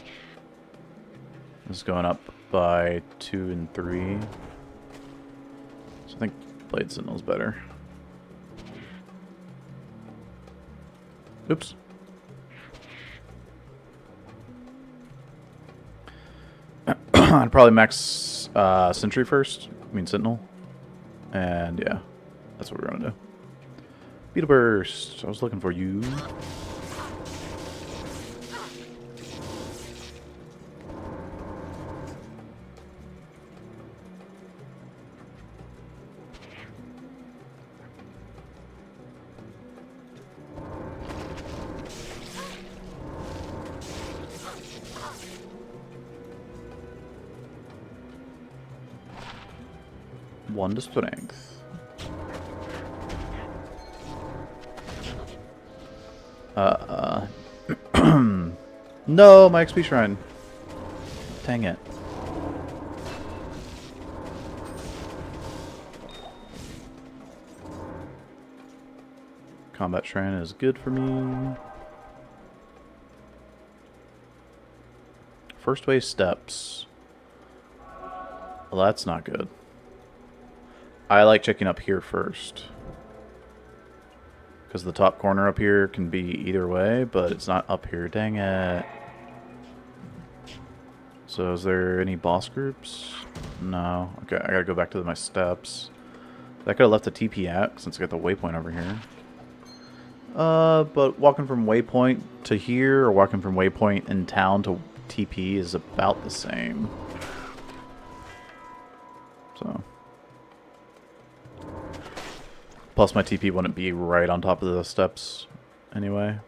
This is going up by 2 and 3. So I think Blade Sentinel's better. Oops. I'd probably max Sentry first. I mean Sentinel. And yeah, that's what we're gonna do. Beetle Burst. I was looking for you. 1 to strength. No, my XP shrine. Dang it. Combat shrine is good for me. First wave steps. Well, that's not good. I like checking up here first. Because the top corner up here can be either way, but it's not up here. Dang it. So is there any boss groups? No. Okay, I gotta go back to my steps. I could have left the TP at since I got the waypoint over here. But walking from waypoint to here or walking from waypoint in town to TP is about the same. So. Plus my TP wouldn't be right on top of the steps anyway.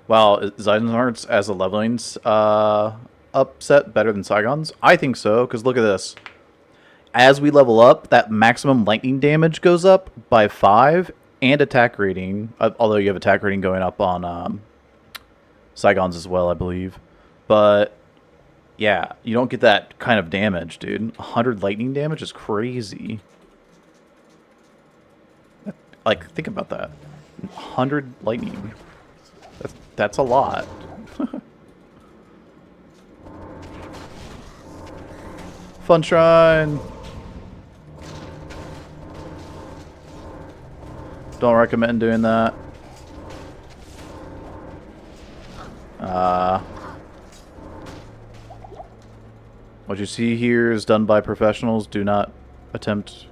Wow, is Eisenhart's as a leveling upset better than Saigon's? I think so, because look at this. As we level up, that maximum lightning damage goes up by 5, and attack rating, although you have attack rating going up on Saigon's as well, I believe. But, yeah, you don't get that kind of damage, dude. 100 lightning damage is crazy. Like, think about that. 100 lightning. That's a lot. Fun shrine. Don't recommend doing that. What you see here is done by professionals. Do not attempt.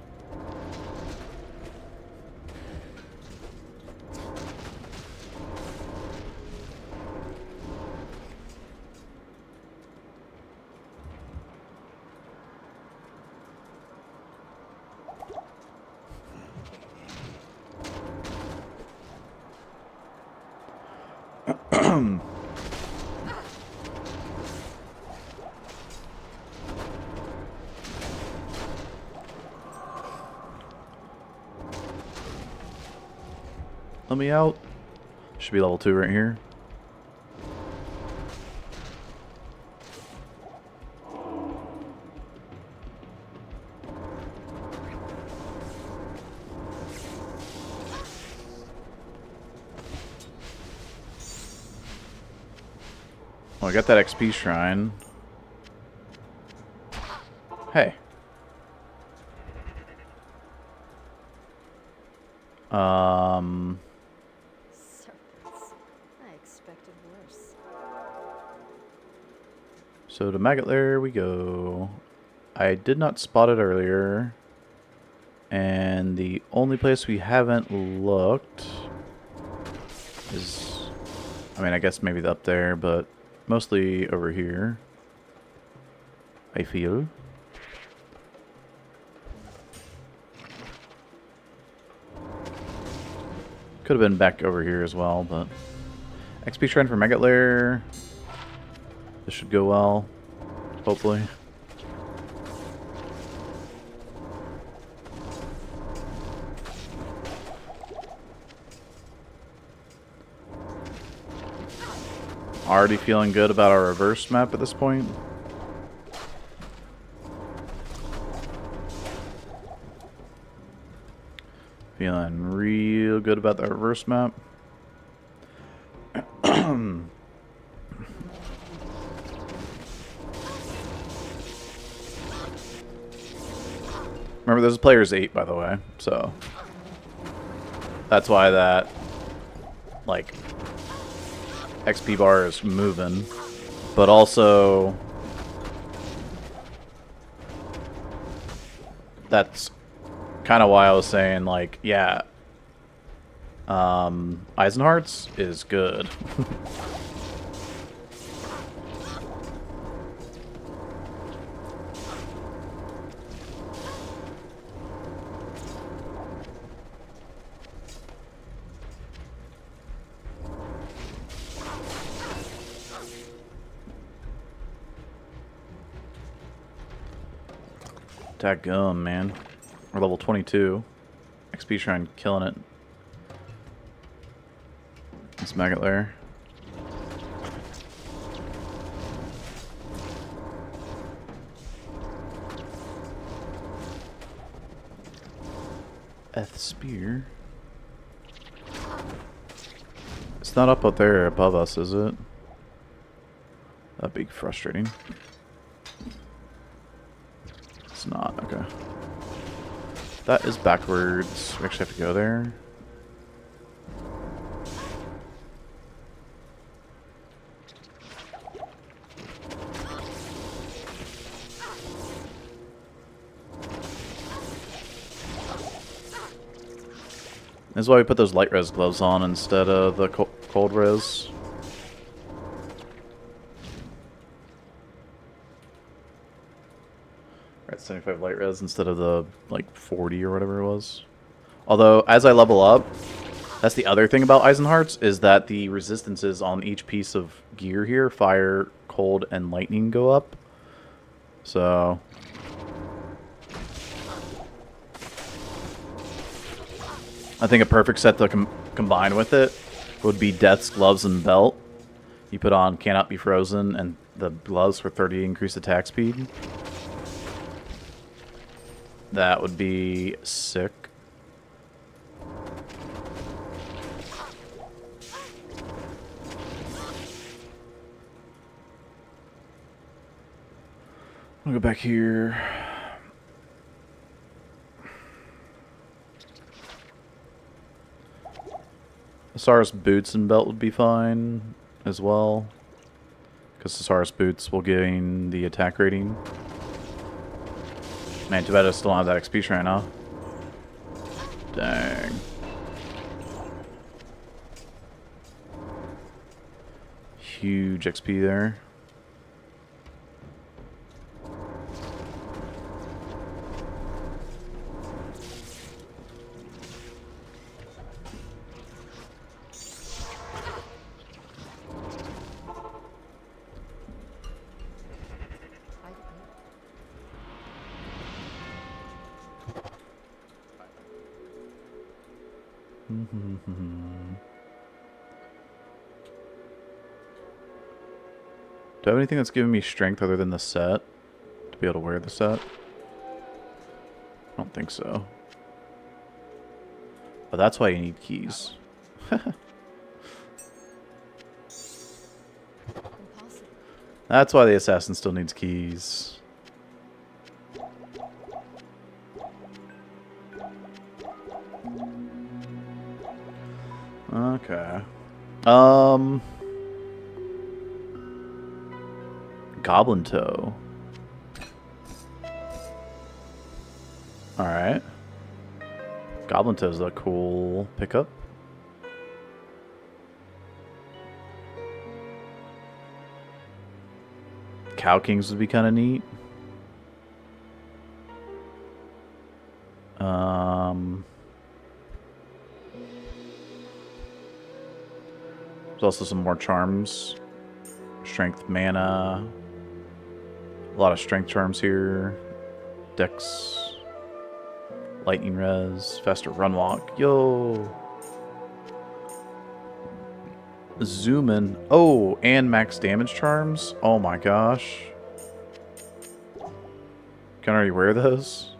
Let me out. Should be level 2 right here. Well, I got that XP shrine. Hey. Serpents. I expected worse. So to Maggot Lair we go. I did not spot it earlier. And the only place we haven't looked is, I mean, I guess maybe up there, but mostly over here, I feel. Could have been back over here as well, but XP shrine for Maggot Lair. This should go well, hopefully. Already feeling good about our reverse map at this point. Feeling real good about the reverse map. Remember, this player's 8, by the way, so that's why that, like, XP bar is moving, but also that's kind of why I was saying, like, yeah, Eisenhart's is good. Dadgum, man. We're level 22. XP Shrine killing it. This maggot lair. Spear. It's not up there above us, is it? That'd be frustrating. It's not, okay. That is backwards. We actually have to go there. This is why we put those light res gloves on instead of the cold res. We're at 75 light res instead of the like 40 or whatever it was. Although, as I level up, that's the other thing about Eisenhearts, is that the resistances on each piece of gear here, fire, cold, and lightning, go up. So... I think a perfect set to combine with it would be Death's Gloves and Belt. You put on Cannot Be Frozen and the gloves for 30 increased attack speed. That would be sick. I'll go back here. Saurus boots and belt would be fine as well, because the Saurus boots will gain the attack rating. Man, too bad I still don't have that XP shrine, huh? Dang. Huge XP there. Do I have anything that's giving me strength other than the set? To be able to wear the set? I don't think so. But that's why you need keys. That's why the assassin still needs keys. Okay. Goblin Toe. Alright. Goblin Toe's a cool pickup. Cow Kings would be kind of neat. There's also some more charms. Strength, mana. A lot of strength charms here. Dex. Lightning res. Faster run walk. Yo! Zoom in. Oh, and max damage charms. Oh my gosh. Can I already wear those?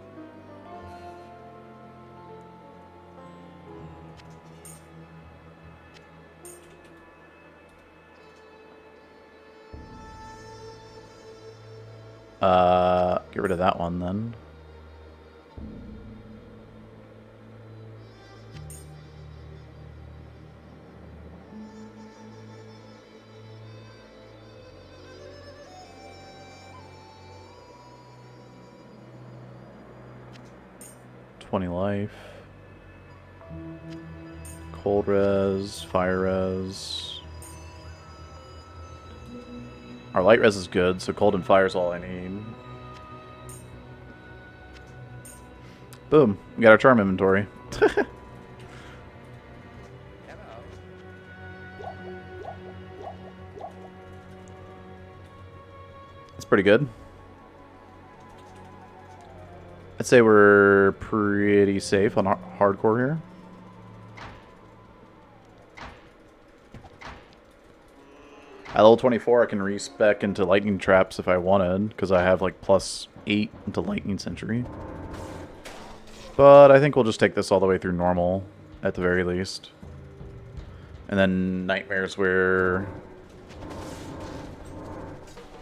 Get rid of that one then. Life. Cold res, fire res. Our light res is good, so cold and fire is all I need. Boom, we got our charm inventory. It's pretty good. say we're pretty safe on hardcore here. At level 24, I can respec into lightning traps if I wanted, because I have like +8 into lightning sentry. But I think we'll just take this all the way through normal, at the very least. And then nightmares where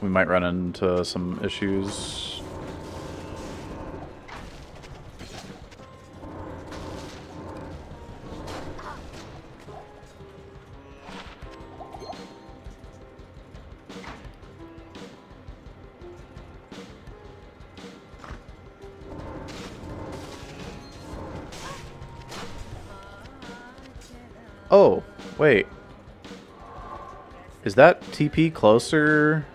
we might run into some issues. Oh, wait. Is that TP closer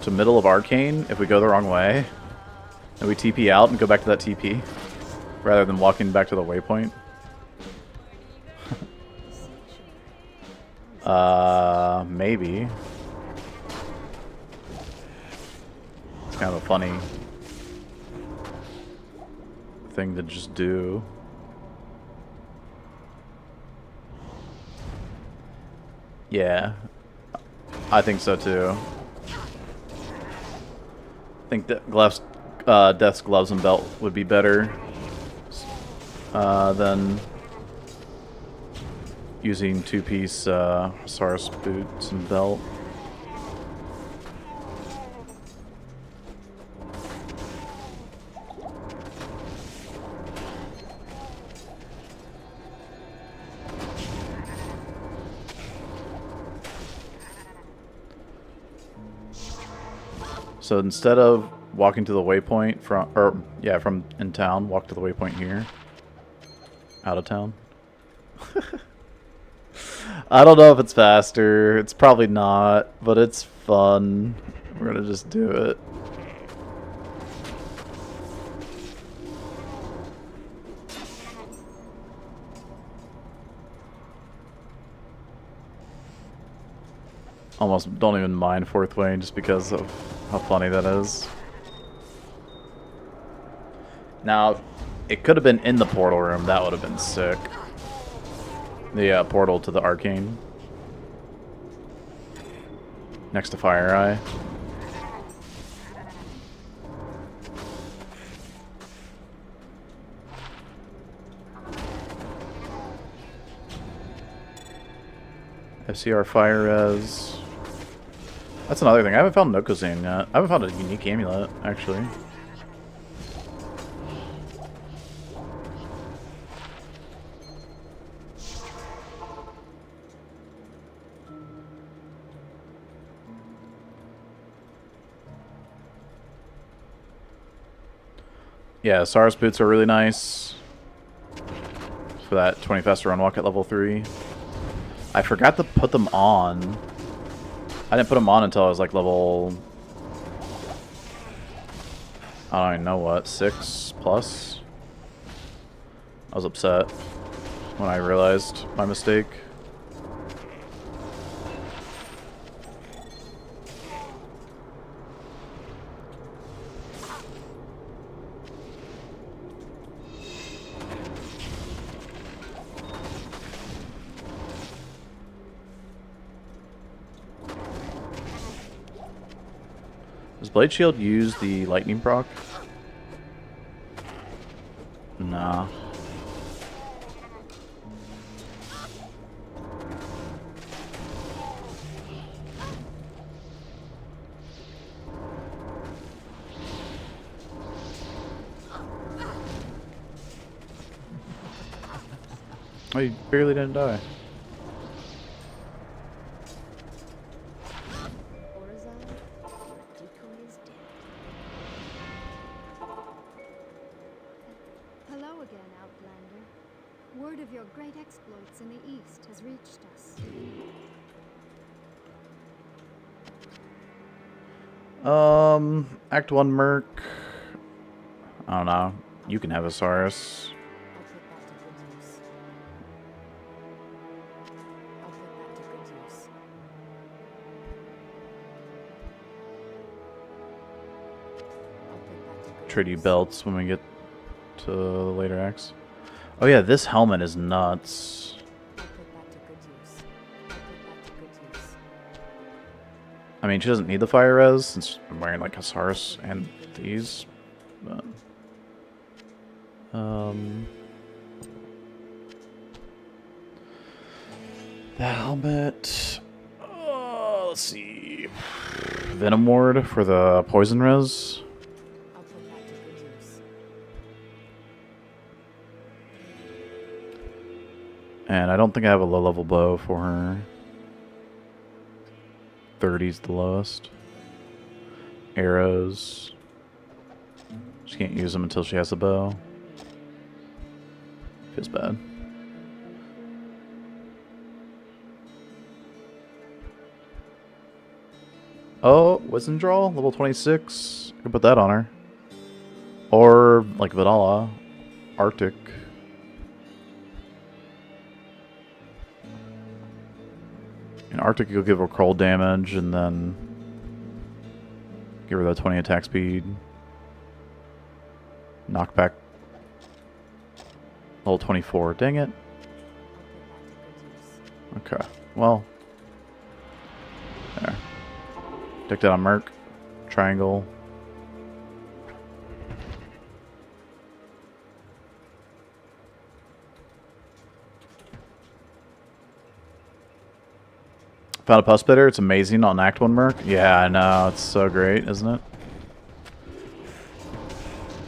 to middle of Arcane if we go the wrong way? And we TP out and go back to that TP? Rather than walking back to the waypoint? Maybe. It's kind of a funny thing to just do. Yeah, I think so too. I think that Death's Gloves and Belt would be better than using two-piece Saurus boots and belt. So instead of walking to the waypoint from in town, walk to the waypoint here. Out of town. I don't know if it's faster. It's probably not, but it's fun. We're gonna just do it. Almost don't even mind Fourth Wayne just because of how funny that is. Now, it could have been in the portal room. That would have been sick. The portal to the Arcane. Next to Fire Eye. FCR Fire Res. That's another thing. I haven't found Nokozane yet. I haven't found a unique amulet, actually. Yeah, Saurus boots are really nice for that 20 faster run walk at level 3. I forgot to put them on. I didn't put them on until I was like level, I don't even know what, 6 plus. I was upset when I realized my mistake. Does Blade Shield use the lightning proc? Nah. Oh, you barely didn't die. Hello again, Outlander. Word of your great exploits in the East has reached us. Act 1 Merc. I don't know. You can have a Saurus. trade you belts when we get to the later acts. Oh yeah, this helmet is nuts. I mean, she doesn't need the fire res since I'm wearing like Hasaris and these. But, the helmet. Let's see. Venom Ward for the poison res. And I don't think I have a low level bow for her. 30's the lowest. Arrows. She can't use them until she has a bow. Feels bad. Oh, Wisdom Draw, level 26. I can put that on her. Or, like Vidala, Arctic. In Arctic, you'll give her cold damage and then give her that 20 attack speed. Knockback. Level 24. Dang it. Okay. Well. There. Take that on Merc. Triangle. Found a pus spitter. It's amazing on Act 1 Merc. Yeah, I know. It's so great, isn't it?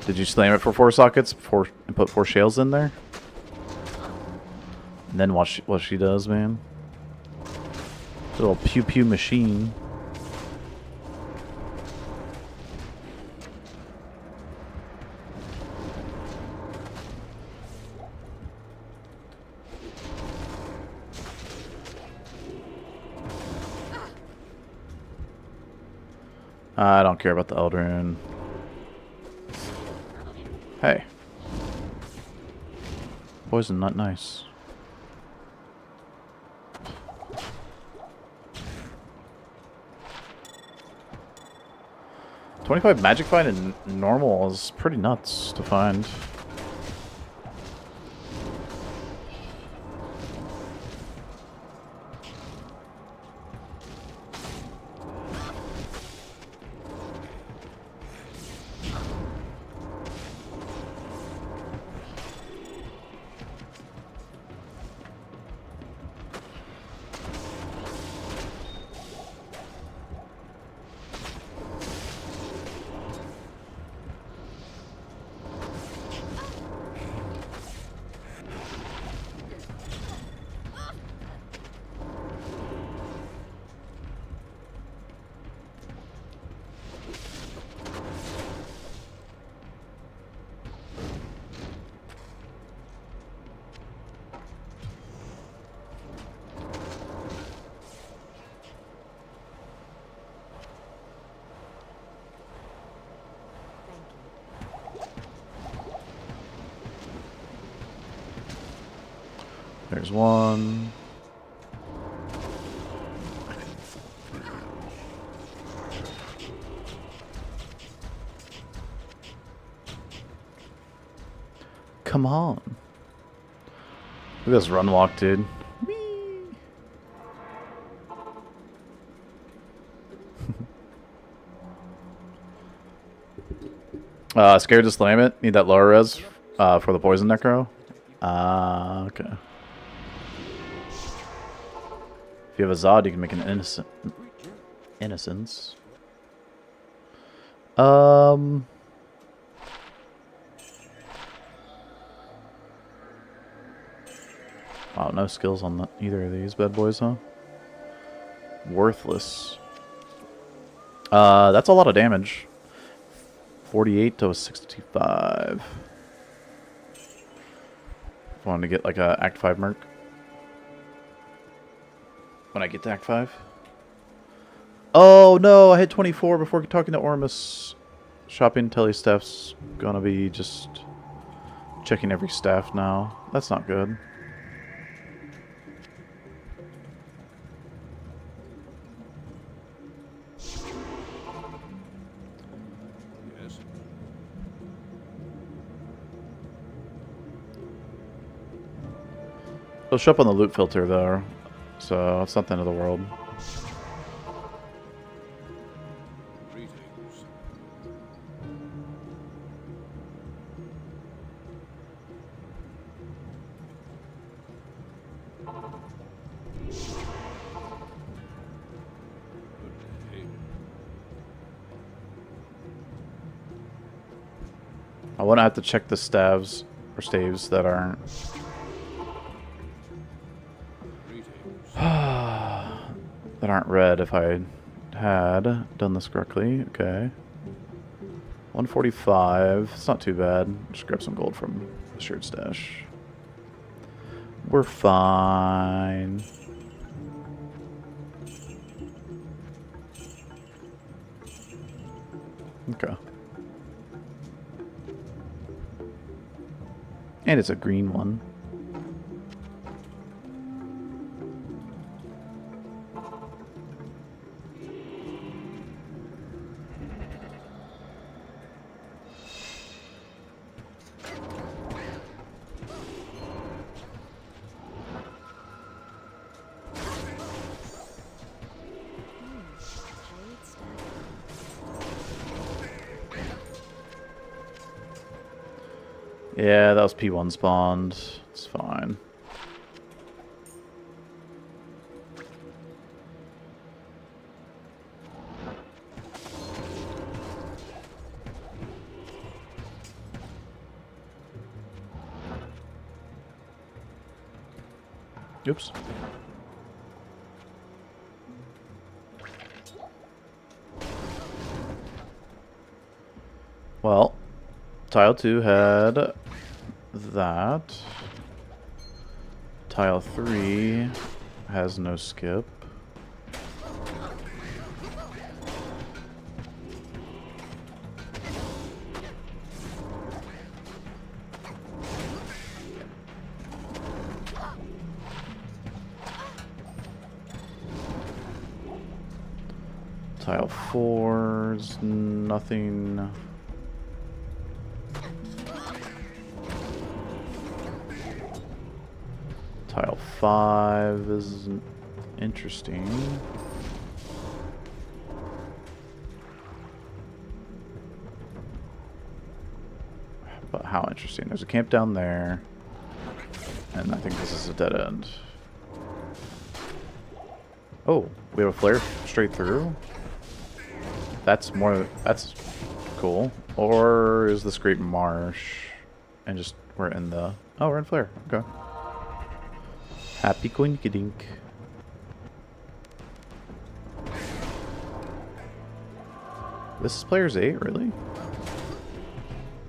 Did you slam it for 4 sockets before and put 4 shales in there? And then watch what she does, man. Little pew pew machine. I don't care about the Eldrin. Hey. Poison, not nice. $25 magic find in normal is pretty nuts to find. There's one. Come on. Look at this run walk, dude. Scared to slam it. Need that lower res for the poison necro. Okay. If you have a Zod, you can make an innocence. Wow, no skills on either of these bad boys, huh? Worthless. That's a lot of damage. 48 to 65. Wanted to get like a Act 5 Merc. When I get to Act 5. Oh no, I hit 24 before talking to Ormus. Shopping telestaff's gonna be just checking every staff now. That's not good. It'll show up on the loot filter though, so it's not the end of the world. Greetings. Good day. I want to have to check the staves or staves that aren't Greetings. that aren't red if I had done this correctly. Okay. 145. It's not too bad. Just grab some gold from the shared stash. We're fine. Okay. And it's a green one. Jade stack. Yeah, that was P1 spawned. It's fine. Oops. Well, tile 2 had that. Tile 3 has no skip. Tile 4's nothing. Tile 5 is interesting. But how interesting? There's a camp down there. And I think this is a dead end. Oh, we have a flare straight through? That's cool. Or is this Great Marsh? And just, we're in the... Oh, we're in flare. Okay. Happy coinkydink. This is player's 8, really?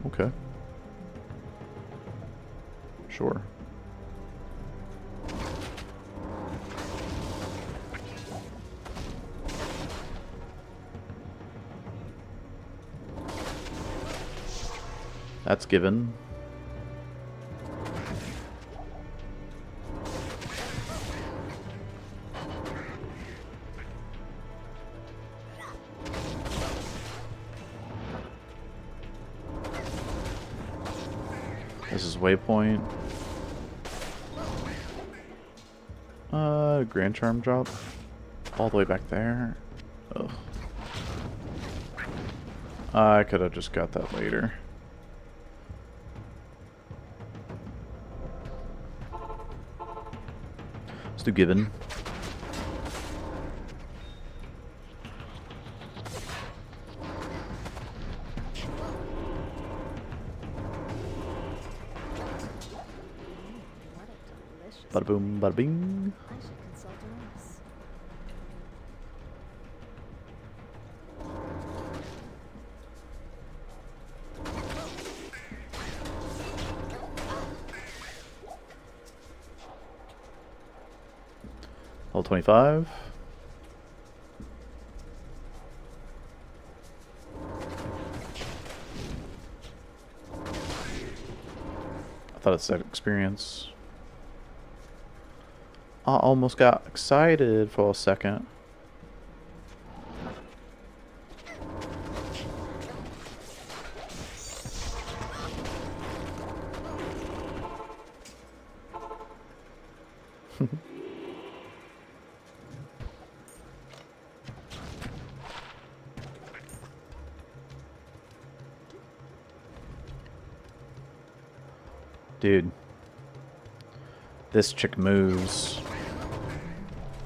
Okay. Sure. That's given. This is waypoint. Grand Charm drop. All the way back there. Ugh. I could have just got that later. Let's do given. What a delicious. Bada boom, bada bing. I should consult a nurse. Level 25. I thought it said experience. I almost got excited for a second. Dude. This chick moves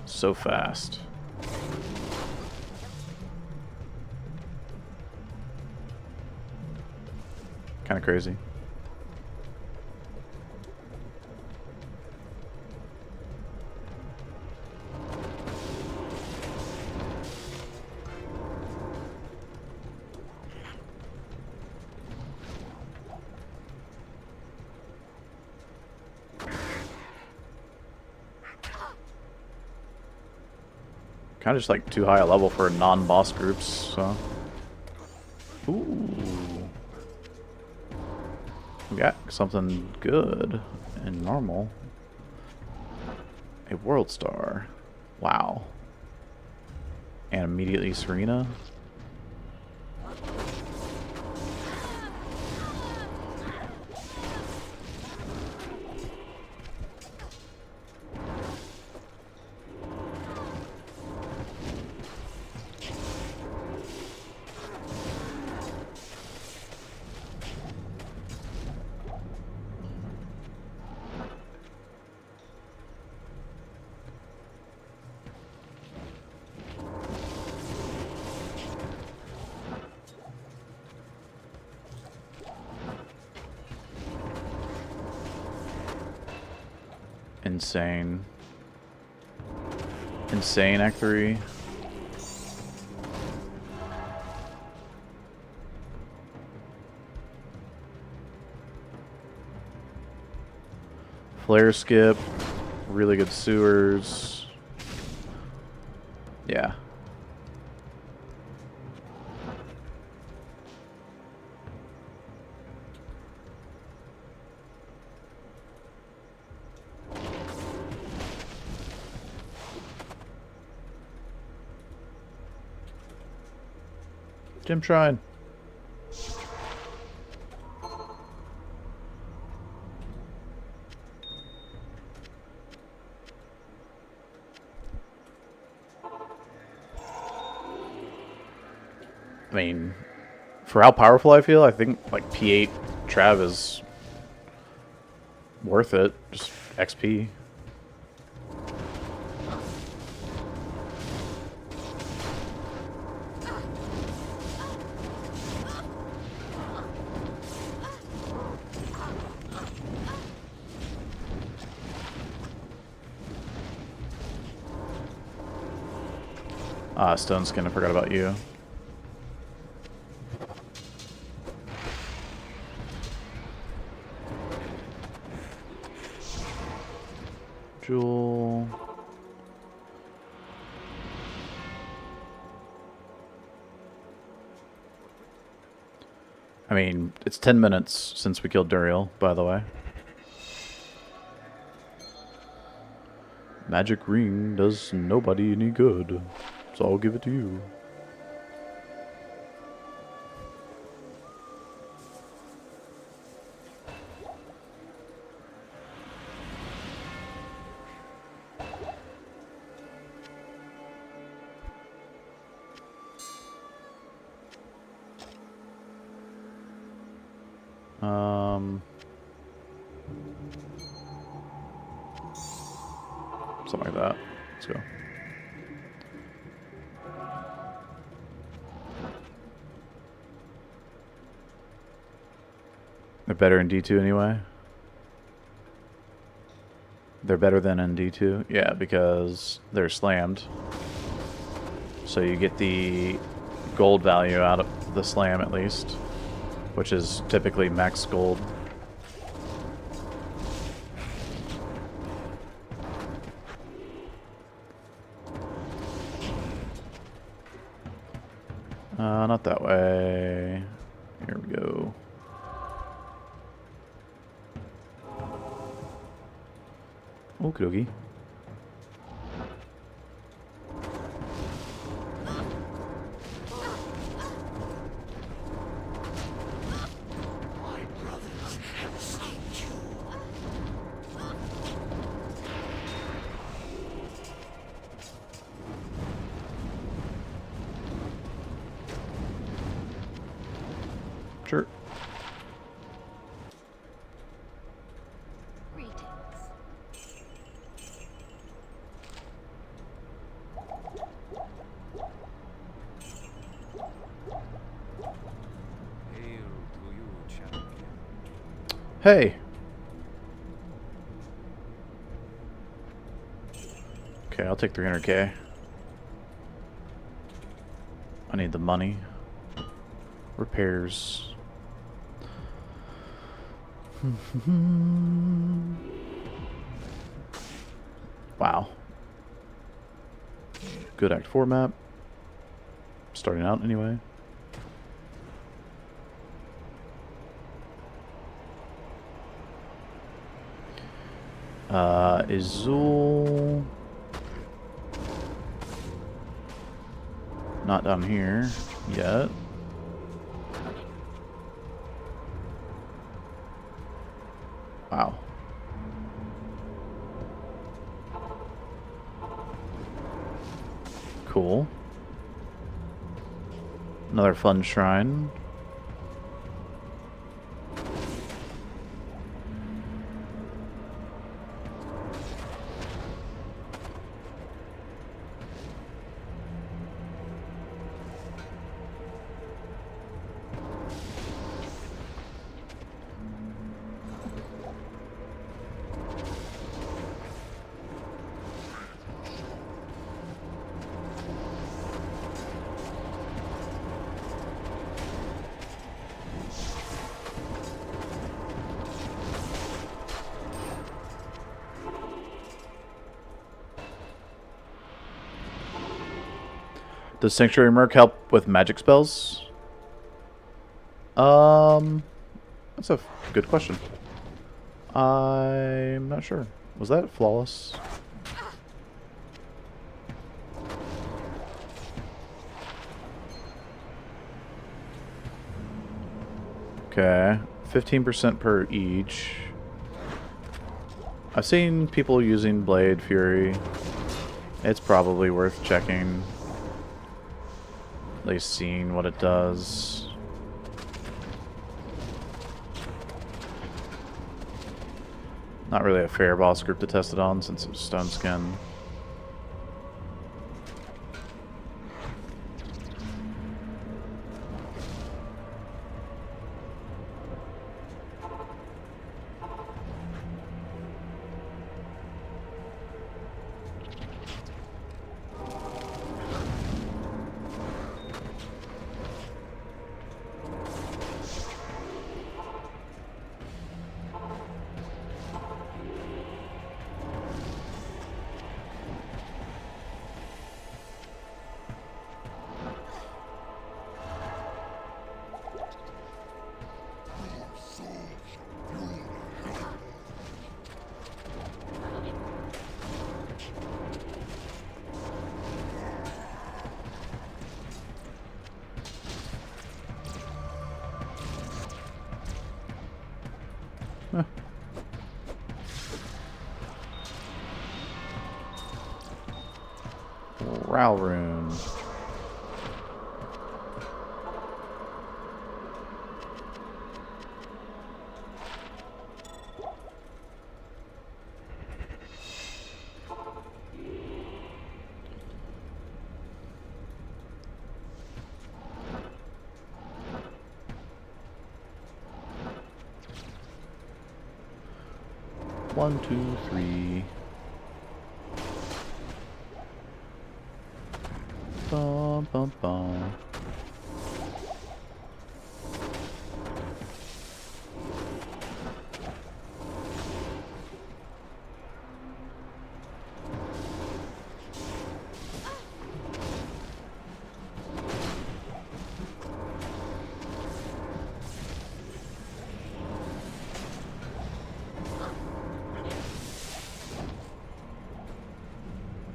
so fast. Kind of crazy. Kind of just like too high a level for non-boss groups, so. Ooh. We got something good and normal. A world star. Wow. And immediately Serena. Insane. Insane Act 3. Flare skip. Really good sewers. Yeah. Gym Shrine. I mean, for how powerful I feel, I think like P8 Trav is worth it. Just XP. Ah, Stone Skin, I forgot about you. Jewel. I mean, it's 10 minutes since we killed Duriel, by the way. Magic ring does nobody any good, so I'll give it to you. Something like that. Let's go. They're better in D2 anyway. They're better than in D2? Yeah, because they're slammed. So you get the gold value out of the slam at least, which is typically max gold. Not that way. Here we go. Okie dokie. Hey. Okay, I'll take 300k. I need the money. Repairs. Wow. Good Act 4 map. Starting out anyway. Izul. Not down here yet. Wow. Cool. Another fun shrine. Does Sanctuary Merc help with magic spells? That's a good question. I'm not sure. Was that flawless? Okay, 15% per each. I've seen people using Blade Fury. It's probably worth checking. At least seeing what it does. Not really a fair boss group to test it on since it's stone skin. Ral rune. One, two, three. Bum, bum, bum.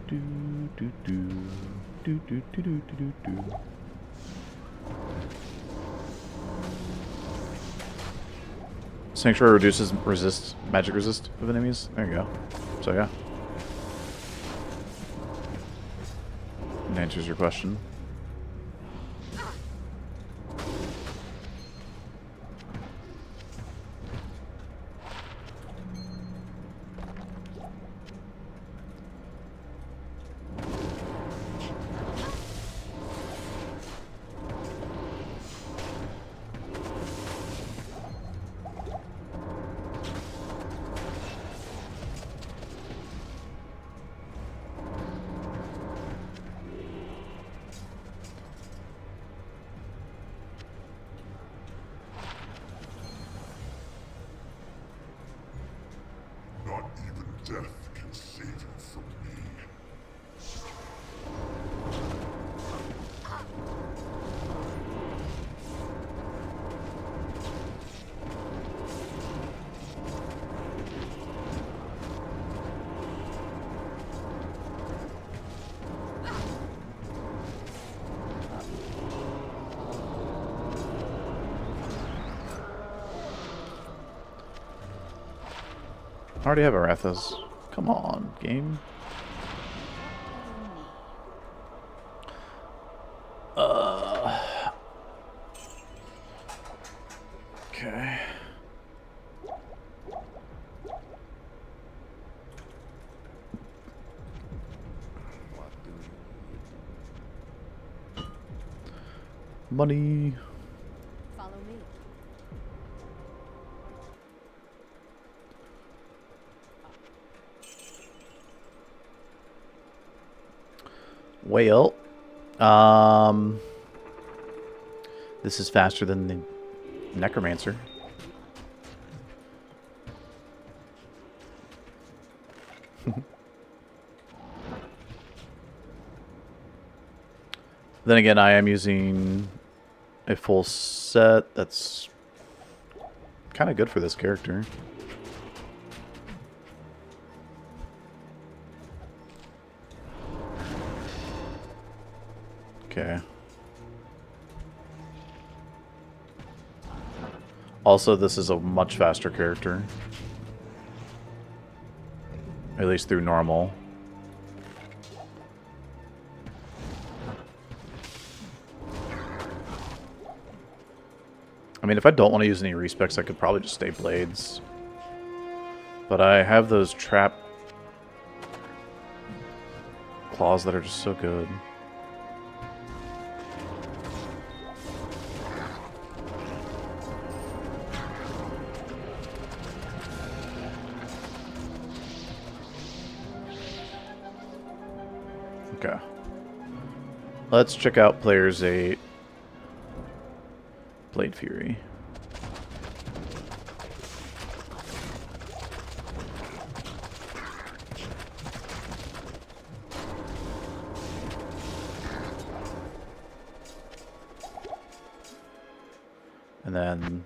Do, do, do. Do, do, do, do, do, do. Sanctuary reduces magic resist of enemies. There you go. So yeah. It answers your question. death can save you from me. I already have Arathas. Come on, game. Okay. What do you need? Money. Follow me. Well, this is faster than the Necromancer. Then again, I am using a full set. That's kind of good for this character. Okay. Also, this is a much faster character. At least through normal. I mean, if I don't want to use any respecs, I could probably just stay blades. But I have those trap claws that are just so good. Okay. Let's check out Players 8. Blade Fury. And then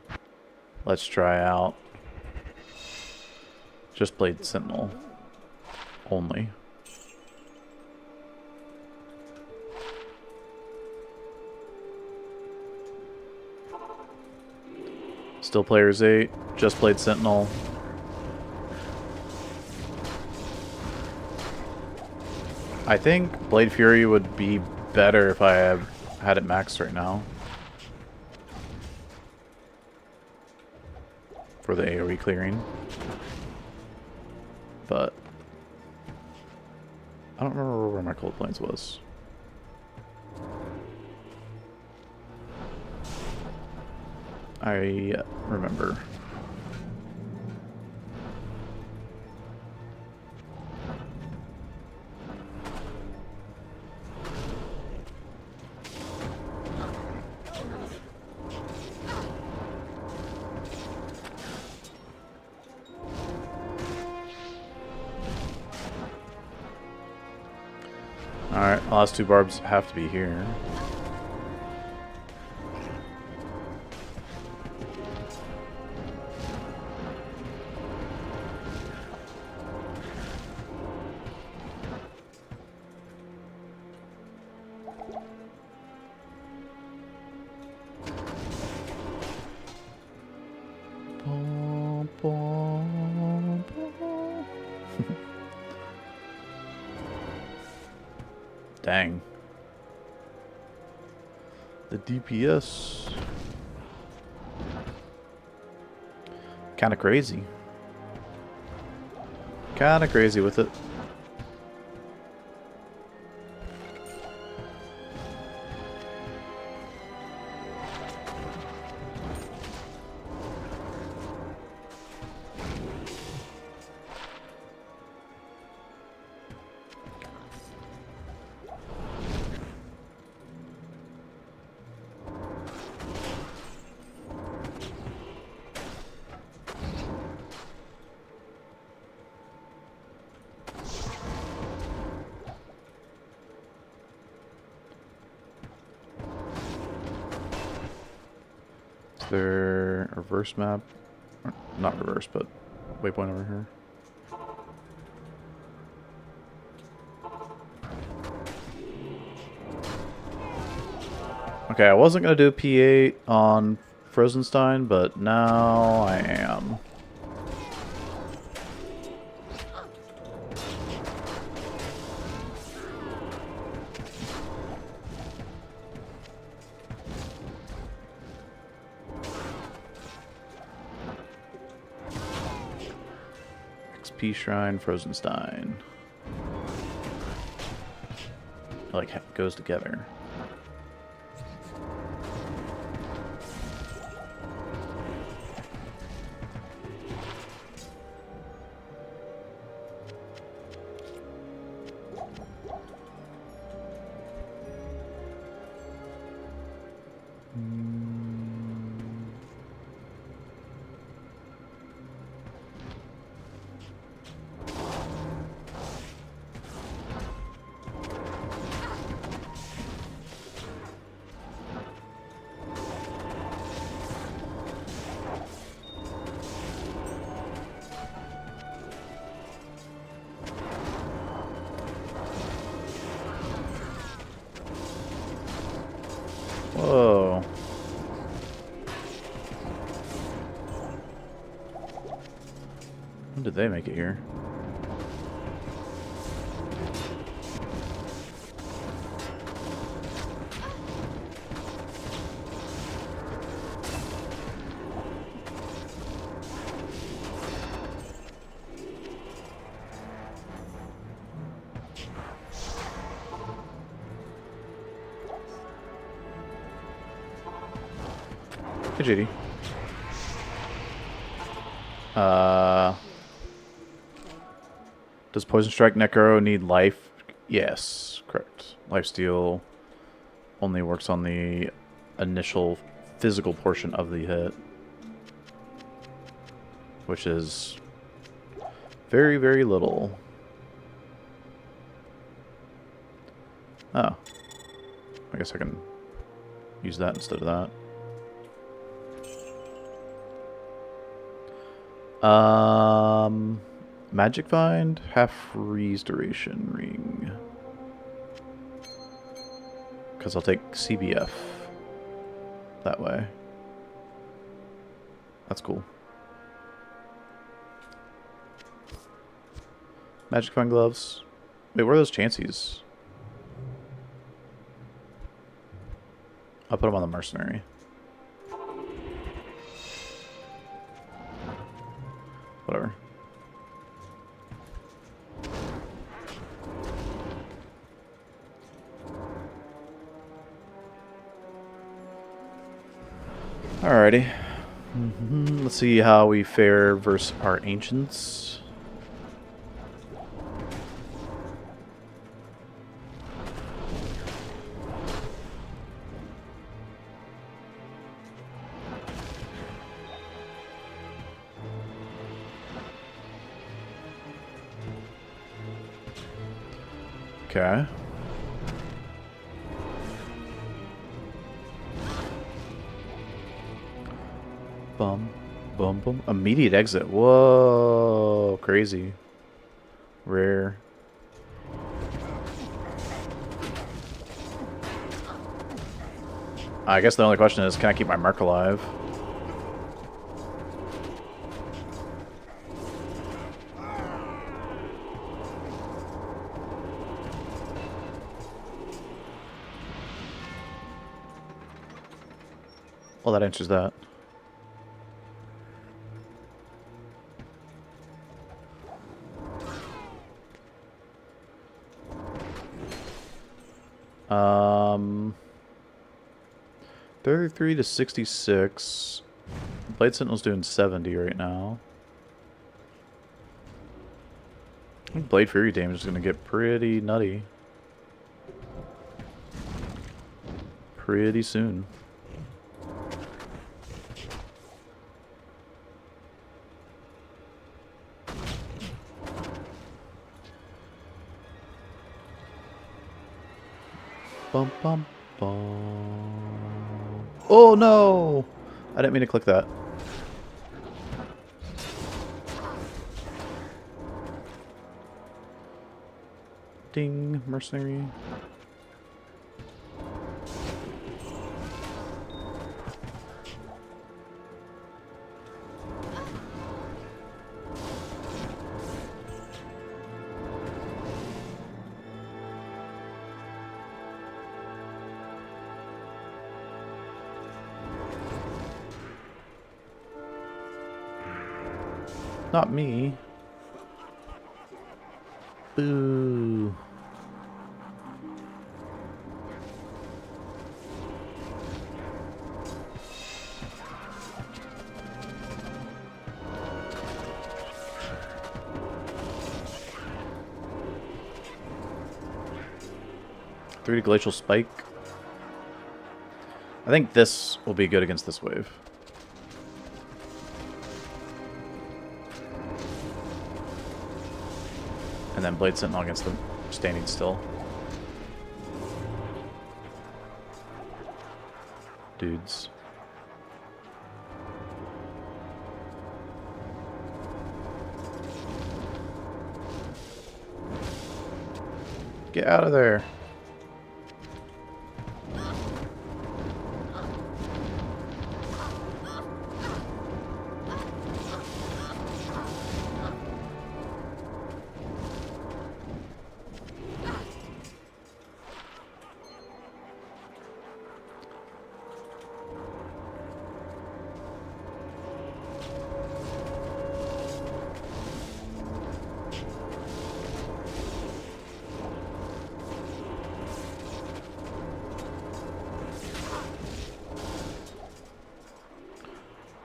let's try out just Blade Sentinel only. Still Players 8, just Blade Sentinel. I think Blade Fury would be better if I had it maxed right now. For the AoE clearing. But I don't remember where my Cold Plains was. I remember. Alright, last two barbs have to be here. Dang. The DPS. Kinda crazy. Kinda crazy with it. there a reverse map? Not reverse, but waypoint over here. Okay, I wasn't going to do a P8 on Frozenstein, but now I am. XP Shrine, Frozenstein. Like, goes together. Whoa. When did they make it here? Hey, JD. Does Poison Strike Necro need life? Yes, correct. Lifesteal only works on the initial physical portion of the hit, which is very, very little. Oh. I guess I can use that instead of that. Magic Find, half freeze duration ring. Because I'll take CBF that way. That's cool. Magic Find gloves. Wait, where are those chances? I'll put them on the mercenary. Whatever. Alrighty. Let's see how we fare versus our ancients. Okay. Bum, bum, bum. Immediate exit. Whoa, crazy. Rare. I guess the only question is, can I keep my mark alive? Well, that answers that. Um, 33 to 66. Blade Sentinel's doing 70 right now. I think Blade Fury damage is going to get pretty nutty. Pretty soon. Bum, bum, bum. Oh no! I didn't mean to click that. Ding, mercenary. Not me. Boo. Three to glacial spike. I think this will be good against this wave. And then Blade Sentinel against them standing still. Dudes. Get out of there.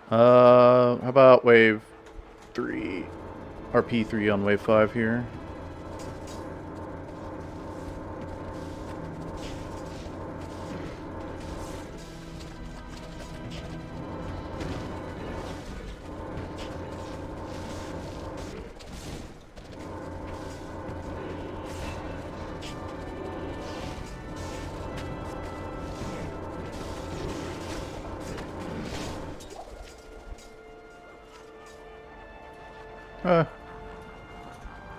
How about wave 3? Or P3 on wave 5 here.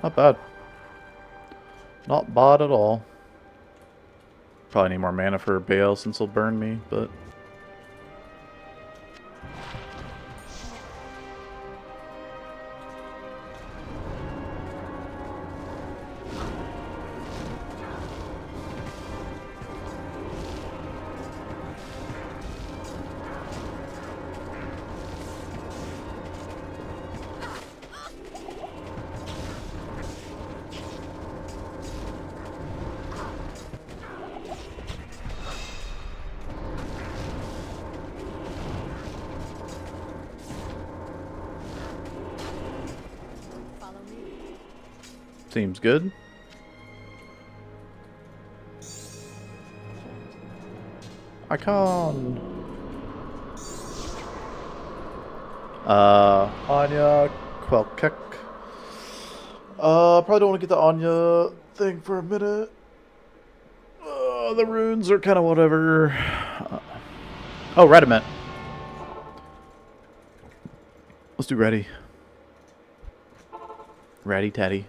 Not bad. Not bad at all. Probably need more mana for Bale since he'll burn me, but... Seems good. Icon. Anya, Quelkek. Probably don't want to get the Anya thing for a minute. The runes are kind of whatever. Oh, Rediment. Let's do ready. Ratty tatty.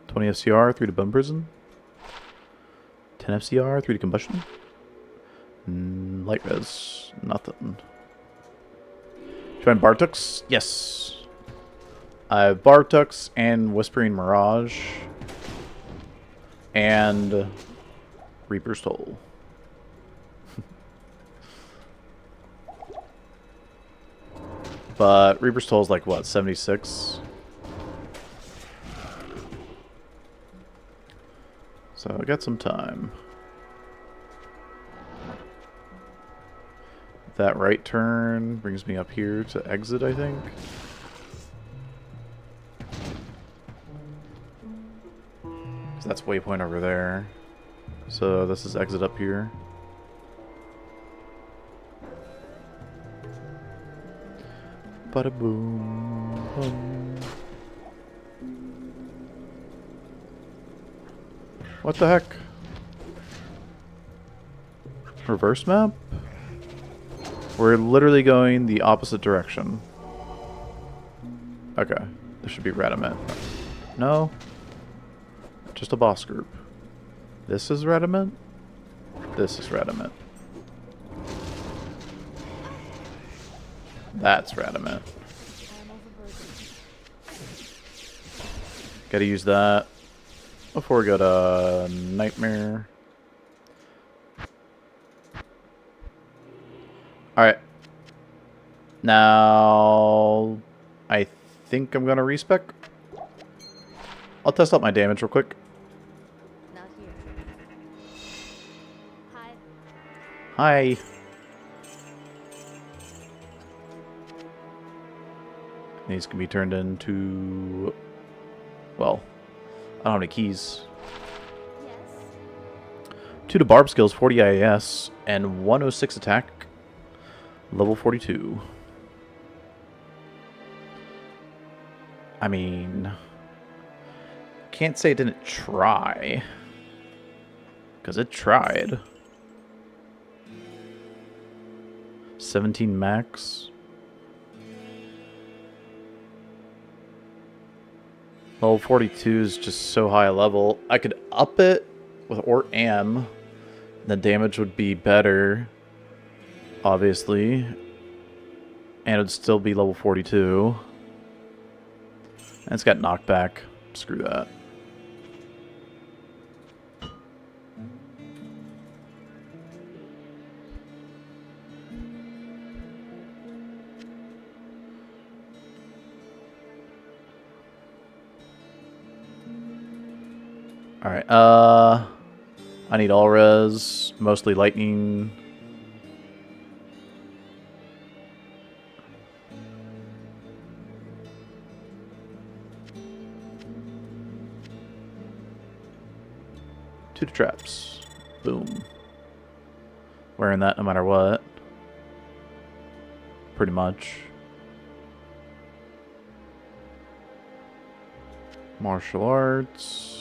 20 FCR, 3 to Bone Prison. 10 FCR, 3 to Combustion. Light Res, nothing. Trying Bartux? Yes. I have Bartux and Whispering Mirage. And Reaper's Toll. But Reaper's Toll is like, what, 76? So I got some time. That right turn brings me up here to exit, I think. So that's waypoint over there. So this is exit up here. Bada boom. Boom. What the heck? Reverse map? We're literally going the opposite direction. Okay. This should be Redimint. No. Just a boss group. This is Redimint. This is Redimint. That's Redimint. Gotta use that before we go to Nightmare. Alright. Now, I think I'm gonna respec. I'll test out my damage real quick. Not here. Hi. Hi. These can be turned into... Well, I don't have any keys. Yes. 2 to Barb skills, 40 IAS, and 106 attack. Level 42. I mean... Can't say it didn't try. Because it tried. 17 max. Level 42 is just so high a level. I could up it with Ort Am. The damage would be better. Obviously. And it would still be level 42. And it's got knockback. Screw that. Alright, I need all res, mostly lightning. Two to traps. Boom. Wearing that no matter what. Pretty much. Martial arts.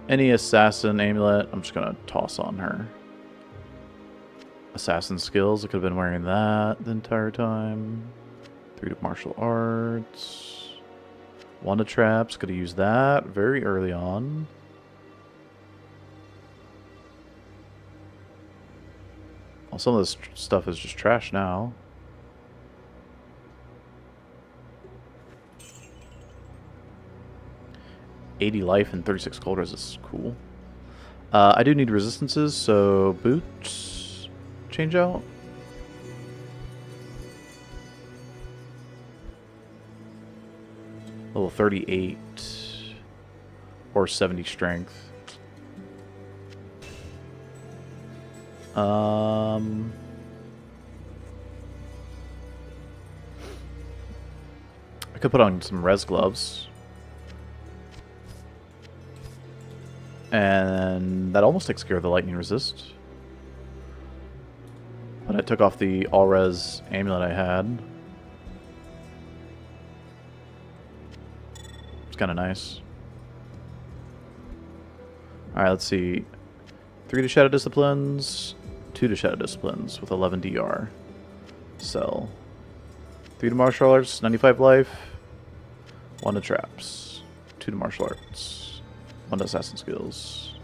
Any assassin amulet, I'm just gonna toss on her. Assassin skills, I could have been wearing that the entire time. 3 to martial arts. 1 to traps, could have used that very early on. Well, some of this stuff is just trash now. $80 life and 36 cold res is cool. I do need resistances, so boots change out. Level 38 or 70 strength. I could put on some res gloves. And that almost takes care of the lightning resist. But I took off the all-res amulet I had. It's kind of nice. Alright, let's see. 3 to Shadow Disciplines, 2 to Shadow Disciplines with 11 DR. Sell. 3 to Martial Arts, 95 life. 1 to Traps. 2 to Martial Arts. 1 to Assassin skills.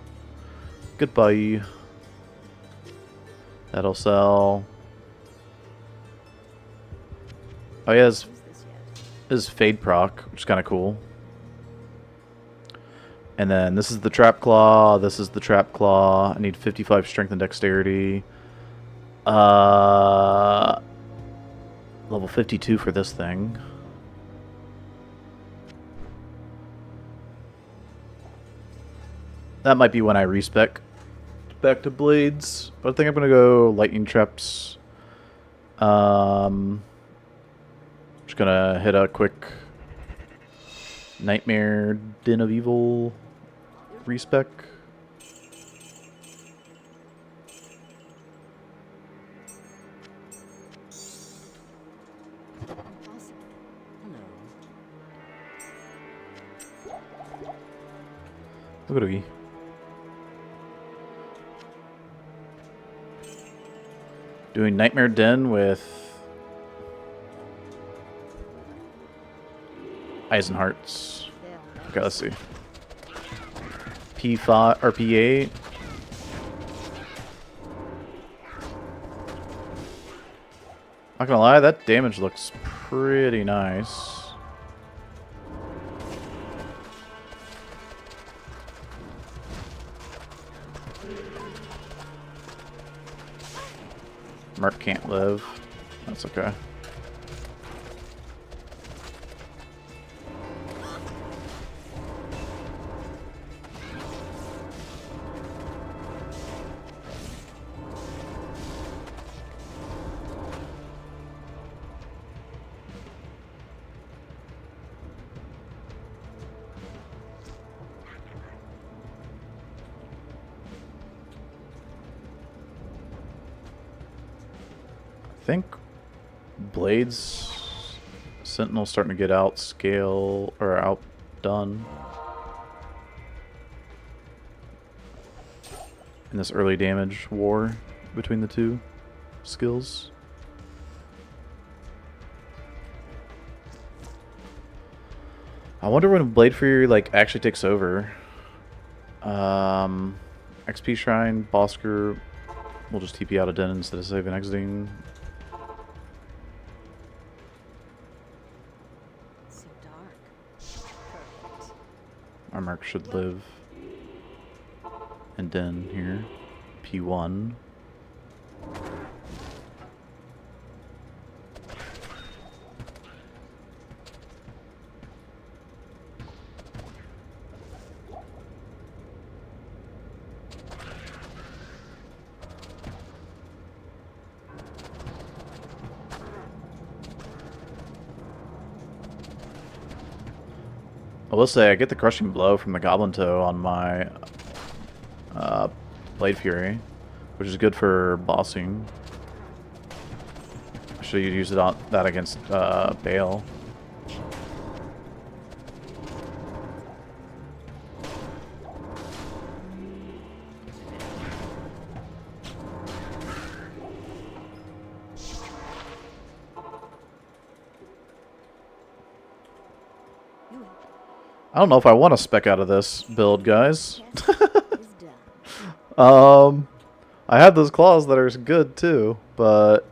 Goodbye. That'll sell. Oh yeah, this is Fade proc, which is kind of cool. And then this is the Trap Claw, this is the Trap Claw. I need 55 strength and dexterity. Level 52 for this thing. That might be when I respec back to blades. But I think I'm gonna go lightning traps. Just gonna hit a quick Nightmare Den of Evil respec. Look at me. Doing Nightmare Den with Eisenhart's. Okay, let's see. P5 or P8. Not gonna lie, that damage looks pretty nice. Merc can't live. That's okay. I think Blade's Sentinel's starting to get outscale or outdone in this early damage war between the two skills. I wonder when Blade Fury like actually takes over. XP Shrine, boss group. We'll just TP out of Den instead of saving exiting. So dark. Perfect. Our Merc should live. And Den here. P1. I will say I get the crushing blow from the Goblin Toe on my Blade Fury, which is good for bossing. I should use it on that against Bale. I don't know if I want to spec out of this build, guys. I have those claws that are good too, but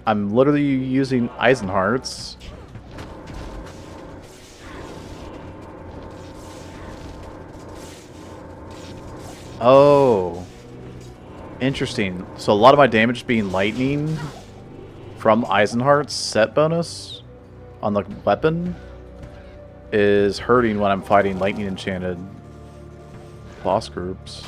I'm literally using Eisenhart's. Oh, interesting. So a lot of my damage being lightning from Eisenhart's set bonus on the weapon is hurting when I'm fighting lightning enchanted boss groups.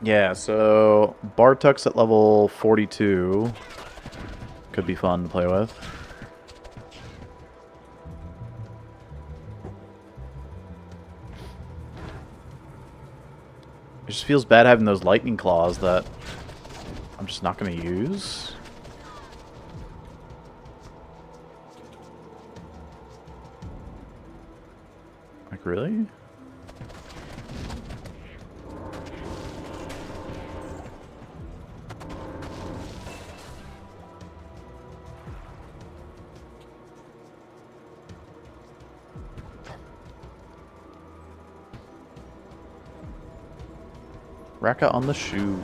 Yeah, so Bartuk's at level 42. Could be fun to play with. It just feels bad having those lightning claws that I'm just not going to use. Like, really? Raka on the shoe.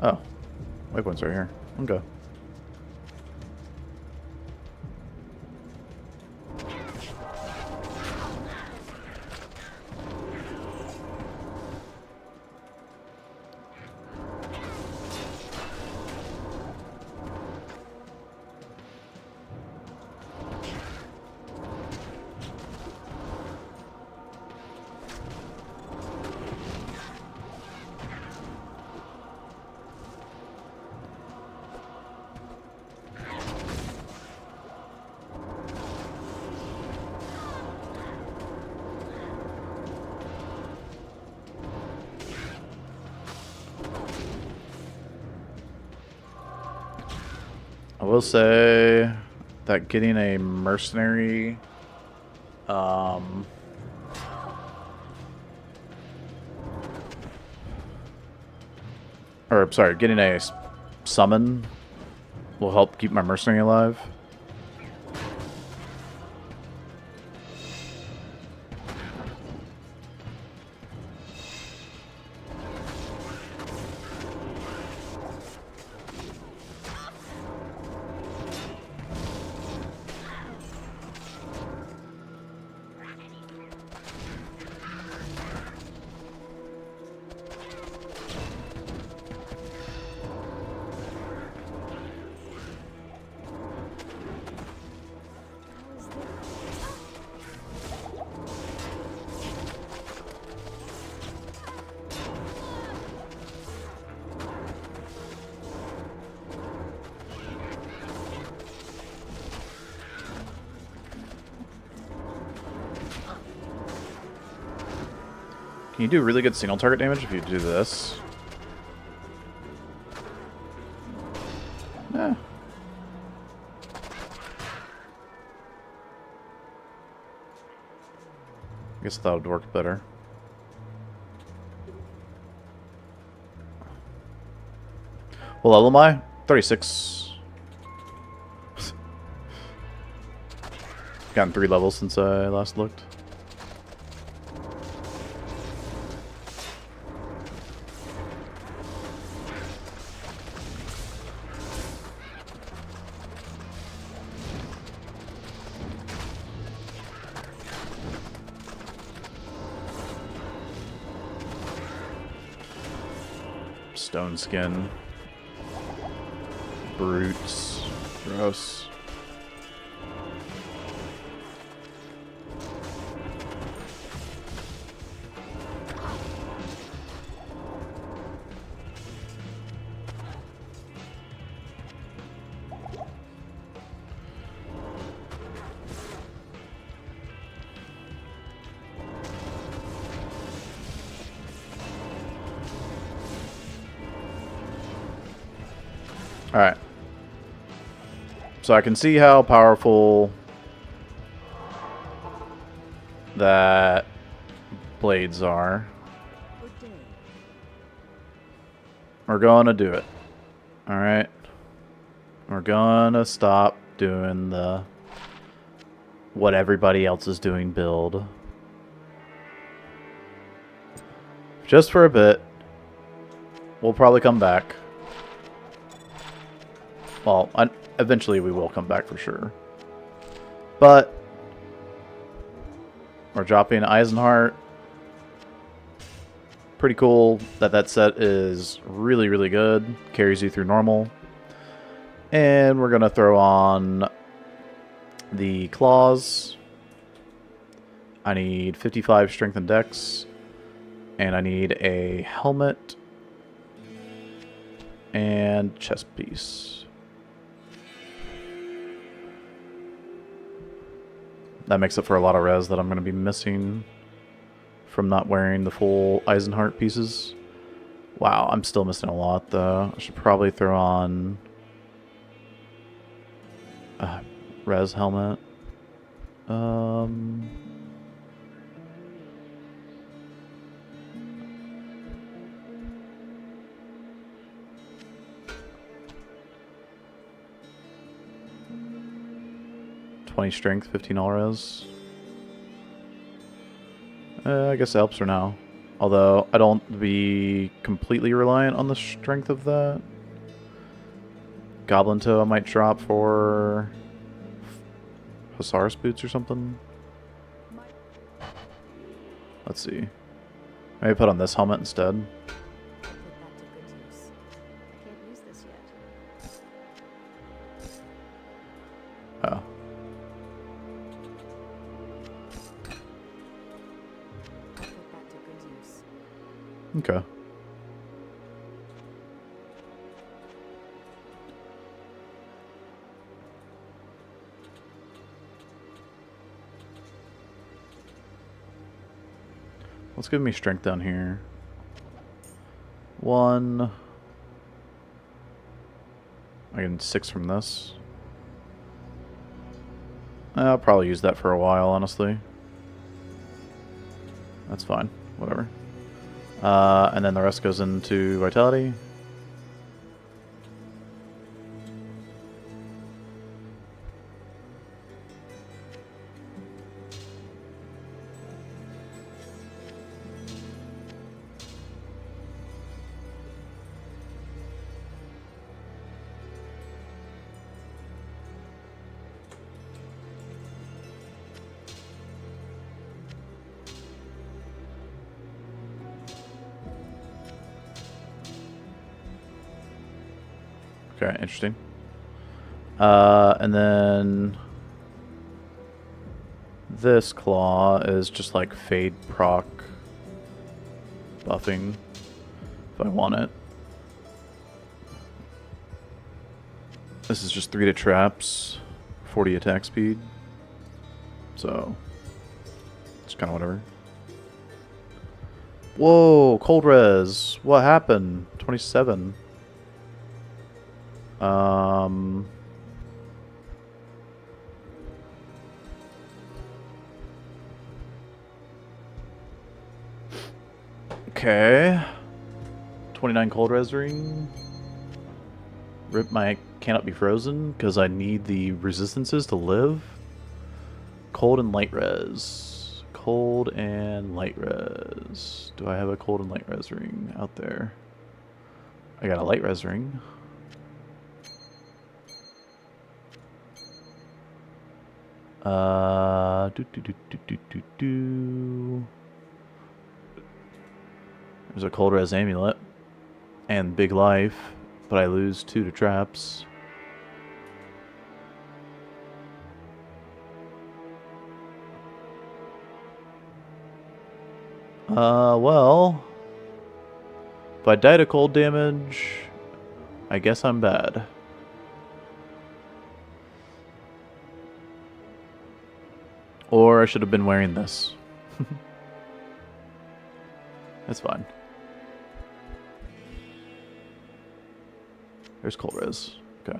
Oh, waypoint's right here. Okay. I will say that getting a mercenary, or sorry, getting a summon will help keep my mercenary alive. Can you do really good single target damage if you do this? Eh. I guess that would work better. What level am I? 36. Gotten 3 levels since I last looked. Stone skin. Brutes. Gross. Alright. So I can see how powerful that blades are. We're going to do it. Alright. We're going to stop doing the what everybody else is doing build. Just for a bit. We'll probably come back. Well, eventually we will come back for sure. But we're dropping Eisenheart. Pretty cool that that set is really, really good. Carries you through normal. And we're going to throw on the claws. I need 55 strength and dex. And I need a helmet. And chest piece. That makes up for a lot of res that I'm going to be missing from not wearing the full Eisenheart pieces. Wow, I'm still missing a lot though. I should probably throw on a res helmet. 20 strength, 15 all res. I guess it helps for now. Although, I don't be completely reliant on the strength of that. Goblin Toe I might drop for Hussar's Boots or something. Let's see. Maybe put on this helmet instead. Oh. Okay. Let's give me strength down here. 1. I get 6 from this. I'll probably use that for a while, honestly. That's fine. Whatever. And then the rest goes into Vitality. Okay, interesting. And then this claw is just like fade proc buffing if I want it. This is just 3 to traps, 40 attack speed. So it's kind of whatever. Whoa, cold res. What happened? 27. Okay. 29 cold res ring. Rip my cannot be frozen because I need the resistances to live. Cold and light res. Cold and light res. Do I have a cold and light res ring out there? I got a light res ring. There's a cold res amulet and big life, but I lose 2 to traps. Well, if I die to cold damage, I guess I'm bad. Or I should have been wearing this. That's fine. There's cold res. Okay.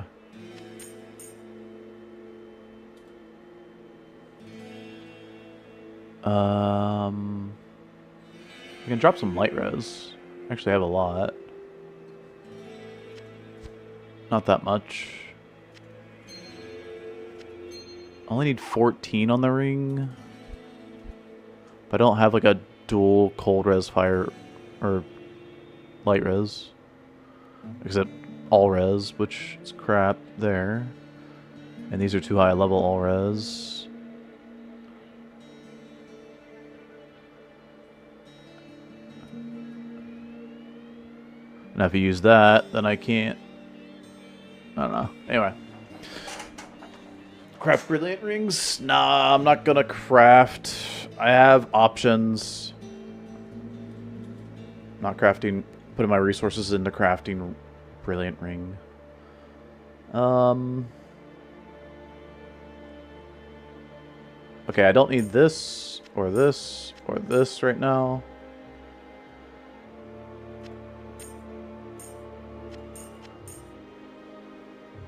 I can drop some light res. Actually, I have a lot. Not that much. Only need 14 on the ring. But I don't have like a dual cold res fire or light res. Except all res, which is crap there. And these are too high level all res. Now if you use that, then I can't. I don't know. Anyway. Craft brilliant rings? Nah, I'm not gonna craft. I have options. Not crafting, putting my resources into crafting brilliant ring. Okay, I don't need this or this or this right now.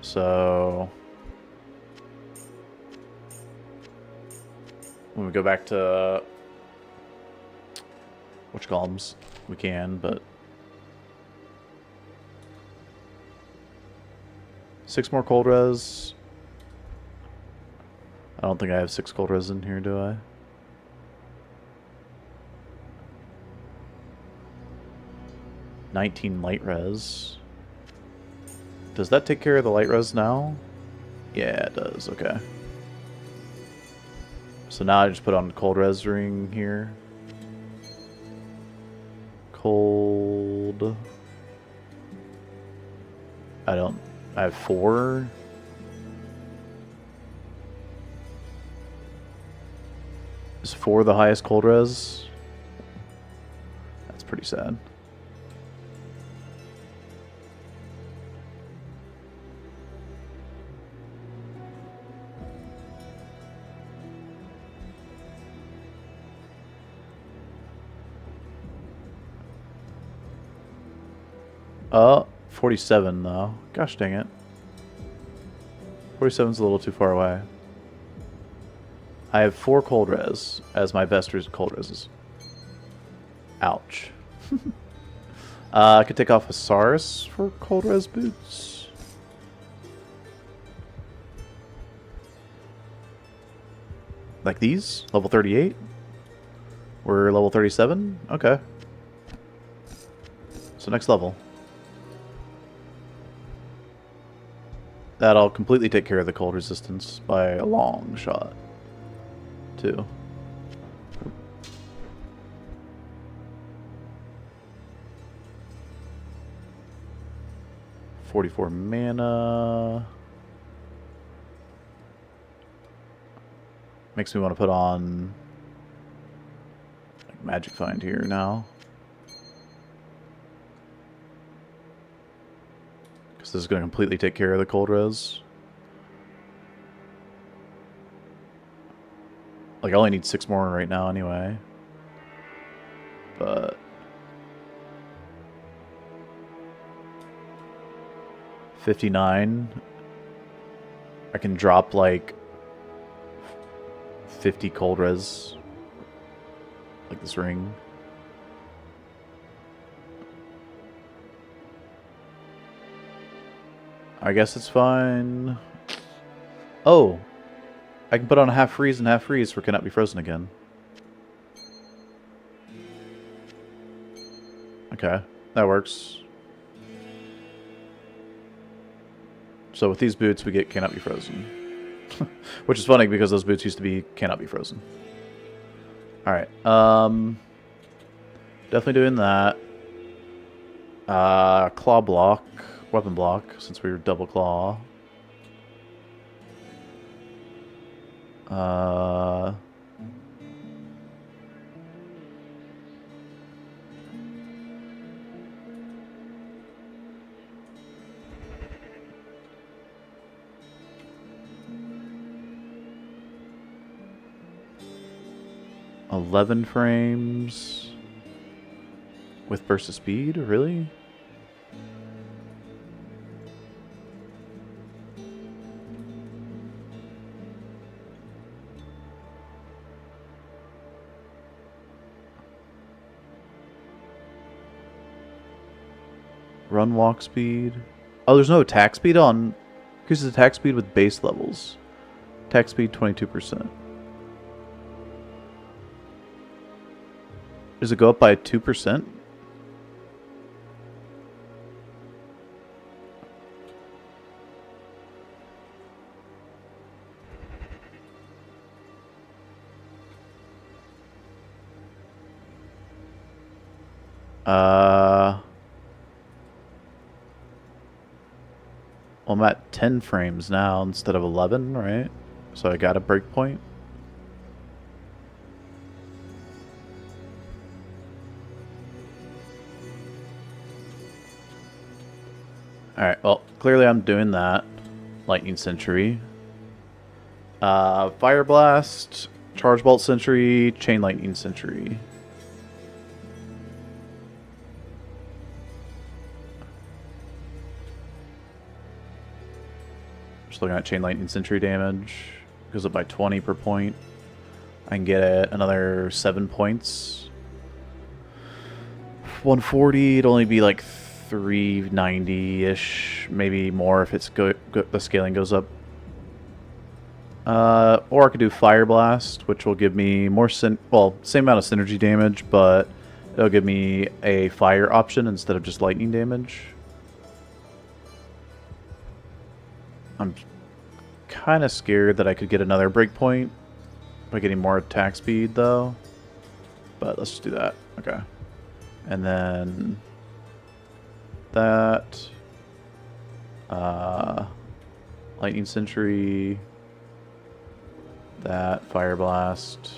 So when we go back to whatchamacallits, we can, but 6 more cold res. I don't think I have 6 cold res in here, do I? $19 light res. Does that take care of the light res now? Yeah, it does. Okay. So now I just put on the cold res ring here. Cold. I have 4. Is 4 the highest cold res? That's pretty sad. Oh, 47 though. Gosh dang it. 47's a little too far away. I have 4 cold res as my best cold reses. Ouch. I could take off a Saurus for cold res boots. Like these? Level 38? We're level 37? Okay. So next level. That'll completely take care of the cold resistance by a long shot, too. $44 mana. Makes me want to put on like, Magic Find here now. Because this is going to completely take care of the cold res. Like, I only need 6 more right now anyway. But 59. I can drop like 50 cold res. Like this ring. I guess it's fine. Oh! I can put on a half freeze and half freeze for cannot be frozen again. Okay, that works. So with these boots, we get cannot be frozen. Which is funny because those boots used to be cannot be frozen. Alright, definitely doing that. Claw block, weapon block, since we were double claw. 11 frames with burst of speed, really? Run walk speed. Oh, there's no attack speed on. Increases attack speed with base levels. Attack speed 22%. Does it go up by 2%? Well, I'm at 10 frames now instead of 11, right? So I got a breakpoint. Alright, well, clearly I'm doing that. Lightning Sentry. Fire Blast, Charge Bolt Sentry, Chain Lightning Sentry. Just looking at Chain Lightning Sentry damage. Goes up by 20 per point. I can get another 7 points. 140, it'd only be like 390-ish, maybe more if it's the scaling goes up. Or I could do Fire Blast, which will give me more same amount of synergy damage, but it'll give me a fire option instead of just lightning damage. I'm kind of scared that I could get another breakpoint by getting more attack speed, though. But let's just do that. Okay. And then that. Lightning Sentry. That. Fire Blast.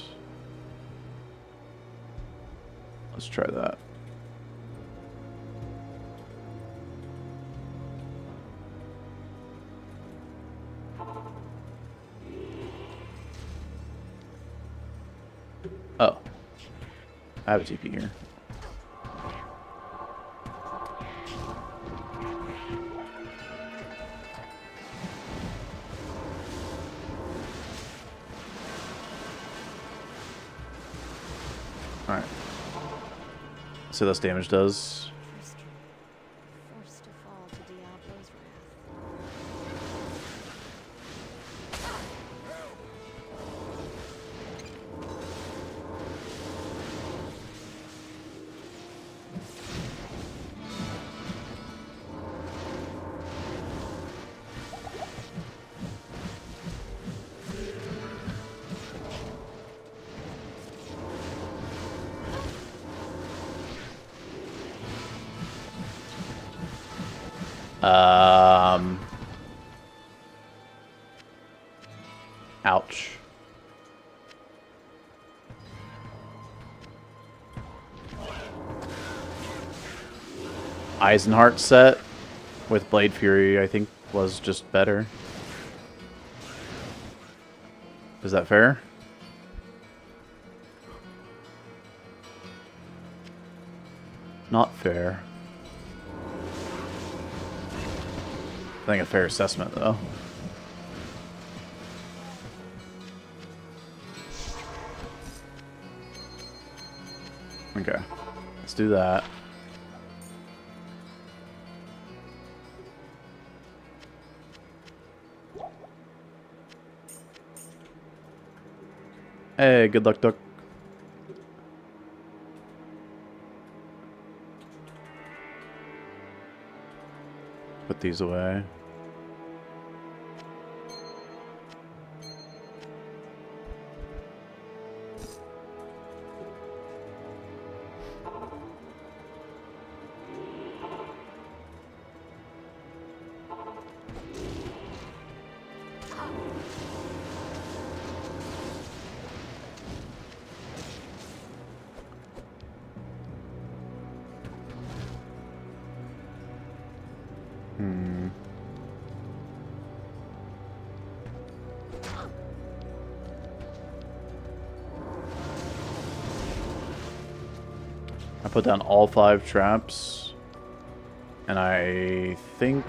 Let's try that. Oh. I have a TP here. see what this damage does. First to fall to Diablo's wrath. Ouch. Eisenheart set with Blade Fury, I think, was just better. Is that fair? Not fair. I think a fair assessment, though. Okay, let's do that. Hey, good luck, Duck. Put these away. I put down all 5 traps, and I think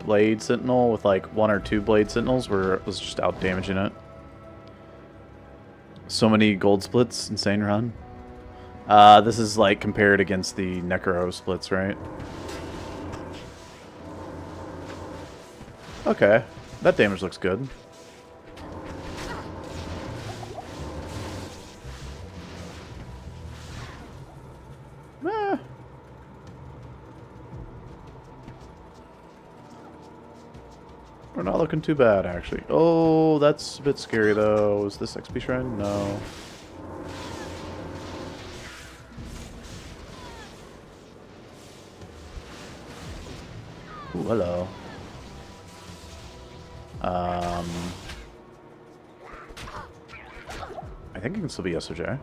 Blade Sentinel with like 1 or 2 Blade Sentinels was just out damaging it. So many gold splits, insane run. This is like compared against the Necro splits, right? Okay, that damage looks good. We're not looking too bad, actually. Oh, that's a bit scary, though. Is this XP Shrine? No. Ooh, hello. I think it can still be SOJ.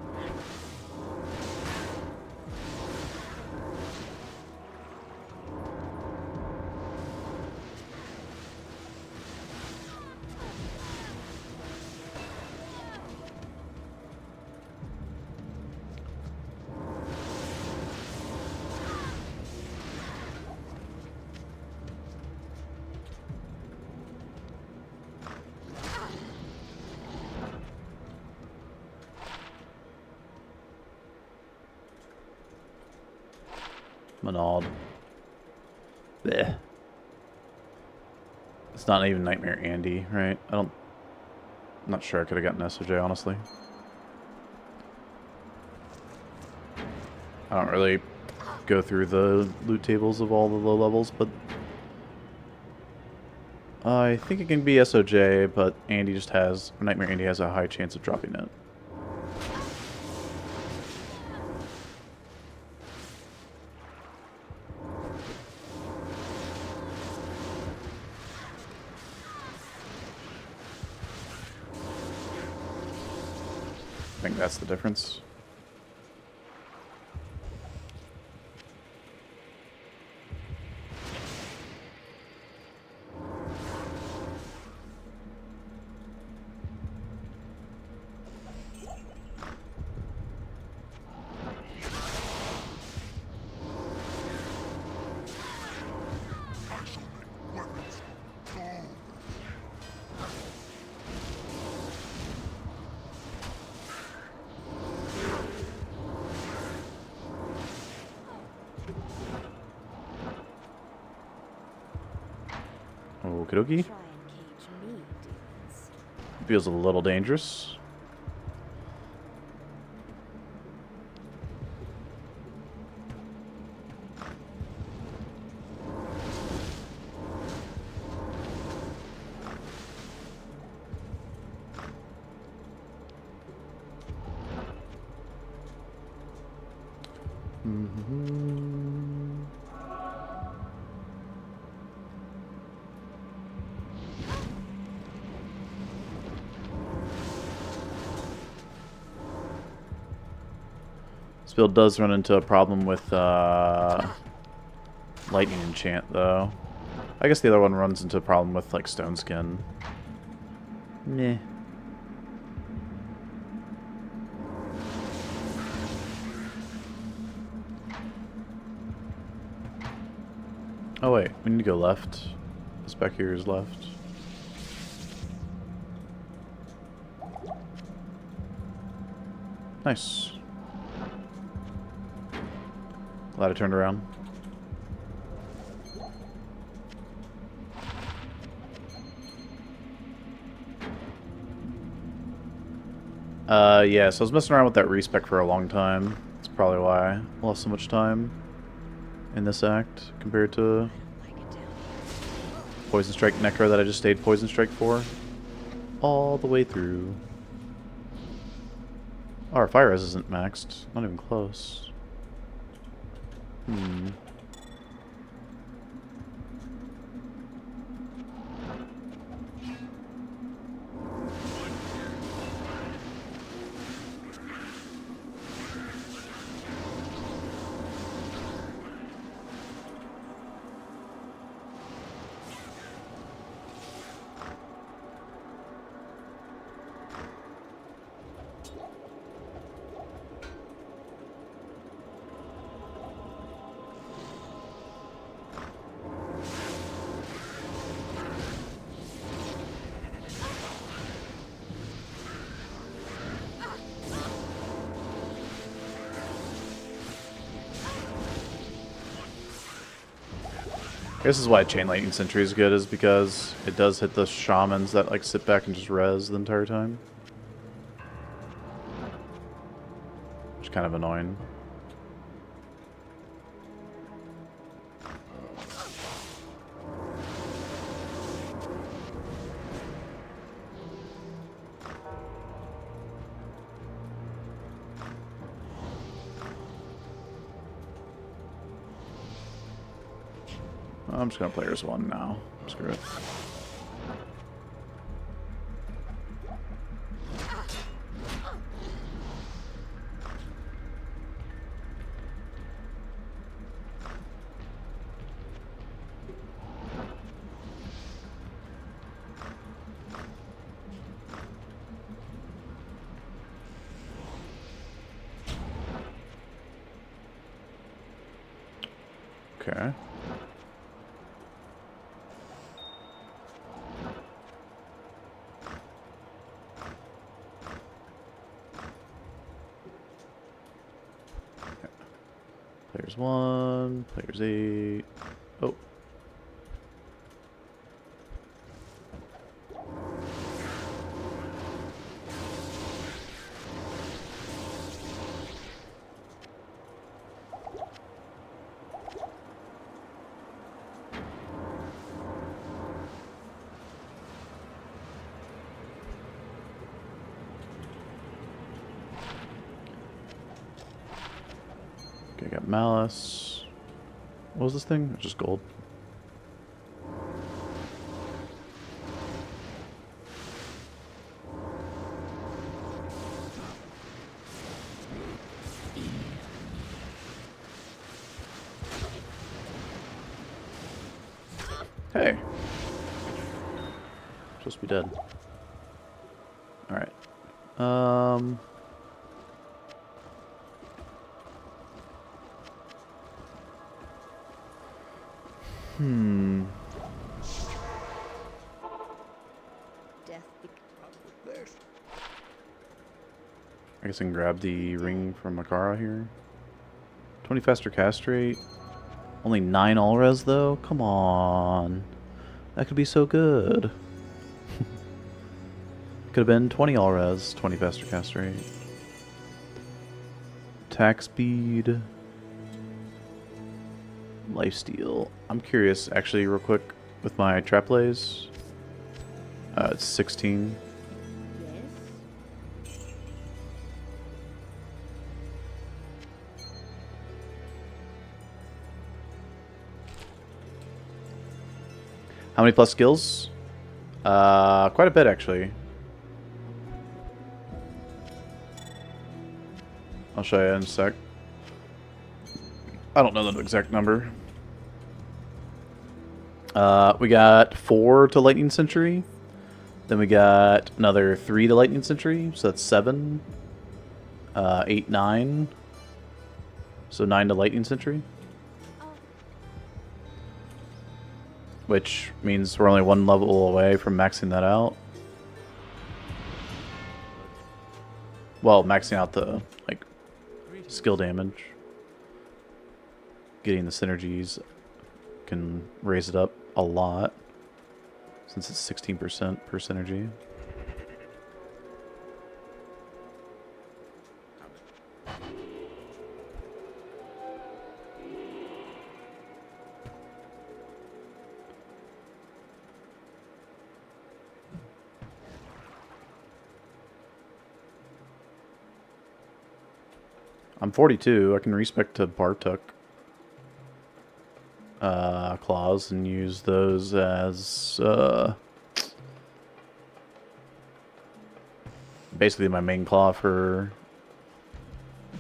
Manald. Blech. It's not even Nightmare Andy, right? I'm not sure I could have gotten SOJ, honestly. I don't really go through the loot tables of all the low levels, but I think it can be SOJ, but Andy just has, Nightmare Andy has a high chance of dropping it. I think that's the difference. Okie dokie. Try and cage me, demons. Feels a little dangerous. This build does run into a problem with lightning enchant, though. I guess the other one runs into a problem with like stone skin. Meh. Oh wait, we need to go left. This back here is left. Nice. Glad I turned around. Yeah, so I was messing around with that respec for a long time. That's probably why I lost so much time in this act compared to Poison Strike Necro that I just stayed Poison Strike for all the way through. Oh, our fire res isn't maxed. Not even close. I guess this is why Chain Lightning Sentry is good, is because it does hit the shamans that like sit back and just res the entire time. Which is kind of annoying. I'm just gonna play as one now. Screw it. Okay. Players 1, players 8. Oh. Okay, got Malice. What was this thing? It's just gold. Hey. Supposed to be dead. Alright. I guess I can grab the ring from Makara here. 20 faster cast rate. Only 9 all res though? Come on. That could be so good. Could have been 20 all res, 20 faster cast rate. Attack speed. Lifesteal. I'm curious, actually, real quick, with my trap lays. It's 16. How many plus skills? Quite a bit, actually. I'll show you in a sec. I don't know the exact number. We got 4 to Lightning Century. Then we got another 3 to Lightning Century. So that's 7. 8, 9. So 9 to Lightning Century. Which means we're only 1 level away from maxing that out. Well, maxing out the, like, skill damage. Getting the synergies can raise it up a lot. Since it's 16% per synergy. I'm 42. I can respec to Bartuk claws and use those as basically my main claw for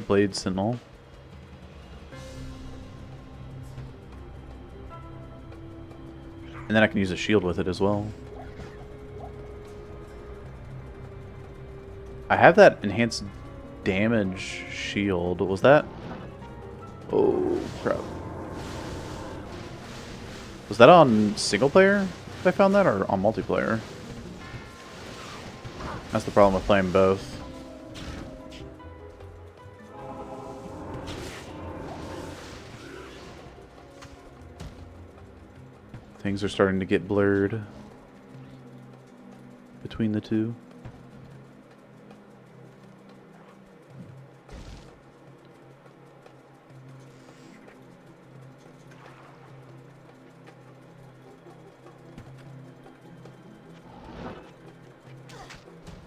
Blade Sentinel. And then I can use a shield with it as well. I have that enhanced damage shield. Was that? Oh, crap. Was that on single player if I found that, or on multiplayer? That's the problem with playing both. Things are starting to get blurred between the two.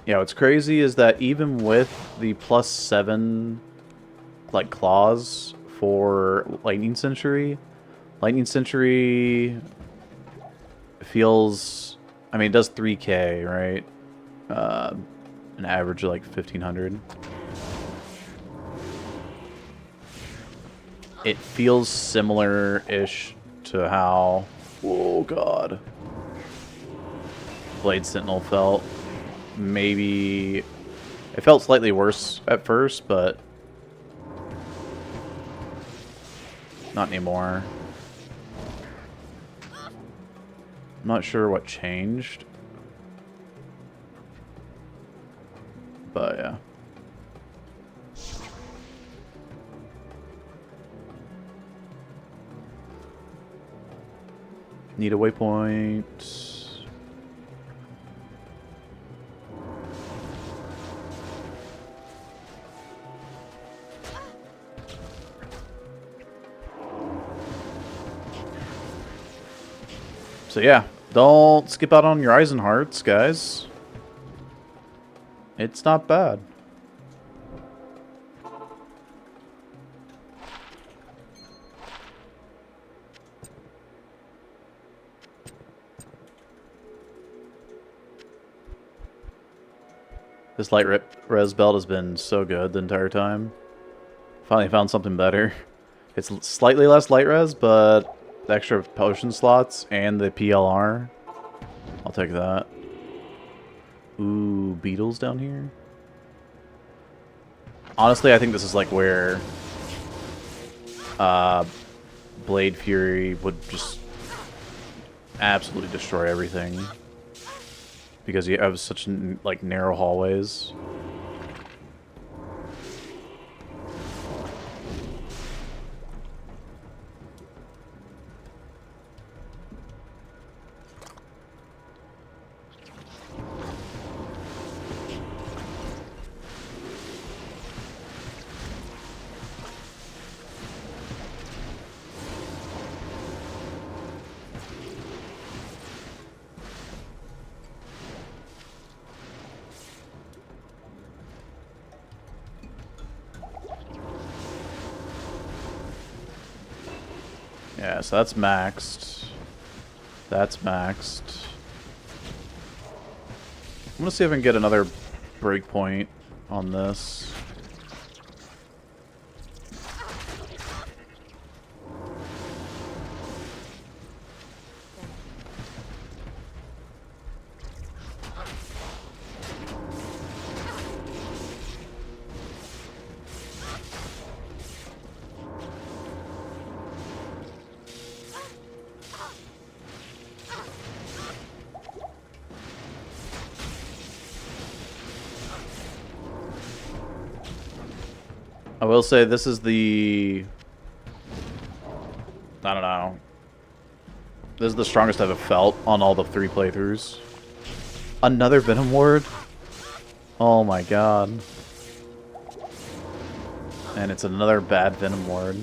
Yeah, what's crazy is that even with the +7 like claws for Lightning Century feels, I mean, it does 3k, right? An average of like 1500. It feels similar-ish to how, oh god, Blade Sentinel felt. Maybe it felt slightly worse at first, but not anymore. I'm not sure what changed, but yeah. Need a waypoint. So yeah, don't skip out on your Eisenharts, guys. It's not bad. This light res belt has been so good the entire time. Finally found something better. It's slightly less light res, but the extra potion slots and the PLR. I'll take that. Ooh, beetles down here. Honestly, I think this is like where Blade Fury would just absolutely destroy everything. Because you have such like narrow hallways. Yeah, so that's maxed. That's maxed. I'm gonna see if I can get another breakpoint on this. I will say this is the... I don't know. This is the strongest I've felt on all the 3 playthroughs. Another Venom Ward? Oh my god. And it's another bad Venom Ward.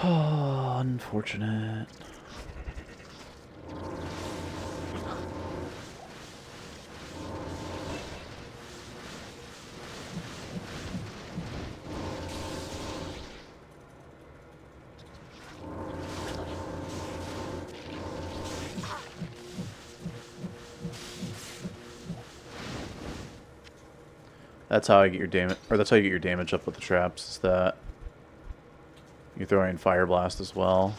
Oh, unfortunate. That's how I get your damage, or that's how you get your damage up with the traps, is that you're throwing Fire Blast as well,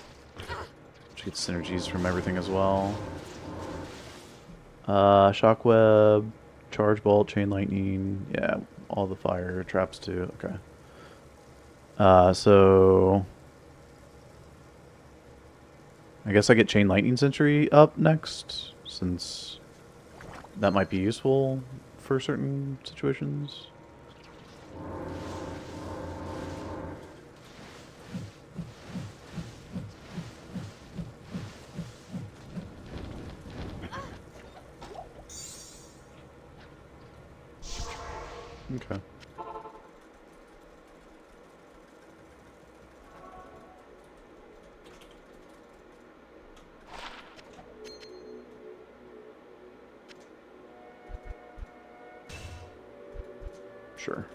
which gets synergies from everything as well. Shockweb, Charge Bolt, Chain Lightning, yeah, all the fire traps too, okay. So I guess I get Chain Lightning Sentry up next, since that might be useful for certain situations. Okay. Sure.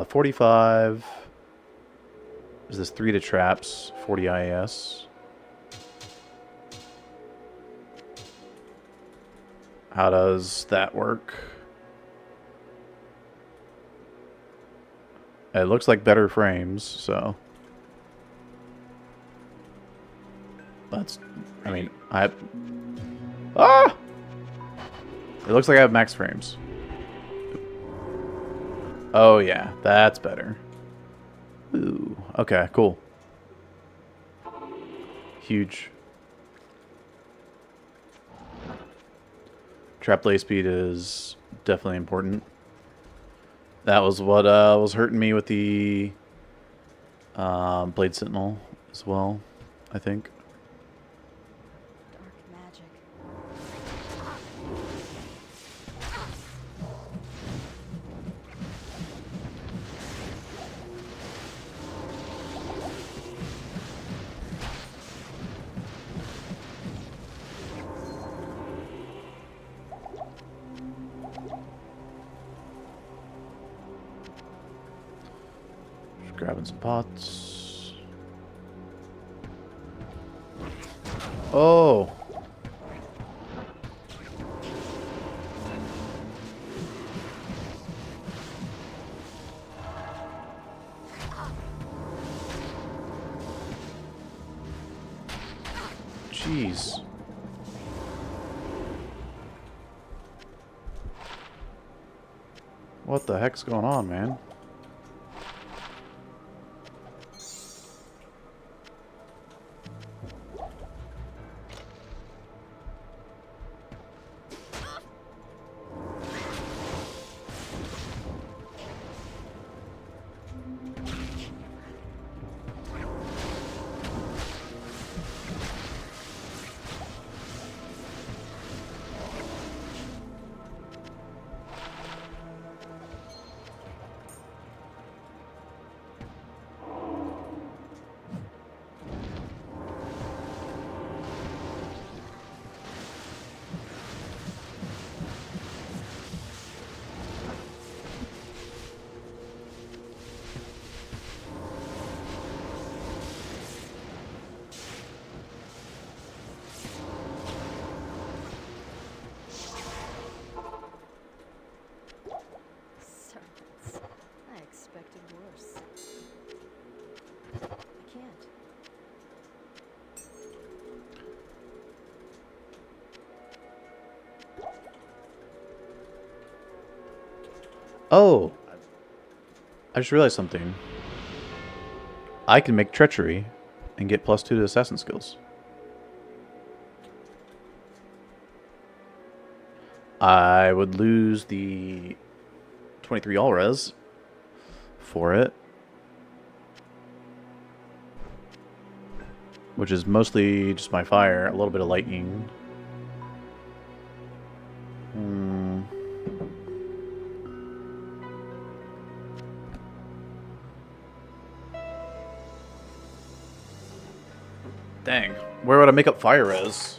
45. Is this 3 to traps? 40 IAS. How does that work? It looks like better frames, so that's, I mean, I it looks like I have max frames. Oh yeah, that's better. Ooh, okay, cool. Huge. Trap delay speed is definitely important. That was what was hurting me with the Blade Sentinel as well, I think. Dark magic. Just grabbing some pots. Oh! Jeez. What the heck's going on, man? Oh, I just realized something. I can make treachery and get +2 to assassin skills. I would lose the 23 all res for it, which is mostly just my fire, a little bit of lightning. Dang, where would I make up fire res?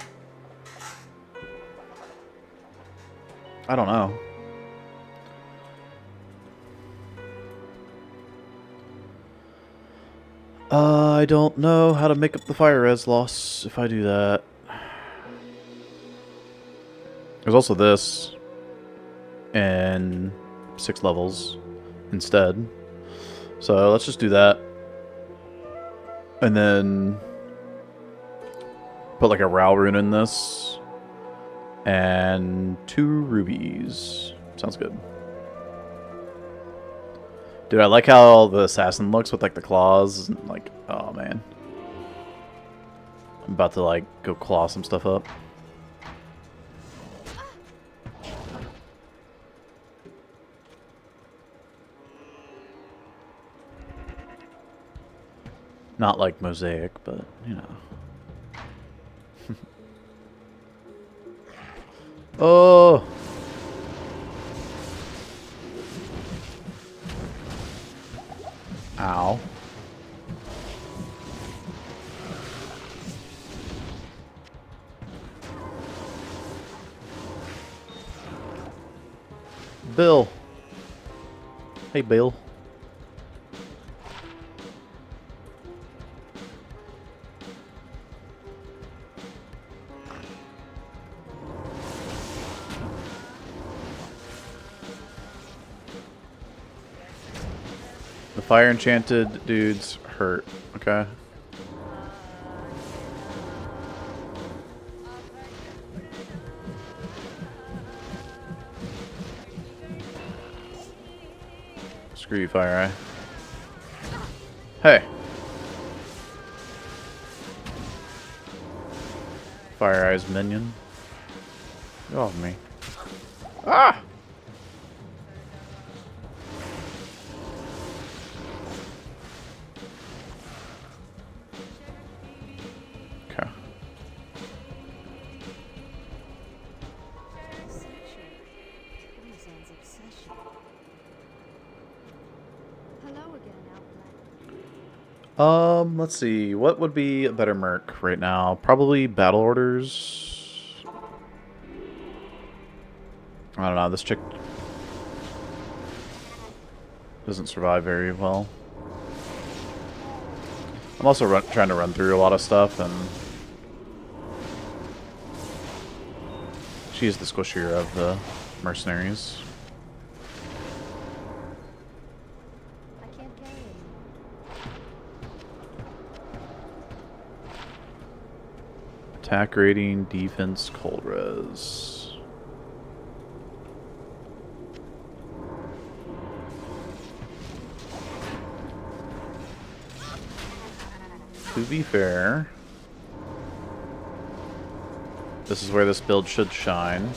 I don't know. I don't know how to make up the fire res loss if I do that. There's also this and 6 levels instead. So let's just do that. And then put like a Rao rune in this. And 2 rubies. Sounds good. Dude, I like how the assassin looks with like the claws. And, like, oh man. I'm about to like go claw some stuff up. Not like Mosaic, but you know. Oh! Ow. Bill. Hey, Bill. The fire enchanted dudes hurt, okay? Screw you, Fire Eye. Hey! Fire Eye's minion. Get off me. Ah! Okay. Hello again, Outlander. Let's see. What would be a better merc right now? Probably battle orders. I don't know. This chick doesn't survive very well. I'm also trying to run through a lot of stuff, and she's the squishier of the mercenaries. I can't carry anymore. Attack rating, defense, cold res. To be fair, this is where this build should shine.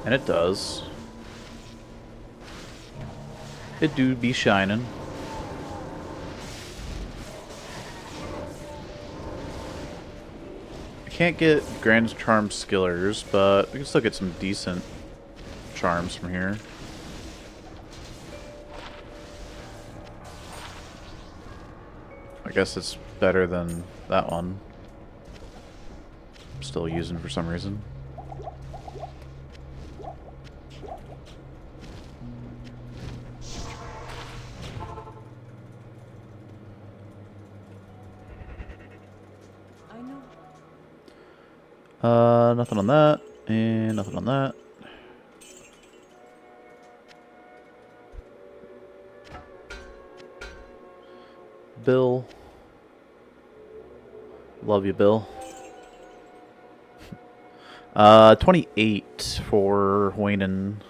And it does. It do be shining. Can't get Grand Charm skillers, but we can still get some decent charms from here. I guess it's better than that one. I'm still using for some reason. Nothing on that, and nothing on that. Bill. Love you, Bill. 28 for Waynen.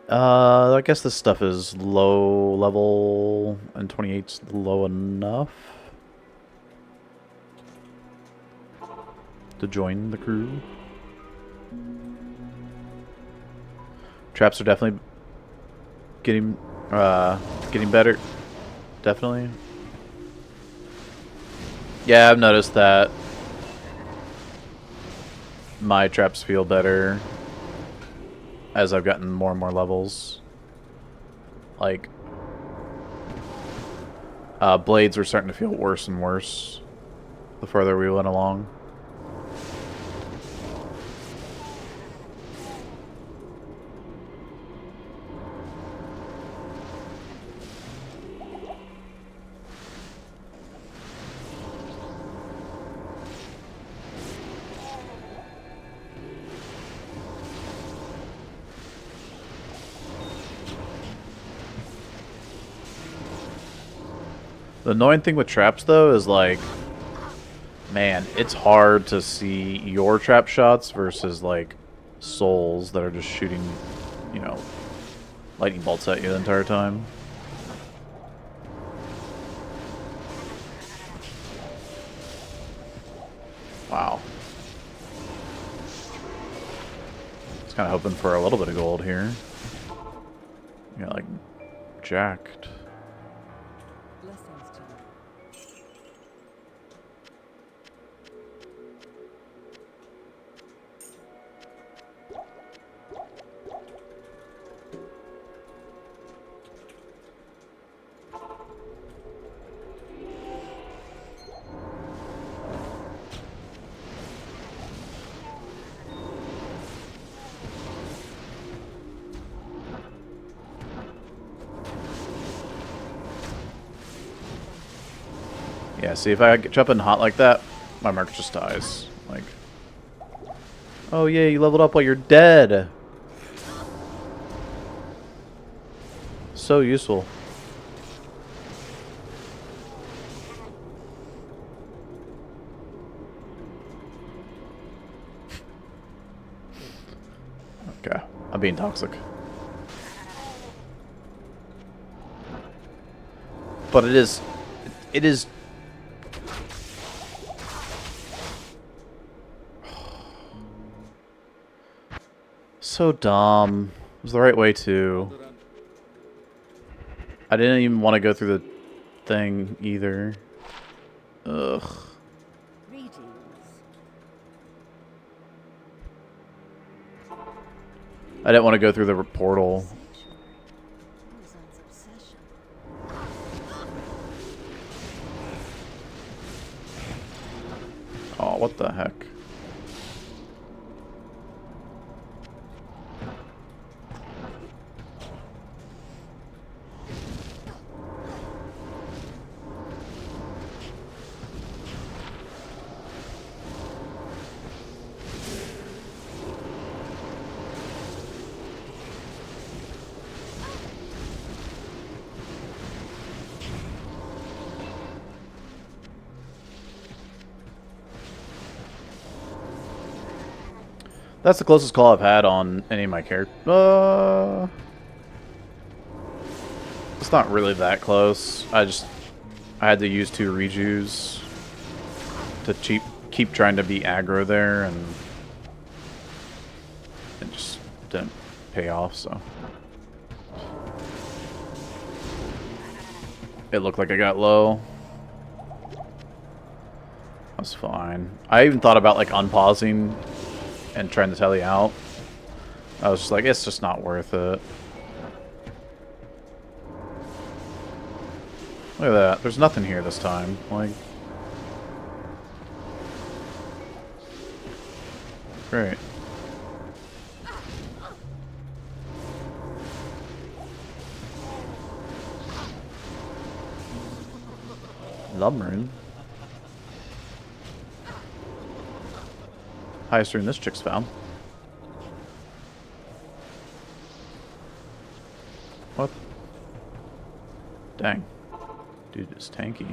I guess this stuff is low level, and 28's low enough to join the crew. Traps are definitely getting better. Definitely. Yeah, I've noticed that my traps feel better as I've gotten more and more levels. Like, blades were starting to feel worse and worse the further we went along. The annoying thing with traps, though, is like, man, it's hard to see your trap shots versus, like, souls that are just shooting, you know, lightning bolts at you the entire time. Wow. I was kind of hoping for a little bit of gold here. Yeah, like, jacked. Yeah, see, if I jump in hot like that, my mark just dies. Like, oh yeah, you leveled up while you're dead. So useful. Okay, I'm being toxic. But it is so dumb. It was the right way too. I didn't even want to go through the thing either. Ugh. I didn't want to go through the portal. Oh, what the heck? That's the closest call I've had on any of my characters. It's not really that close. I had to use 2 rejues to keep trying to be aggro there, and it just didn't pay off, so. It looked like I got low. That's fine. I even thought about, like, unpausing and trying to tally out. I was just like, it's just not worth it. Look at that. There's nothing here this time. Like, great. Lumrin. Highest rune this chick's found. What? Dang. Dude is tanky.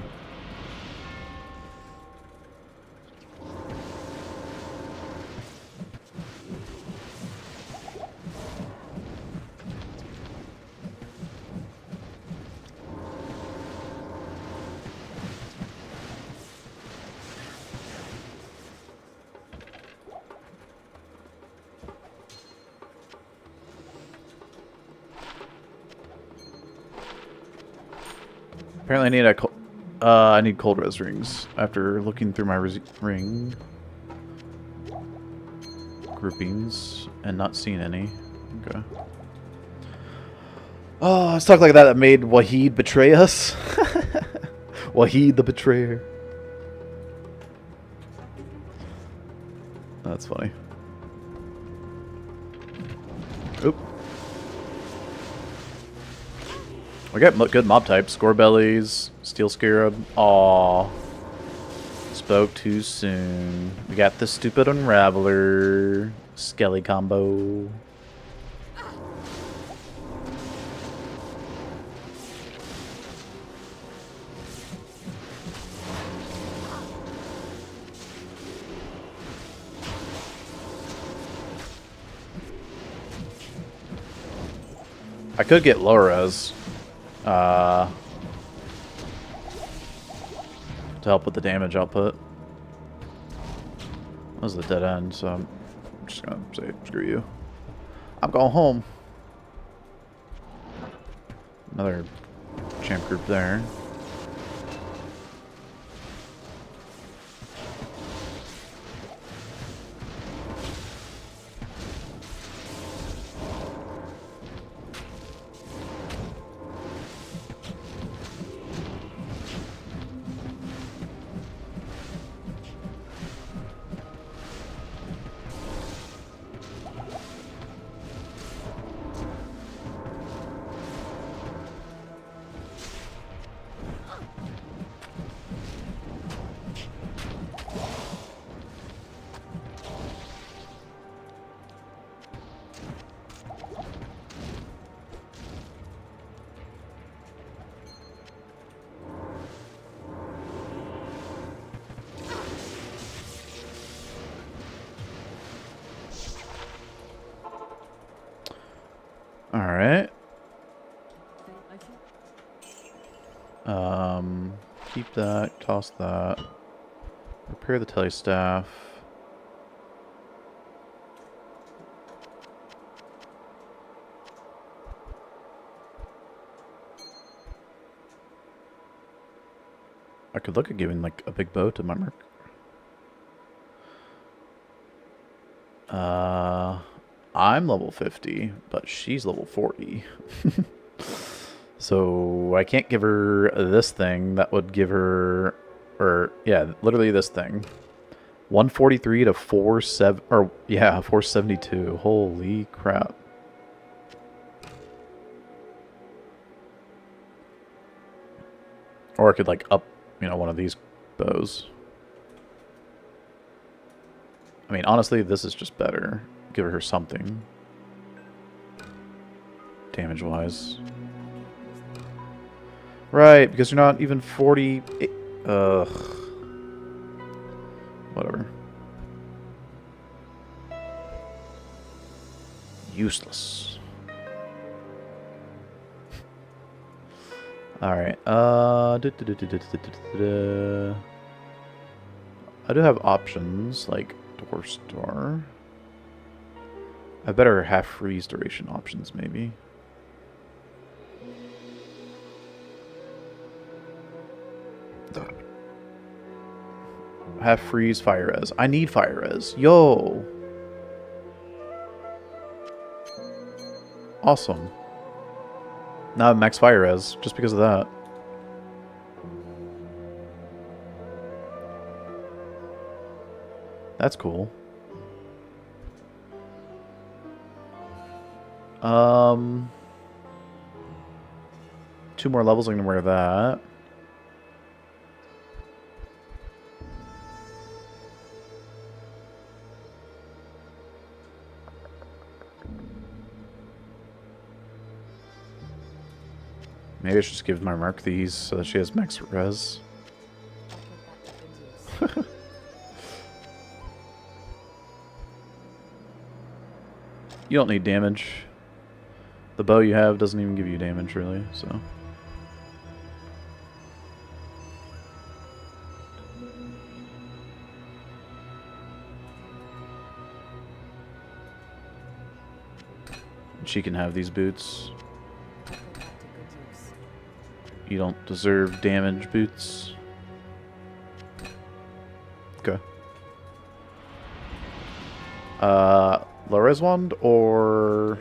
Apparently I need cold res rings after looking through my ring groupings and not seeing any. Okay. Oh, let's talk like that made Wahid betray us. Wahid the betrayer. That's funny. Oop. We got good mob types. Scorebellies, Steel Scarab. Aw. Spoke too soon. We got the stupid Unraveler. Skelly combo. I could get low res. To help with the damage output. That was the dead end, so I'm just gonna say screw you. I'm going home. Another champ group there. Alright. Keep that, toss that. Repair the telestaff. I could look at giving like a big bow to my merc. I'm level 50, but she's level 40. So I can't give her this thing. That would give her, or yeah, literally this thing. 143 to 472. Holy crap. Or I could like up, one of these bows. I mean, honestly, this is just better. Give her something. Damage-wise. Right, because you're not even 40... Ugh. Whatever. Useless. Alright, I do have options, like Door Star. I better half freeze duration options, maybe. Half freeze, fire res. I need fire res. Yo! Awesome. Now I have max fire res, just because of that. That's cool. 2 more levels, I'm gonna wear that. Maybe I should just give my Merc these so that she has max res. You don't need damage. The bow you have doesn't even give you damage, really, so... She can have these boots. You don't deserve damage boots. Okay. Low res wand or...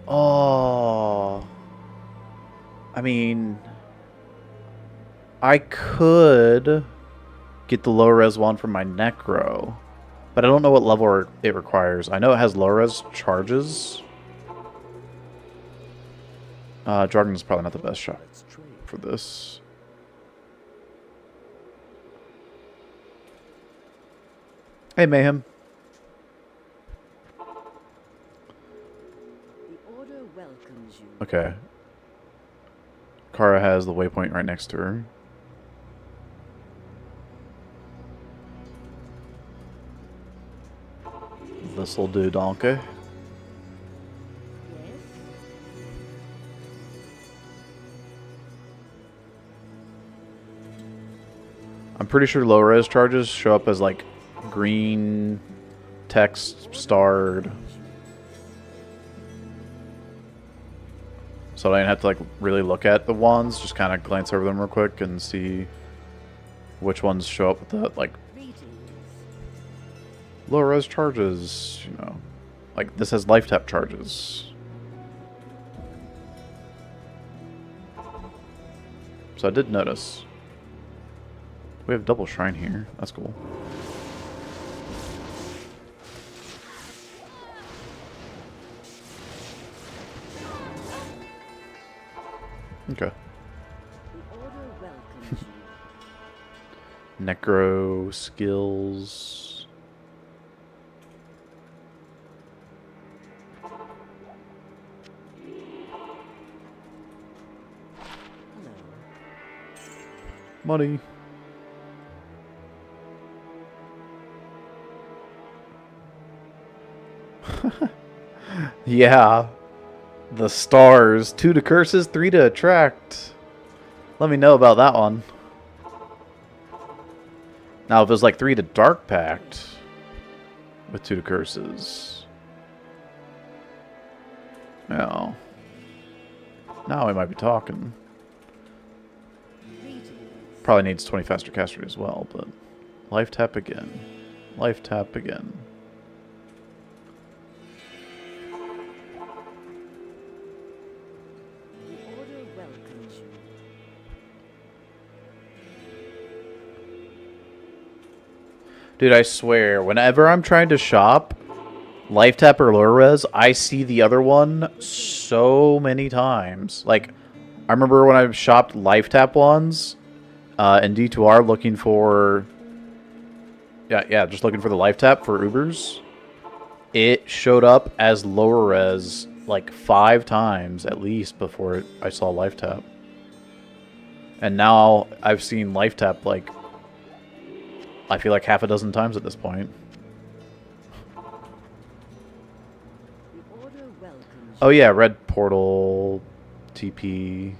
Oh... I mean... I could get the low res wand from my Necro. But I don't know what level it requires. I know it has low res charges. Jargon is probably not the best shot for this. Hey, Mayhem. The order welcomes you. Okay. Kara has the waypoint right next to her. This'll do, donkey. I'm pretty sure low res charges show up as like green text starred. So I didn't have to like really look at the wands, just kind of glance over them real quick and see which ones show up with the like low res charges, you know. Like this has life tap charges. So I did notice. We have double shrine here. That's cool. Okay. Necro skills. Money. Yeah. The stars. 2 to curses, 3 to attract. Let me know about that one. Now, if it was like 3 to dark pact with 2 to curses. No. Now we might be talking. Probably needs 20 faster caster as well, but life tap again. Life tap again. Dude, I swear, whenever I'm trying to shop life tap or low res, I see the other one so many times. Like, I remember when I shopped life tap ones in D2R looking for... Yeah, just looking for the life tap for Ubers. It showed up as lower res like 5 times at least before I saw life tap. And now I've seen life tap like... I feel like half a dozen times at this point. Oh yeah, red portal, TP.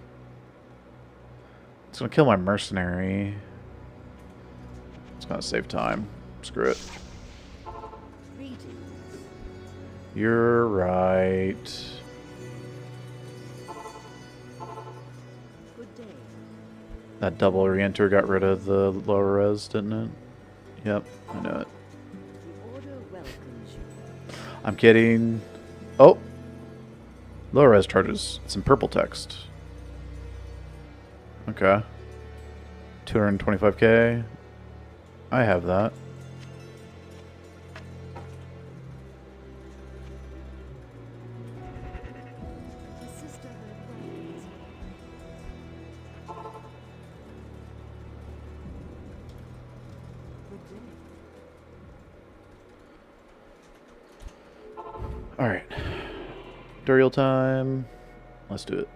It's gonna kill my mercenary. It's gonna save time. Screw it. You're right. That double re-enter got rid of the lower res, didn't it? Yep, I know it. I'm kidding. Oh! Low res charges. It's in purple text. Okay. 225k. I have that. Alright. Duriel time. Let's do it.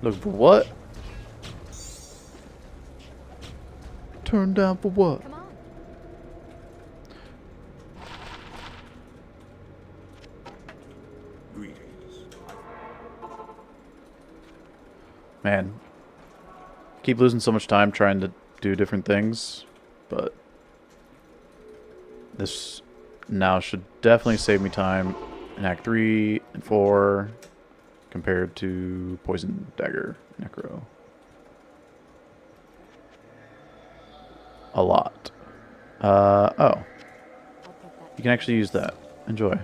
Look for what? Turn down for what? Come on. Greetings. Man, keep losing so much time trying to do different things, but this now should definitely save me time in Act 3 and 4 compared to Poison Dagger Necro. A lot. Oh. You can actually use that. Enjoy.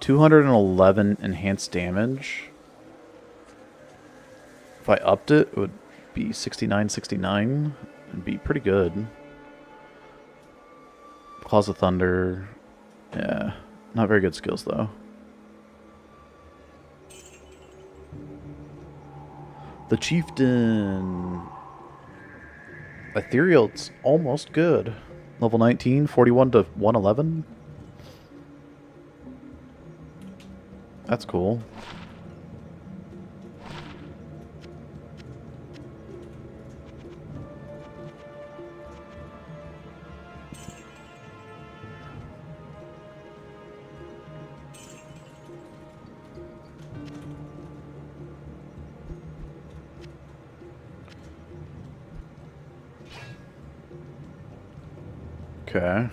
211 enhanced damage. If I upped it, it would be 69. It'd be pretty good. Claws of Thunder. Yeah. Not very good skills, though. The Chieftain. Ethereal's almost good. Level 19, 41 to 111. That's cool. Okay.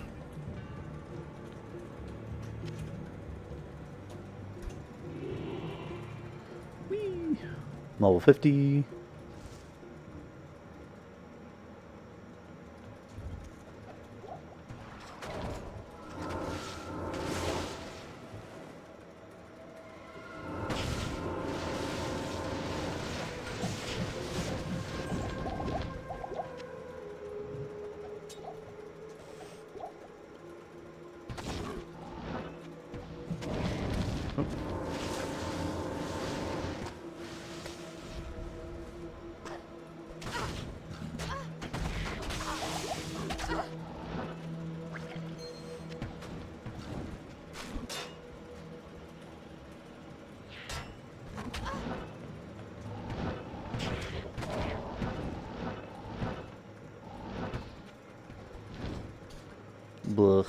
Whee! Level 50. Blech.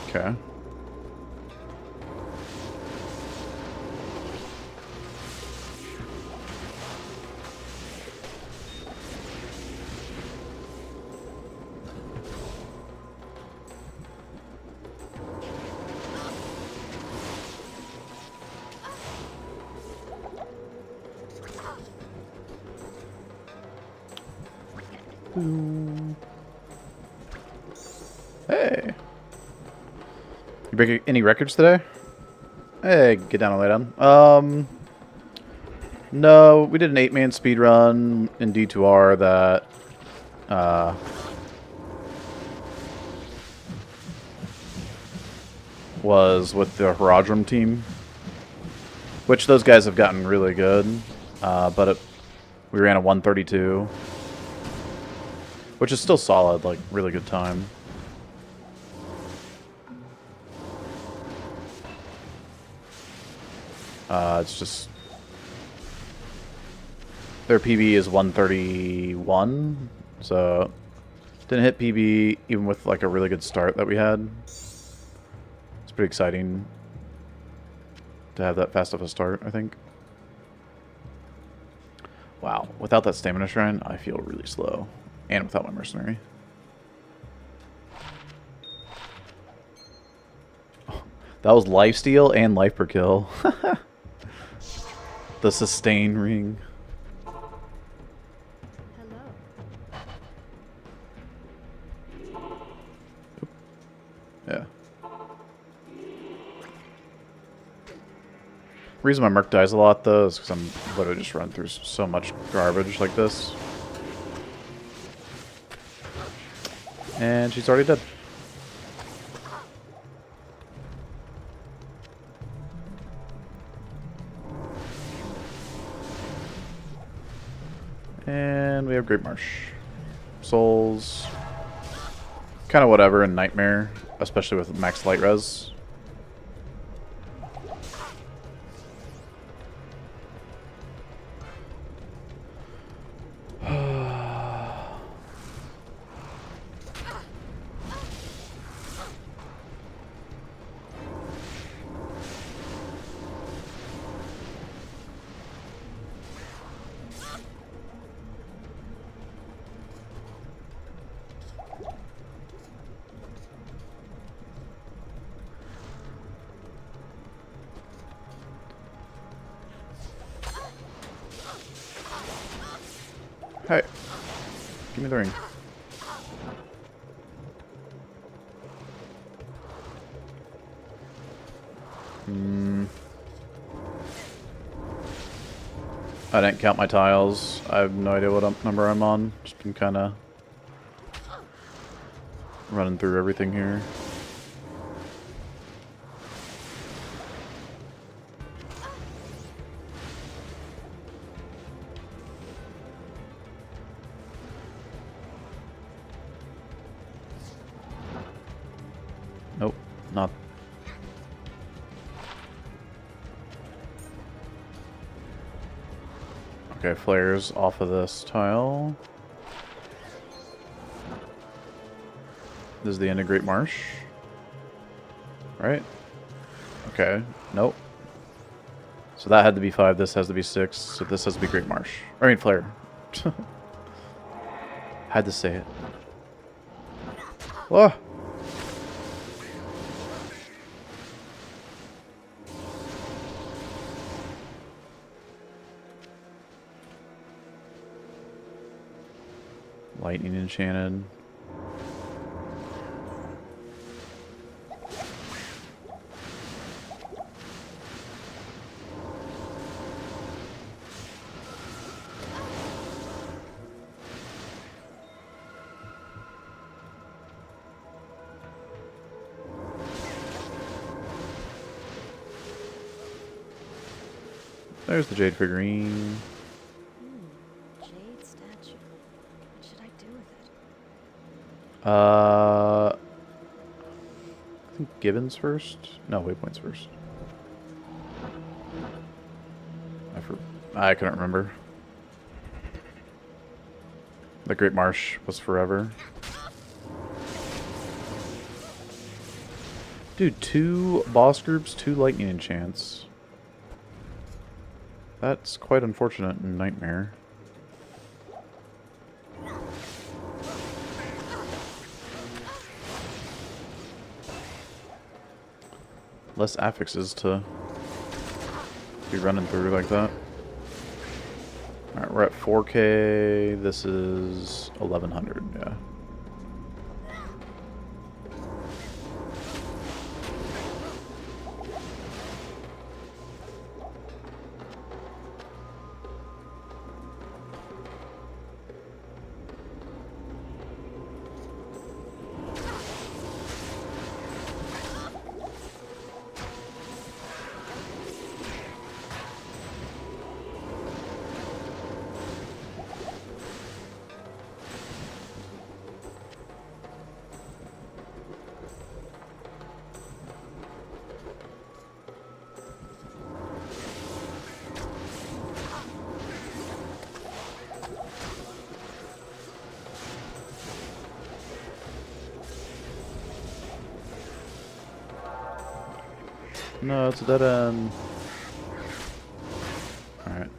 Okay. Hey. You break any records today? Hey, get down and lay down. No, we did an 8-man speedrun in D2R that, was with the Herodrum team. Which those guys have gotten really good. We ran a 132. Which is still solid, like, really good time. It's just... Their PB is 131, so... Didn't hit PB even with, like, a really good start that we had. It's pretty exciting to have that fast of a start, I think. Wow, without that stamina shrine, I feel really slow. And without my mercenary. Oh, that was lifesteal and life per kill. The sustain ring. Hello. Yeah. Reason my merc dies a lot though is because I'm literally just run through so much garbage like this. And she's already dead. And we have Great Marsh. Souls. Kind of whatever in Nightmare, especially with max light res. Hey, give me the ring. I didn't count my tiles. I have no idea what number I'm on. Just been kind of running through everything here. Nope, not. Okay, flares off of this tile. This is the end of Great Marsh. Right? Okay, nope. So that had to be 5, this has to be 6, so this has to be Great Marsh. I mean, flare. Had to say it. Whoa! Lightning enchanted. There's the jade figurine. Jade statue. What should I do with it? I think Gibbons first? No, waypoints first. I couldn't remember. The Great Marsh was forever. Dude, 2 boss groups, 2 lightning enchants. That's quite unfortunate in Nightmare. Less affixes to be running through like that. Alright, we're at 4K. This is 1100, yeah. No, it's a dead end. Alright.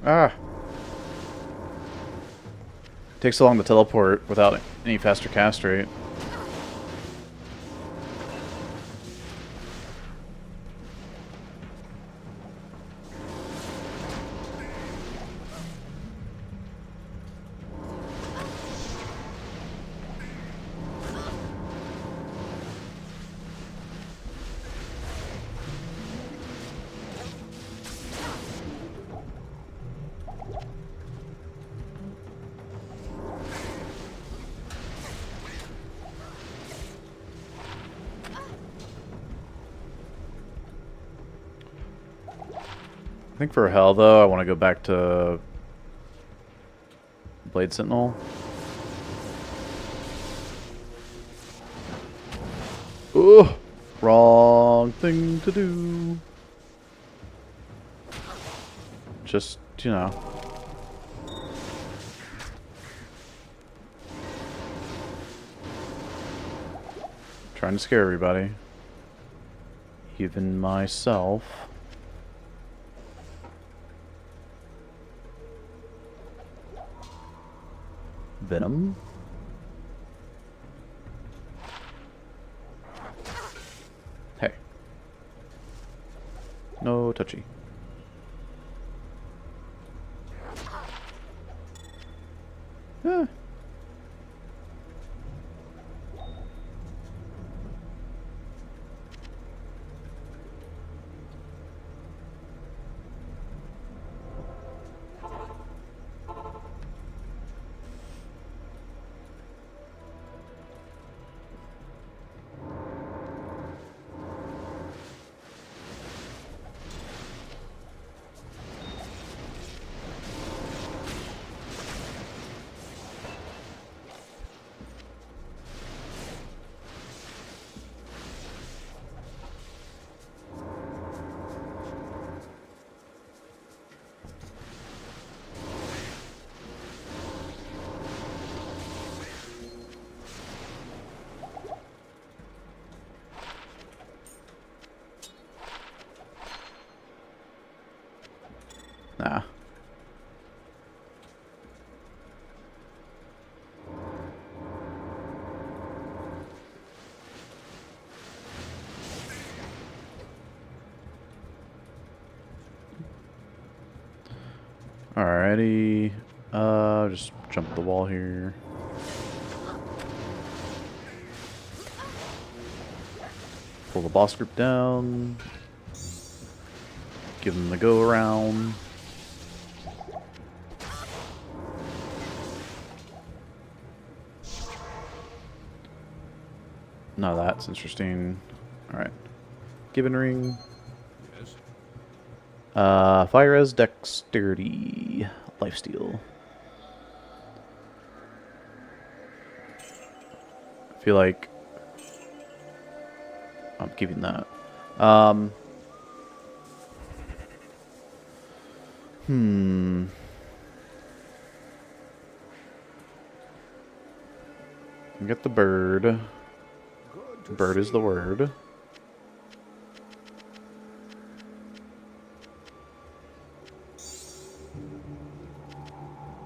Ah! Takes so long to teleport without any faster cast rate. I think for hell though, I want to go back to Blade Sentinel. Ugh, wrong thing to do. Just, you know. Trying to scare everybody. Even myself. Venom. Hey. No touchy. Eh. Nah. Alrighty. Just jump the wall here. Pull the boss group down. Give them the go around. No, that's interesting. Alright. Gibbon ring. Fire res, dexterity, lifesteal. I feel like I'm keeping that. Get the bird. Bird is the word.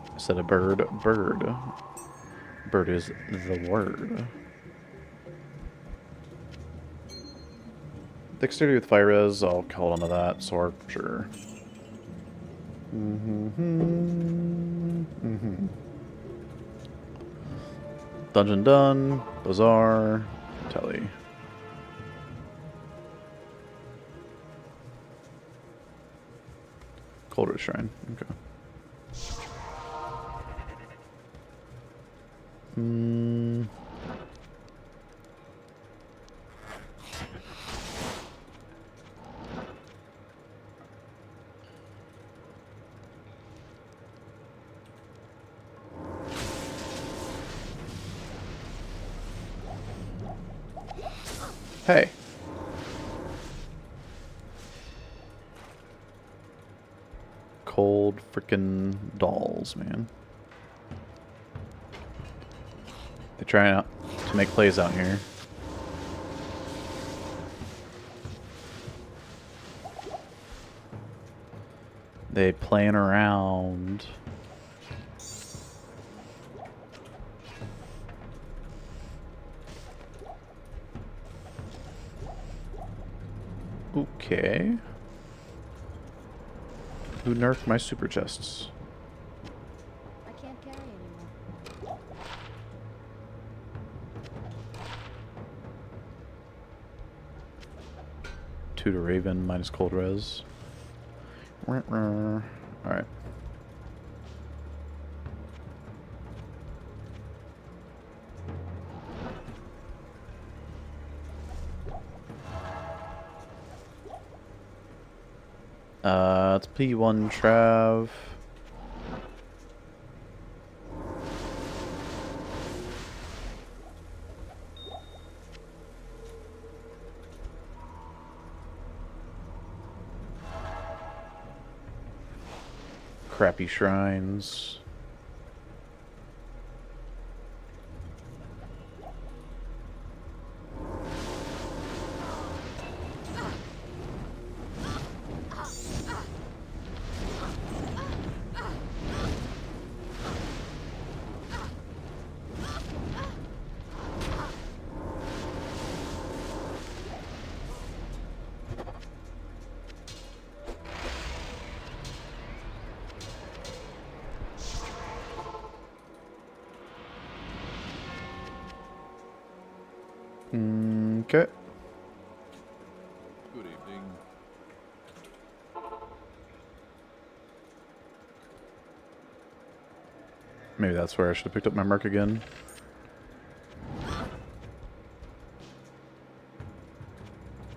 I said a bird. Bird. Bird is the word. Dexterity with fire res, I'll hold onto that. Sword, sure. Dungeon done. Bazaar. Telly. Cold Shrine. Okay. Hey. Cold frickin' dolls, man. They're trying to make plays out here. They playing around. Okay. Who nerfed my super chests? I can't carry anymore. Two to Raven minus cold res. Alright. It's P1 Trav. Crappy shrines. Okay. Good evening. Maybe that's where I should have picked up my mark again.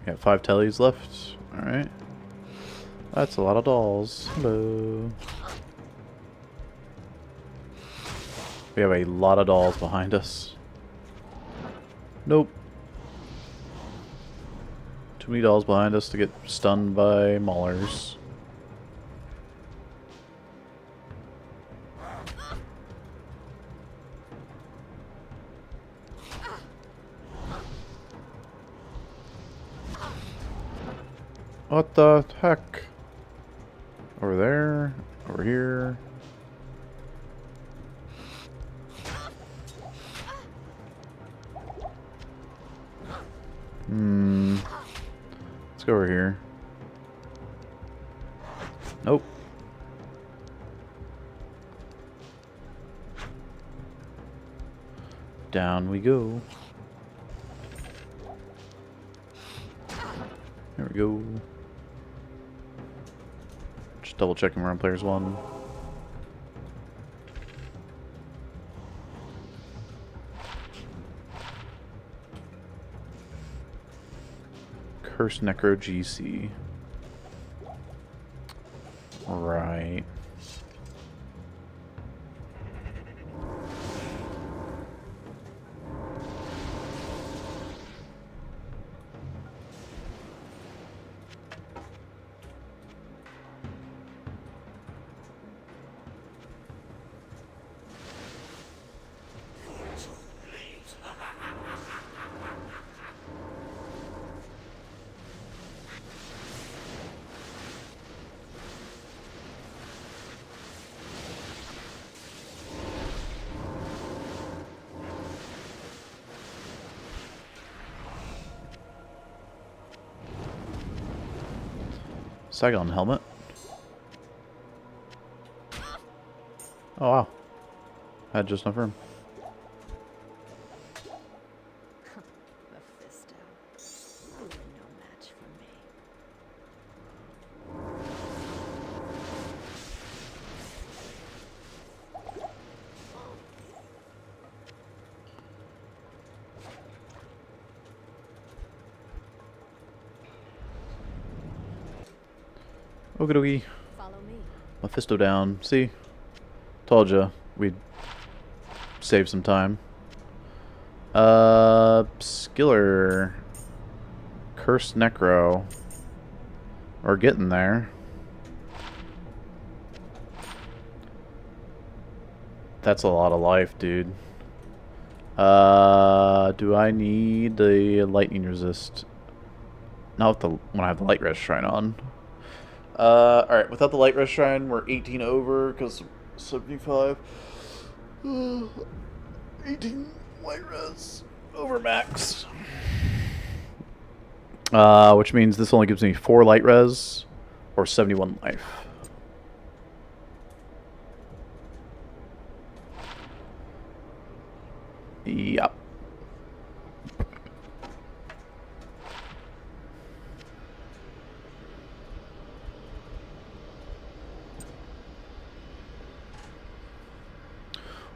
Got 5 tellies left. Alright. That's a lot of dolls. Hello. We have a lot of dolls behind us. Nope. Too many dolls behind us to get stunned by maulers. What the heck? Over there, over here. Let's go over here. Nope. Down we go. There we go. Just double checking we're on players 1. Curse Necro GC. Right. Saigon helmet. Oh wow. Had just enough room. Mephisto. You are no match for me. Okie dokie. Follow me. Mephisto down. See? Told ya we'd save some time. Skiller. Cursed Necro. We're getting there. That's a lot of life, dude. Do I need the lightning resist? Not with the when I have the light res shrine on. Alright, without the light res shrine, we're 18 over because 75. 18 light res over max. Which means this only gives me 4 light res or 71 life. Yep.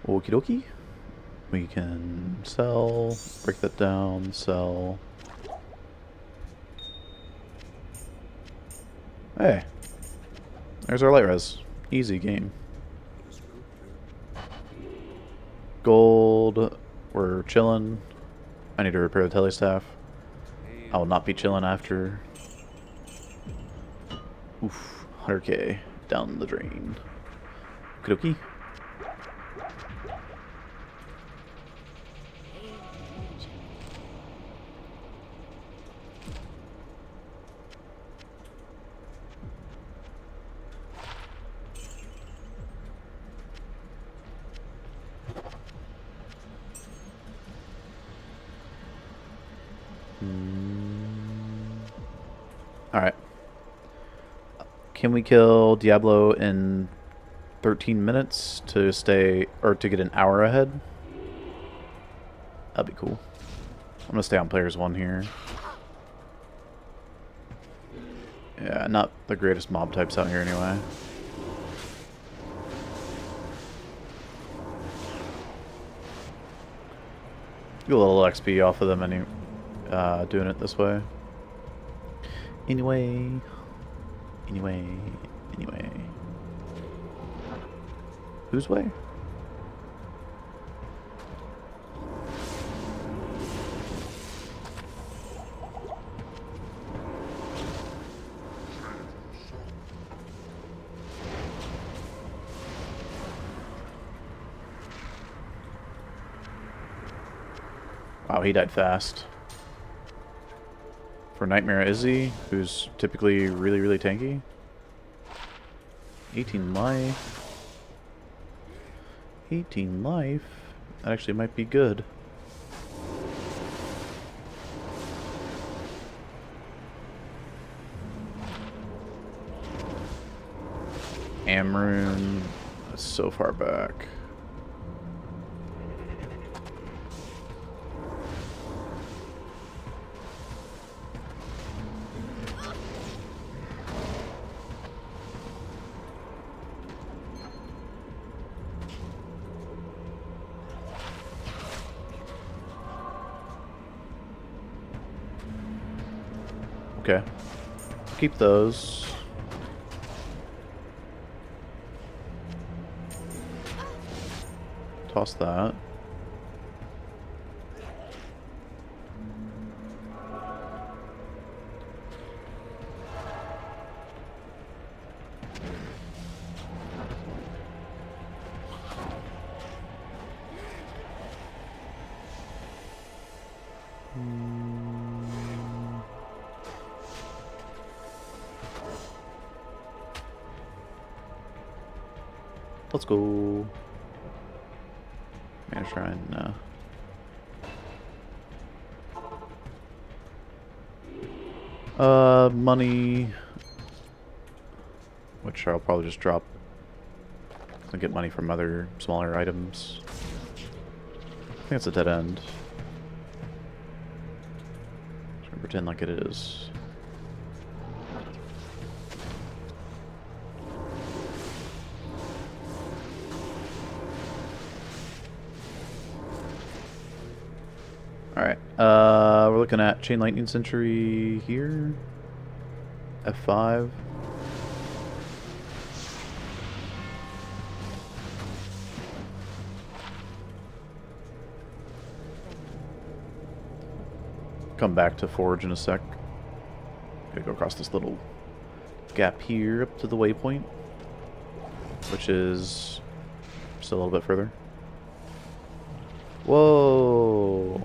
Okie dokie. We can sell, break that down, sell. Hey, There's our light res. Easy game. Gold. We're chilling. I need to repair the telestaff. I will not be chilling after. Oof. 100k down the drain. Okie dokie. Alright. Can we kill Diablo in 13 minutes to stay, or to get an hour ahead? That'd be cool. I'm gonna stay on players 1 here. Yeah, not the greatest mob types out here anyway. Get a little XP off of them doing it this way. Anyway. Whose way? Wow, he died fast. For Nightmare Izzy, who's typically really, really tanky. 18 life. 18 life. That actually might be good. Amrune. That's so far back. Okay. Keep those. Toss that. Let's go. Mana Shrine, no. Money. Which I'll probably just drop. I'll get money from other smaller items. I think it's a dead end. Just gonna pretend like it is. Alright, we're looking at Chain Lightning Sentry here. F5. Come back to Forge in a sec. Gotta go across this little gap here up to the waypoint, which is still a little bit further. Whoa!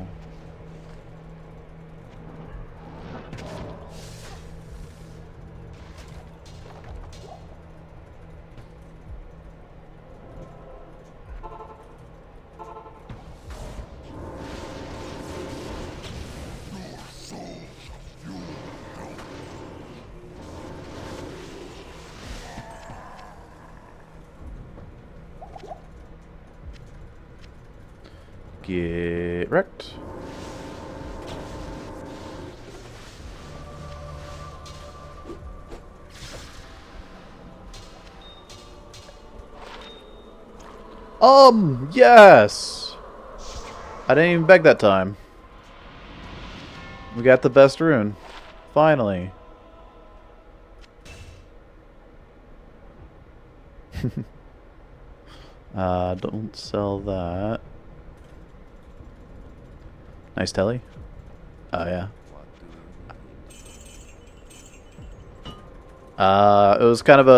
Get wrecked. Yes! I didn't even beg that time. We got the best rune. Finally. Don't sell that. Nice telly. Oh yeah. It was kind of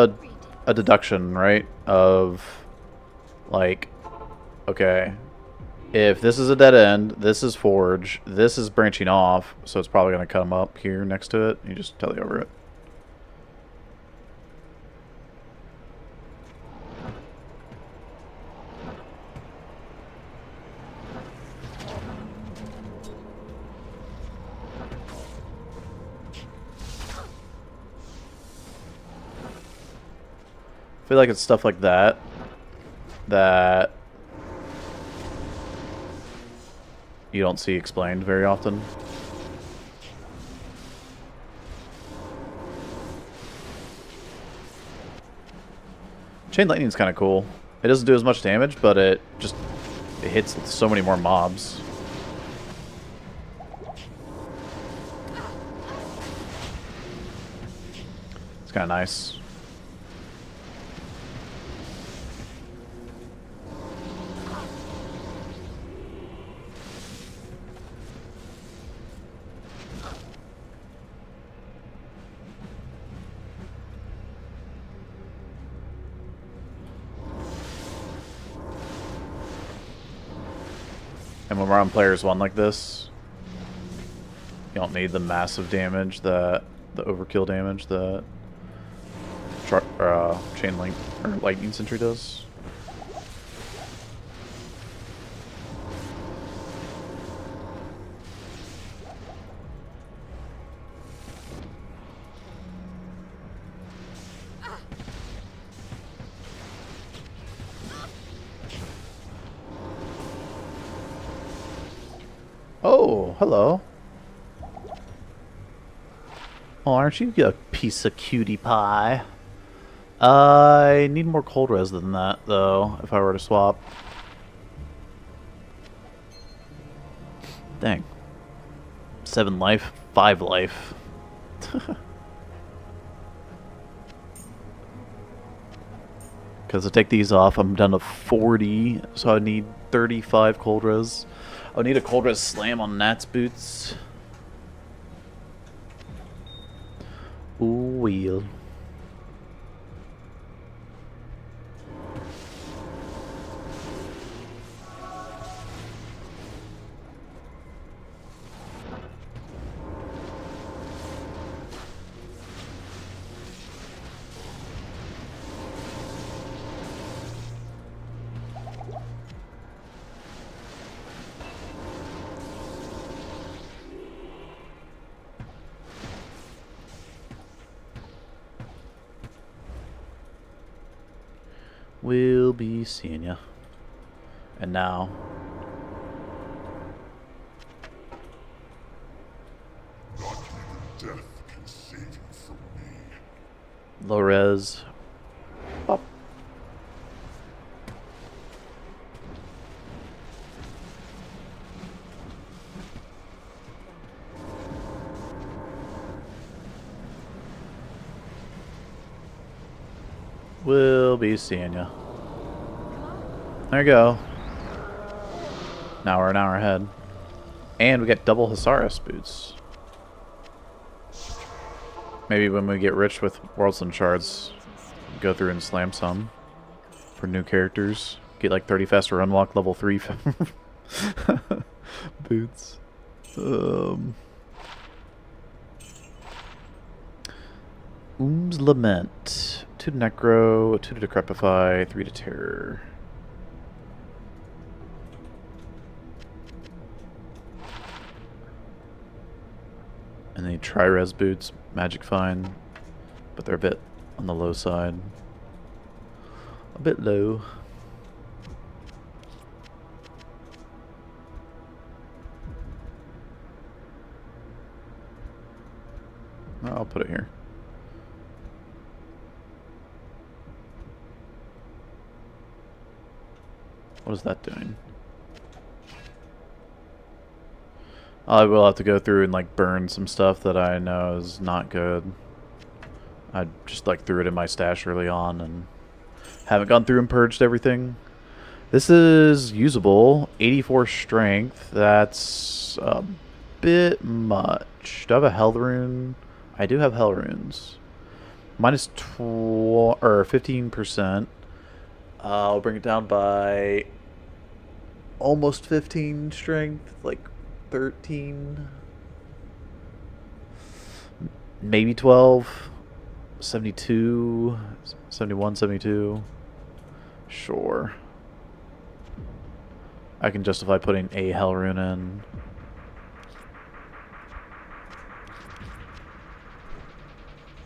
a deduction, right? Of like, okay, if this is a dead end, this is forge, this is branching off, so it's probably gonna come up here next to it. You just telly over it. I feel like it's stuff like that that you don't see explained very often. Chain lightning is kind of cool. It doesn't do as much damage, but it hits so many more mobs. It's kind of nice. And when we're on players 1 like this, you don't need the massive damage that the overkill damage that chain link or lightning sentry does. Oh, hello. Oh, aren't you a piece of cutie pie? I need more cold res than that, though, if I were to swap. Dang. 7 life, 5 life. Because I take these off, I'm down to 40, so I need 35 cold res. I need a cold res slam on Nat's boots. Ooh, wheel. We'll be seeing ya. And now, Not even death can save you from me. low res. Pop. We'll be seeing ya. There you go. Now we're an hour ahead. And we get double Hasaris boots. Maybe when we get rich with Worlds and Shards, go through and slam some for new characters. Get like 30 faster unlock level 3 boots. Oom's Lament. 2 to Necro, 2 to Decrepify, 3 to Terror. And the Tri-Res boots, magic fine, but they're a bit on the low side. A bit low. I'll put it here. What is that doing? I will have to go through and like burn some stuff that I know is not good. I just like threw it in my stash early on and Haven't gone through and purged everything. This is usable. 84 strength. That's a bit much. Do I have a hell rune? I do have hell runes. Minus 15%. I'll bring it down by almost 15 strength, like 13, maybe 12, 72, 71, 72. Sure. I can justify putting a hell rune in.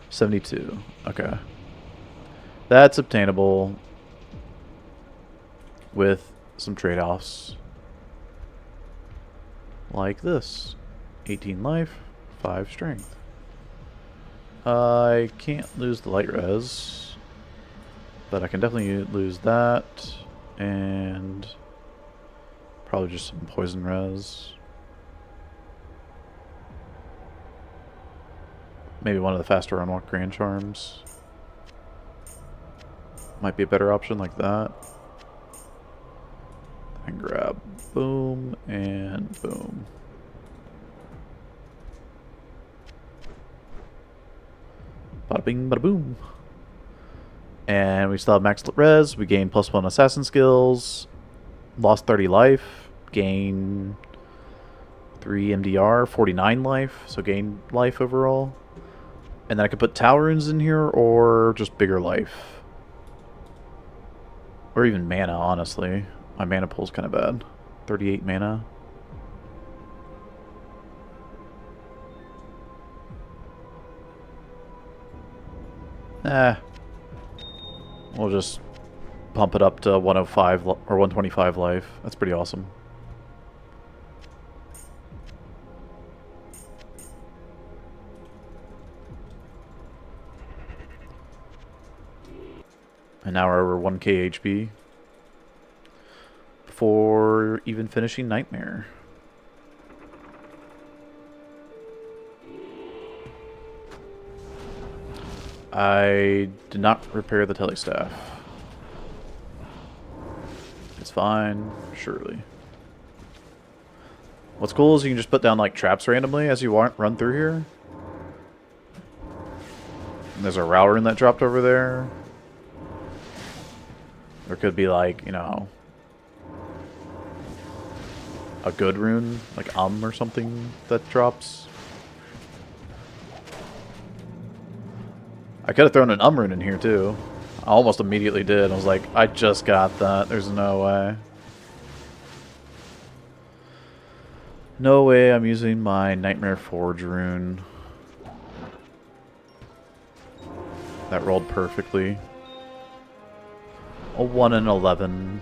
$72. Okay. That's obtainable with some trade-offs. Like this. 18 life, 5 strength. I can't lose the light res, but I can definitely lose that, and probably just some poison res. Maybe one of the faster unlock grand charms. Might be a better option like that. And grab boom and boom. Bada bing, bada boom. And we still have max res. We gain +1 assassin skills. Lost 30 life. Gain 3 MDR. 49 life. So gain life overall. And then I could put tower runes in here or just bigger life. Or even mana, honestly. My mana pool's kind of bad. 38 mana. We'll just pump it up to 105 or 125 life. That's pretty awesome. And now we're over 1k HP before even finishing Nightmare. I did not repair the telestaff. It's fine, surely. What's cool is you can just put down like traps randomly as you run through here. And there's a Row rune that dropped over there. There could be like, you know, a good rune, like or something that drops. I could have thrown an rune in here too. I almost immediately did. I was like, I just got that. There's no way. No way I'm using my Nightmare Forge rune. That rolled perfectly. A 1 in 11.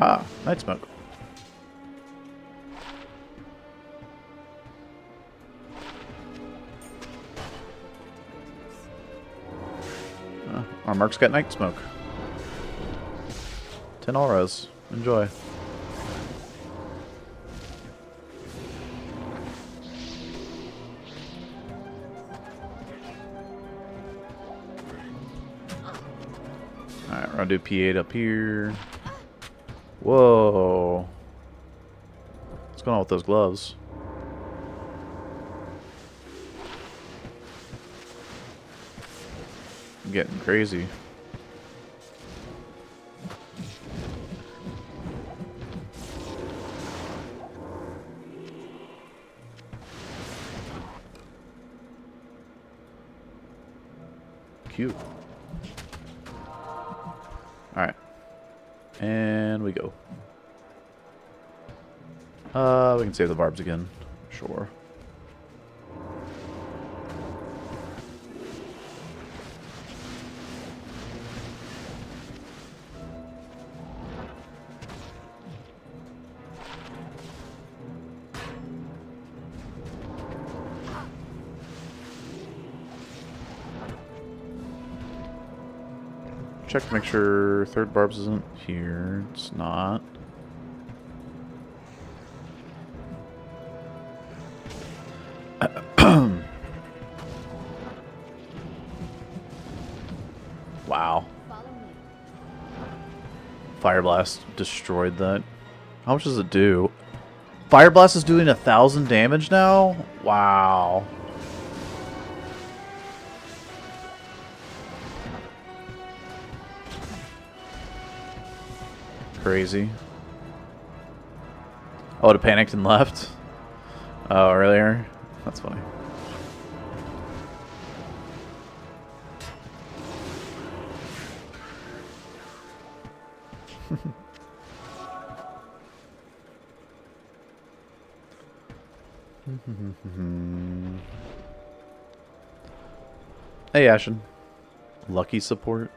Ah, night smoke. Our mark's got night smoke. 10 auras. Enjoy. Alright, we're gonna do P8 up here. Whoa. What's going on with those gloves? I'm getting crazy. Cute. Alright. And we go. We can save the barbs again. Sure. check to make sure third barbs isn't here. It's not. Wow. Fire Blast destroyed that. How much does it do? Fire Blast is doing 1,000 damage now? Wow. Crazy. Oh, it panicked and left? Oh, earlier? That's funny. Hey, Ashen. Lucky support.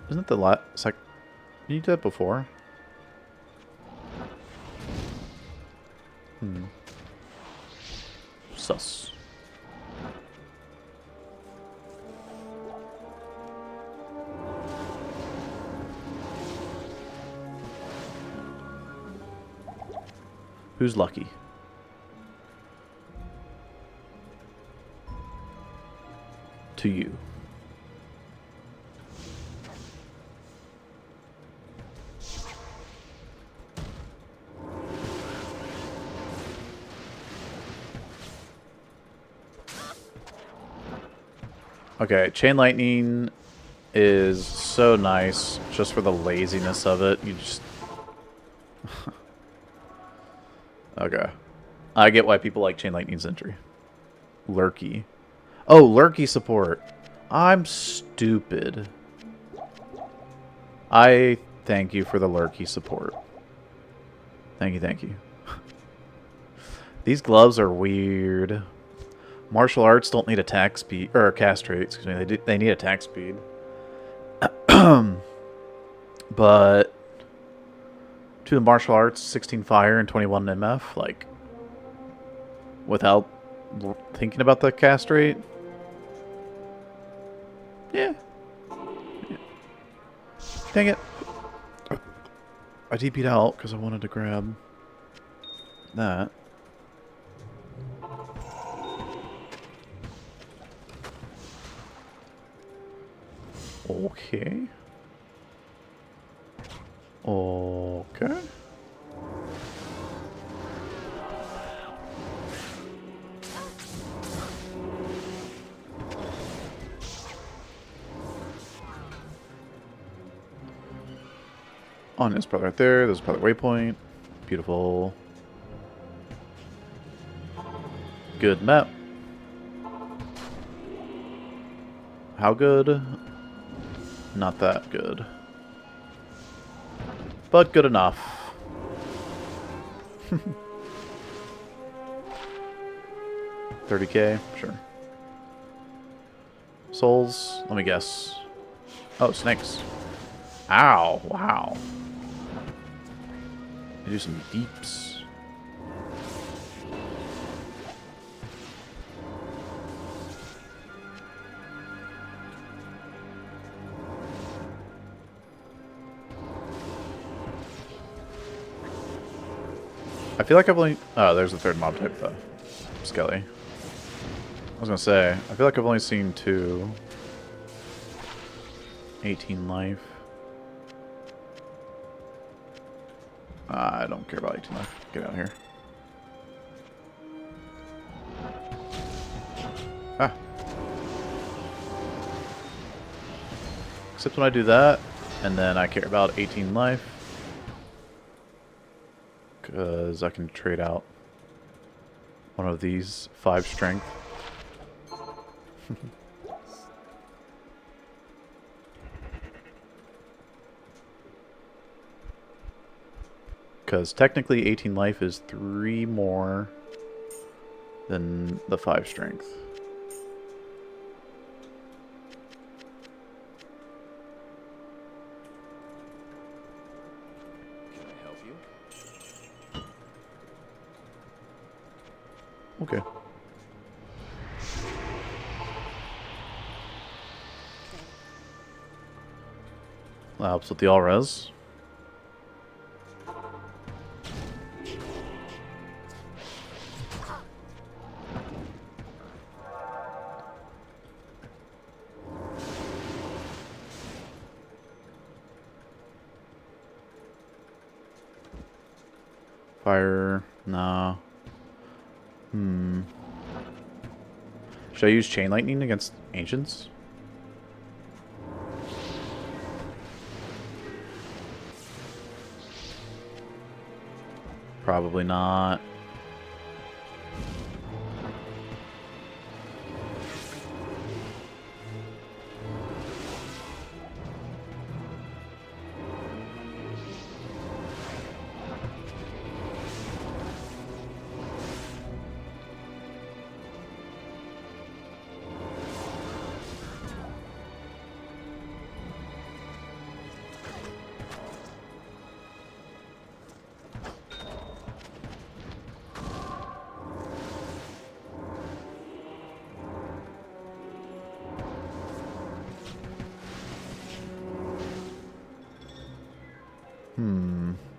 Isn't the last... Did you do that before? Sus. Who's lucky? To you. Okay, Chain Lightning is so nice just for the laziness of it. You just... Okay. I get why people like Chain Lightning's entry. Lurky. Oh, Lurky support. I'm stupid. I thank you for the Lurky support. Thank you, thank you. These gloves are weird. Martial arts don't need attack speed, or cast rate, excuse me. They need attack speed. But to the martial arts, 16 fire and 21 MF, like, without thinking about the cast rate. Yeah. Dang it. I DP'd out because I wanted to grab that. Okay. Okay. On this part right there, there's probably waypoint. Beautiful. Good map. How good? Not that good. But good enough. $30K? Sure. Souls? Let me guess. Oh, snakes. Ow, wow. They do some deeps. I feel like I've only... Oh, there's the third mob type, though. Skelly. I was gonna say, I feel like I've only seen 2. 18 life. I don't care about 18 life. Get out of here. Ah. Except when I do that, and then I care about 18 life. Because I can trade out one of these 5 strength. Because technically 18 life is 3 more than the 5 strength. Can I help you? Okay. That helps with the all res. Fire, no. Should I use Chain Lightning against Ancients? Probably not.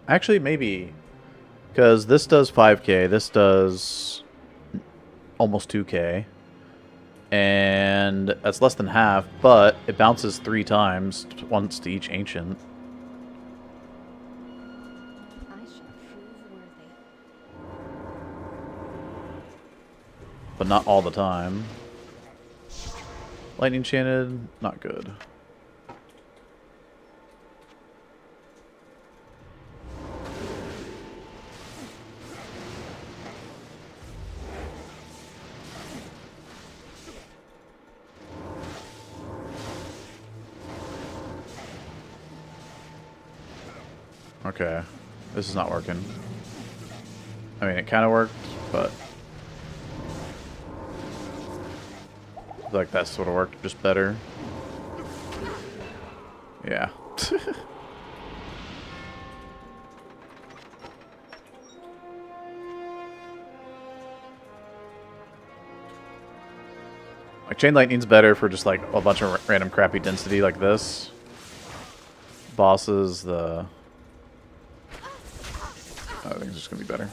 Actually, maybe. Because this does 5k, this does almost 2k. And that's less than half, but it bounces 3 times, once to each Ancient. I shall prove worthy. But not all the time. Lightning Enchanted, not good. Okay, this is not working. I mean, it kind of worked, but I feel like that sort of worked just better. Yeah. Like, Chain Lightning's better for just like a bunch of random crappy density like this. Bosses, I think it's just gonna be better.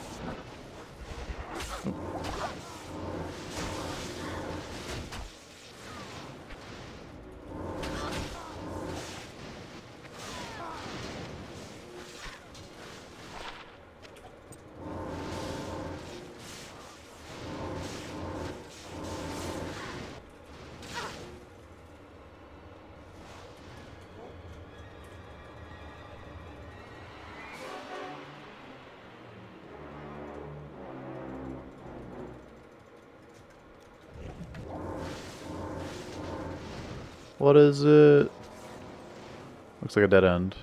What is it? Looks like a dead end.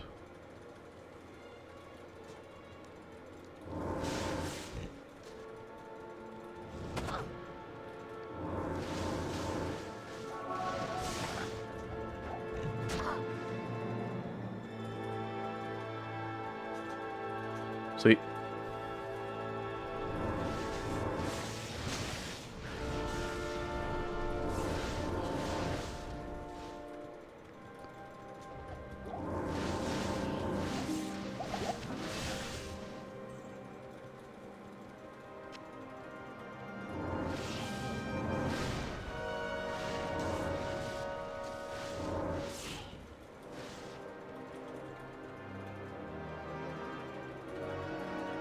Sweet.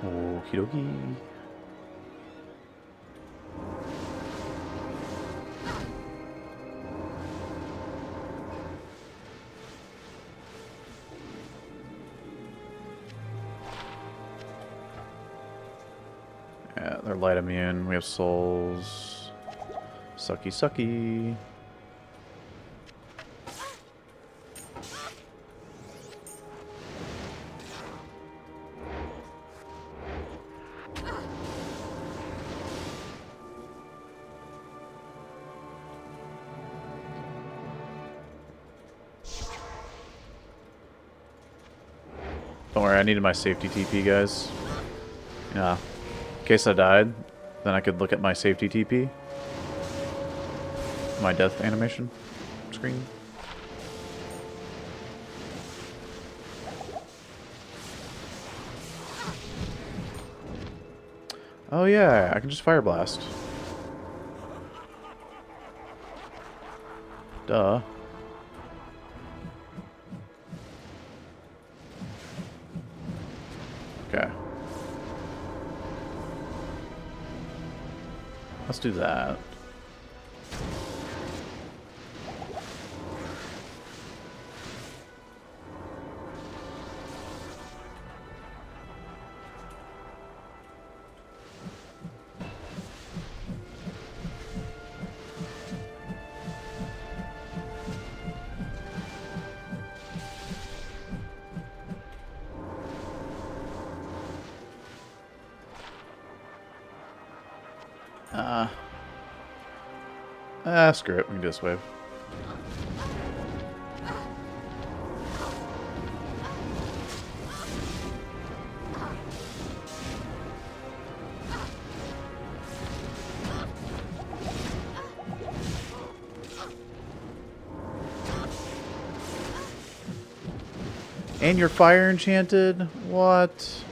Okie dokie. Yeah, they're light immune. We have souls. Sucky, sucky. Don't worry, I needed my safety TP, guys. Yeah. In case I died, then I could look at my safety TP. My death animation screen. Oh yeah, I can just fire blast. Duh. Okay. Let's do that. Screw it. We can do this wave. And you're fire enchanted? What?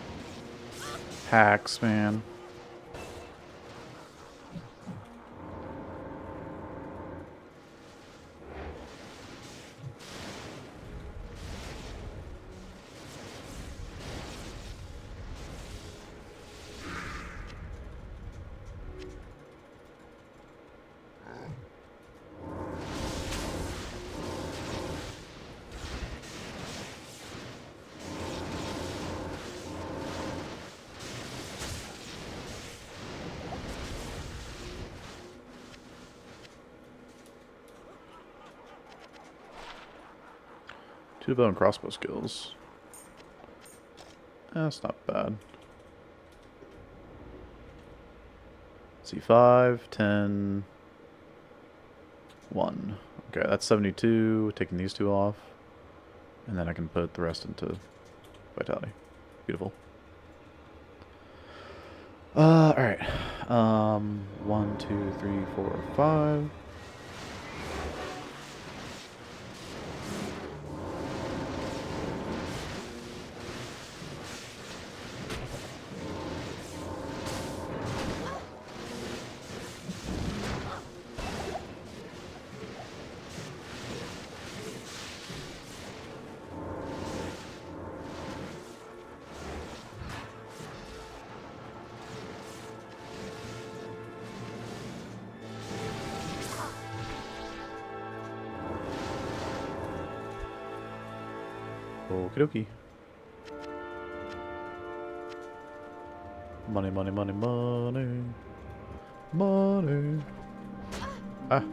Hacks, man. Two bow and crossbow skills. That's not bad. C5, 10, 1. Okay, that's 72. Taking these two off. And then I can put the rest into vitality. Beautiful. Alright. 1, 2, 3, 4, 5. Okie dokie. Money, money, money, money. Money. Ah.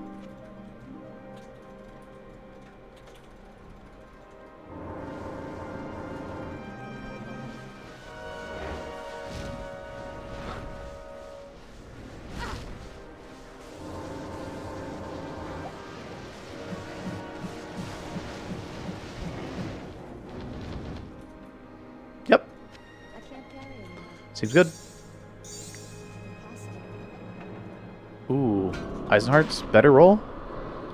Yep. I can't carry anymore. Seems good. Impossible. Ooh. Eisenhart's better roll?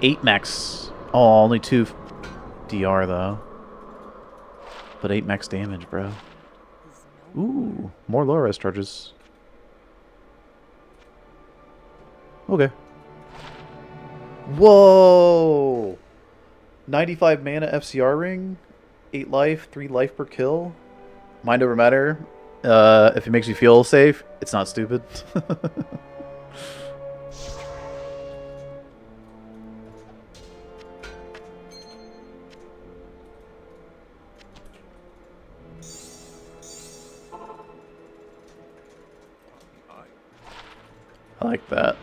8 max. Oh, only 2 DR though. But 8 max damage, bro. Ooh. More low res charges. Okay. Whoa! 95 mana FCR ring. 8 life, 3 life per kill. Mind over matter. If it makes you feel safe, it's not stupid. I like that.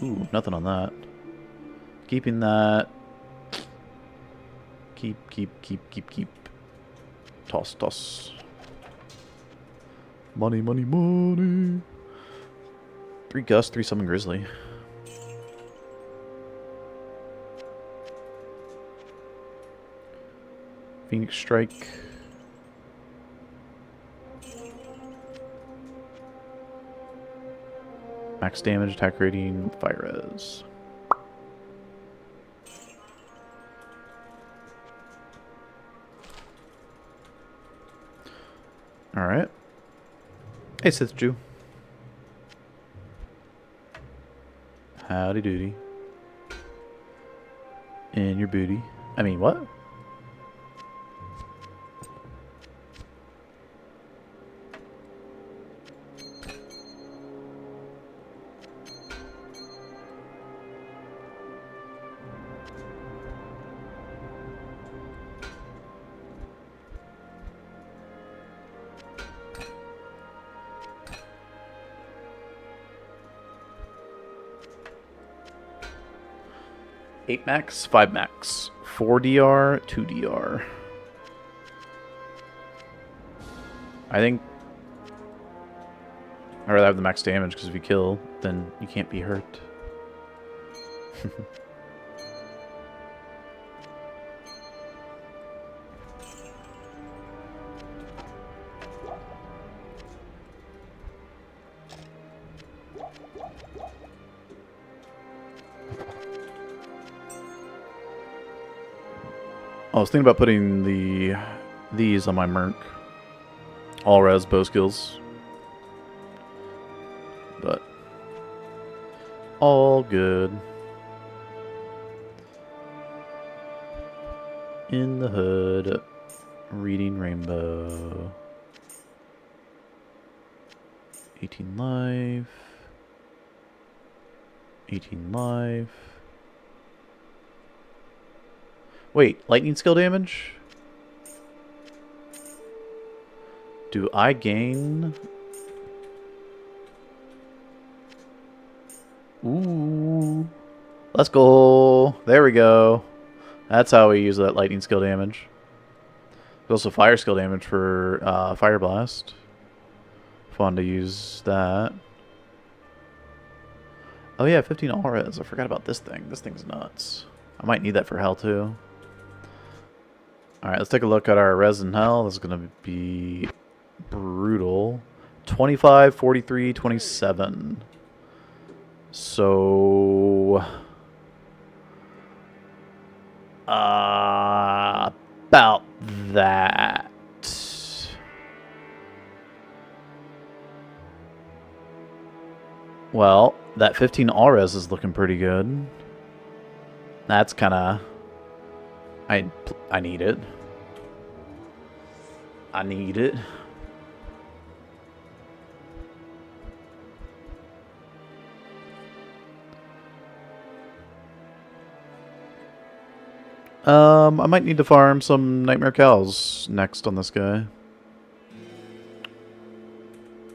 Ooh, nothing on that. Keeping that. Keep. Toss. Money, money, money. 3 Gust, 3 Summon Grizzly. Phoenix Strike. Max damage, attack rating, fire res. Alright. Hey, Sith Jew. Howdy doody. In your booty. I mean, what? Eight max, 5 max, 4 DR, 2 DR. I think I'd rather have the max damage because if you kill, then you can't be hurt. I was thinking about putting these on my Merc. All res bow skills. But all good. In the hood, reading rainbow. 18 life. 18 life. Wait, lightning skill damage? Do I gain? Ooh. Let's go. There we go. That's how we use that lightning skill damage. There's also fire skill damage for Fire Blast. Fun to use that. Oh yeah, 15 all res. I forgot about this thing. This thing's nuts. I might need that for Hell too. Alright, let's take a look at our res in Hell. This is going to be brutal. 25, 43, 27. So... about that. Well, that 15 all res is looking pretty good. That's kind of... I need it. I need it. I might need to farm some Nightmare Cows next on this guy.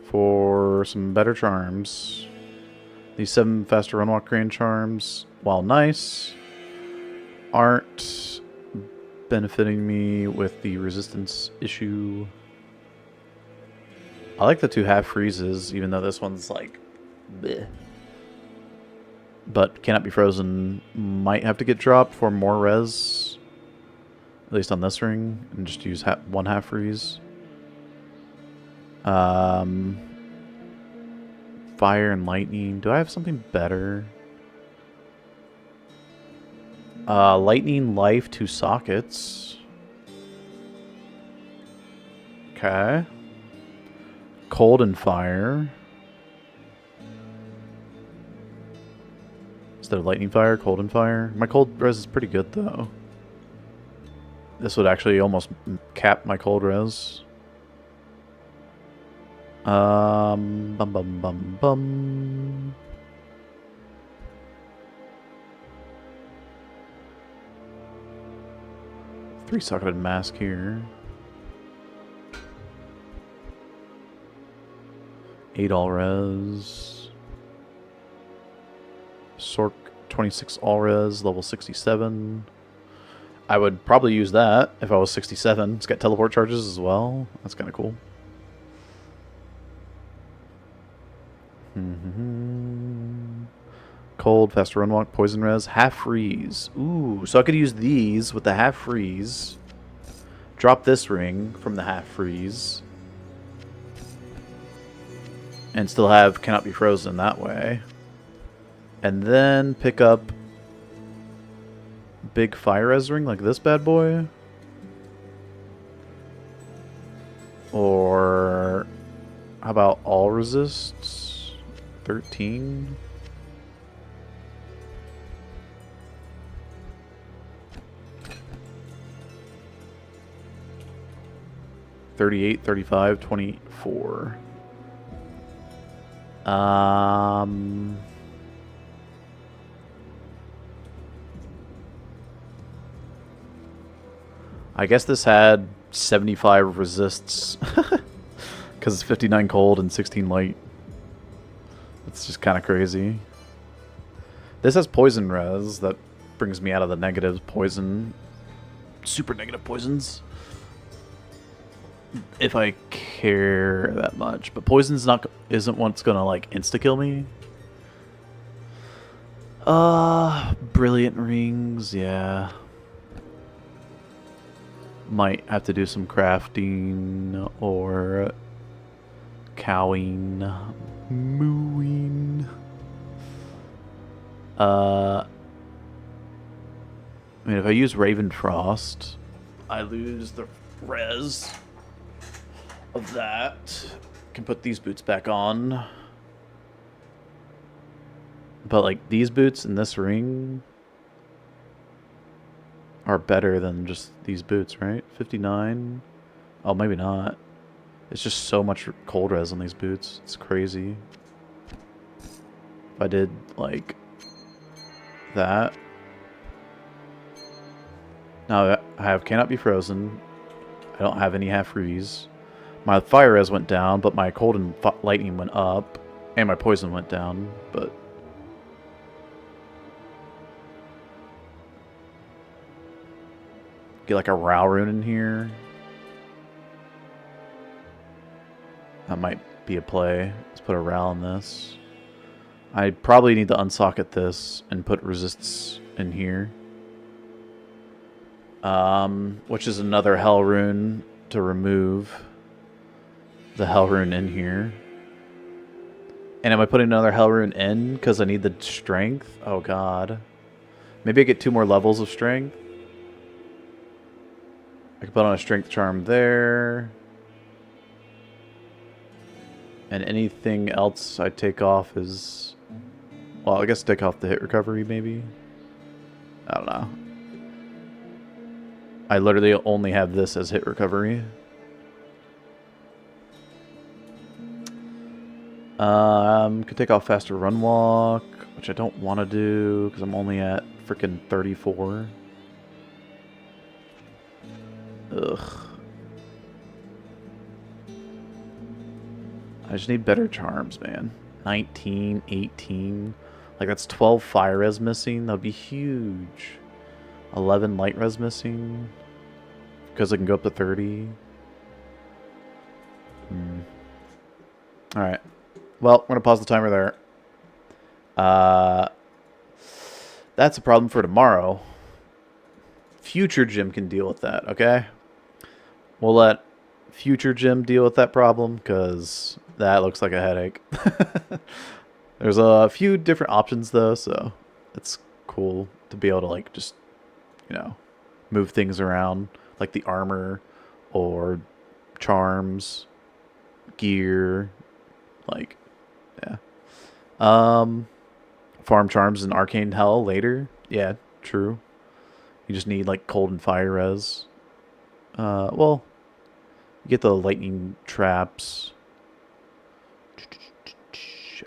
For some better charms. These 7 faster run walk crane charms, while nice, aren't benefiting me with the resistance issue. I like the 2 half freezes, even though this one's like bleh. But cannot be frozen might have to get dropped for more res, at least on this ring, and just use 1 half freeze. Fire and lightning. Do I have something better? Lightning life 2 sockets. Okay. Cold and fire. Instead of lightning fire, cold and fire. My cold res is pretty good though. This would actually almost cap my cold res. Bum bum bum bum. Three-socketed mask here. 8 all res. Sork 26 all res, level 67. I would probably use that if I was 67. It's got teleport charges as well. That's kind of cool. Cold, faster run walk, poison res, half freeze. Ooh, so I could use these with the half freeze. Drop this ring from the half freeze. And still have cannot be frozen that way. And then pick up big fire res ring like this bad boy. Or How about all resists? 13. $38, $35, $24. I guess this had 75 resists because it's 59 cold and 16 light. It's just kind of crazy. This has poison res that brings me out of the negatives. Poison, super negative poisons. If I care that much, but poison's isn't what's gonna like insta kill me. Brilliant rings, yeah. Might have to do some crafting or cowing, mooing. I mean, if I use Raven Frost, I lose the res of that. Can put these boots back on. But like these boots and this ring are better than just these boots, right? 59. Oh, maybe not. It's just so much cold res on these boots. It's crazy. If I did like that. Now I have cannot be frozen. I don't have any half rubies. My fire res went down, but my cold and lightning went up, and my poison went down. But get like a Rao rune in here. That might be a play. Let's put a Rao in this. I probably need to unsocket this and put resists in here. Which is another Hell rune to remove the Hell rune in here. And am I putting another Hell rune in because I need the strength? Oh god. Maybe I get 2 more levels of strength. I can put on a strength charm there. And anything else I take off is... Well, I guess take off the hit recovery, maybe? I don't know. I literally only have this as hit recovery. Could take off faster run walk, which I don't want to do because I'm only at freaking 34. Ugh. I just need better charms, man. 19, 18. Like, that's 12 fire res missing. That would be huge. 11 light res missing. Because I can go up to 30. Alright. Well, we're going to pause the timer there. That's a problem for tomorrow. Future Jim can deal with that, okay? We'll let Future Jim deal with that problem, because that looks like a headache. There's a few different options, though, so it's cool to be able to, like, just, you know, move things around, like the armor or charms, gear, like, yeah. Farm charms in Arcane Hell later. Yeah, true. You just need, like, cold and fire res. Well, you get the lightning traps.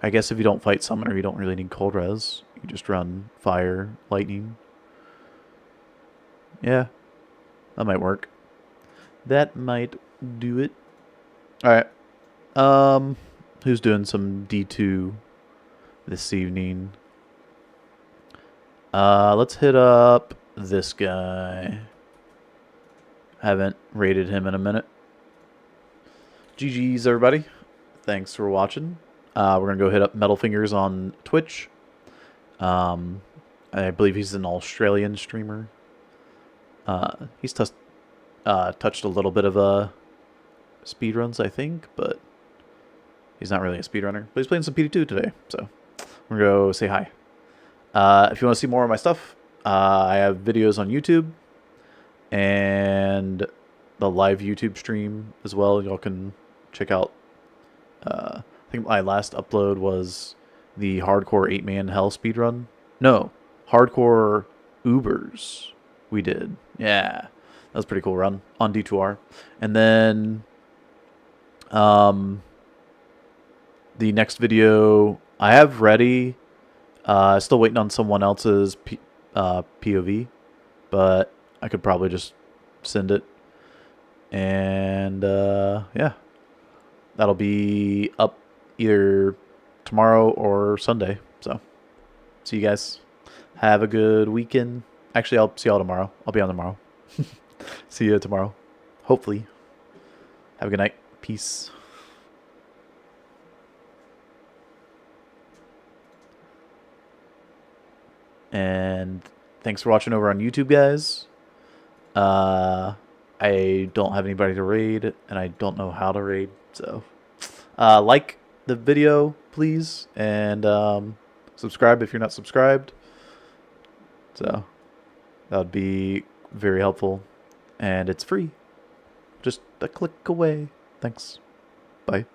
I guess if you don't fight summoner, you don't really need cold res. You just run fire, lightning. Yeah, that might work. That might do it. Alright. Who's doing some D2 this evening? Let's hit up this guy. Haven't rated him in a minute. GG's, everybody. Thanks for watching. We're going to go hit up Metal Fingers on Twitch. I believe he's an Australian streamer. He's touched a little bit of speedruns, I think, but he's not really a speedrunner. But he's playing some PD2 today, so we're going to go say hi. If you want to see more of my stuff, I have videos on YouTube and the live YouTube stream as well. Y'all can check out I think my last upload was the hardcore 8-man hell speedrun. No, hardcore Ubers we did. Yeah, that was a pretty cool run on D2R. And then the next video I have ready. Still waiting on someone else's POV, but I could probably just send it. And yeah, that'll be up either tomorrow or Sunday. So see you guys. Have a good weekend. Actually, I'll see y'all tomorrow. I'll be on tomorrow. See you tomorrow. Hopefully. Have a good night. Peace. And thanks for watching over on YouTube, guys. I don't have anybody to raid, and I don't know how to raid. So, like the video, please, and subscribe if you're not subscribed. So, that would be very helpful, and it's free. Just a click away. Thanks. Bye.